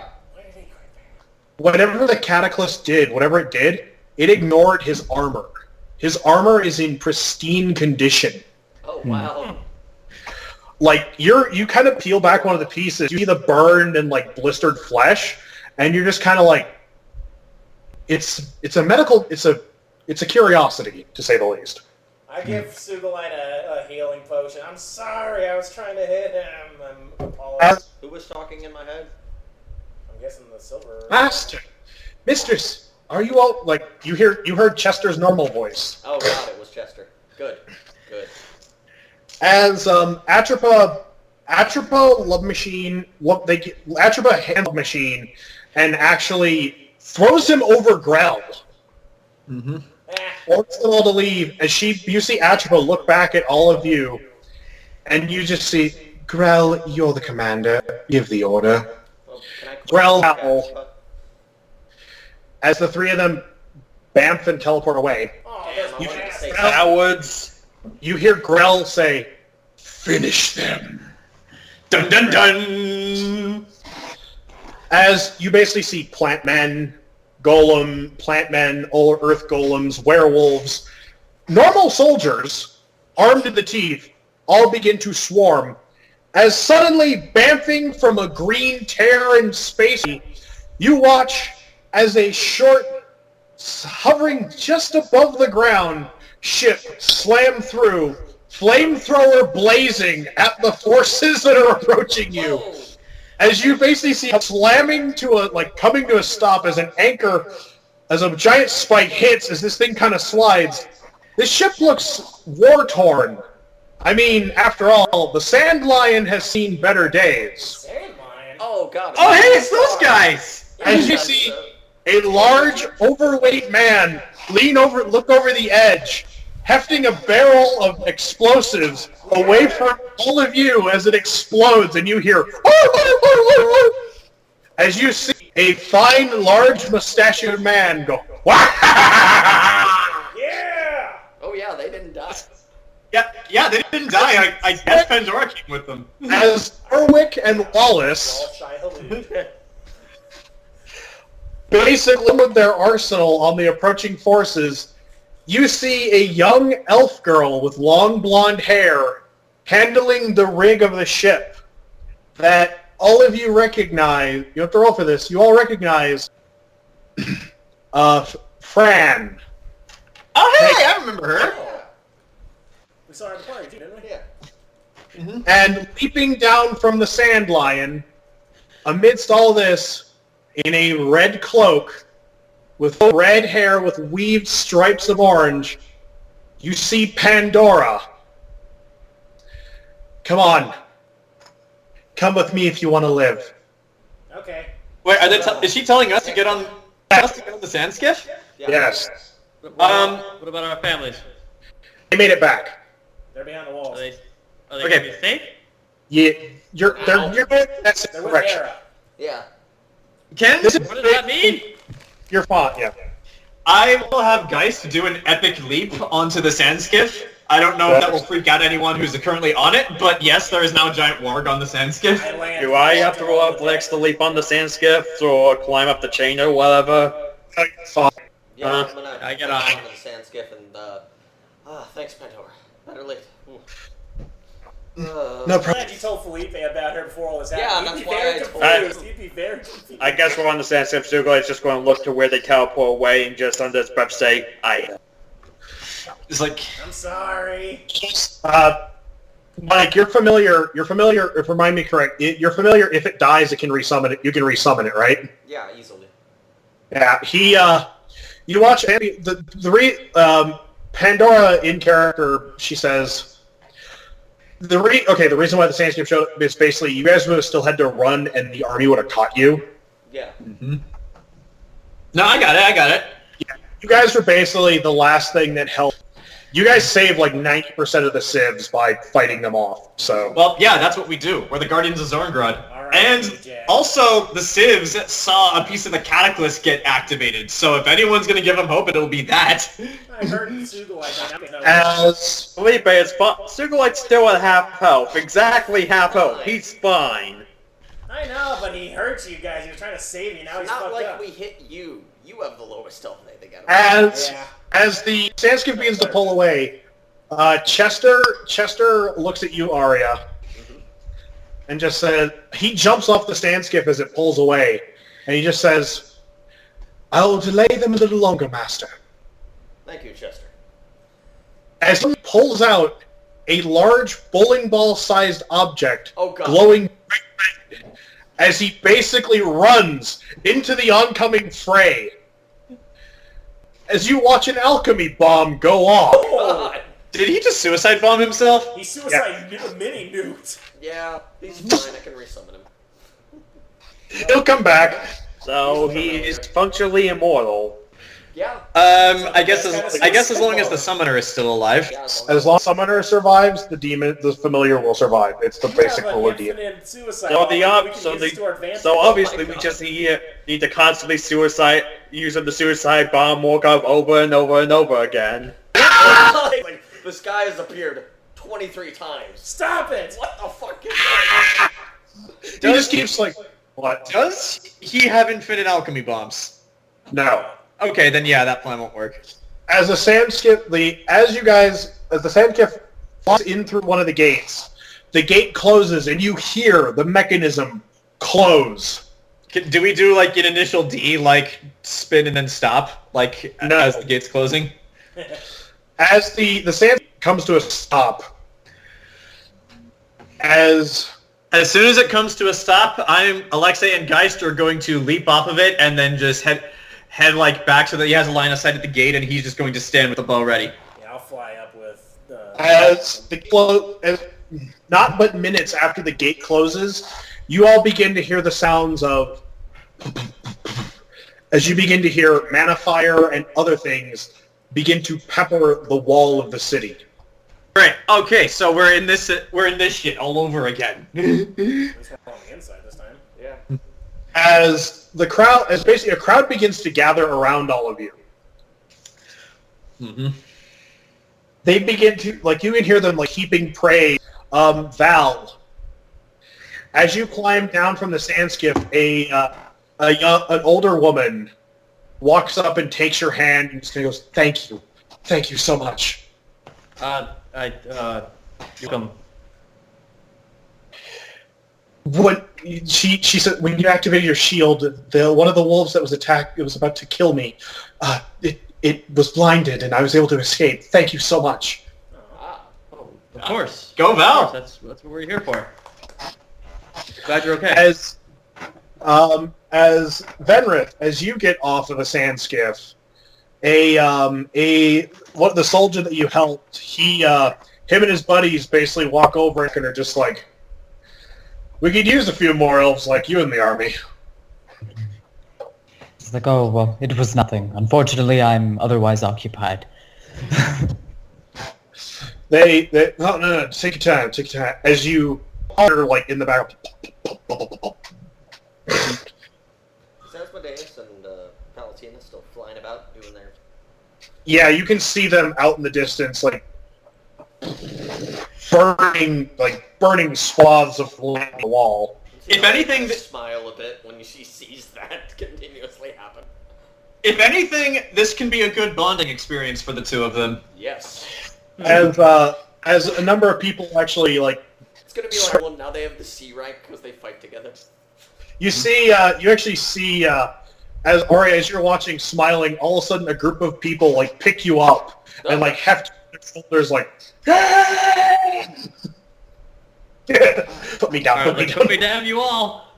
whatever the Cataclysm did, whatever it did, it ignored his armor. His armor is in pristine condition. Oh wow. Like you kind of peel back one of the pieces, you see the burned and like blistered flesh, and you're just kind of like, it's a curiosity to say the least. I give Sugulite a healing potion. I'm sorry, I was trying to hit him. I'm apologize. Who was talking in my head? I'm guessing the silver. Master, mistress, are you all like you heard Chester's normal voice Oh god, it was Chester. Good. as Atropa Love Machine. Atropa hand Love Machine, and actually throws him over Grell. Mm-hmm. Orders them all to leave. As you see Atropa look back at all of you, and you just see Grell. You're the commander. Give the order. Well, can I Grell quick- howl as the three of them bamf and teleport away. Oh, Damn, there's I You- wanted to say Grell- Cowards. You hear Grell say, "Finish them." Dun dun dun! As you basically see plant men, plant men, all earth golems, werewolves, normal soldiers, armed to the teeth, all begin to swarm. As suddenly, bamfing from a green tear in space, you watch as a short, hovering just above the ground, ship slam through, flamethrower blazing at the forces that are approaching you. Whoa. As you basically see slamming coming to a stop as an anchor, as a giant spike hits, as this thing kind of slides. This ship looks war-torn. I mean, after all, the Sand Lion has seen better days. Sand lion. Oh god. Oh, hey, it's those guys! As you see a large, overweight man look over the edge, hefting a barrel of explosives away from all of you as it explodes, and you hear as you see a fine, large, mustachioed man go, Yeah! Oh yeah, they didn't die. Yeah, they didn't die. I guess Pandora came with them. as Erwick and Wallace All shy hallude. basically with their arsenal on the approaching forces. You see a young elf girl with long blonde hair handling the rig of the ship that all of you recognize. You have to roll for this. You all recognize Fran. Oh, hey, I remember her. Oh. We saw her in the party, didn't we? Yeah. And leaping down from the Sand Lion, amidst all this, in a red cloak, with red hair with weaved stripes of orange, you see Pandora. Come on. Come with me if you want to live. Okay. Wait, is she telling us to get on the sand skiff? Yeah. Yes. What about our families? They made it back. They're behind the Are walls. they Okay. gonna be safe? Yeah, you're that's the They're with correction. Era. Yeah. Ken, This is What does that mean? You're fine, yeah. I will have Geist do an epic leap onto the sand skiff. I don't know if that will freak out anyone who's currently on it, but yes, there is now a giant warg on the sand skiff. I land Do I have to roll up legs to leap on the sand skiff or climb up the chain or whatever? Fine. Yeah, Uh, I'm gonna I get jump on. the sand skiff and thanks Pandora. Better late. Ooh. No I'm problem. glad you told Phillipe about her before all this Yeah, happened. that's He'd be why very I told confused. you. He'd be very confused. I guess we're on the Sandscape. Sugulite's just going to look to where they teleport away and just under his breath say, I. It's like, I'm sorry. Mike, you're familiar, if remind me correct, you're familiar if it dies, it can resummon it, you can resummon it, right? Yeah, easily. Yeah, you watch Pandora in character, she says, the reason why the Sandscape showed up is basically you guys would have still had to run and the army would have caught you. Yeah. mm-hmm. No, I got it. Yeah, you guys were basically the last thing that helped. You guys saved like 90% of the civs by fighting them off, so... Well, yeah, that's what we do. We're the Guardians of Zorengrad. All right, And Jack. also, the civs saw a piece of the Cataclysm get activated, so if anyone's going to give them hope, it'll be that. I heard Sugulite. As... Phillipe is fine. Sugulite's still at half health. Exactly half health. He's fine. I know, but he hurt you guys. He was trying to save you. Now he's Not fucked like up. we hit you. You have the lowest health, I think. Yeah. As the Sandscape begins to pull away, Chester looks at you, Aria, and just says, he jumps off the Sandscape as it pulls away, and he just says, I will delay them a little longer, Master. Thank you, Chester. As he pulls out a large bowling ball-sized object, Oh, God. glowing bright red, as he basically runs into the oncoming fray. As you watch an alchemy bomb go off. God. Did he just suicide bomb himself? He mini nuked. Yeah, he's fine. I can resummon him. He'll come back. So he is functionally immortal. Yeah. I guess as long as the summoner is still alive. Yeah, As long as Summoner survives, the Familiar will survive. It's the basic Yeah, rule but of D&D. infinite suicide. So we can use it to our advantage. so obviously we just need to constantly using the suicide bomb walk up over and over and over again. Like, this guy has appeared 23 times. Stop it! What the fuck is that? He just keeps like, what? Does he have infinite alchemy bombs? No. Okay, then yeah, that plan won't work. As the Sandskip flies in through one of the gate closes and you hear the mechanism close. Do we do like an initial D, like spin and then stop, like No. as the gate's closing? As the sand comes to a stop, as soon as it comes to a stop, Alexei and Geist are going to leap off of it and then just head like back so that he has a line of sight at the gate and he's just going to stand with the bow ready. Yeah, I'll fly up with... as not but minutes after the gate closes, you all begin to hear the sounds of as you begin to hear mana fire and other things begin to pepper the wall of the city. Right. Okay. So we're in this shit all over again. At least we're on the inside this time. Yeah. As basically a crowd begins to gather around all of you. Mm-hmm. They begin to, like, you can hear them, like, heaping praise. Val, as you climb down from the Sandskip, an older woman walks up and takes your hand and just goes, thank you so much. You come. When she said, when you activated your shield, one of the wolves that was attacked, it was about to kill me. It was blinded and I was able to escape. Thank you so much. Of course. Go Val. Of course, that's what we're here for. Glad you're okay. As Venreth, as you get off of a sand skiff, the soldier that you helped, him and his buddies basically walk over and are just like, we could use a few more elves like you in the army. It's like, oh, well, it was nothing. Unfortunately, I'm otherwise occupied. No, take your time. As you are like in the back. Asmodeus and Palatina still flying about doing their... Yeah, you can see them out in the distance, like burning swaths of flame on the wall. If anything, smile a bit when she sees that continuously happen. If anything, this can be a good bonding experience for the two of them. Yes. As a number of people actually like It's gonna be like, well, now they have the C rank because they fight together. You see, you actually see, as Aria, as you're watching, smiling, all of a sudden a group of people like pick you up and like heft their shoulders, like, put me down, Put me down, you all.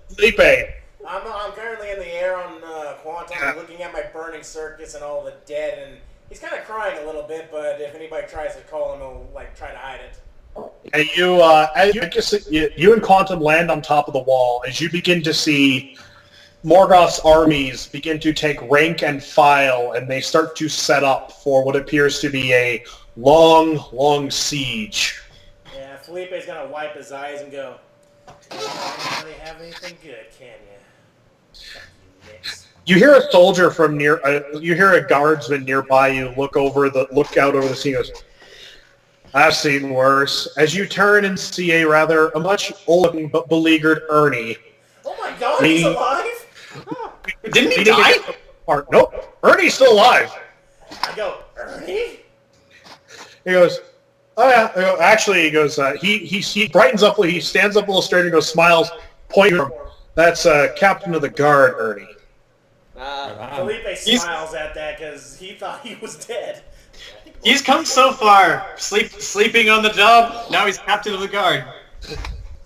Phillipe. I'm currently in the air on Quantum. I'm looking at my burning circus and all the dead, and he's kind of crying a little bit. But if anybody tries to call him, he'll like try to hide it. And you and Quantum land on top of the wall as you begin to see Morgoth's armies begin to take rank and file, and they start to set up for what appears to be a long, long siege. Yeah, Felipe's gonna wipe his eyes and go, "You don't really have anything good, can you?" You hear a soldier from near. You hear a guardsman nearby you look out over the scene. And goes, "I've seen worse." As you turn and see a much older but beleaguered Ernie. Oh my God, he's alive! Didn't he die? Nope, Ernie's still alive. I go, Ernie? He goes, "Oh yeah." I go, actually, he goes. He brightens up. He stands up a little straighter and goes, smiles, pointing. That's Captain of the Guard, Ernie. Phillipe smiles at that because he thought he was dead. He's come so far, sleeping on the job. Now he's captain of the guard.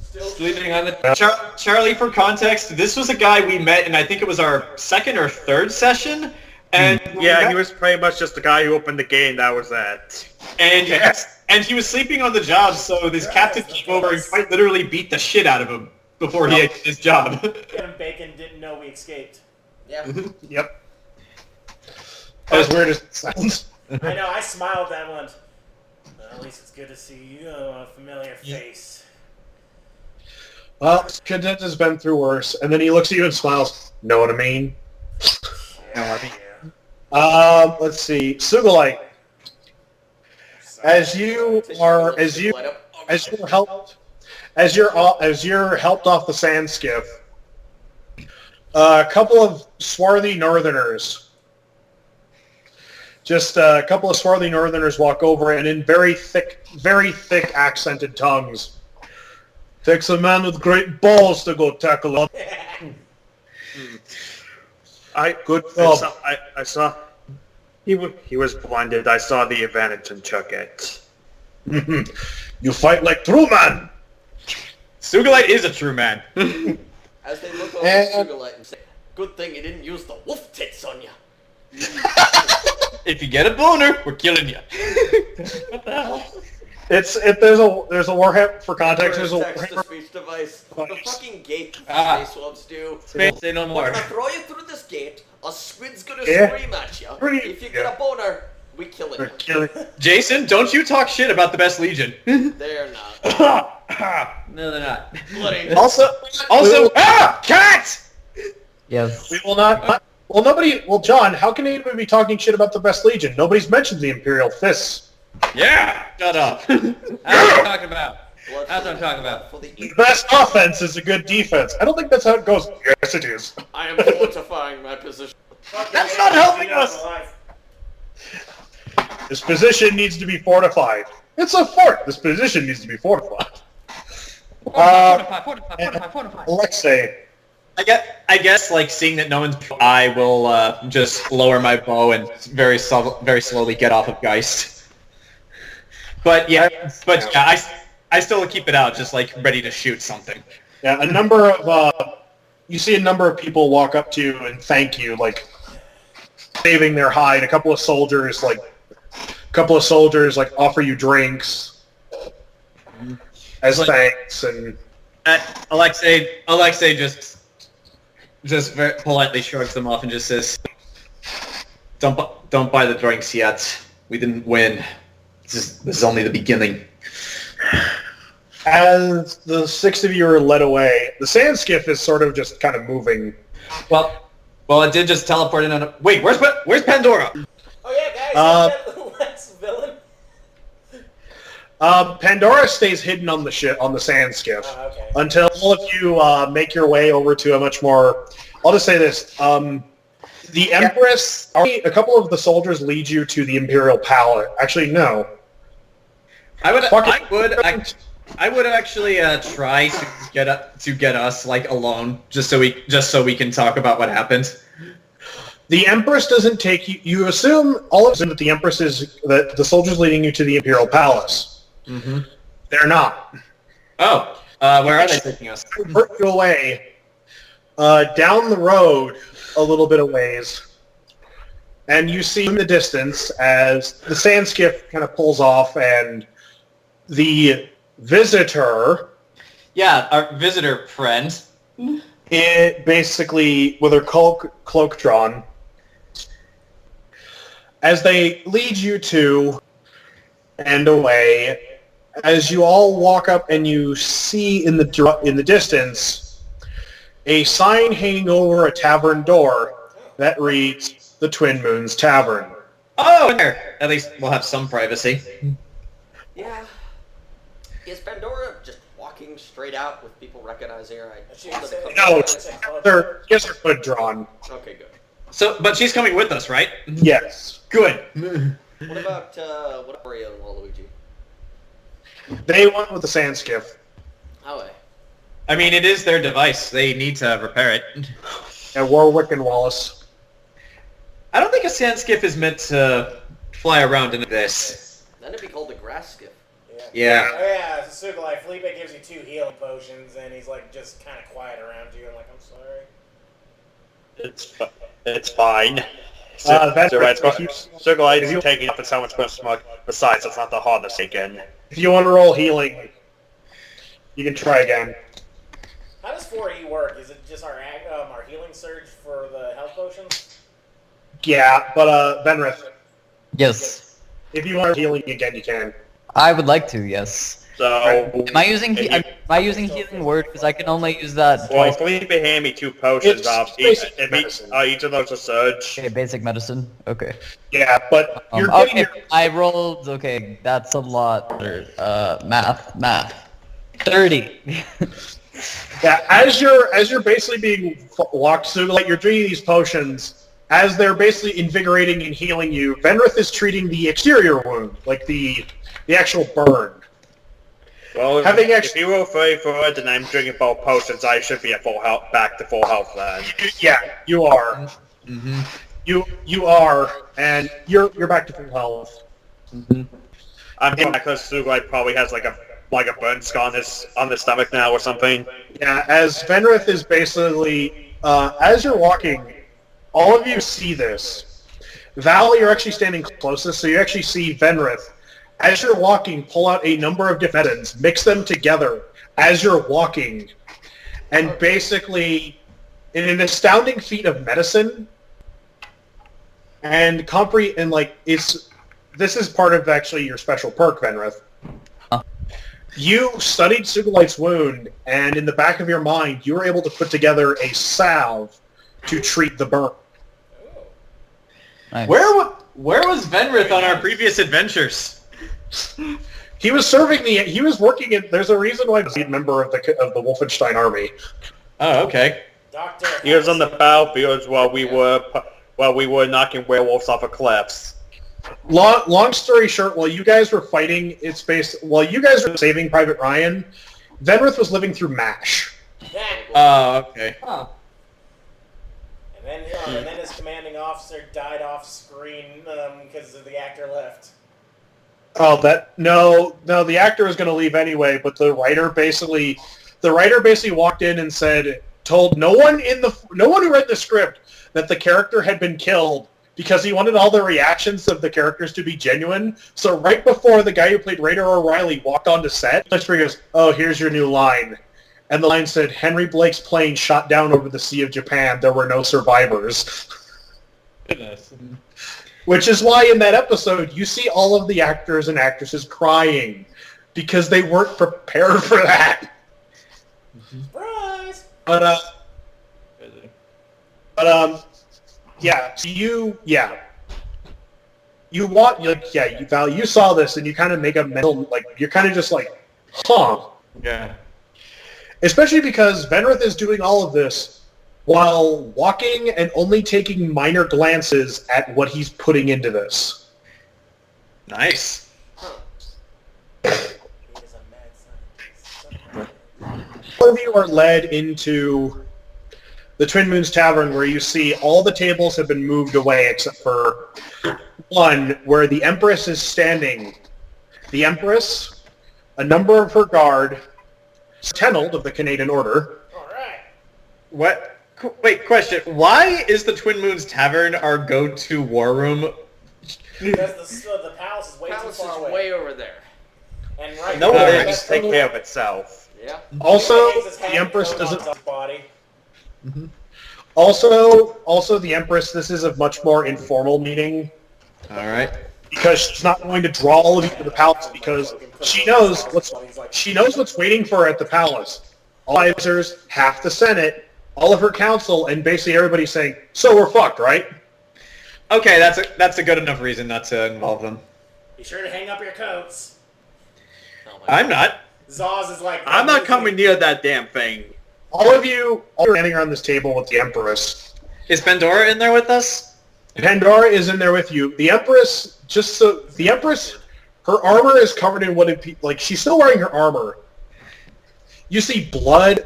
Still sleeping on the... Charlie, for context, this was a guy we met in, I think it was our second or third session. And yeah, he was pretty much just the guy who opened the game. That was that. And he was sleeping on the job, so this captain came over and quite literally beat the shit out of him before he had his job. Kevin Bacon didn't know we escaped. Yeah. Yep. As weird as it sounds. I know, I smiled that one. Well, at least it's good to see you, a familiar face. Well, Cadet has been through worse. And then he looks at you and smiles. Know what I mean? Let's see. Sugulite. As you're helped off the sand skiff, a couple of swarthy northerners. Just a couple of swarthy northerners walk over and in very thick accented tongues. Takes a man with great balls to go tackle up. Good job. I saw he was blinded. I saw the advantage and took it. You fight like true man. Sugulite is a true man. As they look over at Sugulite and say, "Good thing you didn't use the wolf tits on you." If you get a boner, we're killing you. What the hell? There's a warhammer for context. There's a text-to-speech device. The fucking gate space swabs do. Say no more. We're gonna throw you through this gate. A squid's gonna scream at you. If you get a boner, we kill it. Jayson, don't you talk shit about the best Legion. They're not. No, they're not. Bloody. Also, cat! Yes. We will not. Well, John, how can anybody be talking shit about the best Legion? Nobody's mentioned the Imperial Fists. Yeah! Shut up. That's what I'm talking about. That's what I'm talking about. The best offense is a good defense. I don't think that's how it goes. Yes, it is. I am fortifying my position. That's not helping us! This position needs to be fortified. It's a fort. This position needs to be fortified. Fortify. Alexei. I guess, like, seeing that no one's... I will just lower my bow and very slowly get off of Geist. But yeah, I still keep it out, just, like, ready to shoot something. Yeah, you see a number of people walk up to you and thank you, like, saving their hide. A couple of soldiers offer you drinks as thanks, and Alexei just very politely shrugs them off and just says, "Don't buy the drinks yet. We didn't win. This is only the beginning." As the six of you are led away, the sand skiff is sort of just kind of moving. Well, it did just teleport in on a... Wait, where's Pandora? Oh yeah, guys, that's villain. Pandora stays hidden on the sand skiff Okay. until all of you make your way over to a much more... I'll just say this. The Empress... A couple of the soldiers lead you to the Imperial Palace. Actually, no. I would actually try to get us like alone, just so we can talk about what happened. The Empress doesn't take you. You assume that the Empress is that the soldiers leading you to the Imperial Palace. Mm-hmm. They're not. Oh, where are they taking us? Work you away down the road a little bit of ways, and you see in the distance as the sand skiff kind of pulls off, and the visitor. Yeah, our visitor friend. It basically, with her cloak drawn, as they lead you to and away, as you all walk up and you see in the distance a sign hanging over a tavern door that reads "The Twin Moons Tavern." Oh, there. At least we'll have some privacy. Yeah. Is Pandora just walking straight out with people recognizing her? No, she has her hood drawn. Okay, good. So, but she's coming with us, right? Yes. Good. What about Aria and Waluigi? They went with the sand skiff. Oh, I mean, it is their device. They need to repair it. And Warwick and Wallace. I don't think a sand skiff is meant to fly around in this. Then it'd be called a grass skiff. Yeah. Oh yeah, Sugulite. Phillipe gives you 2 healing potions, and he's like just kind of quiet around you. I'm like, I'm sorry. It's fine. Sugulite is taking up its how much smoke. Besides, it's not the hardest again. If you want to roll healing, you can try again. How does 4E work? Is it just our healing surge for the health potions? Yeah, but Venreth, Yes. if you want healing again, you can. I would like to, yes. So, Am I using healing word? Because I can only use that well, twice. Phillipe hand me 2 potions It's off. basic medicine. Each of those a surge. Okay, basic medicine. Okay. Yeah, but you're getting Okay, I rolled. Okay, that's a lot. Math. 30. Yeah, as you're basically being walked through, like you're drinking these potions, as they're basically invigorating and healing you, Venreth is treating the exterior wound, like the actual burn. Well, Having if you roll 30 for it and I'm drinking both potions, I should be at full health, back to full health then. Yeah, you are. Mm-hmm. You are, and you're back to full health. Mm-hmm. I'm thinking because Sugulite probably has like a burn scar on his stomach now or something. Yeah, as Venreth is basically, as you're walking, all of you see this. Val, you're actually standing closest, so you actually see Venreth. As you're walking, pull out a number of different medicines, mix them together as you're walking, and basically, in an astounding feat of medicine, and this is part of actually your special perk, Venreth. You studied Sugulite's wound, and in the back of your mind, you were able to put together a salve to treat the burn. Nice. Where was Venreth on our previous adventures? He was working in. There's a reason why he's a member of the Wolfenstein army. Oh, okay. Doctor. He was on the battlefields while we were knocking werewolves off of cliffs. Long story short, while you guys were fighting, while you guys were saving Private Ryan, Venreth was living through MASH. Oh, okay. Oh. And then his commanding officer died off screen because the actor left. Oh, no, the actor was going to leave anyway, but the writer basically walked in and told no one who read the script that the character had been killed because he wanted all the reactions of the characters to be genuine. So right before the guy who played Raider O'Reilly walked onto set, he goes, "Oh, here's your new line." And the line said, "Henry Blake's plane shot down over the Sea of Japan. There were no survivors." Goodness. Which is why in that episode, you see all of the actors and actresses crying because they weren't prepared for that. Surprise! Yeah, so you Val, you saw this and you kind of make a mental, you're kind of just like, huh. Yeah. Especially because Venreth is doing all of this while walking and only taking minor glances at what he's putting into this. Nice. all of you are led into the Twin Moons Tavern, where you see all the tables have been moved away except for one, where the Empress is standing. The Empress, a number of her guard, Tenald of the Canadian Order. All right. What? Wait, question. Why is the Twin Moons Tavern our go-to war room? Because the palace is way Palace too far is away. way over there. And right No, now, it that's just take care of itself. Yeah. Also, Takes his the hand Empress and coat doesn't... on his body. Also, the Empress, this is a much more informal meeting, All right. because she's not going to draw all of you to the palace, because she knows what's waiting for her at the palace. All advisors, half the Senate, all of her council, and basically everybody saying, "So we're fucked, right?" Okay, that's a good enough reason not to involve them. Be sure to hang up your coats. Oh my I'm not. Zaz is like... I'm not coming near that damn thing. All of you are standing around this table with the Empress. Is Pandora in there with us? Pandora is in there with you. The Empress, her armor is covered in she's still wearing her armor. You see blood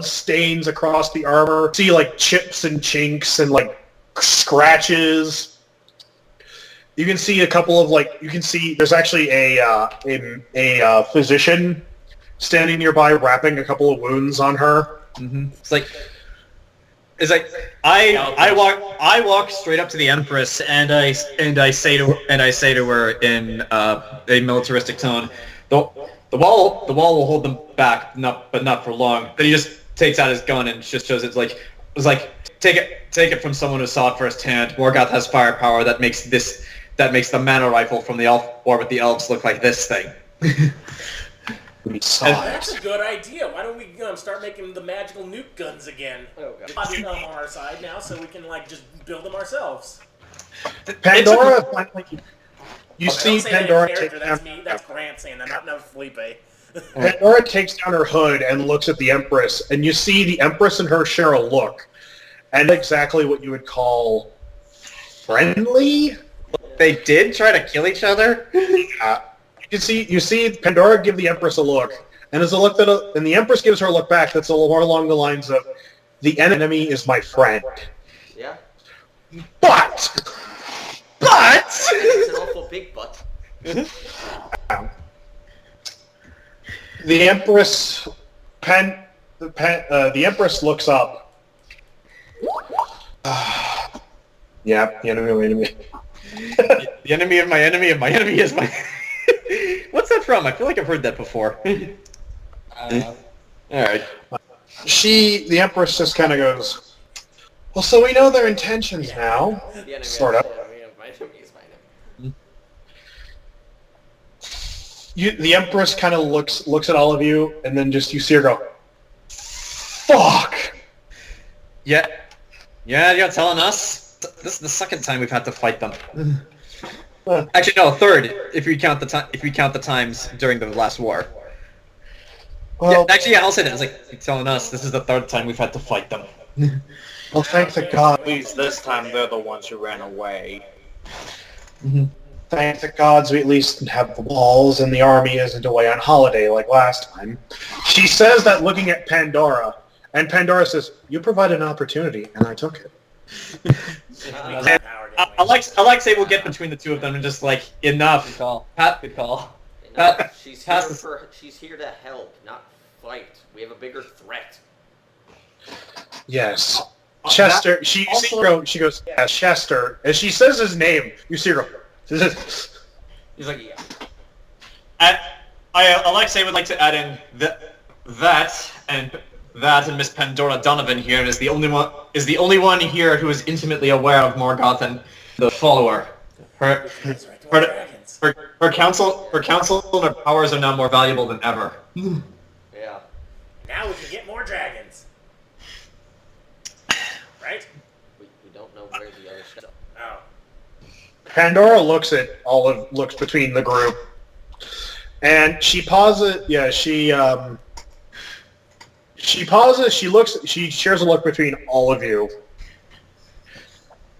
stains across the armor. You see chips and chinks and scratches. You can see a couple of there's actually a physician standing nearby wrapping a couple of wounds on her. Mm-hmm. It's like I walk straight up to the Empress and I say to her in a militaristic tone, the wall will hold them back, but not for long. Then he just takes out his gun and just shows it's like take it from someone who saw it firsthand. Morgoth has firepower that makes the mana rifle from the elf war with the elves look like this thing. That's a good idea. Why don't we start making the magical nuke guns again? Oh, God. Odds come on our side now, so we can just build them ourselves. Pandora finally... You see Don't say that in Pandora character, take that's down... me. That's Grant saying that, not Phillipe. Pandora takes down her hood and looks at the Empress, and you see the Empress and her share a look. And exactly what you would call... friendly? They did try to kill each other? Yeah. You see Pandora give the Empress a look, and and the Empress gives her a look back that's a little more along the lines of, "The enemy is my friend." Yeah. But It's an awful big butt. the Empress the Empress looks up. Yeah, the enemy of my enemy. The enemy of my enemy of my enemy is my... What's that from? I feel like I've heard that before. Alright. The Empress just kind of goes, "Well, so we know their intentions now." The enemy Sort of. of my enemy is my enemy. The Empress kind of looks at all of you, and then you see her go, "Fuck!" Yeah, you're telling us? This is the second time we've had to fight them. Actually, no, third, if we count the times during the last war. Well, I'll say that. It's like, you're telling us this is the third time we've had to fight them. well, thank the God. At least this time they're the ones who ran away. Thank the gods we at least have the walls and the army isn't away on holiday like last time. She says that looking at Pandora, and Pandora says, "You provided an opportunity, and I took it." Alexei will get between the two of them and just enough. Good call. Good call. No, she's here to help, not fight. We have a bigger threat. Yes. Chester, she goes, "Yeah, Chester." As she says his name, you see her go, He's like, Alexei would like to add in that and Miss Pandora Donovan here is the only one here who is intimately aware of Morgoth and the follower. Her counsel and her powers are now more valuable than ever. Yeah. Now we can get more dragons. Right? We don't know where the other stuff. Oh. Pandora looks between the group, and she pauses. Yeah, she pauses. She shares a look between all of you.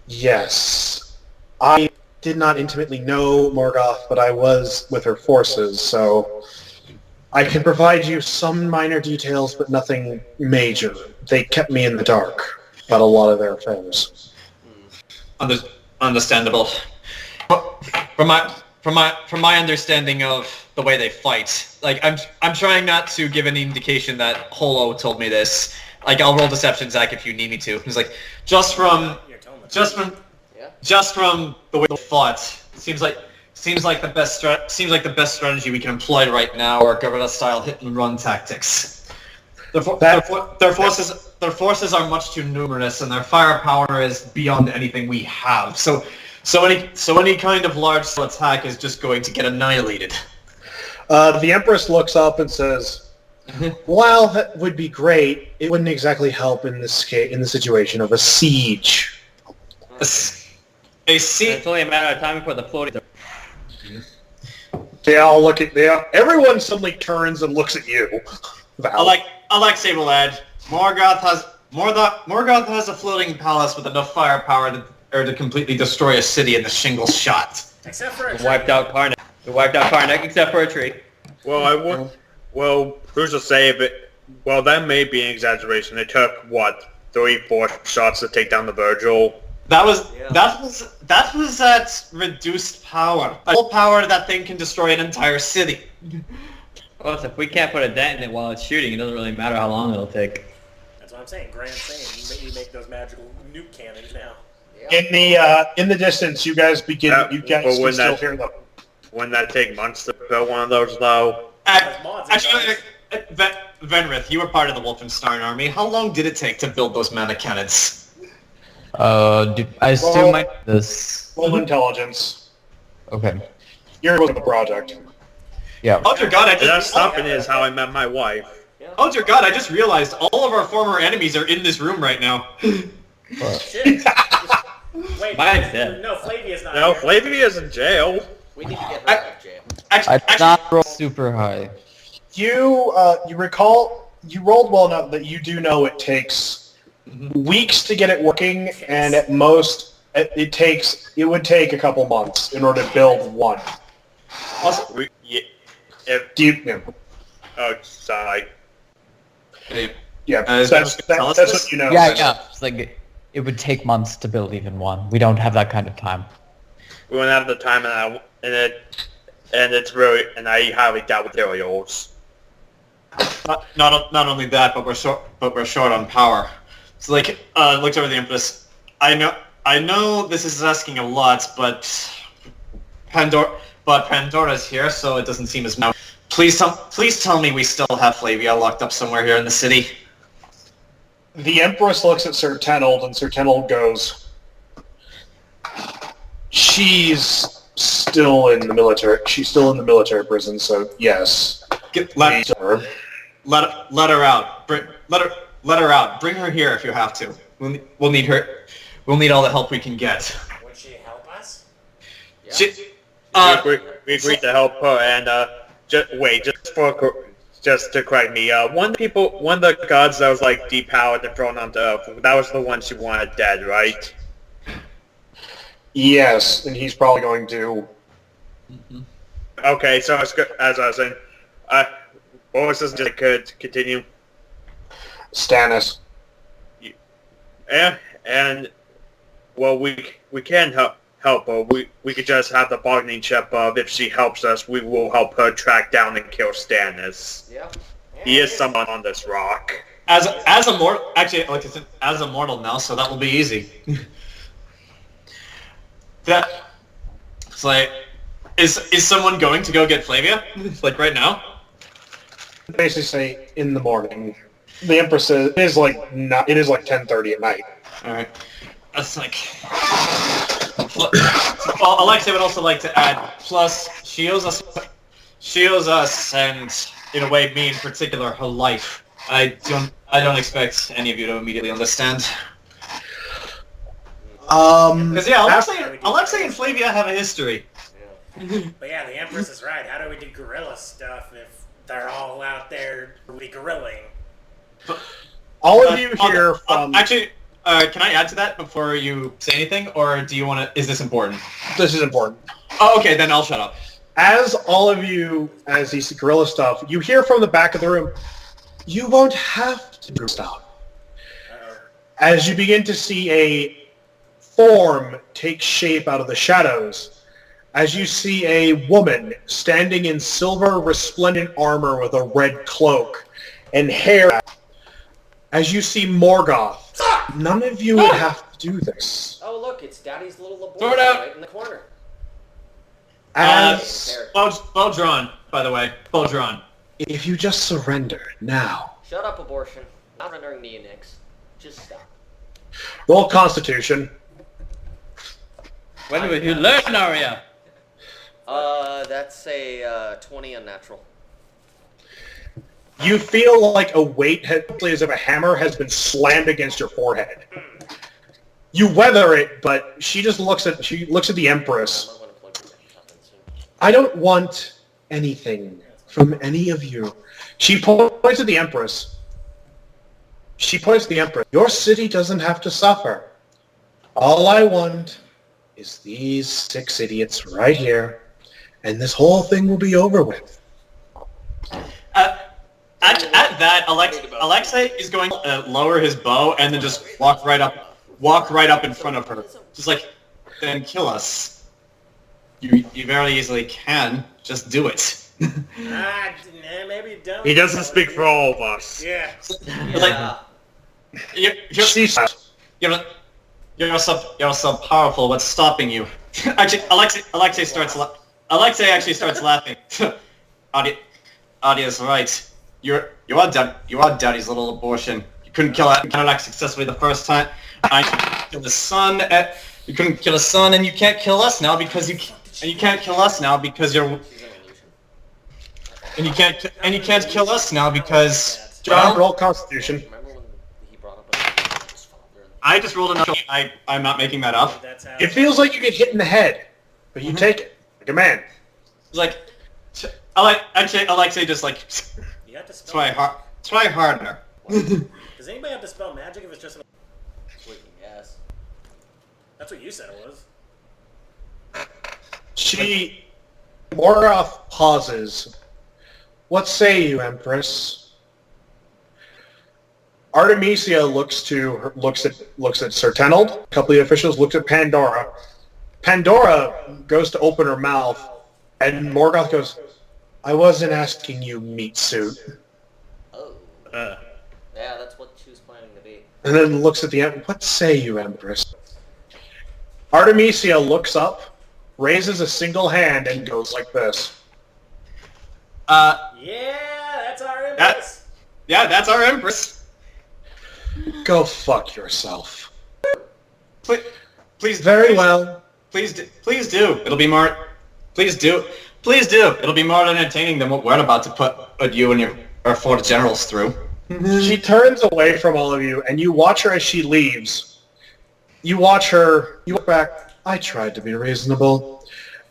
Yes, I did not intimately know Morgoth, but I was with her forces, so I can provide you some minor details, but nothing major. They kept me in the dark about a lot of their affairs. Understandable. From my understanding of the way they fight, like I'm trying not to give any indication that Holo told me this. Like I'll roll deception, Zach, if you need me to. He's like, just from the way they fought, seems like the best strategy we can employ right now are guerrilla-style hit-and-run tactics. Their forces are much too numerous, and their firepower is beyond anything we have. So any kind of large-scale attack is just going to get annihilated. The Empress looks up and says, "While that would be great, it wouldn't exactly help in the situation of a siege." A siege. It's only a matter of time before the floating. They all look at everyone suddenly turns and looks at you. Val. Alexei will add, Morgoth has a floating palace with enough firepower to completely destroy a city in a single shot. Except for a We wiped out Karnak. We wiped out Karnak except for a tree. Well, who's to say if it... Well, that may be an exaggeration. It took, 3-4 shots to take down the Virgil? That was at reduced power. A full power, that thing can destroy an entire city. Well, so if we can't put a dent in it while it's shooting, it doesn't really matter how long it'll take. That's what I'm saying. Grand saying. You make those magical nuke cannons now. In the distance, you guys begin. You guys can still hear them. Wouldn't that take months to build one of those, though? Actually, Venreth, you were part of the Wolfenstein army. How long did it take to build those mana cannons? I still might this. Roll intelligence. Okay. You're with the project. Yeah. Oh dear God! That stopping is how I met my wife. Oh dear God! I just realized all of our former enemies are in this room right now. Shit. Wait, Mine's dead. No, Flavia's not No, here. Flavia's in jail. We need to get her out of jail. I did not roll super high. You recall you rolled well enough that you do know it takes weeks to get it working, and at most it would take a couple months in order to build one. Oh, sorry. Yeah, Is that's tell us what this? you know. Yeah. It's like it would take months to build even one. We don't have that kind of time. We won't have the time, and I highly doubt materials. Not only that, but we're short on power. So like, looked over the Empress. I know this is asking a lot, but Pandora's here, so it doesn't seem as now. Please tell me we still have Flavia locked up somewhere here in the city. The Empress looks at Sir Tenold, and Sir Tenold goes, "She's still in the military. She's still in the military prison, so yes." Let her out. Let her out. Bring her here if you have to. We'll need her. We'll need all the help we can get. Would she help us? We agreed to help her, and just to correct me, one of the gods that was like depowered and thrown onto Earth, that was the one she wanted dead, right? Yes, and he's probably going to. Okay, so as I was saying, what was this? Just could continue. Stannis. Yeah, and well, we can help her. We could just have the bargaining chip of if she helps us, we will help her track down and kill Stannis. Yeah. He is someone on this rock. As a mortal, actually, like I said, as a mortal now, so that will be easy. It's like, is someone going to go get Flavia? Like right now? Basically say in the morning. The Empress says it is like 10:30 at night. All right. That's like. Well, Alexei would also like to add. Plus, she owes us, and in a way, me in particular, her life. I don't expect any of you to immediately understand. Because Alexei and Flavia have a history. But yeah, the Empress is right. How do we do guerrilla stuff if they're all out there guerrilling? All of you hear from... Actually, can I add to that before you say anything, or do you want to... Is this important? This is important. Oh, okay, then I'll shut up. As all of you, as these guerrilla stuff, you hear from the back of the room, you won't have to stop. As you begin to see a form take shape out of the shadows, as you see a woman standing in silver resplendent armor with a red cloak and hair, as you see Morgoth, none of you would have to do this. Oh, look, it's Daddy's little Throw it laboratory out. right in the corner. As Bow drawn, by the way. Bow drawn. if you just surrender now. Shut up, abortion. Not rendering neonics. Just stop. Roll Constitution. When will you learn, Aria? That's a 20 unnatural. You feel like a weight, as if a hammer has been slammed against your forehead. You weather it, but she just looks at the Empress. I'm gonna plug this in soon. I don't want anything from any of you. She points at the Empress. Your city doesn't have to suffer. All I want is these 6 idiots right here, and this whole thing will be over with. At that, Alexei is going to lower his bow and then just walk right up in front of her. Just like, then kill us. You very easily can. Just do it. Maybe you don't. He doesn't speak for all of us. Yeah. Yeah. You're so powerful. What's stopping you? Actually, Alexei actually starts laughing. Aria's right. You are Daddy's little abortion. You couldn't kill Alex successfully the first time. I killed the son. You couldn't kill a son, and you can't kill us now because you can't kill us now because you're. And you can't kill us now because. John, roll Constitution. Remember when he brought up his father? I just rolled another. I'm not making that up. That's how. It feels like you get hit in the head, but you take it like a man. It's like, Alexei just like You have to spell. try harder. Does anybody have to spell magic if it's just an? We can guess. That's what you said it was. Morgoth pauses. What say you, Empress? Artemisia looks at Sir Tenold. A couple of the officials looks at Pandora. Pandora goes to open her mouth, and Morgoth goes, "I wasn't asking you, meat suit." Oh. Yeah, that's what she was planning to be. And then looks at the what say you, Empress? Artemisia looks up, raises a single hand, and goes like this. Yeah, that's our Empress. That's our Empress. Go fuck yourself. Please. Very well. Please do. It'll be more. Please do. It'll be more entertaining than what we're about to put you and our 4 generals through. She turns away from all of you, and you watch her as she leaves. You watch her. You look back. I tried to be reasonable.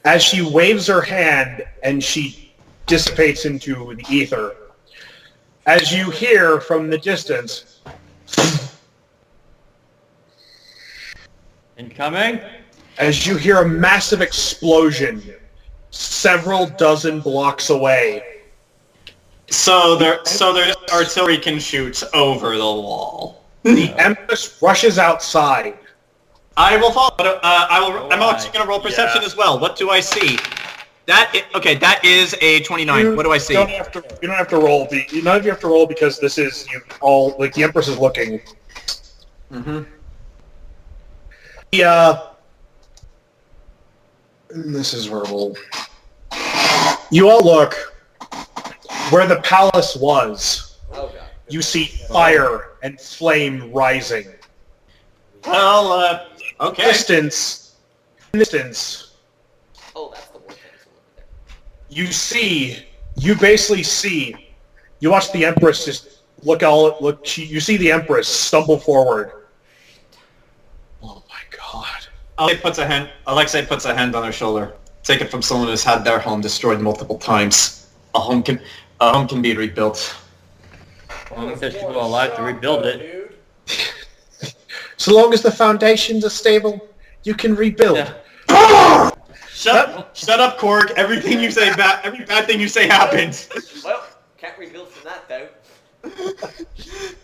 As she waves her hand, and she dissipates into the ether. As you hear from the distance, Incoming. as you hear a massive explosion several dozen blocks away. So their artillery can shoot over the wall. The Empress rushes outside. I will follow. I'm actually going to roll perception as well. What do I see? That is a 29. What do I see? You don't have to roll. None of you have to roll because this is the Empress is looking. Mm-hmm. This is where you all look where the palace was. Oh god. You see fire and flame rising. Well, okay. Distance. Oh, that's the worst thing. You basically see. You watch the Empress just you see the Empress stumble forward. Oh my god. Alexei puts a hand on her shoulder. Take it from someone who's had their home destroyed multiple times. A home can be rebuilt. As long as there's people alive to rebuild it. So long as the foundations are stable, you can rebuild. Yeah. Shut up, Korg. Everything you say every bad thing you say happens. Well, can't rebuild from that though.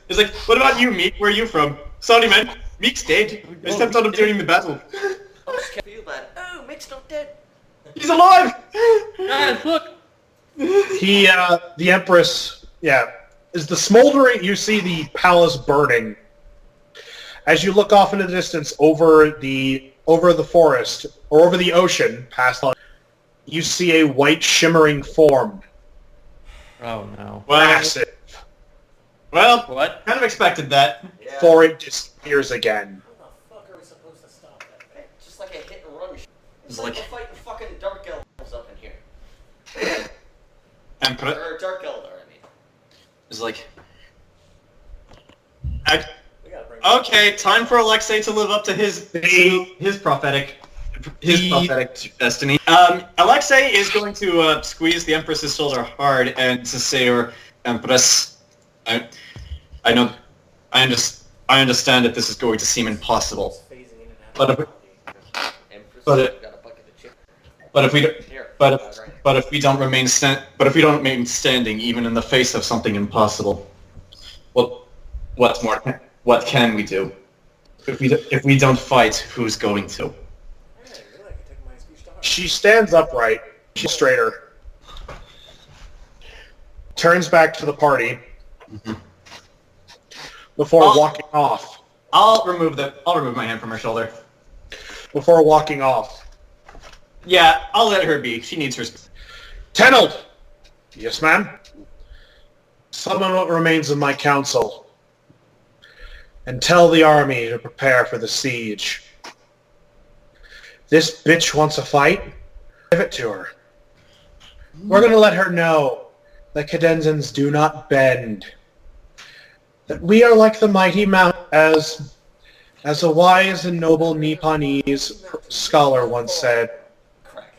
It's like, what about you, Meek? Where are you from? Sorry, man. Meek's dead. I stepped on him during the battle. I just can't feel bad. Oh, Mick's not dead. He's alive! Guys, look! The Empress, is the smoldering, you see the palace burning. As you look off into the distance over the forest, or over the ocean, past, you see a white shimmering form. Oh no. Massive. Well, What? kind of expected that. Yeah. Before it disappears again. How the fuck are we supposed to stop that thing? Just like a hit and run. It's like- like we're fighting fucking Dark Elves up in here. Emperor Or Dark Eldar, I mean. is like, We gotta bring okay, time for Alexei to live up to his prophetic destiny. Alexei is going to squeeze the Empress's shoulder hard and to say to her, Empress, I know, I understand that this is going to seem impossible, phasing in and out. but if, Empress, But we got a bucket of chicken. but if we don't, Here. but if we don't remain standing even in the face of something impossible, what can we do? If we don't fight, who's going to? Hey, really, I can take my speech to heart. She stands upright, she's straighter, turns back to the party before Oh. walking off. I'll remove my hand from her shoulder. Before walking off. Yeah, I'll let her be. She needs her. Tenold! Yes, ma'am? Summon what remains of my council, and tell the army to prepare for the siege. This bitch wants a fight? Give it to her. We're gonna let her know that cadenzans do not bend. That we are like the mighty mount, as a wise and noble Nipponese scholar once said,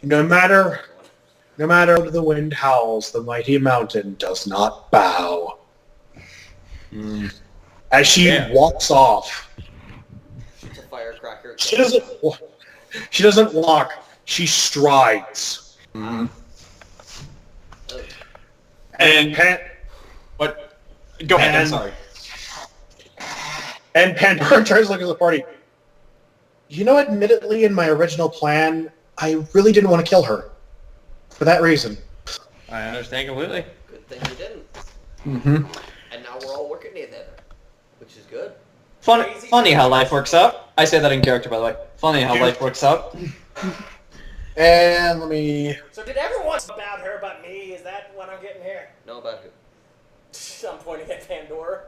no matter how the wind howls, the mighty mountain does not bow. As she walks off, Shoots a firecracker. she doesn't walk, she strides. Mm-hmm. And What? Go ahead. I'm And- sorry. And Pandora turns to look at the party. You know, admittedly, in my original plan, I really didn't want to kill her. For that reason. I understand completely. Good thing you didn't. Mm-hmm. And now we're all working together, which is good. Funny how life works out. I say that in character, by the way. Funny how life works out. And let me... So did everyone about her but me? Is that what I'm getting here? Know about who? I'm pointing at Pandora.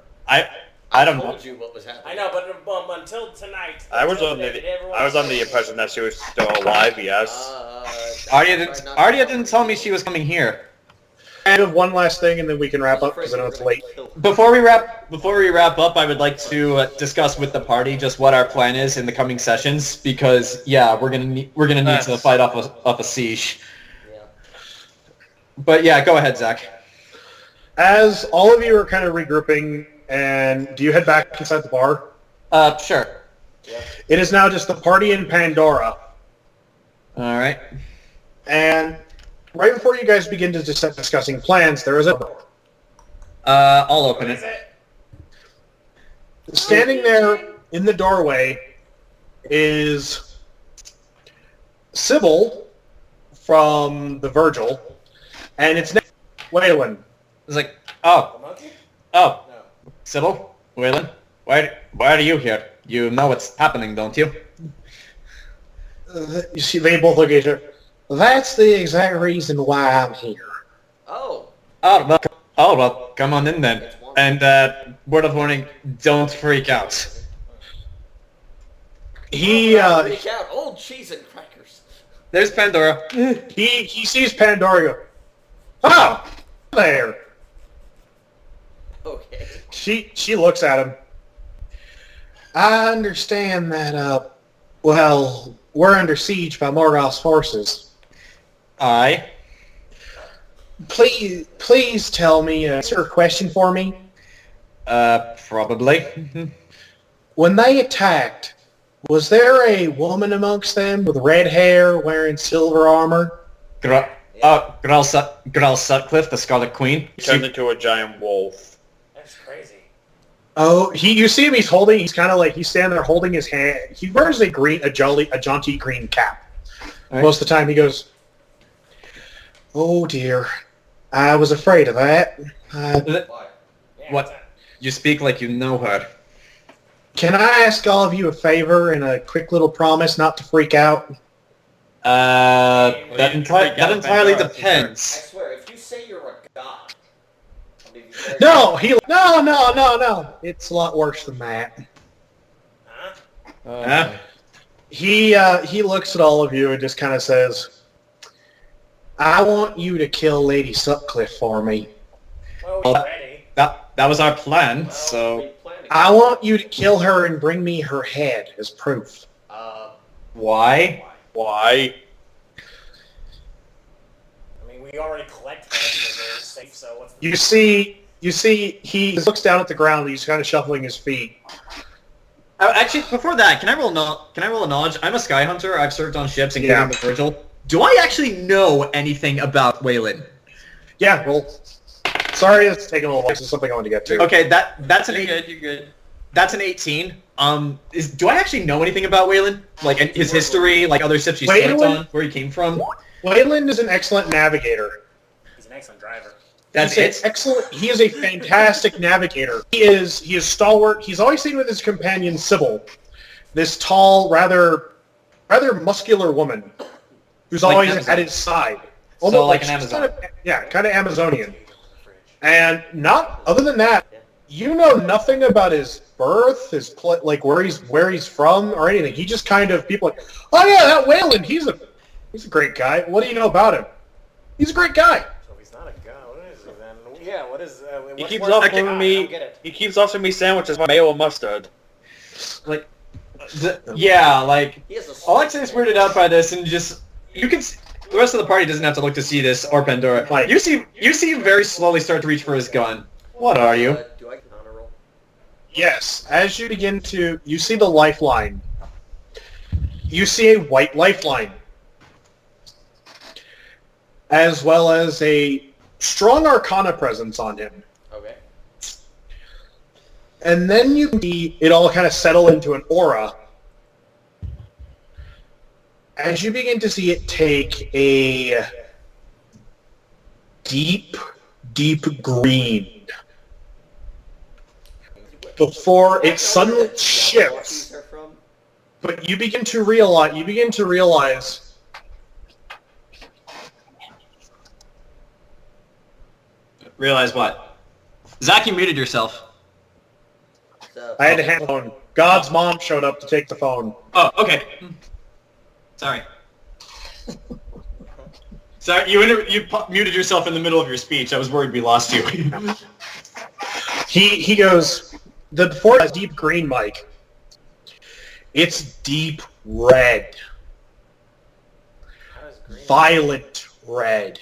I don't know. told you what was happening. I know, but until tonight. I was until under today, did everyone I was under the say- impression that she was still alive. Yes. Aria didn't tell me she was coming here. I have one last thing, and then we can wrap up, because I know it's late. Before we wrap up, I would like to discuss with the party just what our plan is in the coming sessions, because we're gonna need to fight off a siege. Yeah. But yeah, go ahead, Zach. As all of you are kind of regrouping, and do you head back inside the bar? Sure. It is now just the party in Pandora. All right. And right before you guys begin to start discussing plans, there is a door. I'll open What is it. it? Standing there in the doorway is Sybil from the Virgil, and it's next Waylon. It's like, The monkey? oh, No. Sybil, Waylon, why are you here? You know what's happening, don't you? You see, they both look at each other. That's the exact reason why I'm here. Oh. Oh well, come on in then. And word of warning, don't freak out. He Freak out. Old cheese and crackers. There's Pandora. he sees Pandora go, oh, there. Okay. She looks at him. I understand that, well, we're under siege by Morgoth's forces. Aye. Please tell me, answer a question for me. Probably. When they attacked, Was there a woman amongst them with red hair wearing silver armor? Graal Sutcliffe, the Scarlet Queen. He turned into a giant wolf. That's crazy. Oh, you see him, he's standing there holding his hand. He wears a jaunty green cap. Right. Most of the time he goes, "Oh dear, I was afraid of that. Why? Yeah, What? what's that? You speak like you know her. Can I ask all of you a favor and a quick little promise not to freak out?" That entirely I depends. swear, if you say you're a god, I'll be very No, no. It's a lot worse than that. Huh? Huh? He looks at all of you and just kind of says, "I want you to kill Lady Sutcliffe for me. Well, Well, we're ready. That was our plan, well, so... we planning. I want you to kill her and bring me her head as proof." Why? Why? I mean, we already collect heads and they're safe, so what's the... You see, he looks down at the ground. He's kind of shuffling his feet. Actually, before that, can I roll a knowledge? I'm a sky hunter. I've served on ships, including Yeah. the Virgil. Do I actually know anything about Waylon? Yeah, well, sorry, it's taking a little while. This is something I want to get to. Okay, that's an You're 8. good, you're good. That's an 18. Do I actually know anything about Waylon? Like his history, like other ships he served Waylon? on, where he came from? Wayland is an excellent navigator. He's an excellent driver. That's He's it. excellent. He is a fantastic navigator. He is stalwart. He's always seen with his companion Sybil, this tall, rather muscular woman, who's Like always Amazon. at his side. So like an she's Amazon. kind of Amazonian. And not other than that, you know nothing about his birth, like where he's from or anything. He just kind of people like, "Oh yeah, that Wayland, he's a great guy. What do you know about him? He's a great guy." So if he's not a god, what is he then? Yeah, what is... He what's keeps worse than a offering god? I me. don't get it. He keeps offering me sandwiches with mayo and mustard. Like, yeah, like He has a Alexei is weirded out by this, and just you can. The rest of the party doesn't have to look to see this or Pandora. Like- You see him very slowly start to reach for his gun. What are you? Do I get an honor roll? Yes, as you begin to, you see the lifeline. You see a white lifeline, as well as a strong arcana presence on him. Okay. And then you see it all kind of settle into an aura. As you begin to see it take a deep, deep green before it suddenly shifts. Her from? But you begin to realize Realize what? Zach, you muted yourself. I had to hand the phone. God's mom showed up to take the phone. Oh, okay. Sorry. Sorry, you muted yourself in the middle of your speech. I was worried we lost you. He goes, before it's deep green, Mike, it's deep red. How is green? Violent red.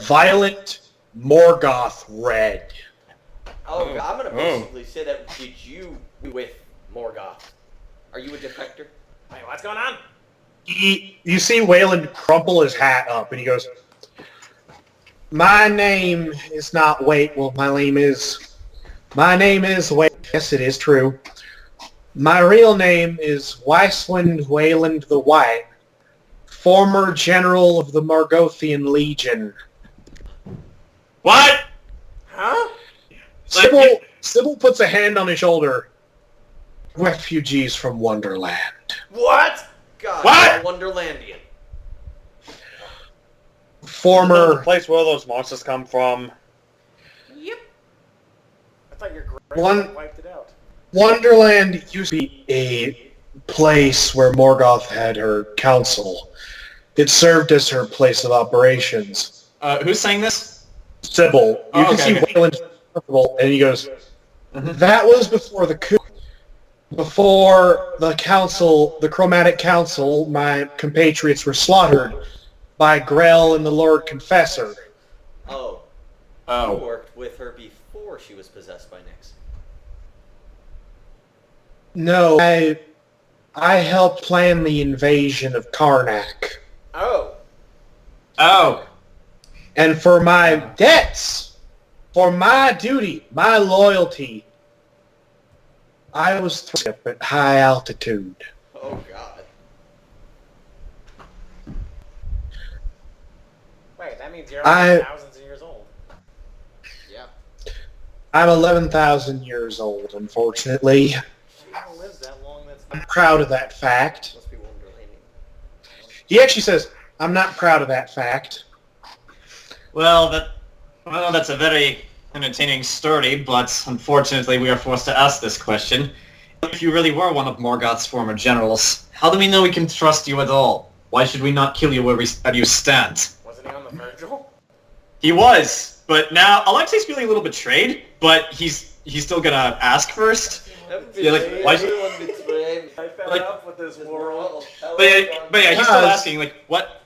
Violent Morgoth red. Oh, God, I'm gonna basically say that. Did you with Morgoth? Are you a defector? Wait, what's going on? You see Wayland crumple his hat up, and he goes, "My name is not Wait. Well, my name is Wait. Yes, it is true. My real name is Weiswind Wayland the White, former general of the Morgothian Legion." What? Huh? Sybil puts a hand on his shoulder. "Refugees from Wonderland." What? God, What? you're a Wonderlandian. The Former place where those monsters come from. Yep. I thought your One- grandpa wiped it out. Wonderland used to be a place where Morgoth had her council. It served as her place of operations. Who's saying this? Sybil, you Oh, can okay, see okay. Wayland's comfortable, and he goes, "That was before the coup. Before the council, the Chromatic Council, my compatriots were slaughtered by Grell and the Lord Confessor." Oh. You Oh. worked with her before she was possessed by Nyx. No, I helped plan the invasion of Karnak. Oh. Oh. And for my debts, for my duty, my loyalty, I was thrown up at high altitude. Oh God. Wait, that means you're I- thousands of years old. Yeah. I'm 11,000 years old, unfortunately. She even lives that long. That's I'm proud of that fact. Must be Wonderland. He actually says, I'm not proud of that fact. Well, that's a very entertaining story, but unfortunately we are forced to ask this question. If you really were one of Morgoth's former generals, how do we know we can trust you at all? Why should we not kill you where you stand? wasn't he on the Virgil? He was, but now Alexei's feeling a little betrayed, but he's still gonna ask first. Yeah, like, why should- I fell Like- up with this world. But yeah, he's still asking, like,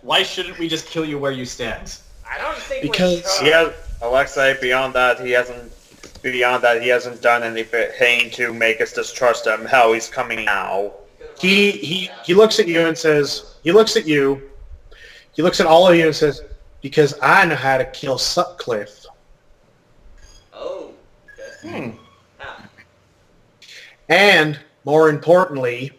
why shouldn't we just kill you where you stand? I don't think Because- we Yeah, Alexei. Beyond that, he hasn't done anything to make us distrust him. Hell, he's coming now. He looks at you and says, he looks at all of you and says, because I know how to kill Sutcliffe. Oh. Okay. How? And, more importantly,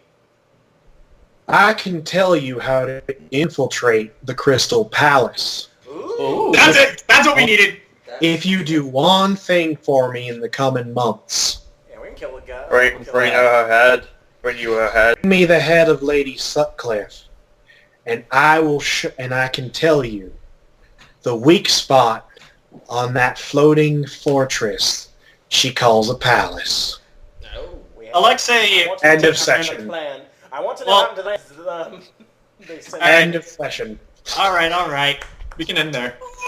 I can tell you how to infiltrate the Crystal Palace. Ooh. That's it! That's what we needed! If you do one thing for me in the coming months. Yeah, we can kill a guy. Bring her ahead. Bring you ahead. Bring me the head of Lady Sutcliffe, and I will and I can tell you the weak spot on that floating fortress she calls a palace. No. Alexei, End of session. I want to know Well- how to they sent End of session. alright, we can end there.